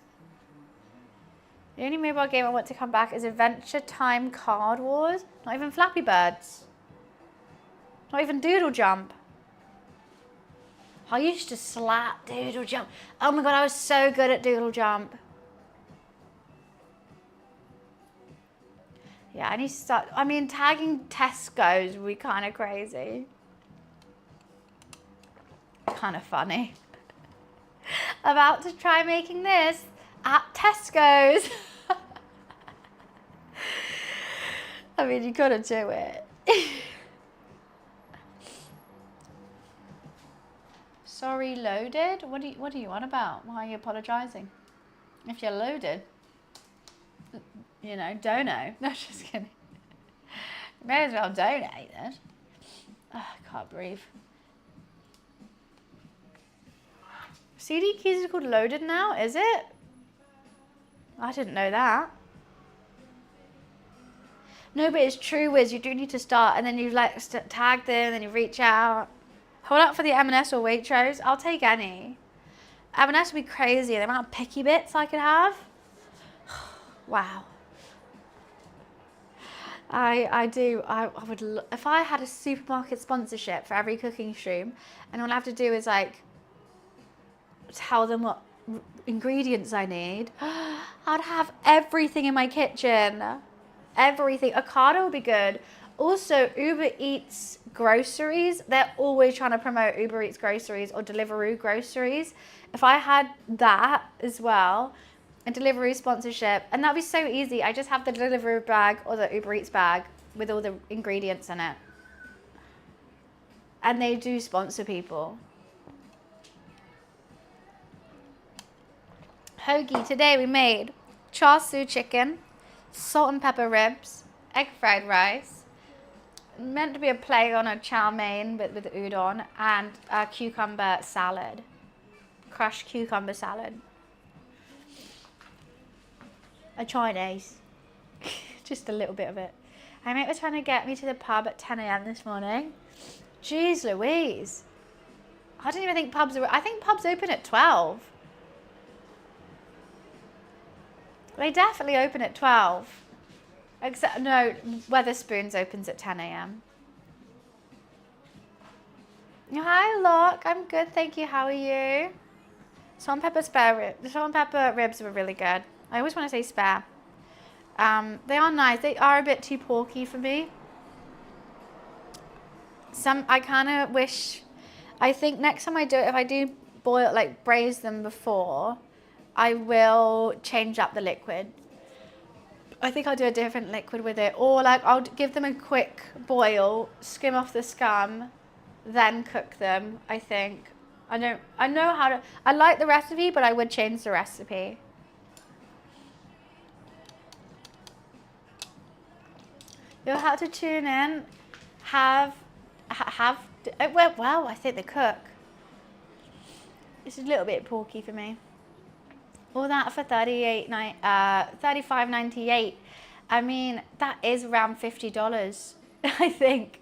The only mobile game I want to come back is Adventure Time Card Wars. Not even Flappy Birds. Not even Doodle Jump. I used to slap Doodle Jump. Oh my god, I was so good at Doodle Jump. Yeah, I need to start. I mean, tagging Tesco's would be kind of crazy. Kind of funny. About to try making this at Tesco's. I mean, you gotta do it. Sorry, loaded? What are you on about? Why are you apologising? If you're loaded, you know, dono. No, just kidding. May as well donate then. Oh, I can't breathe. CD keys is called loaded now, is it? I didn't know that. No, but it's true, Wiz. You do need to start, and then you like tag them, and then you reach out. Hold up for the M&S or Waitrose. I'll take any. M&S would be crazy. The amount of picky bits I could have. Wow. I do. I would. If I had a supermarket sponsorship for every cooking stream, and all I have to do is like tell them what ingredients I need, I'd have everything in my kitchen. Everything. Ocado would be good. Also, Uber Eats groceries. They're always trying to promote Uber Eats groceries or Deliveroo groceries. If I had that as well, a Deliveroo sponsorship, and that'd be so easy. I just have the Deliveroo bag or the Uber Eats bag with all the ingredients in it. And they do sponsor people. Hoagie, today we made char siu chicken, salt and pepper ribs, egg fried rice, meant to be a play on a chow mein but with udon, and a cucumber salad, crushed cucumber salad. A Chinese, just a little bit of it. My mate was trying to get me to the pub at 10 a.m. this morning. Jeez Louise. I didn't even think pubs are, I think pubs open at 12. They definitely open at 12. Except, no, Weatherspoons opens at 10 a.m. Hi, look. I'm good, thank you. How are you? Salt and pepper spare ribs. The salt and pepper ribs were really good. I always want to say spare. They are nice. They are a bit too porky for me. I kind of wish. I think next time I do it, if I do boil, like braise them before, I will change up the liquid. I think I'll do a different liquid with it, or like I'll give them a quick boil, skim off the scum, then cook them. I think. I know how to. I like the recipe, but I would change the recipe. You'll have to tune in. It went well. I think the cook. It's a little bit porky for me. All that for $35.98. I mean, that is around $50. I think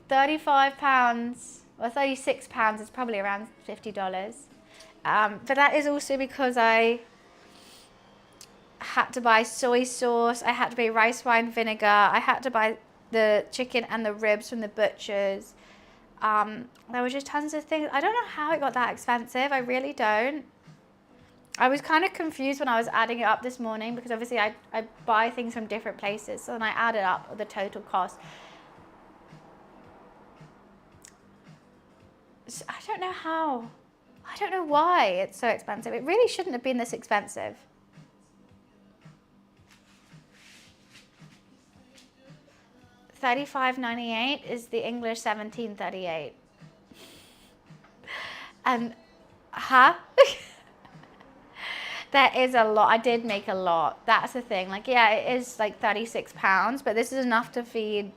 £35 or £36 is probably around $50. But that is also because I had to buy soy sauce. I had to buy rice wine vinegar. I had to buy the chicken and the ribs from the butchers. There were just tons of things. I don't know how it got that expensive. I really don't. I was kind of confused when I was adding it up this morning because obviously I buy things from different places. So then I added up the total cost. So I don't know how. I don't know why it's so expensive. It really shouldn't have been this expensive. $35.98 is the English $17.38. And, there is a lot. I did make a lot. That's the thing. Like, yeah, it is like £36, but this is enough to feed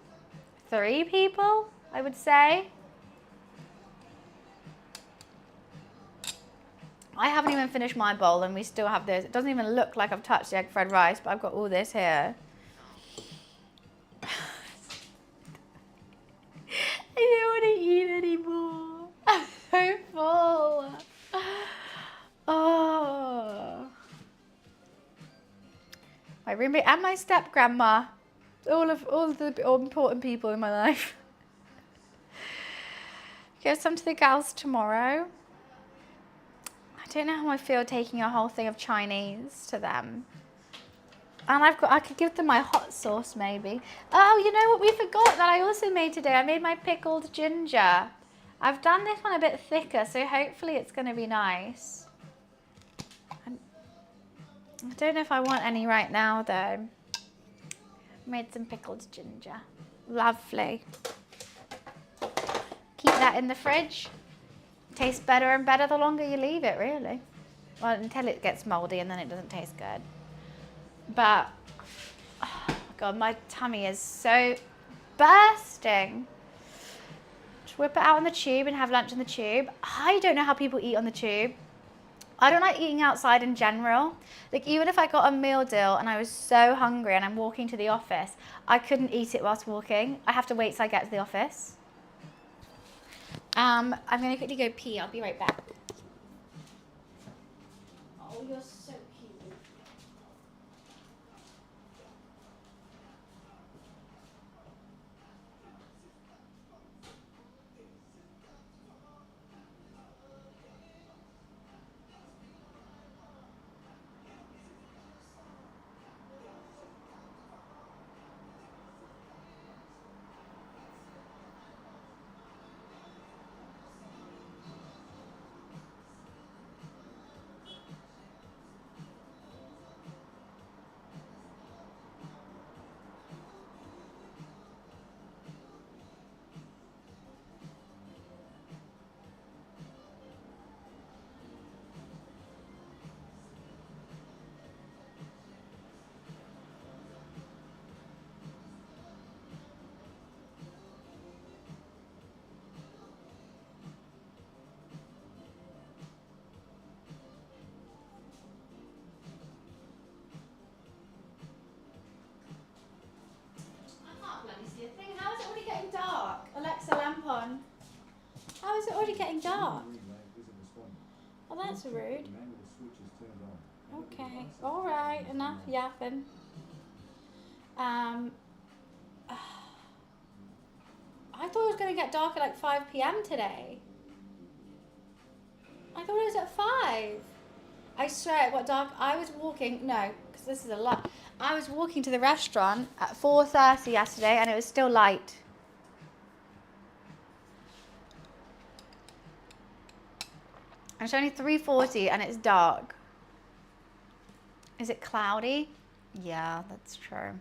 3 people, I would say. I haven't even finished my bowl and we still have this. It doesn't even look like I've touched the egg fried rice, but I've got all this here. I don't want to eat anymore. I'm so full. Oh. My roommate and my step grandma. All of the important people in my life. Give some to the gals tomorrow. I don't know how I feel taking a whole thing of Chinese to them. And I could give them my hot sauce maybe. Oh, you know what we forgot that I also made today? I made my pickled ginger. I've done this one a bit thicker, so hopefully it's going to be nice. I don't know if I want any right now though. Made some pickled ginger. Lovely. Keep that in the fridge. Tastes better and better the longer you leave it, really. Well, until it gets moldy and then it doesn't taste good. But, oh my God, my tummy is so bursting. Just whip it out on the tube and have lunch on the tube. I don't know how people eat on the tube. I don't like eating outside in general. Like, even if I got a meal deal and I was so hungry and I'm walking to the office, I couldn't eat it whilst walking. I have to wait till I get to the office. I'm going to quickly go pee. I'll be right back. Oh, you're so cute. On. How is it already getting dark? Oh, that's rude. Okay, alright, enough yapping. I I thought it was going to get dark at like 5 p.m. today. I thought it was at 5. I swear it got dark. I was walking, no, because this is a lot. I was walking to the restaurant at 4:30 yesterday and it was still light. And it's only 3:40 and it's dark. Is it cloudy? Yeah, that's true.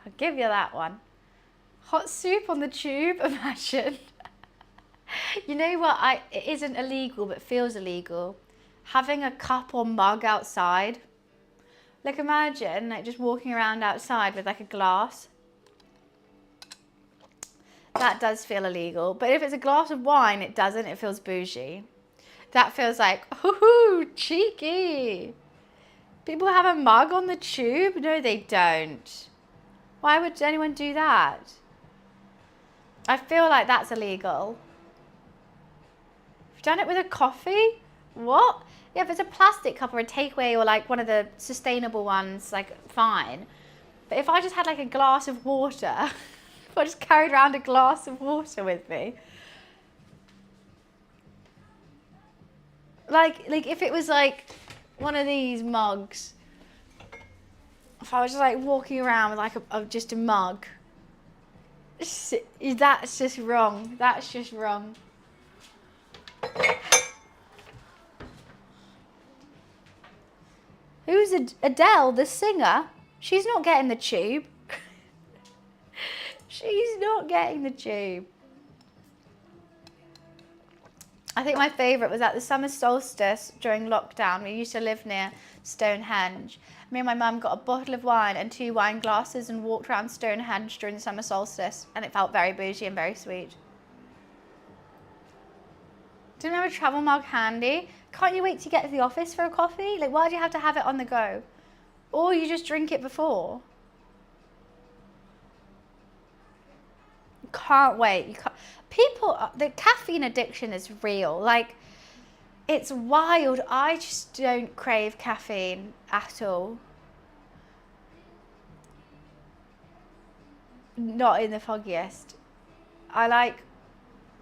I'll give you that one. Hot soup on the tube, imagine. You know what, it isn't illegal but feels illegal. Having a cup or mug outside. Like imagine like just walking around outside with like a glass. That does feel illegal. But if it's a glass of wine, it doesn't. It feels bougie. That feels like, ooh, cheeky. People have a mug on the tube? No, they don't. Why would anyone do that? I feel like that's illegal. You've done it with a coffee? What? Yeah, if it's a plastic cup or a takeaway or like one of the sustainable ones, like fine. But if I just had like a glass of water, if I just carried around a glass of water with me. Like if it was like one of these mugs. If I was just like walking around with like just a mug. That's just wrong. That's just wrong. Who's Adele, the singer? She's not getting the tube. She's not getting the tube. I think my favourite was at the summer solstice during lockdown. We used to live near Stonehenge. Me and my mum got a bottle of wine and 2 wine glasses and walked around Stonehenge during the summer solstice, and it felt very bougie and very sweet. Didn't have a travel mug handy. Can't you wait to get to the office for a coffee? Like, why do you have to have it on the go? Or you just drink it before. Can't wait. You can't. People, the caffeine addiction is real. Like, it's wild. I just don't crave caffeine at all. Not in the foggiest.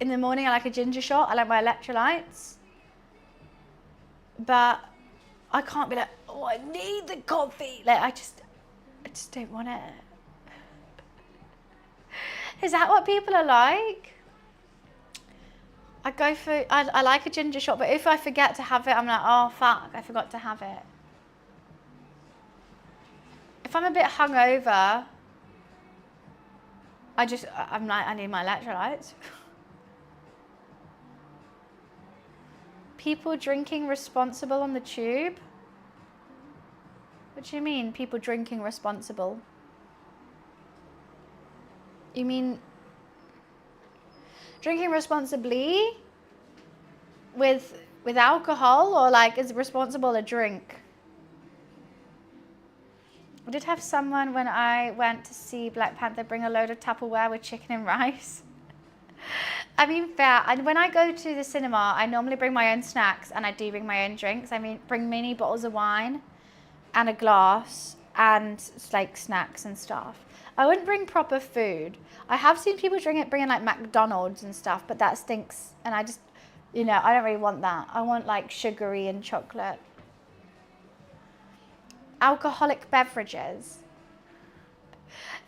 In the morning, I like a ginger shot. I like my electrolytes. But I can't be like, oh, I need the coffee. Like, I just don't want it. Is that what people are like? I like a ginger shot, but if I forget to have it, I'm like, oh, fuck, I forgot to have it. If I'm a bit hungover, I'm like, I need my electrolytes. People drinking responsible on the tube? What do you mean, people drinking responsible? You mean drinking responsibly with alcohol, or like is responsible a drink? I did have someone when I went to see Black Panther bring a load of Tupperware with chicken and rice. I mean, fair. And when I go to the cinema, I normally bring my own snacks and I do bring my own drinks. I mean, bring mini bottles of wine and a glass and like snacks and stuff. I wouldn't bring proper food. I have seen people bringing like McDonald's and stuff, but that stinks. And I just, I don't really want that. I want like sugary and chocolate. Alcoholic beverages.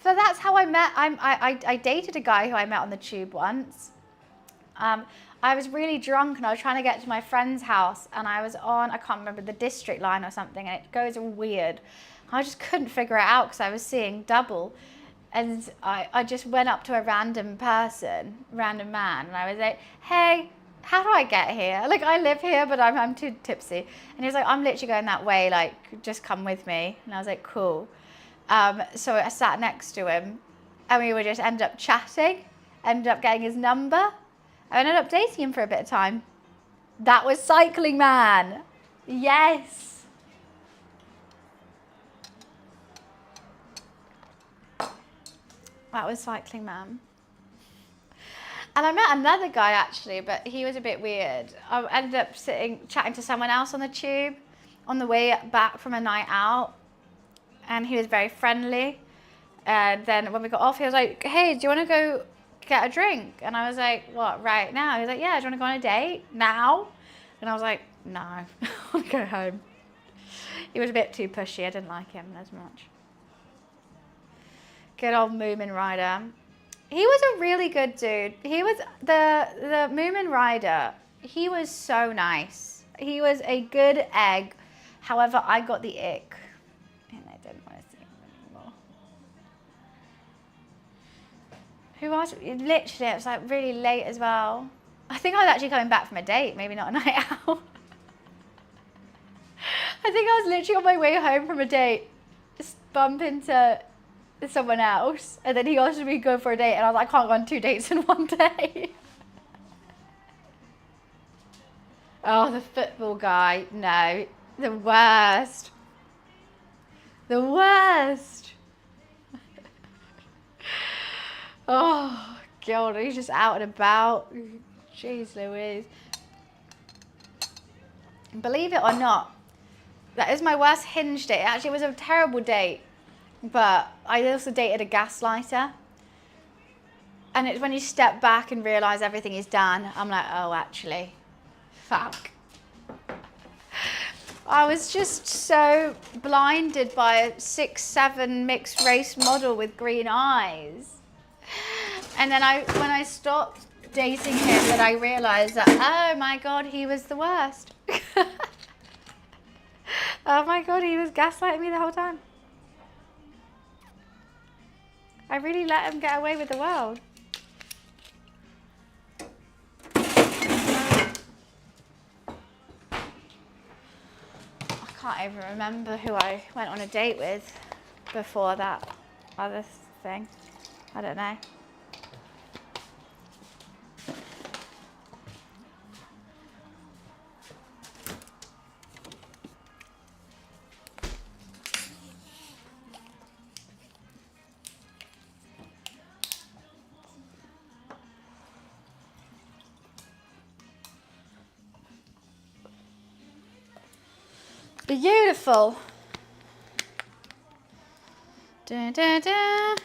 So that's how I met. I dated a guy who I met on the tube once. I was really drunk and I was trying to get to my friend's house, and I was on, I can't remember, the district line or something, and it goes weird. I just couldn't figure it out because I was seeing double. And I just went up to a random man, and I was like, hey, how do I get here? Like, I live here, but I'm too tipsy. And he was like, I'm literally going that way, like, just come with me. And I was like, cool. So I sat next to him, and we would just end up chatting, ended up getting his number. I ended up dating him for a bit of time. That was Cycling Man. Yes. That was Cycling Man. And I met another guy actually, but he was a bit weird. I ended up chatting to someone else on the tube on the way back from a night out. And he was very friendly. And then when we got off, he was like, hey, do you want to go get a drink. And I was like, what, right now? He was like, yeah, do you want to go on a date now? And I was like, no, I'll go home. He was a bit too pushy. I didn't like him as much. Good old Moomin Rider. He was a really good dude. He was the Moomin Rider. He was so nice. He was a good egg. However, I got the ick. And I didn't want to see him anymore. Who else? Literally, it was like really late as well. I think I was actually coming back from a date, maybe not a night out. I think I was literally on my way home from a date, just bump into someone else, and then he asked me to go for a date, and I was like, I can't go on 2 dates in one day. Oh, the football guy, no, the worst. The worst. Oh, God, he's just out and about. Jeez Louise. Believe it or not, that is my worst hinge date. Actually, it was a terrible date, but I also dated a gaslighter. And it's when you step back and realise everything is done, I'm like, oh, actually, fuck. I was just so blinded by a 6'7" mixed race model with green eyes. And then when I stopped dating him, that I realised that, oh my God, he was the worst. Oh my God, he was gaslighting me the whole time. I really let him get away with the world. I can't even remember who I went on a date with before that other thing. I don't know. Beautiful. Da, da, da.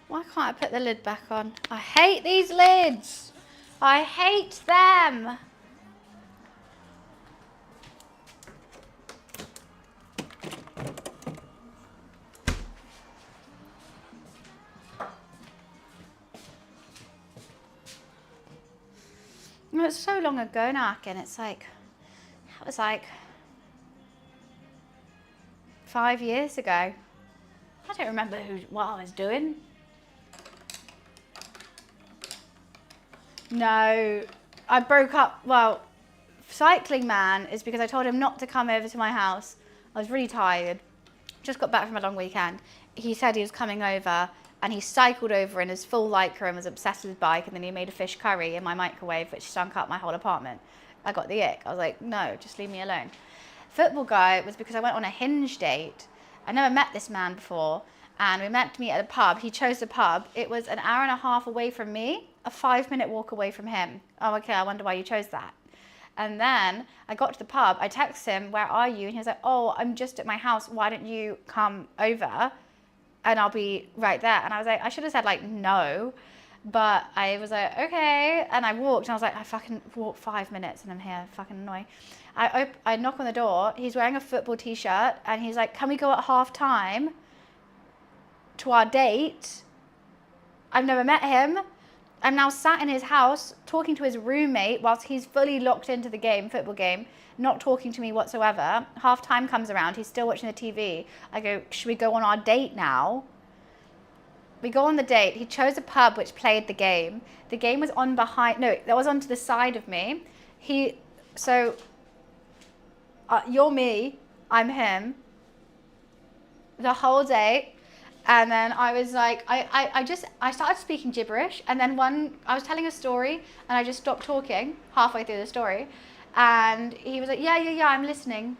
Why can't I put the lid back on? I hate these lids. I hate them. It was so long ago now, and it's like, that was like 5 years ago. I don't remember what I was doing. No, I broke up. Well, cycling man is because I told him not to come over to my house. I was really tired. Just got back from a long weekend. He said he was coming over, and he cycled over in his full Lycra and was obsessed with his bike, and then he made a fish curry in my microwave, which stunk up my whole apartment. I got the ick. I was like, no, just leave me alone. Football guy was because I went on a hinge date. I never met this man before, and we met to meet at a pub. He chose the pub. It was an hour and a half away from me, a 5-minute walk away from him. Oh, okay, I wonder why you chose that. And then I got to the pub. I texted him, where are you? And he was like, oh, I'm just at my house. Why don't you come over and I'll be right there? And I was like, I should have said like, no. But I was like, okay. And I walked, and I was like, I fucking walked 5 minutes and I'm here, fucking annoying. I knock on the door. He's wearing a football t-shirt, and he's like, can we go at half time to our date? I've never met him. I'm now sat in his house talking to his roommate whilst he's fully locked into the game, football game, not talking to me whatsoever. Half time comes around. He's still watching the TV. I go, should we go on our date now? We go on the date. He chose a pub which played the game. The game was on behind, no, that was on to the side of me. You're me, I'm him, the whole day. And then I was like, I started speaking gibberish. And then I was telling a story, and I just stopped talking halfway through the story. And he was like, yeah, I'm listening.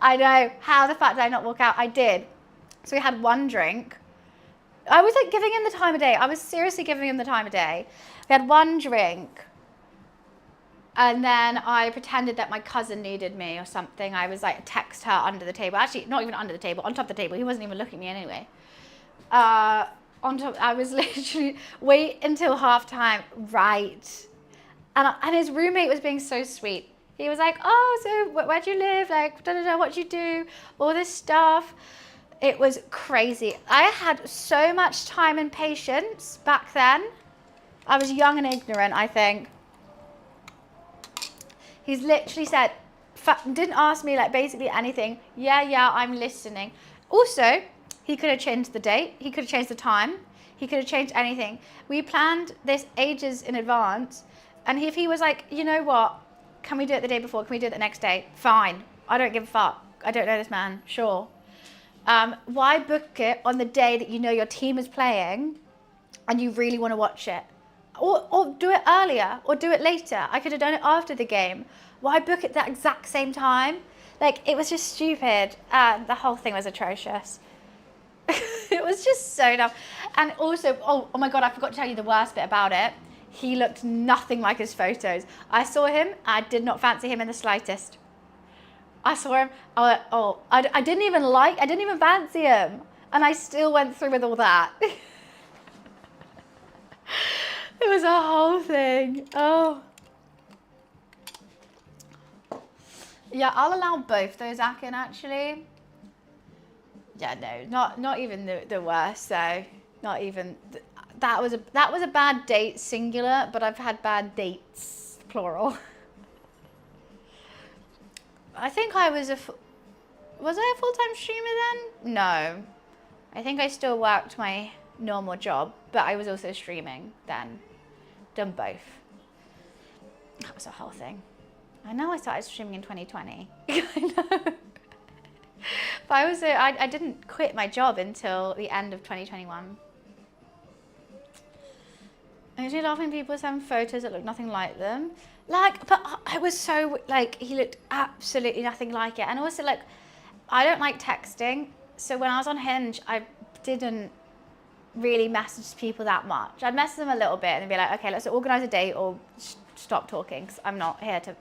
I know, how the fuck did I not walk out? I did. So we had one drink. I was like giving him the time of day. I was seriously giving him the time of day. We had one drink. And then I pretended that my cousin needed me or something. I was like, text her under the table. Actually, not even under the table, on top of the table. He wasn't even looking at me anyway. on top, I was literally, wait until half time, right. And his roommate was being so sweet. He was like, oh, so where do you live? Like, what do you do? All this stuff. It was crazy. I had so much time and patience back then. I was young and ignorant, I think. He's literally said, didn't ask me like basically anything. Yeah, I'm listening. Also, he could have changed the date. He could have changed the time. He could have changed anything. We planned this ages in advance. And if he was like, you know what? Can we do it the day before? Can we do it the next day? Fine. I don't give a fuck. I don't know this man. Sure. Why book it on the day that you know your team is playing and you really want to watch it? Or do it earlier or do it later. I could have done it after the game. Why book it that exact same time? Like, it was just stupid. The whole thing was atrocious. It was just so dumb. And also, oh my God, I forgot to tell you the worst bit about it. He looked nothing like his photos. I saw him. I did not fancy him in the slightest. I saw him. I didn't even fancy him. And I still went through with all that. It was a whole thing. Oh. Yeah, I'll allow both those Akin actually. Yeah, no, not even the worst though. Not even. That was a bad date singular, but I've had bad dates plural. I think I was I a full-time streamer then? No. I think I still worked my normal job, but I was also streaming then. Done both. That was a whole thing. I know I started streaming in 2020. I know. But I didn't quit my job until the end of 2021. I usually love when people send photos that look nothing like them. Like, but I was so, like, he looked absolutely nothing like it. And also, like, I don't like texting. So when I was on Hinge, I didn't really message people that much. I'd message them a little bit and be like, okay, let's organize a date or stop talking because I'm not here to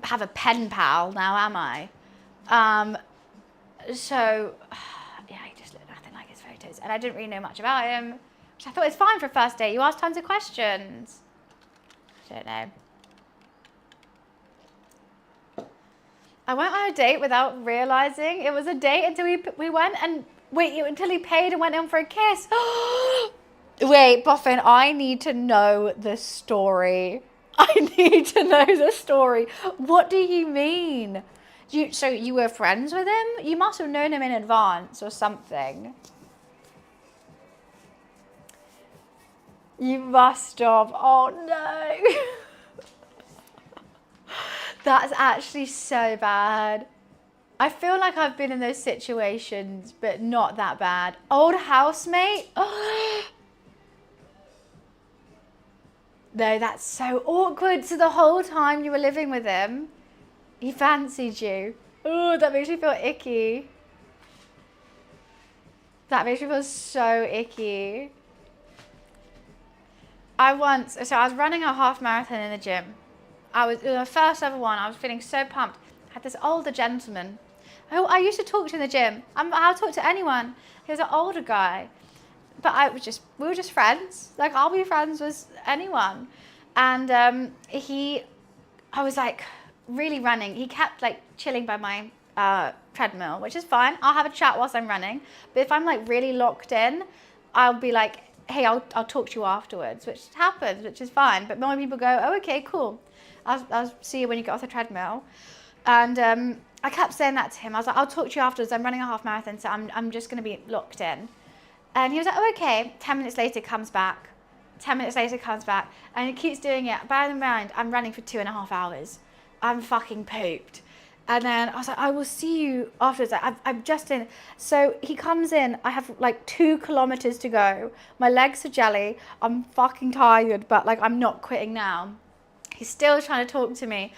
have a pen pal now, am I? So, yeah, he just looked nothing like his photos. And I didn't really know much about him, which I thought was fine for a first date. You ask tons of questions. I don't know. I went on a date without realizing it was a date until we went and until he paid and went in for a kiss. Wait, Boffin, I need to know the story. I need to know the story. What do you mean? So you were friends with him? You must have known him in advance or something. You must have. Oh no. That's actually so bad. I feel like I've been in those situations, but not that bad. Old housemate? Oh. No, that's so awkward. So the whole time you were living with him, he fancied you. Oh, that makes me feel icky. That makes me feel so icky. I was running a half marathon in the gym. It was the first ever one. I was feeling so pumped. I had this older gentleman who I used to talk to in the gym. I'll talk to anyone. He was an older guy. But we were just friends. Like, I'll be friends with anyone. And I was like really running. He kept like chilling by my treadmill, which is fine. I'll have a chat whilst I'm running. But if I'm like really locked in, I'll be like, hey, I'll talk to you afterwards, which happens, which is fine. But more people go, oh, okay, cool. I'll see you when you get off the treadmill. And I kept saying that to him. I was like, I'll talk to you afterwards. I'm running a half marathon, so I'm just going to be locked in. And he was like, oh, okay. 10 minutes later, comes back. 10 minutes later, comes back. And he keeps doing it. Bear in mind, I'm running for 2.5 hours. I'm fucking pooped. And then I was like, I will see you afterwards. Like, I'm just in. So he comes in. I have like 2 kilometers to go. My legs are jelly. I'm fucking tired, but like, I'm not quitting now. He's still trying to talk to me.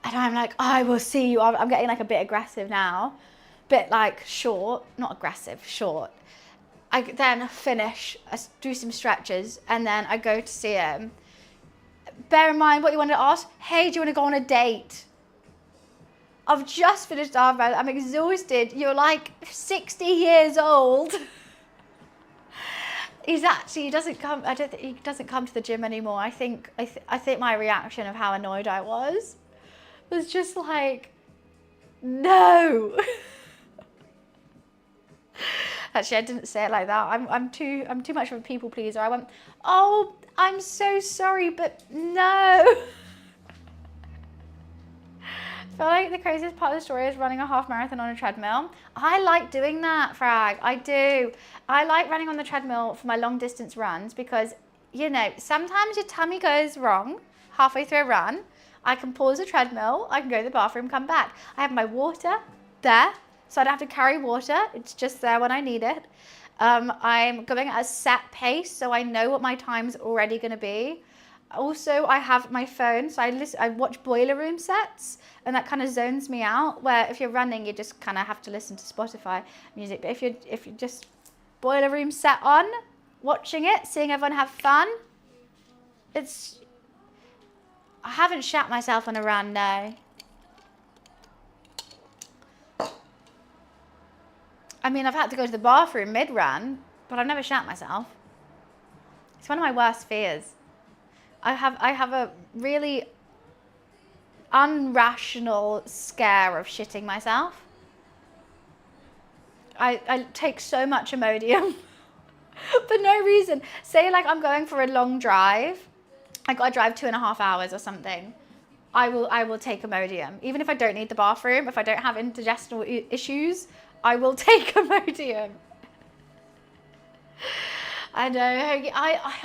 And I'm like, I will see you. I'm getting like a bit aggressive now. Bit like short, not aggressive, short. I then finish, I do some stretches, and then I go to see him. Bear in mind what you wanted to ask. Hey, do you want to go on a date? I've just finished I'm exhausted. You're like 60 years old. he doesn't come. I don't think he doesn't come to the gym anymore. I think my reaction of how annoyed I was just like, no. Actually, I didn't say it like that. I'm too much of a people pleaser. I went, oh, I'm so sorry, but no. I feel like the craziest part of the story is running a half marathon on a treadmill. I like doing that, Frag. I do. I like running on the treadmill for my long distance runs because, you know, sometimes your tummy goes wrong halfway through a run. I can pause the treadmill. I can go to the bathroom, come back. I have my water there, so I don't have to carry water. It's just there when I need it. I'm going at a set pace, so I know what my time's already going to be. Also, I have my phone, so I watch Boiler Room sets, and that kind of zones me out, where if you're running, you just kind of have to listen to Spotify music. But if you just Boiler Room set on, watching it, seeing everyone have fun, I haven't shat myself on a run, no. I mean, I've had to go to the bathroom mid-run, but I've never shat myself. It's one of my worst fears. I have a really unrational scare of shitting myself. I take so much Imodium for no reason. Say like I'm going for a long drive. I got to drive 2.5 hours or something. I will take Imodium. Even if I don't need the bathroom, if I don't have indigestional issues, I will take Imodium. I know,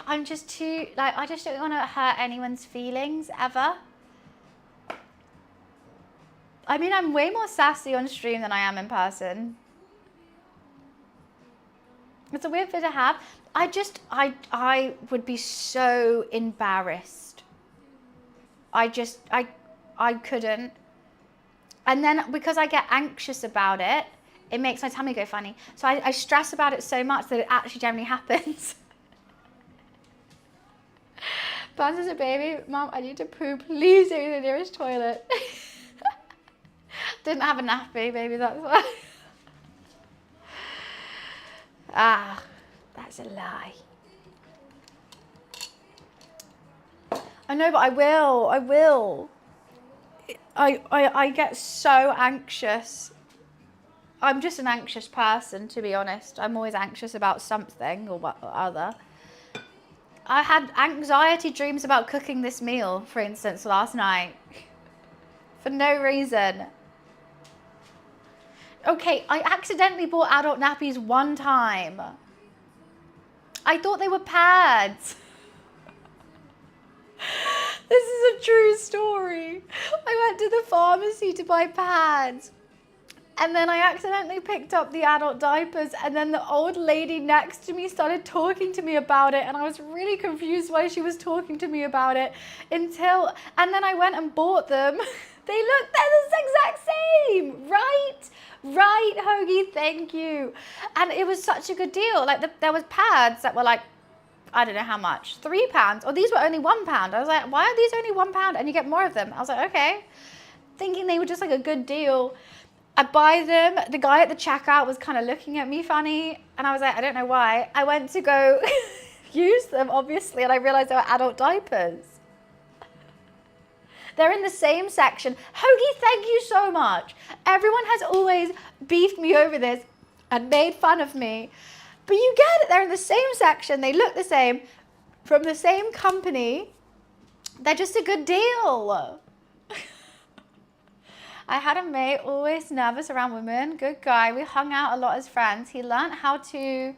I'm just too, like, I just don't want to hurt anyone's feelings, ever. I mean, I'm way more sassy on stream than I am in person. It's a weird fear to have. I would be so embarrassed. I couldn't. And then, because I get anxious about it, it makes my tummy go funny. So I stress about it so much that it actually generally happens. Bans as a baby, Mom, I need to poo. Please take me to the nearest toilet. Didn't have a nappy, baby, that's why. Ah, that's a lie. I know, but I will. I get so anxious. I'm just an anxious person, to be honest. I'm always anxious about something or other. I had anxiety dreams about cooking this meal, for instance, last night. For no reason. Okay, I accidentally bought adult nappies one time. I thought they were pads. This is a true story. I went to the pharmacy to buy pads. And then I accidentally picked up the adult diapers, and then the old lady next to me started talking to me about it, and I was really confused why she was talking to me about it and then I went and bought them. They're the exact same, right? Right, Hoagie, thank you. And it was such a good deal. Like there was pads that were like, I don't know how much, £3, or these were only £1. I was like, why are these only £1 and you get more of them? I was like, okay, thinking they were just like a good deal. I buy them. The guy at the checkout was kind of looking at me funny, and I was like, I don't know why. I went to go use them, obviously, and I realized they were adult diapers. They're in the same section. Hoagie, thank you so much. Everyone has always beefed me over this and made fun of me, but you get it. They're in the same section. They look the same, from the same company. They're just a good deal. I had a mate always nervous around women. Good guy. We hung out a lot as friends. He learned how to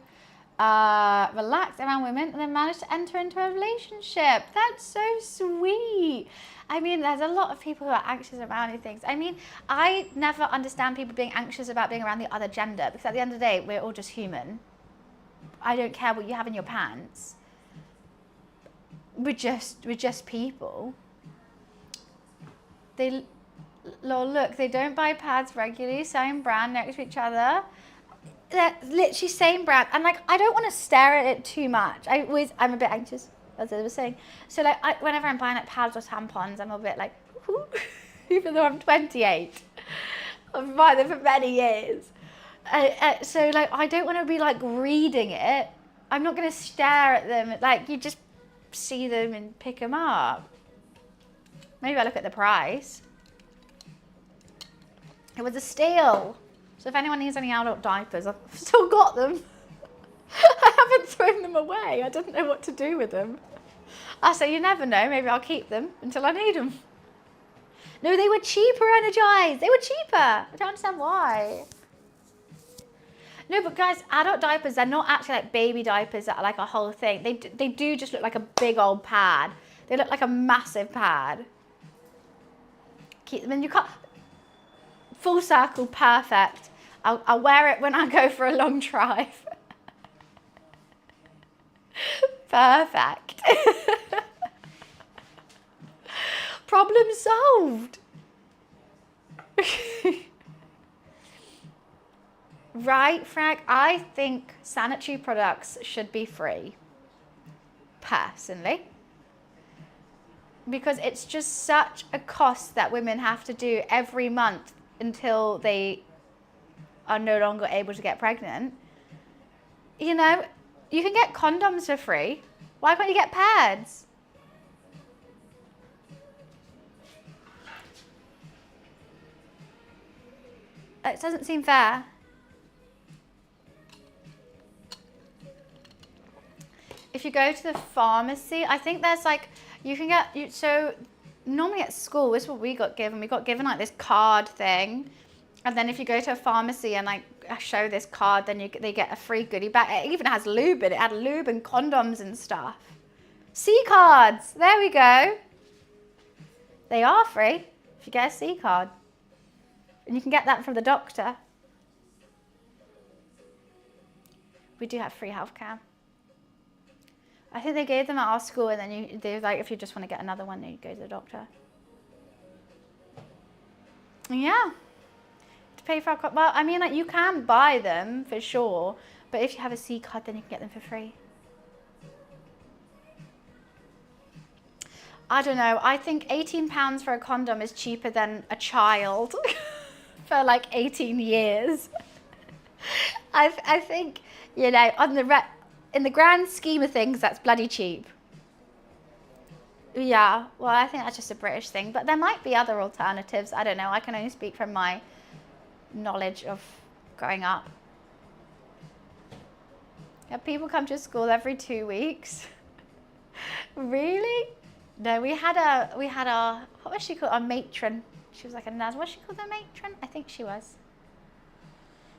relax around women and then managed to enter into a relationship. That's so sweet. I mean, there's a lot of people who are anxious around these things. I mean, I never understand people being anxious about being around the other gender, because at the end of the day, we're all just human. I don't care what you have in your pants. We're just people. Look, they don't buy pads regularly, same brand next to each other. They're literally same brand. And like, I don't want to stare at it too much. I'm a bit anxious, as I was saying. So like, whenever I'm buying like pads or tampons, I'm a bit like, ooh, even though I'm 28. I've bought them for many years. So like, I don't want to be like reading it I'm not going to stare at them. Like, you just see them and pick them up. Maybe I look at the price. It was a steal. So if anyone needs any adult diapers, I've still got them. I haven't thrown them away. I didn't know what to do with them. I say, you never know. Maybe I'll keep them until I need them. No, they were cheaper, Energized. They were cheaper. I don't understand why. No, but guys, adult diapers, they're not actually like baby diapers that are like a whole thing. They do just look like a big old pad. They look like a massive pad. Keep them in your car. Full circle, perfect. I'll wear it when I go for a long drive. Perfect. Problem solved. Right, Frank? I think sanitary products should be free. Personally. Because it's just such a cost that women have to do every month until they are no longer able to get pregnant. You know, you can get condoms for free. Why can't you get pads? It doesn't seem fair. If you go to the pharmacy, I think there's like, you can get, so normally at school, this is what we got given. We got given like this card thing. And then if you go to a pharmacy and like show this card, then they get a free goodie bag. It even has lube in it. It had lube and condoms and stuff. C cards, there we go. They are free if you get a C card. And you can get that from the doctor. We do have free healthcare. I think they gave them at our school, and then they're like, if you just want to get another one, then you go to the doctor. Yeah. To pay for our, well, I mean, like, you can buy them for sure, but if you have a C card, then you can get them for free. I don't know. I think £18 for a condom is cheaper than a child for like 18 years. I think, you know, in the grand scheme of things, that's bloody cheap. Yeah, well, I think that's just a British thing. But there might be other alternatives. I don't know. I can only speak from my knowledge of growing up. Yeah, people come to school every 2 weeks. Really? No, we had a, what was she called? A matron. She was like a nurse. Was she called a matron? I think she was.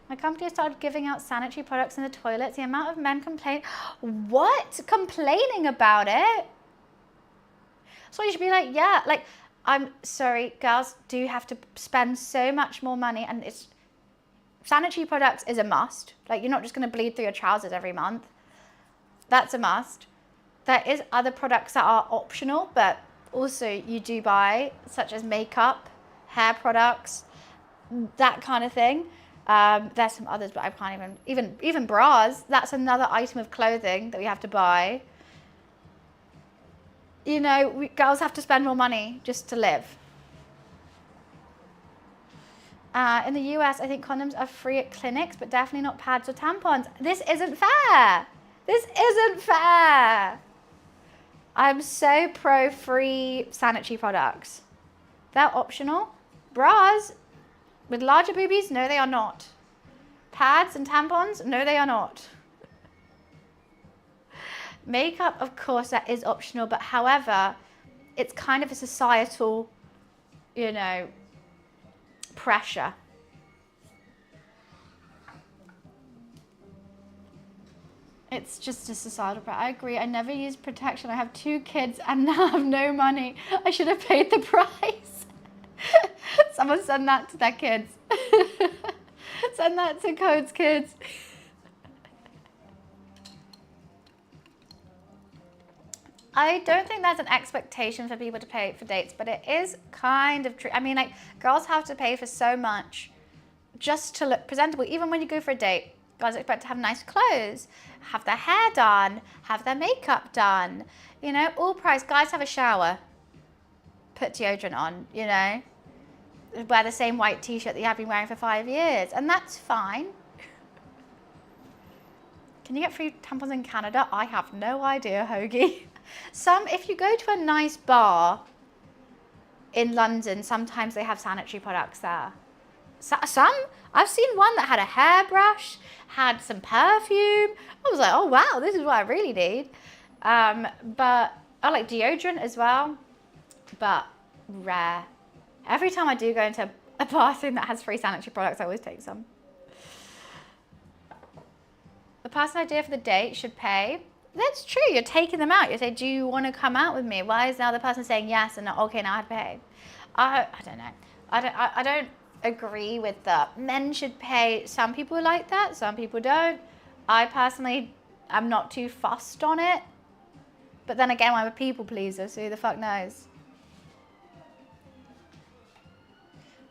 My company started giving out sanitary products in the toilets. The amount of men complain. What? Complaining about it? So you should be like, yeah, like, I'm sorry, girls do have to spend so much more money, and it's, sanitary products is a must. Like, you're not just going to bleed through your trousers every month. That's a must. There is other products that are optional, but also you do buy, such as makeup, hair products, that kind of thing. There's some others, but I can't even bras. That's another item of clothing that we have to buy. You know, girls have to spend more money just to live. In the US, I think condoms are free at clinics, but definitely not pads or tampons. This isn't fair. This isn't fair. I'm so pro free sanitary products. They're optional. Bras with larger boobies, no, they are not. Pads and tampons, no, they are not. Makeup, of course, that is optional, but however, it's kind of a societal, you know, pressure. It's just a societal pressure. I agree. I never used protection. I have 2 kids and now have no money. I should have paid the price. Someone send that to their kids. Send that to Code's kids. I don't think there's an expectation for people to pay for dates, but it is kind of true. I mean, like, girls have to pay for so much just to look presentable. Even when you go for a date, girls expect to have nice clothes, have their hair done, have their makeup done. You know, all price. Guys have a shower, put deodorant on, you know, wear the same white t-shirt that you have been wearing for 5 years, and that's fine. Can you get free tampons in Canada? I have no idea, Hoagie. If you go to a nice bar in London, sometimes they have sanitary products there. I've seen one that had a hairbrush, had some perfume. I was like, oh wow, this is what I really need. But I like deodorant as well, but rare. Every time I do go into a bar thing that has free sanitary products, I always take some. The person idea for the date should pay. That's true. You're taking them out. You say, do you want to come out with me? Why is now the person saying yes and not, okay, now I have to pay? I don't know. I don't agree with that. Men should pay. Some people like that. Some people don't. I personally am not too fussed on it. But then again, I'm a people pleaser, so who the fuck knows?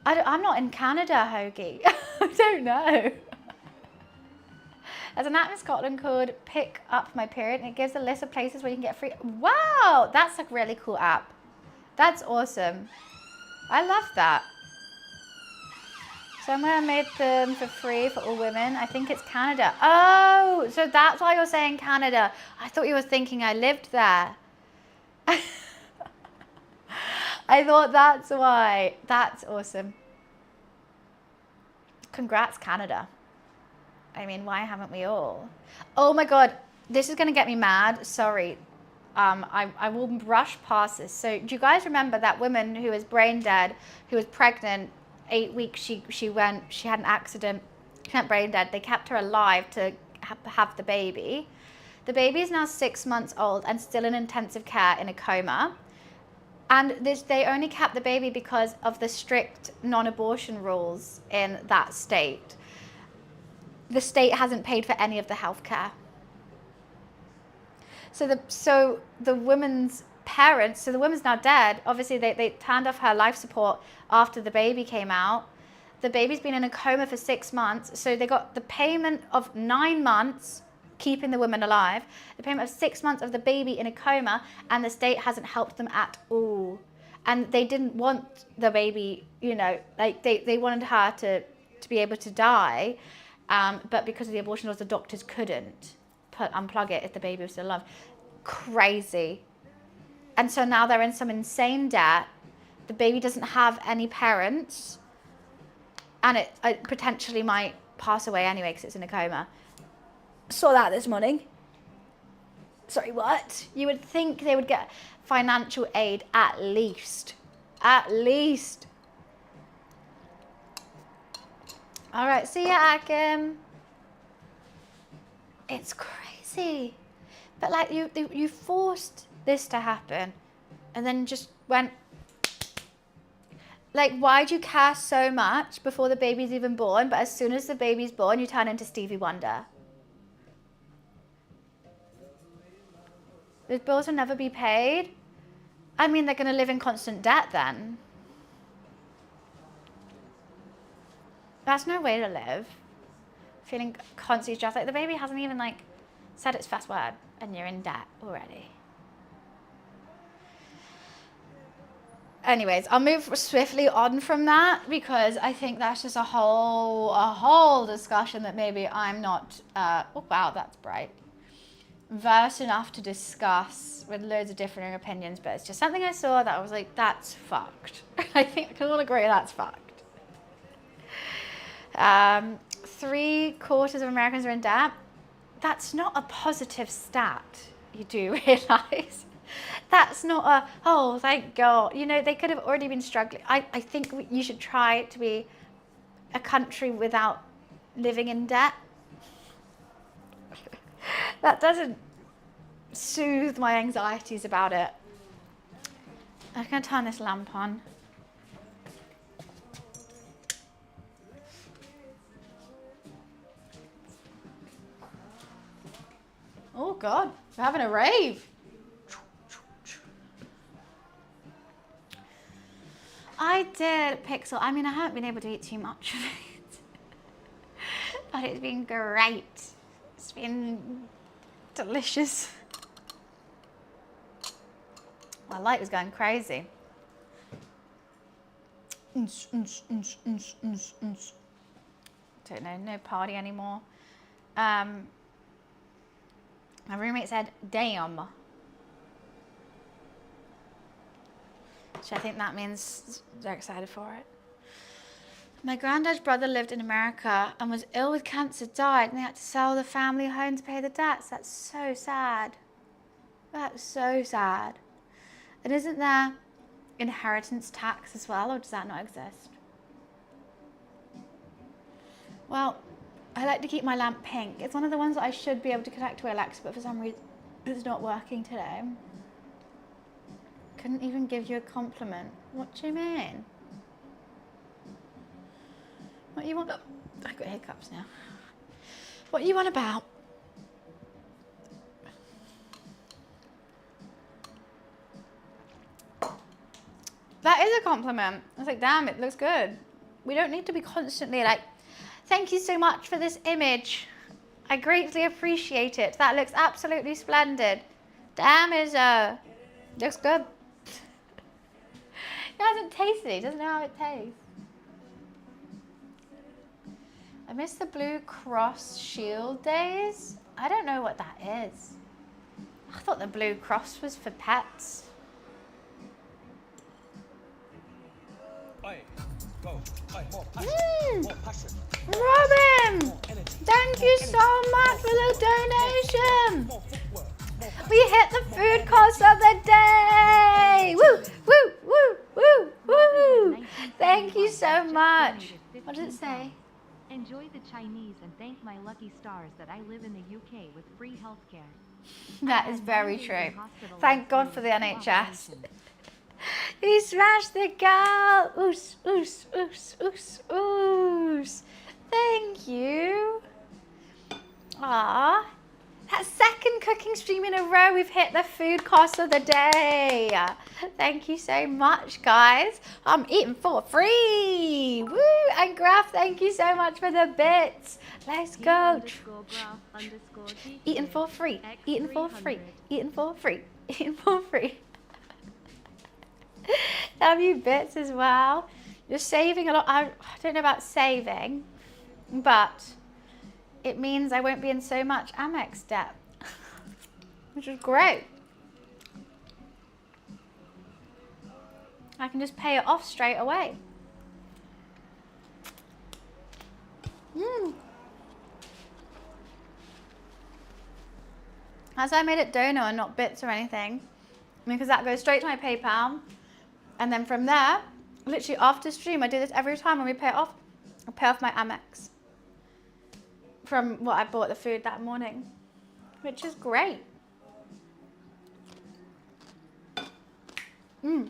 I'm not in Canada, Hoagie. I don't know. There's an app in Scotland called Pick Up My Period, and it gives a list of places where you can get free. Wow, that's a really cool app. That's awesome. I love that. Somewhere made them for free for all women. I think it's Canada. Oh, so that's why you're saying Canada. I thought you were thinking I lived there. I thought that's why. That's awesome. Congrats, Canada. I mean, why haven't we all? Oh my God, this is gonna get me mad. Sorry. I will rush past this. So do you guys remember that woman who was brain dead, who was pregnant, 8 weeks, she had an accident, she went brain dead. They kept her alive to have the baby. The baby is now 6 months old and still in intensive care in a coma. And they only kept the baby because of the strict non-abortion rules in that state. The state hasn't paid for any of the healthcare. So the woman's parents, so the woman's now dead. Obviously, they turned off her life support after the baby came out. The baby's been in a coma for 6 months. So they got the payment of 9 months, keeping the woman alive, the payment of 6 months of the baby in a coma, and the state hasn't helped them at all. And they didn't want the baby, you know, like they wanted her to be able to die. But because of the abortion laws, the doctors couldn't unplug it if the baby was still alive. Crazy. And so now they're in some insane debt. The baby doesn't have any parents. And it potentially might pass away anyway because it's in a coma. Saw that this morning. Sorry, what? You would think they would get financial aid at least. At least. All right, see ya, Akim. It's crazy. But like you forced this to happen and then just went, like, why do you care so much before the baby's even born, but as soon as the baby's born, you turn into Stevie Wonder? Those bills will never be paid. I mean, they're going to live in constant debt then. That's no way to live. Feeling constantly stressed. Like the baby hasn't even like said its first word and you're in debt already. Anyways, I'll move swiftly on from that because I think that's just a whole discussion that maybe I'm not, oh wow, that's bright, versed enough to discuss with loads of different opinions, but it's just something I saw that I was like, that's fucked. I think we can all agree that's fucked. 3/4 of Americans are in debt. That's not a positive stat, you do realise. That's not a, oh, thank God. You know, they could have already been struggling. I think you should try to be a country without living in debt. That doesn't soothe my anxieties about it. I'm going to turn this lamp on. Oh God, we're having a rave. I did Pixel. I mean, I haven't been able to eat too much of it, but it's been great. It's been delicious. My light was going crazy. Don't know, no party anymore. My roommate said, damn. So I think that means they're excited for it. My granddad's brother lived in America and was ill with cancer, died, and they had to sell the family home to pay the debts. That's so sad. That's so sad. And isn't there inheritance tax as well, or does that not exist? Well, I like to keep my lamp pink. It's one of the ones that I should be able to connect to Alexa, but for some reason it's not working today. Couldn't even give you a compliment. What do you mean? What you want? I got hiccups now. What you want about? That is a compliment. I was like, damn, it looks good. We don't need to be constantly like, thank you so much for this image. I greatly appreciate it. That looks absolutely splendid. Damn, looks good. It hasn't tasted it. He doesn't know how it tastes. I miss the Blue Cross Shield days. I don't know what that is. I thought the Blue Cross was for pets. Robin, thank you so much for the donation. We hit the food cost of the day. Woo, woo, woo, woo, woo. Thank you so much. What does it say? Enjoy the Chinese and thank my lucky stars that I live in the UK with free healthcare. That is very true. Thank God for the NHS. He smashed the girl. Oos, oos, oos, oos, oos. Thank you. Ah, that second cooking stream in a row, we've hit the food cost of the day. Thank you so much, guys. I'm eating for free. Woo! And Graf, thank you so much for the bits. Let's go. Eating for free. Eating for free. Eating for free. Eating for free. Love you bits as well. You're saving a lot. I don't know about saving, but it means I won't be in so much Amex debt, which is great. I can just pay it off straight away. That's why I made it dono and not bits or anything, because that goes straight to my PayPal. And then from there, literally after stream, I do this every time when we pay it off. I pay off my Amex from what I bought the food that morning, which is great. I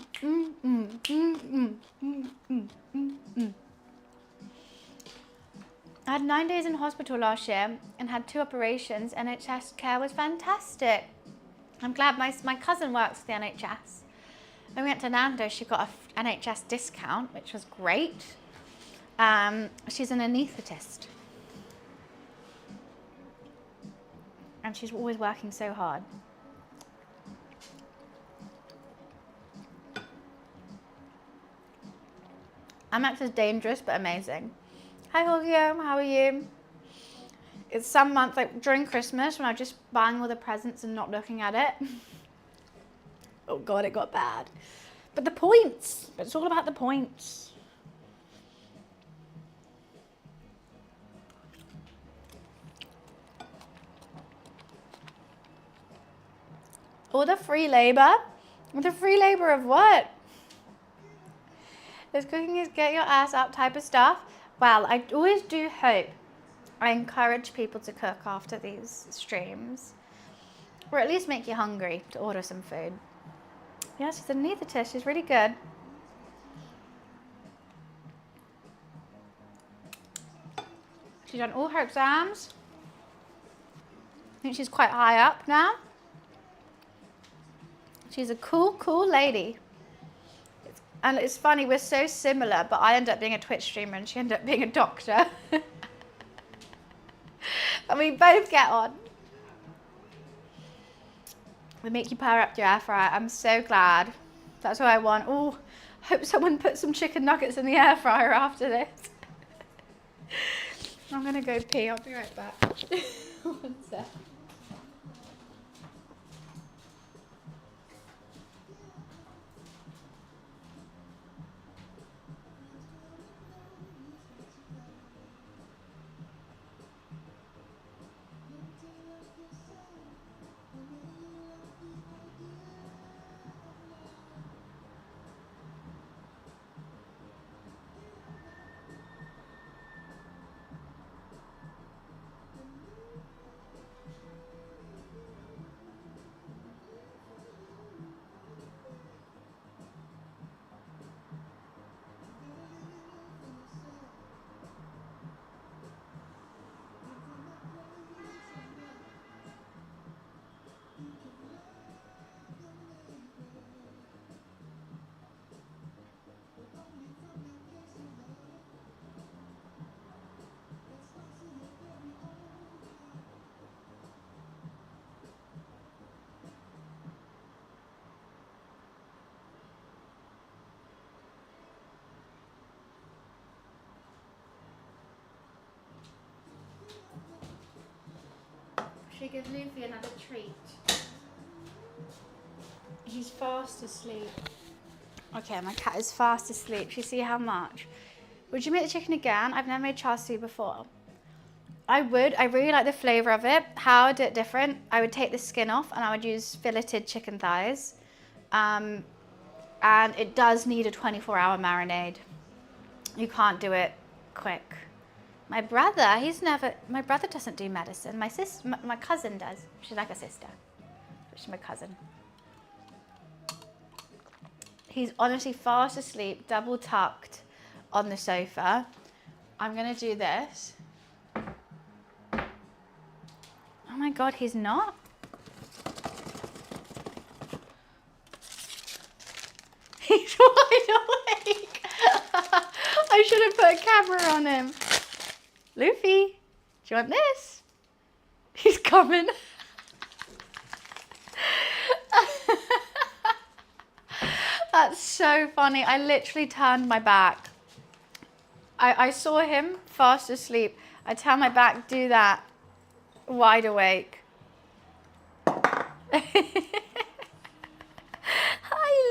had 9 days in hospital last year and had 2 operations. NHS care was fantastic. I'm glad my cousin works for the NHS. When we went to Nando, she got an NHS discount, which was great. She's an anaesthetist. And she's always working so hard. Amex is dangerous, but amazing. Hi, Julio, how are you? It's some month, like during Christmas, when I'm just buying all the presents and not looking at it. Oh God, it got bad. But the points, it's all about the points. Or the free labor. The free labor of what? This cooking is get your ass up type of stuff. Well, I always do hope. I encourage people to cook after these streams. Or at least make you hungry to order some food. Yeah, she's an anaesthetist. She's really good. She's done all her exams. I think she's quite high up now. She's a cool, cool lady. And it's funny, we're so similar, but I end up being a Twitch streamer and she ended up being a doctor. And we both get on. We make you power up your air fryer. I'm so glad. That's what I want. Oh, hope someone put some chicken nuggets in the air fryer after this. I'm gonna go pee. I'll be right back. One sec. Should we give Luffy another treat? He's fast asleep. Okay, my cat is fast asleep. You see how much? Would you make the chicken again? I've never made char siu before. I would. I really like the flavour of it. How I do it different, I would take the skin off and I would use filleted chicken thighs. And it does need a 24-hour marinade. You can't do it quick. My brother doesn't do medicine. My cousin does. She's like a sister. She's my cousin. He's honestly fast asleep, double tucked on the sofa. I'm gonna do this. Oh my God, he's not? He's wide awake. I should have put a camera on him. Luffy, do you want this? He's coming. That's so funny. I literally turned my back. I saw him fast asleep. I turned my back, do that, wide awake. Hi,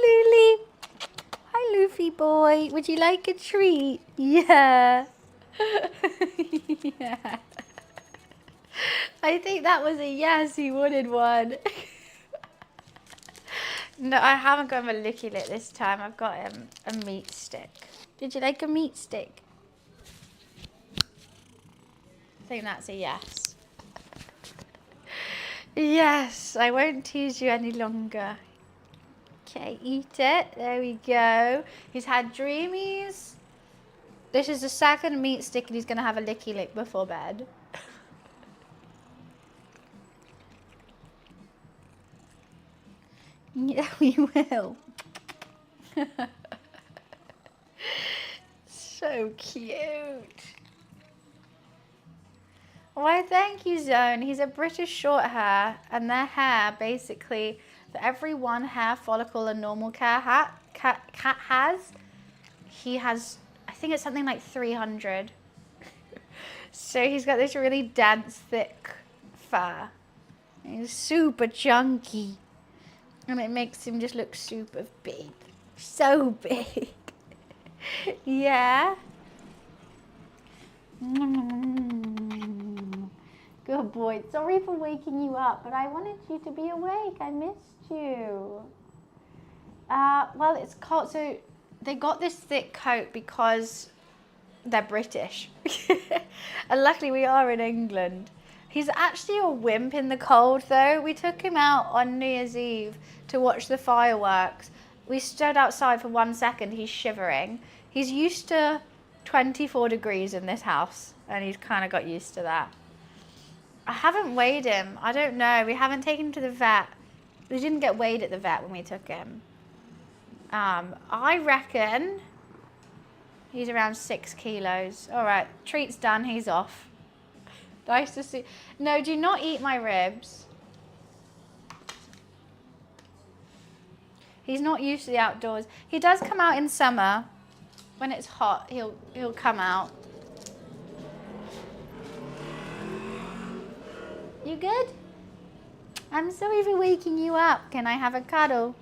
Luli. Hi, Luffy boy. Would you like a treat? Yeah. Yeah. I think that was a yes, he wanted one. No, I haven't got him a licky lick this time. I've got him a meat stick. Did you like a meat stick? I think that's a yes. Yes, I won't tease you any longer. Okay, eat it. There we go. He's had dreamies. This is the second meat stick and he's going to have a licky lick before bed. Yeah, we will. So cute. Why, thank you, Zone. He's a British short hair, and their hair, basically, for every one hair follicle a normal cat has, he has, I think it's something like 300. So he's got this really dense, thick fur. He's super chunky. And it makes him just look super big. So big. Yeah. Good boy. Sorry for waking you up, but I wanted you to be awake. I missed you. Well, it's cold. So they got this thick coat because they're British. And luckily we are in England. He's actually a wimp in the cold though. We took him out on New Year's Eve to watch the fireworks. We stood outside for 1 second, he's shivering. He's used to 24 degrees in this house and he's kind of got used to that. I haven't weighed him. I don't know. We haven't taken him to the vet. We didn't get weighed at the vet when we took him. I reckon he's around 6 kilos. All right, treat's done, he's off. Nice to see. No, do not eat my ribs. He's not used to the outdoors. He does come out in summer. When it's hot, he'll come out. You good? I'm sorry for waking you up. Can I have a cuddle?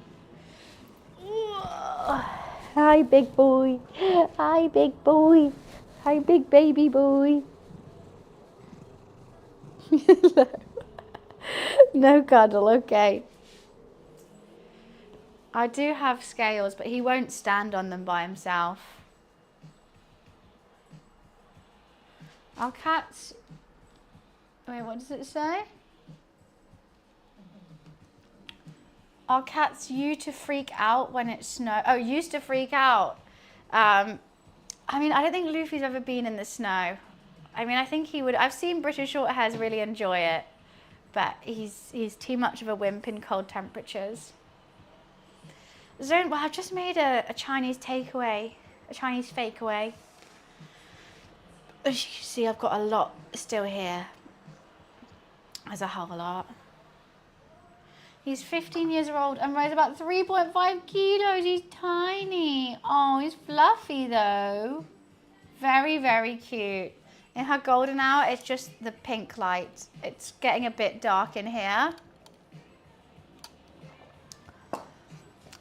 Hi, big boy. Hi, big boy. Hi, big baby boy. No cuddle, okay. I do have scales, but he won't stand on them by himself. Our cats... Wait, what does it say? Our cats used to freak out when it snowed. Oh, used to freak out. I mean, I don't think Luffy's ever been in the snow. I mean, I think he would. I've seen British Shorthairs really enjoy it, but he's too much of a wimp in cold temperatures. Zone, well, I've just made a Chinese takeaway, a Chinese fakeaway. As you can see, I've got a lot still here. There's a whole lot. He's 15 years old and weighs about 3.5 kilos. He's tiny. Oh, he's fluffy though. Very, very cute. in her golden hour. It's just the pink light. It's getting a bit dark in here.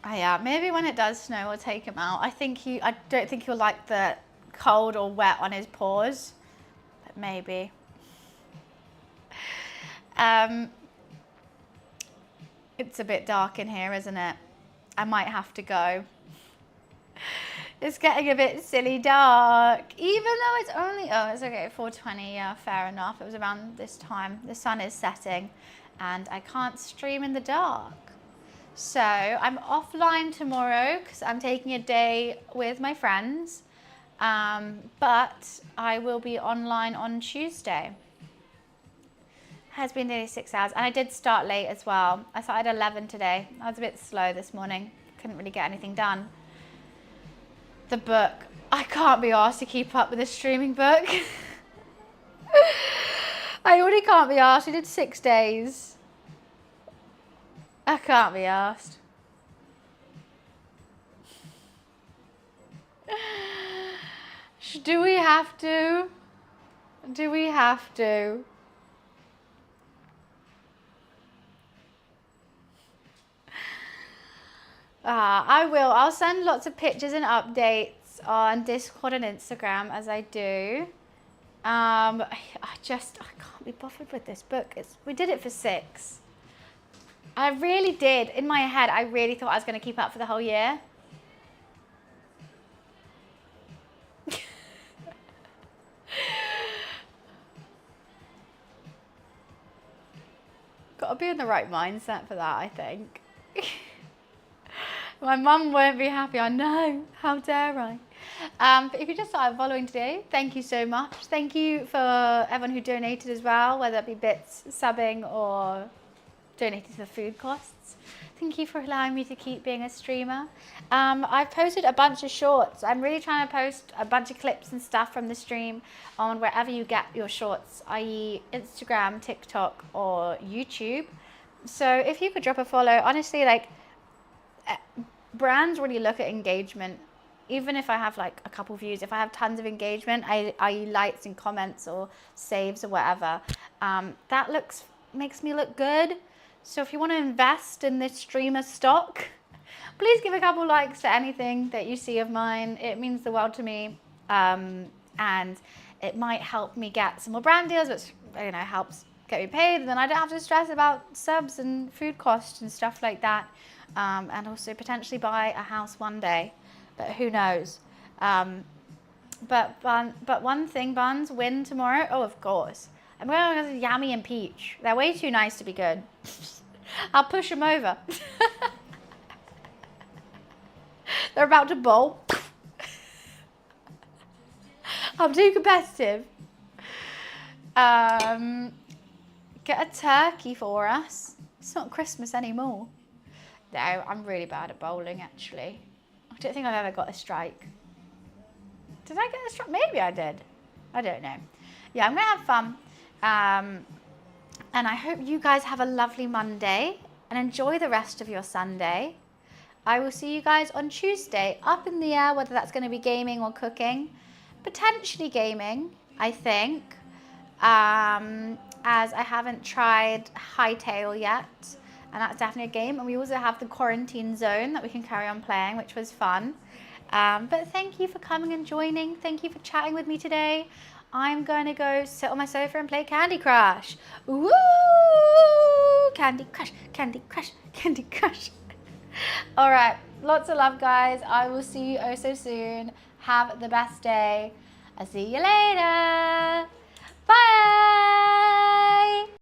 Oh yeah, maybe when it does snow, we'll take him out. I don't think he'll like the cold or wet on his paws, but maybe. It's a bit dark in here, isn't it? I might have to go. It's getting a bit silly dark, even though it's only, oh, it's okay, 4:20, yeah, fair enough. It was around this time. The sun is setting and I can't stream in the dark. So I'm offline tomorrow because I'm taking a day with my friends, but I will be online on Tuesday. Has been nearly 6 hours, and I did start late as well. I started at 11 today. I was a bit slow this morning. Couldn't really get anything done. The book, I can't be asked to keep up with a streaming book. I already can't be asked. We did 6 days. I can't be asked. Do we have to? Do we have to? I will. I'll send lots of pictures and updates on Discord and Instagram as I do. I can't be bothered with this book. We did it for 6. I really did. In my head, I really thought I was going to keep up for the whole year. Got to be in the right mindset for that, I think. My mum won't be happy, I know. How dare I? But if you just started following today, thank you so much. Thank you for everyone who donated as well, whether it be bits, subbing, or donating to the food costs. Thank you for allowing me to keep being a streamer. I've posted a bunch of shorts. I'm really trying to post a bunch of clips and stuff from the stream on wherever you get your shorts, i.e. Instagram, TikTok, or YouTube. So if you could drop a follow, honestly, like, brands really look at engagement. Even if I have like a couple views, if I have tons of engagement, i.e. likes and comments or saves or whatever, that makes me look good. So if you want to invest in this streamer stock, please give a couple likes to anything that you see of mine. It means the world to me, and it might help me get some more brand deals, which, you know, helps get me paid, and then I don't have to stress about subs and food costs and stuff like that. And also potentially buy a house one day, but who knows? But one thing, buns win tomorrow. Oh, of course. I'm going to Yummy and Peach. They're way too nice to be good. I'll push them over. They're about to bowl. I'm too competitive. Get a turkey for us. It's not Christmas anymore. No, I'm really bad at bowling, actually. I don't think I've ever got a strike. Did I get a strike? Maybe I did. I don't know. Yeah, I'm going to have fun. And I hope you guys have a lovely Monday and enjoy the rest of your Sunday. I will see you guys on Tuesday. Up in the air, whether that's going to be gaming or cooking. Potentially gaming, I think. As I haven't tried Hightail yet. And that's definitely a game. And we also have the quarantine zone that we can carry on playing, which was fun. But thank you for coming and joining. Thank you for chatting with me today. I'm going to go sit on my sofa and play Candy Crush. Woo! Candy Crush, Candy Crush, Candy Crush. All right. Lots of love, guys. I will see you oh so soon. Have the best day. I'll see you later.